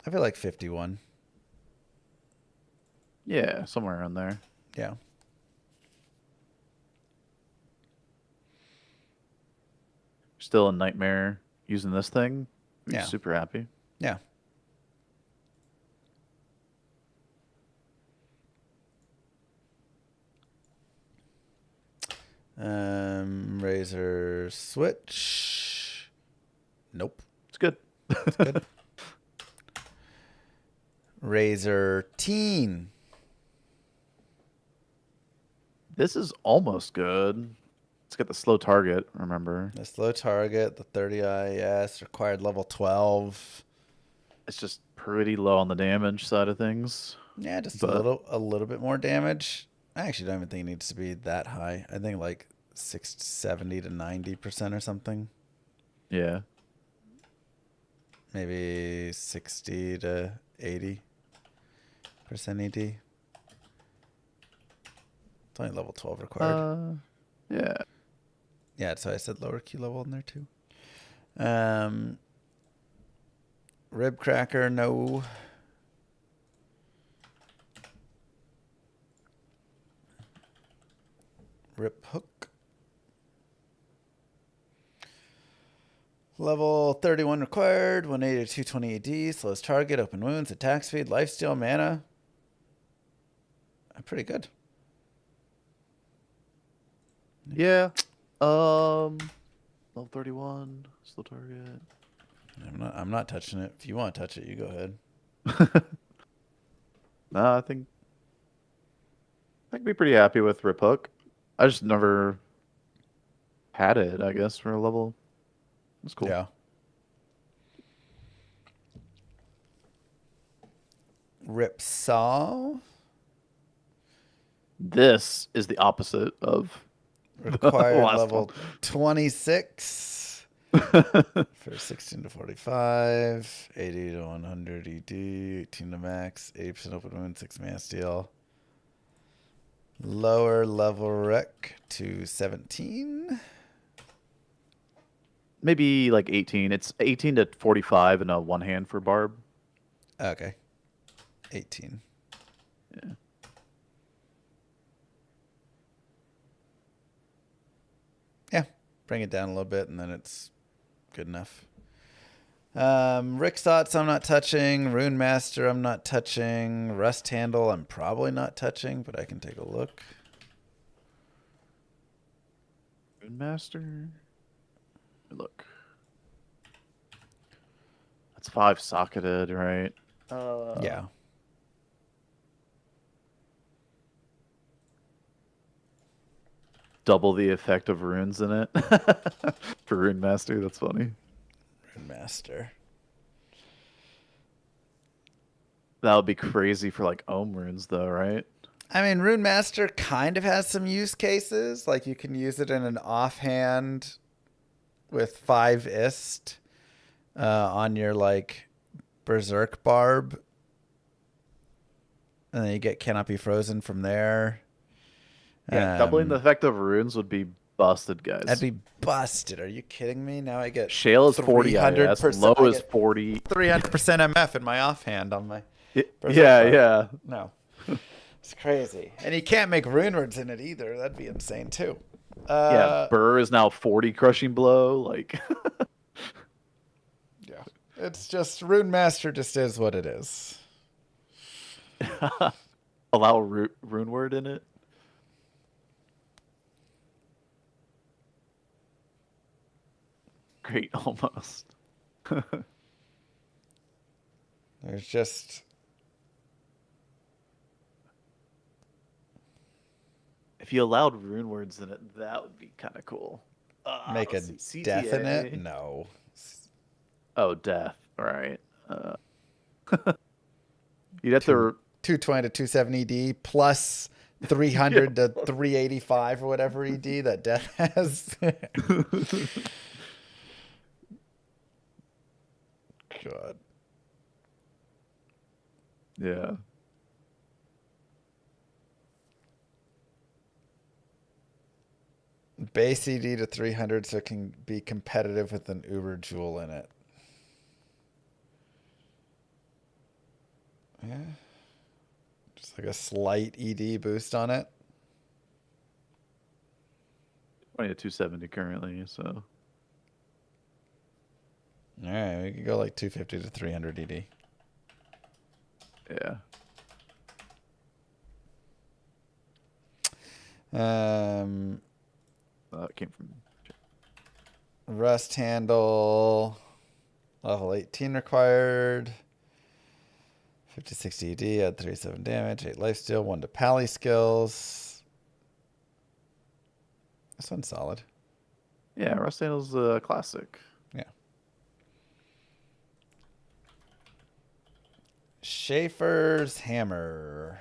I feel like 51. Yeah, somewhere around there. Yeah. Still a nightmare using this thing. Yeah. Super happy. Yeah. Razor switch. Nope. It's good. It's good. Razor teen. This is almost good. It's got the slow target, remember? The slow target, the 30 IS, required level 12. It's just pretty low on the damage side of things. Yeah, just a little bit more damage. I actually don't even think it needs to be that high. I think like 70 to 90% or something. Yeah. Maybe 60 to 80% ED. It's only level 12 required. Yeah. Yeah, so I said lower Q level in there too. Rib cracker, no. Rip hook. Level 31 required, 180 to 220 AD, slows target, open wounds, attack speed, lifesteal, mana. Pretty good. Yeah. Level 31, slow target. I'm not touching it. If you want to touch it, you go ahead. No, I think I'd be pretty happy with Rip Hook. I just never had it, I guess, for a level. That's cool. Yeah. Rip saw. This is the opposite of Required last level one. 26 for 16 to 45, 80 to 100 ED, 18 to max, 80% open wound, 6 mana steal. Lower level rec to 17. Maybe like 18. It's 18 to 45 and a one hand for Barb. Okay. 18. Yeah. Yeah. Bring it down a little bit and then it's good enough. Rick's Thoughts I'm not touching. Rune Master I'm not touching. Rust Handle I'm probably not touching, but I can take a look. Rune Master. Look. That's 5 socketed, right? Yeah. Double the effect of runes in it. For Rune Master, that's funny. Rune Master. That would be crazy for like Ohm runes though, right? I mean, Rune Master kind of has some use cases. Like you can use it in an offhand with 5 ist on your like Berserk Barb. And then you get Cannot Be Frozen from there. Yeah, doubling the effect of runes would be busted, guys. That'd be busted. Are you kidding me? Now I get Shale is 40 IS, low is 40. 300% MF in my offhand on my Berserk Yeah, Barb. yeah. No. It's crazy. And you can't make rune words in it either. That'd be insane too. Yeah, Burr is now 40 crushing blow. Like, yeah. It's just Rune Master just is what it is. allow rune word in it. Great, almost. There's just If you allowed rune words in it, that would be kind of cool. make a let's see, definite no. Oh, death. All right. You'd have to 220 to 270 D plus 300 to 385 or whatever ED that Death has. God. Yeah. Base ED to 300 so it can be competitive with an Uber Jewel in it. Yeah. Just like a slight ED boost on it. 20 to 270 currently, so. All right, we could go like 250 to 300 ED. Yeah. It came from Rust handle. Level 18 required. 50, 60 ED, add 37 damage, 8 lifesteal, 1 to pally skills. This one's solid. Yeah, Rust Handle's a classic. Yeah. Schaefer's Hammer.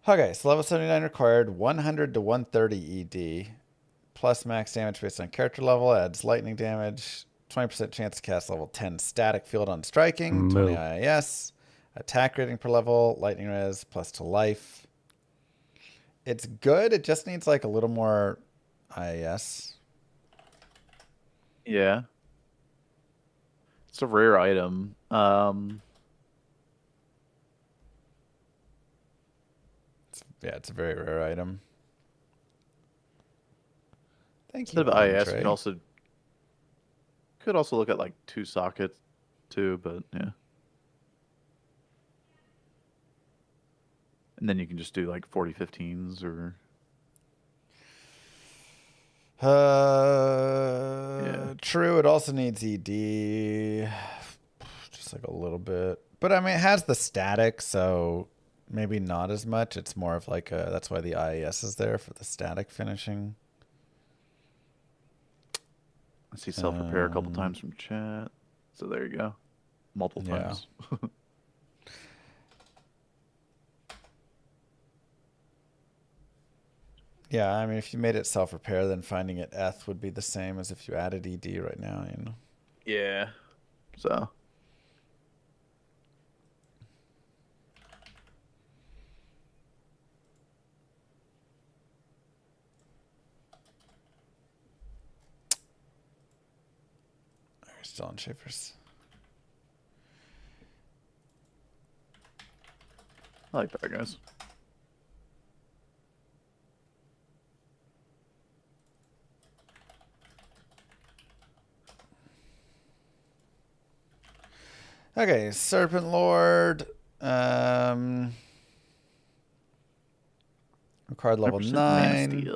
Okay, so level 79 required, 100 to 130 ED. Plus max damage based on character level, adds lightning damage, 20% chance to cast level 10 static field on striking, 20 IIS, attack rating per level, lightning res, plus to life. It's good, it just needs like a little more IIS. Yeah. It's a rare item. It's a very rare item. Thank you. Instead of IIS, you Andre. could also look at like 2 sockets too, but yeah. And then you can just do like 40-15s or True, it also needs ED. Just like a little bit. But I mean it has the static, so maybe not as much. It's more of like a, that's why the IES is there for the static finishing. I see self-repair a couple times from chat. So there you go. Multiple times. Yeah, I mean, if you made it self-repair, then finding it Eth would be the same as if you added ED right now, you know? Yeah. So. Still on Schaefer's. I like that, guys. Okay, Serpent Lord. Required level 9.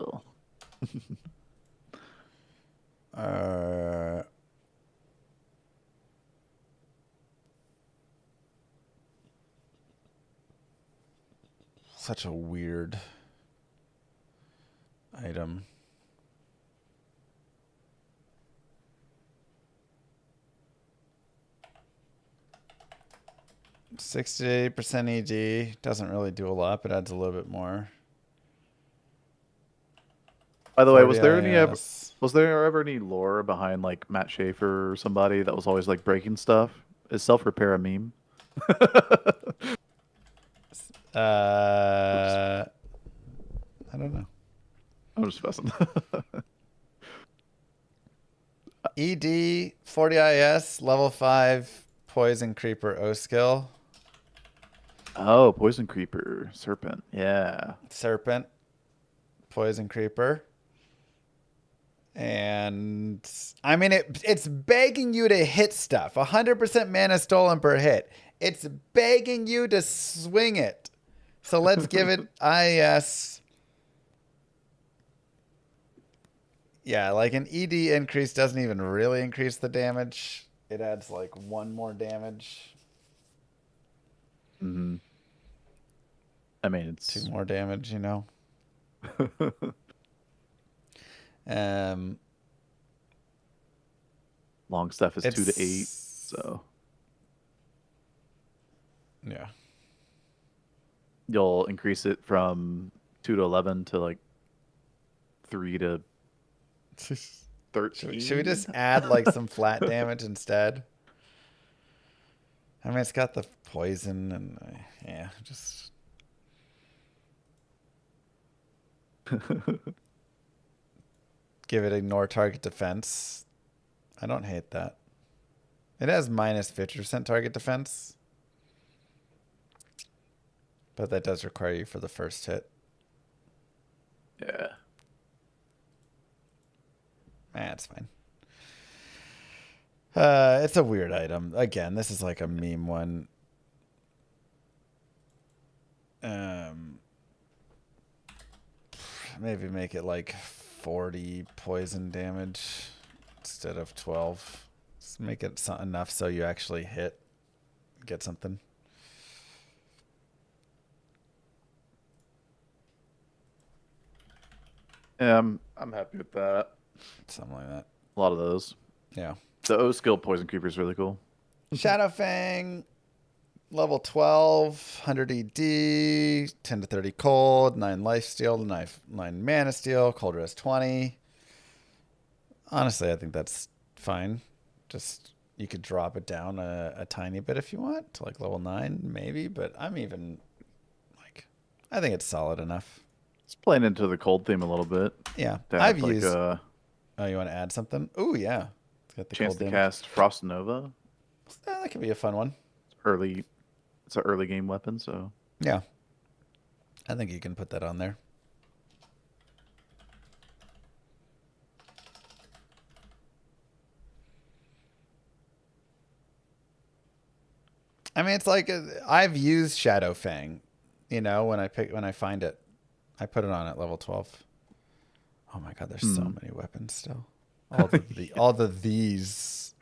Such a weird item. %60 ED doesn't really do a lot, but adds a little bit more. By the way, was there ever any lore behind like Matt Schaefer or somebody that was always like breaking stuff? Is self-repair a meme? I don't know. I'm just messing. ED 40 IS level 5 poison creeper O skill. Oh, poison creeper, serpent. Yeah. Serpent, poison creeper. And I mean, it's begging you to hit stuff. 100% mana stolen per hit. It's begging you to swing it. So let's give it IS. Yeah, like an ED increase doesn't even really increase the damage. It adds like 1 more damage. Mm-hmm. I mean, it's 2 more damage, you know. Long stuff is 2 to 8. So Yeah. you'll increase it from 2 to 11 to like 3 to 13. Should we just add like some flat damage instead? I mean, it's got the poison and yeah, just. Give it ignore target defense. I don't hate that. It has minus 50% target defense. But that does require you for the first hit. Yeah. It's fine. It's a weird item. Again, this is like a meme one. Maybe make it like 40 poison damage instead of 12. Just make it enough so you actually get something. Yeah, I'm happy with that. Something like that. A lot of those. Yeah. The O skill poison creeper is really cool. Shadow Fang, level 12, 100 ED, 10 to 30 cold, 9 life steal, 9 mana steal, cold rest 20. Honestly, I think that's fine. Just you could drop it down a tiny bit if you want to like level 9 maybe, but I'm even like I think it's solid enough. It's playing into the cold theme a little bit. Yeah. To I've have, used like, Oh, you want to add something? Oh, yeah. It's got the chance cold to damage. cast Frost Nova. That could be a fun one. It's an early game weapon, so Yeah. I think you can put that on there. I mean, it's like I've used Shadow Fang, when I find it, I put it on at level 12. Oh my god, there's so many weapons still. All the these.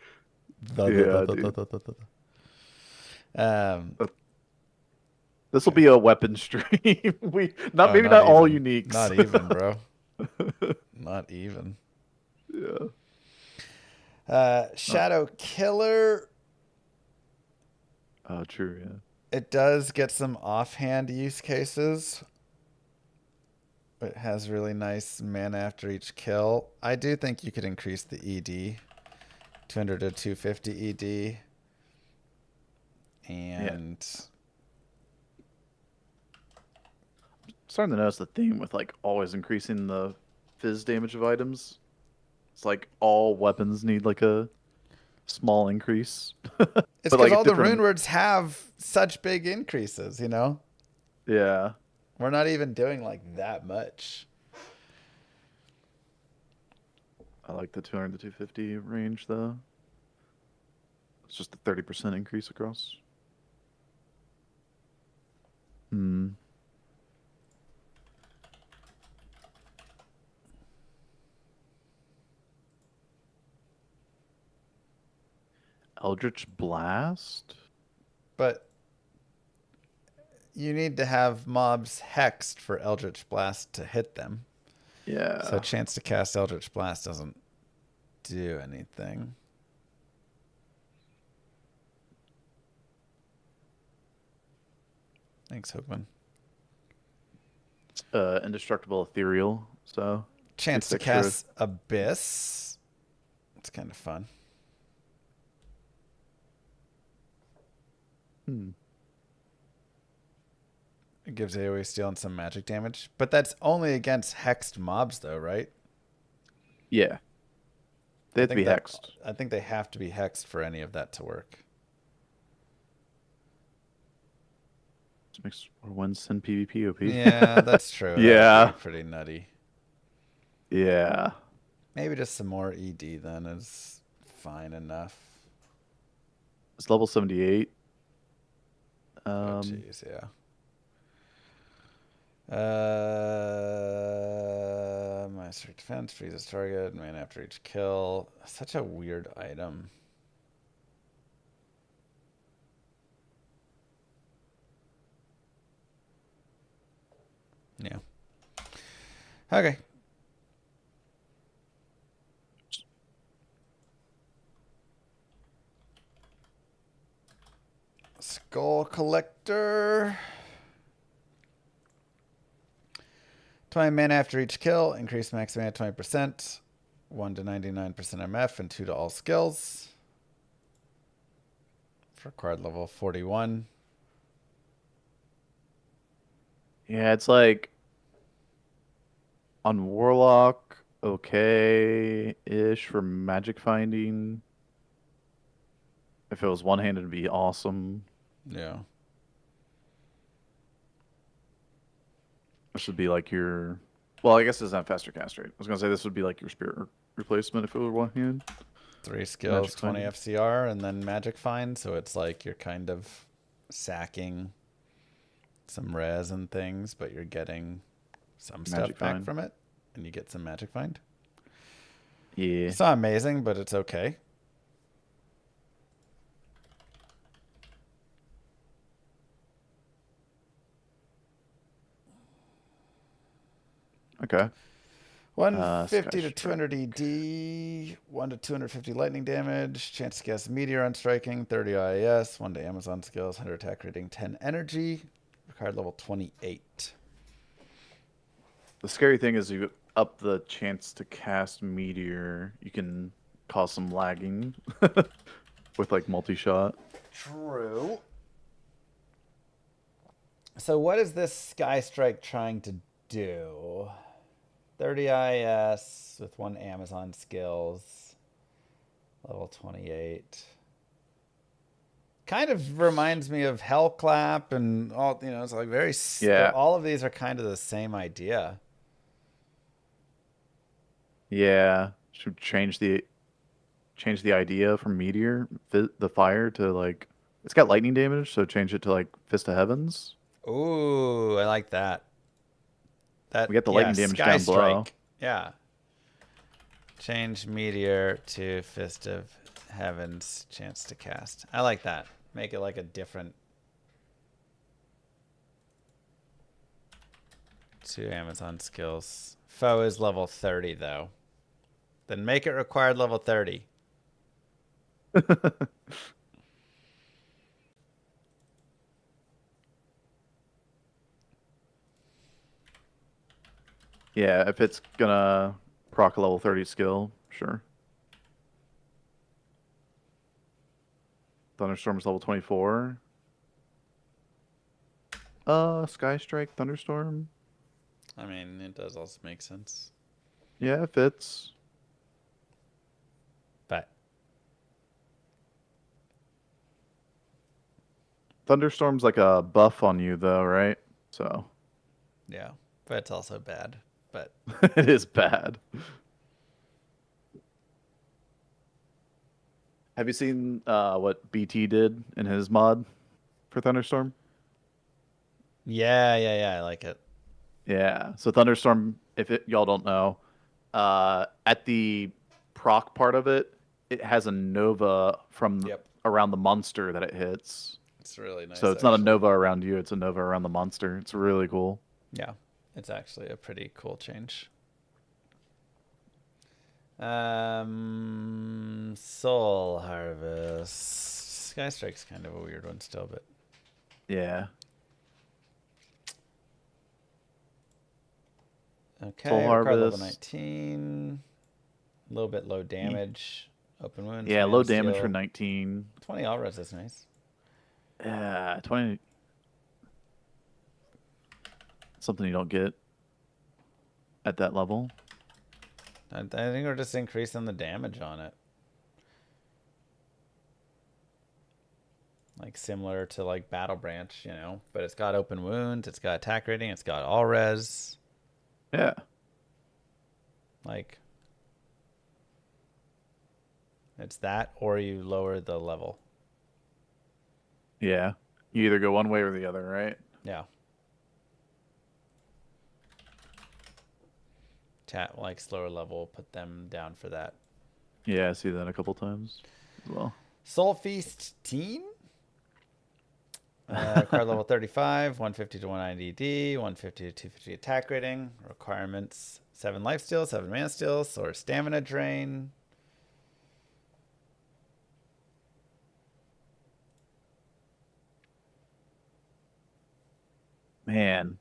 This will be a weapon stream. Not all uniques. Not even, bro. Not even. Yeah. Shadow Killer. Oh, true. Yeah. It does get some offhand use cases. It has really nice mana after each kill. I do think you could increase the ED, 200 to 250 ED, and. Starting to notice the theme with like always increasing the fizz damage of items. It's like all weapons need like a small increase. It's because all the rune words have such big increases, Yeah. We're not even doing like that much. I like the 200 to 250 range though. It's just a 30% increase across. Eldritch Blast? But you need to have mobs hexed for Eldritch Blast to hit them. Yeah. So chance to cast Eldritch Blast doesn't do anything. Thanks, Hookman. Indestructible Ethereal, so... Chance to cast Abyss. It's kind of fun. It gives AoE steal and some magic damage. But that's only against hexed mobs, though, right? Yeah. They have to be hexed. I think they have to be hexed for any of that to work. This makes 1 PvP OP. Yeah, that's true. Yeah. Pretty nutty. Yeah. Maybe just some more ED then is fine enough. It's level 78. Oh, jeez, yeah. Master defense freezes target, man after each kill. Such a weird item. Yeah. Okay. Skull Collector. 20 mana after each kill. Increase max mana 20%. 1 to 99% MF and 2 to all skills. For card level 41. Yeah, it's like on Warlock, okay-ish for magic finding. If it was one-handed, it'd be awesome. Yeah. This would be like your... Well, I guess it's not faster cast rate. I was going to say this would be like your spirit replacement if it were one-handed. 3 skills, Magic 20 Find. FCR, and then Magic Find. So it's like you're kind of sacking some res and things, but you're getting some stuff Magic back Find. from it, and you get some Magic Find. Yeah. It's not amazing, but it's okay. Okay. 150 to Sky 200 ED, 1 to 250 lightning damage, chance to cast Meteor on striking, 30 IAS, 1 to Amazon skills, 100 attack rating, 10 energy, card level 28. The scary thing is you up the chance to cast Meteor, you can cause some lagging with like multi-shot. True. So what is this Sky Strike trying to do? 30 IS with 1 Amazon skills. Level 28. Kind of reminds me of Hellclap and all, you know, it's like very... Yeah. All of these are kind of the same idea. Yeah. Should change the idea from Meteor, the fire, to like... It's got lightning damage, so change it to like Fist of Heavens. Ooh, I like that. We get the lightning damage Sky down below. Strike. Yeah. Change Meteor to Fist of Heavens, chance to cast. I like that. Make it like a different... 2 Amazon skills. Foe is level 30, though. Then make it required level 30. Yeah, if it's gonna proc a level 30 skill, sure. Thunderstorm's level 24. Sky Strike, Thunderstorm. I mean, it does also make sense. Yeah, it fits. But Thunderstorm's like a buff on you, though, right? So yeah, but it's also bad. But it is bad. Have you seen what BT did in his mod for Thunderstorm? yeah, I like it. Yeah. So Thunderstorm, if y'all don't know, at the proc part of it, it has a nova from around the monster that it hits. It's really nice. So it's not a nova around you; it's a nova around the monster. It's really cool. Yeah, it's actually a pretty cool change. Soul Harvest. Sky Strike's kind of a weird one still, but Yeah. okay. Soul Card level Harvest. 19. A little bit low damage. Open wounds. Yeah, mana low damage steal. for 19. 20 all res is nice. Yeah, 20. Something you don't get at that level. I think we're just increasing the damage on it. Like similar to like Battle Branch, you know, but it's got open wounds, it's got attack rating, it's got all res. Yeah. Like it's that or you lower the level. Yeah. You either go one way or the other, right? Yeah. Chat like slower level, put them down for that. Yeah, I see that a couple times as well. Soul Feast Teen. Card level 35, 150 to 190 D, 150 to 250 attack rating. Requirements 7 life steal, 7 mana steal, or stamina drain. Man.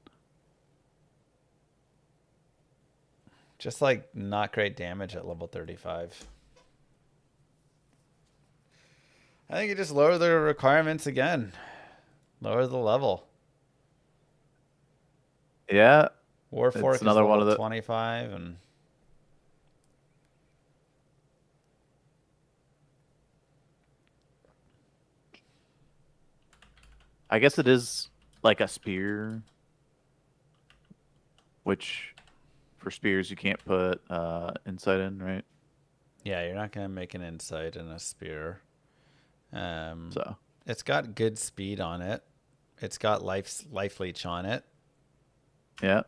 Just like not great damage at level 35. I think you just lower the requirements again. Lower the level. Yeah. Warfork is another level one of the 25 and I guess it is like a spear, which for spears you can't put insight in, right? yeah, you're not gonna make an insight in a spear. So It's got good speed on it. It's got life leech on it. yeah, Yeah,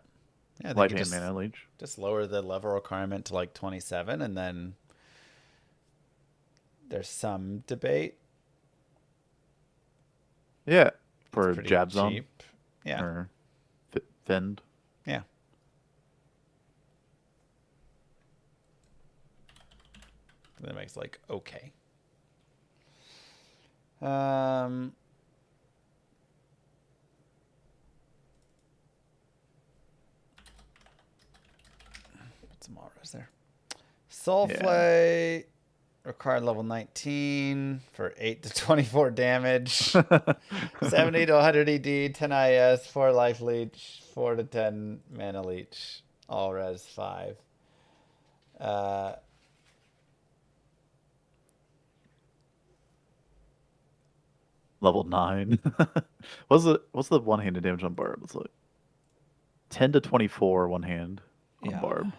I think light you hand mana leech. just lower the level requirement to like 27, and then there's some debate. Yeah, It's for pretty jab zone cheap. Yeah, or fend. yeah. That makes like okay. Put some auras there. Soulflay required level 19 for 8 to 24 damage. 70 to 100 ED, 10 IS, 4 life leech, 4 to 10 mana leech, all res 5. Level 9. What's the one handed damage on Barb? It's like 10 to 24 one hand on Barb.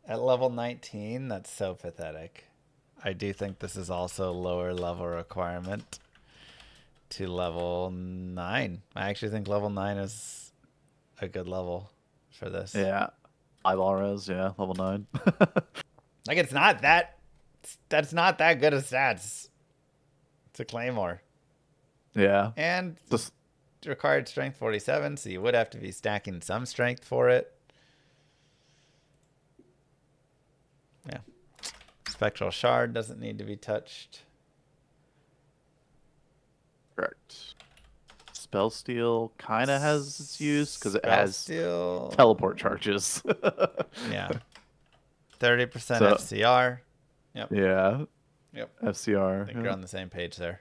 At level 19, that's so pathetic. I do think this is also lower level requirement to level 9. I actually think level 9 is a good level for this. Yeah. 5 res, yeah, level 9. Like it's not that that's not that good of stats. It's a claymore. Yeah. And Just required strength 47, so you would have to be stacking some strength for it. Yeah. Spectral shard doesn't need to be touched. correct. Spell steal kind of has its use because it Spell has steal. teleport charges. Yeah. 30% So- FCR. Yep. Yeah. Yep. FCR. I think yeah. you're on the same page there.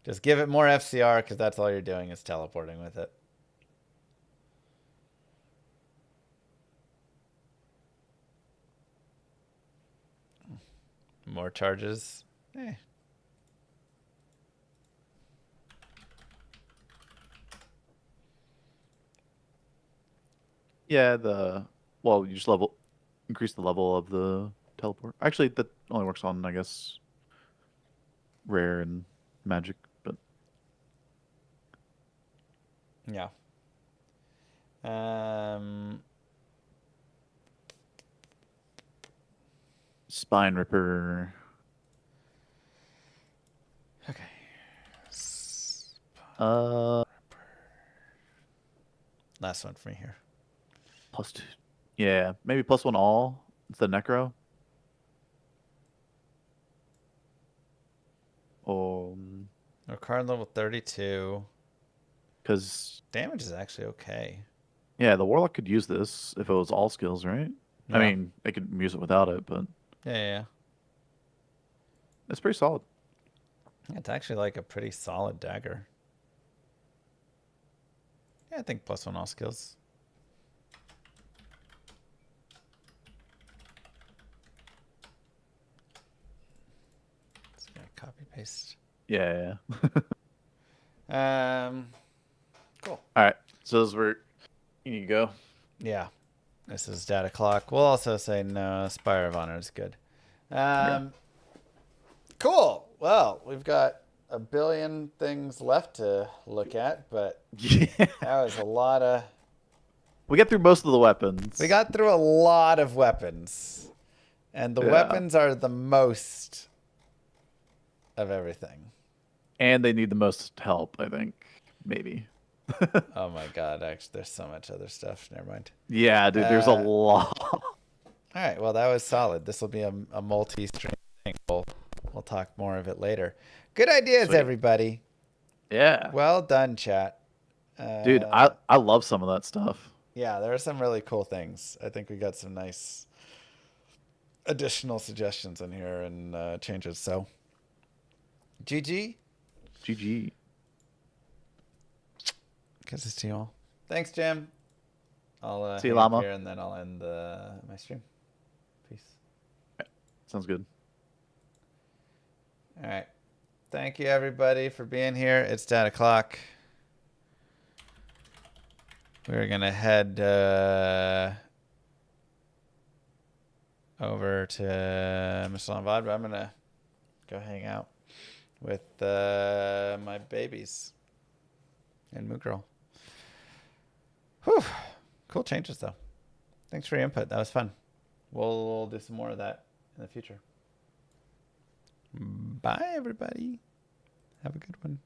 Just give it more FCR because that's all you're doing is teleporting with it. More charges. Yeah, you just increase the level of the teleport. Actually, that only works on, I guess, rare and magic, but Yeah. Spine Ripper. Okay. Last one for me here. +2. Yeah, maybe +1 all. It's the Necro. Our card level 32. Because Damage is actually okay. yeah, the Warlock could use this if it was all skills, right? Yeah. I mean, they could use it without it, but Yeah. it's pretty solid. It's actually like a pretty solid dagger. Yeah, I think +1 all skills. Just gonna copy paste. Yeah. Cool. All right. So those were. You need to go. Yeah. This is data clock. We'll also say no. Spire of Honor is good. Cool. Well, we've got a billion things left to look at, but Yeah. that was a lot of. We get through most of the weapons. We got through a lot of weapons, and the Yeah. weapons are the most of everything. And they need the most help, I think. Maybe. Oh my god! Actually, there's so much other stuff. Never mind. Yeah, dude, there's a lot. All right. Well, that was solid. This will be a multi-stream thing. We'll talk more of it later. Good ideas, Sweet. everybody. Yeah. Well done, chat. Dude, I love some of that stuff. Yeah, there are some really cool things. I think we got some nice additional suggestions in here and changes. So, GG. GG. Kisses to you all. Thanks, Jim. I'll see you, hang up Llama. here and then I'll end my stream. Peace. Sounds good. All right. Thank you, everybody, for being here. It's 10 o'clock. We're going to head over to Michelin Vod, but I'm going to go hang out with my babies and Moo Girl. Whew. Cool changes, though. Thanks for your input. That was fun. We'll do some more of that in the future. Bye, everybody. Have a good one.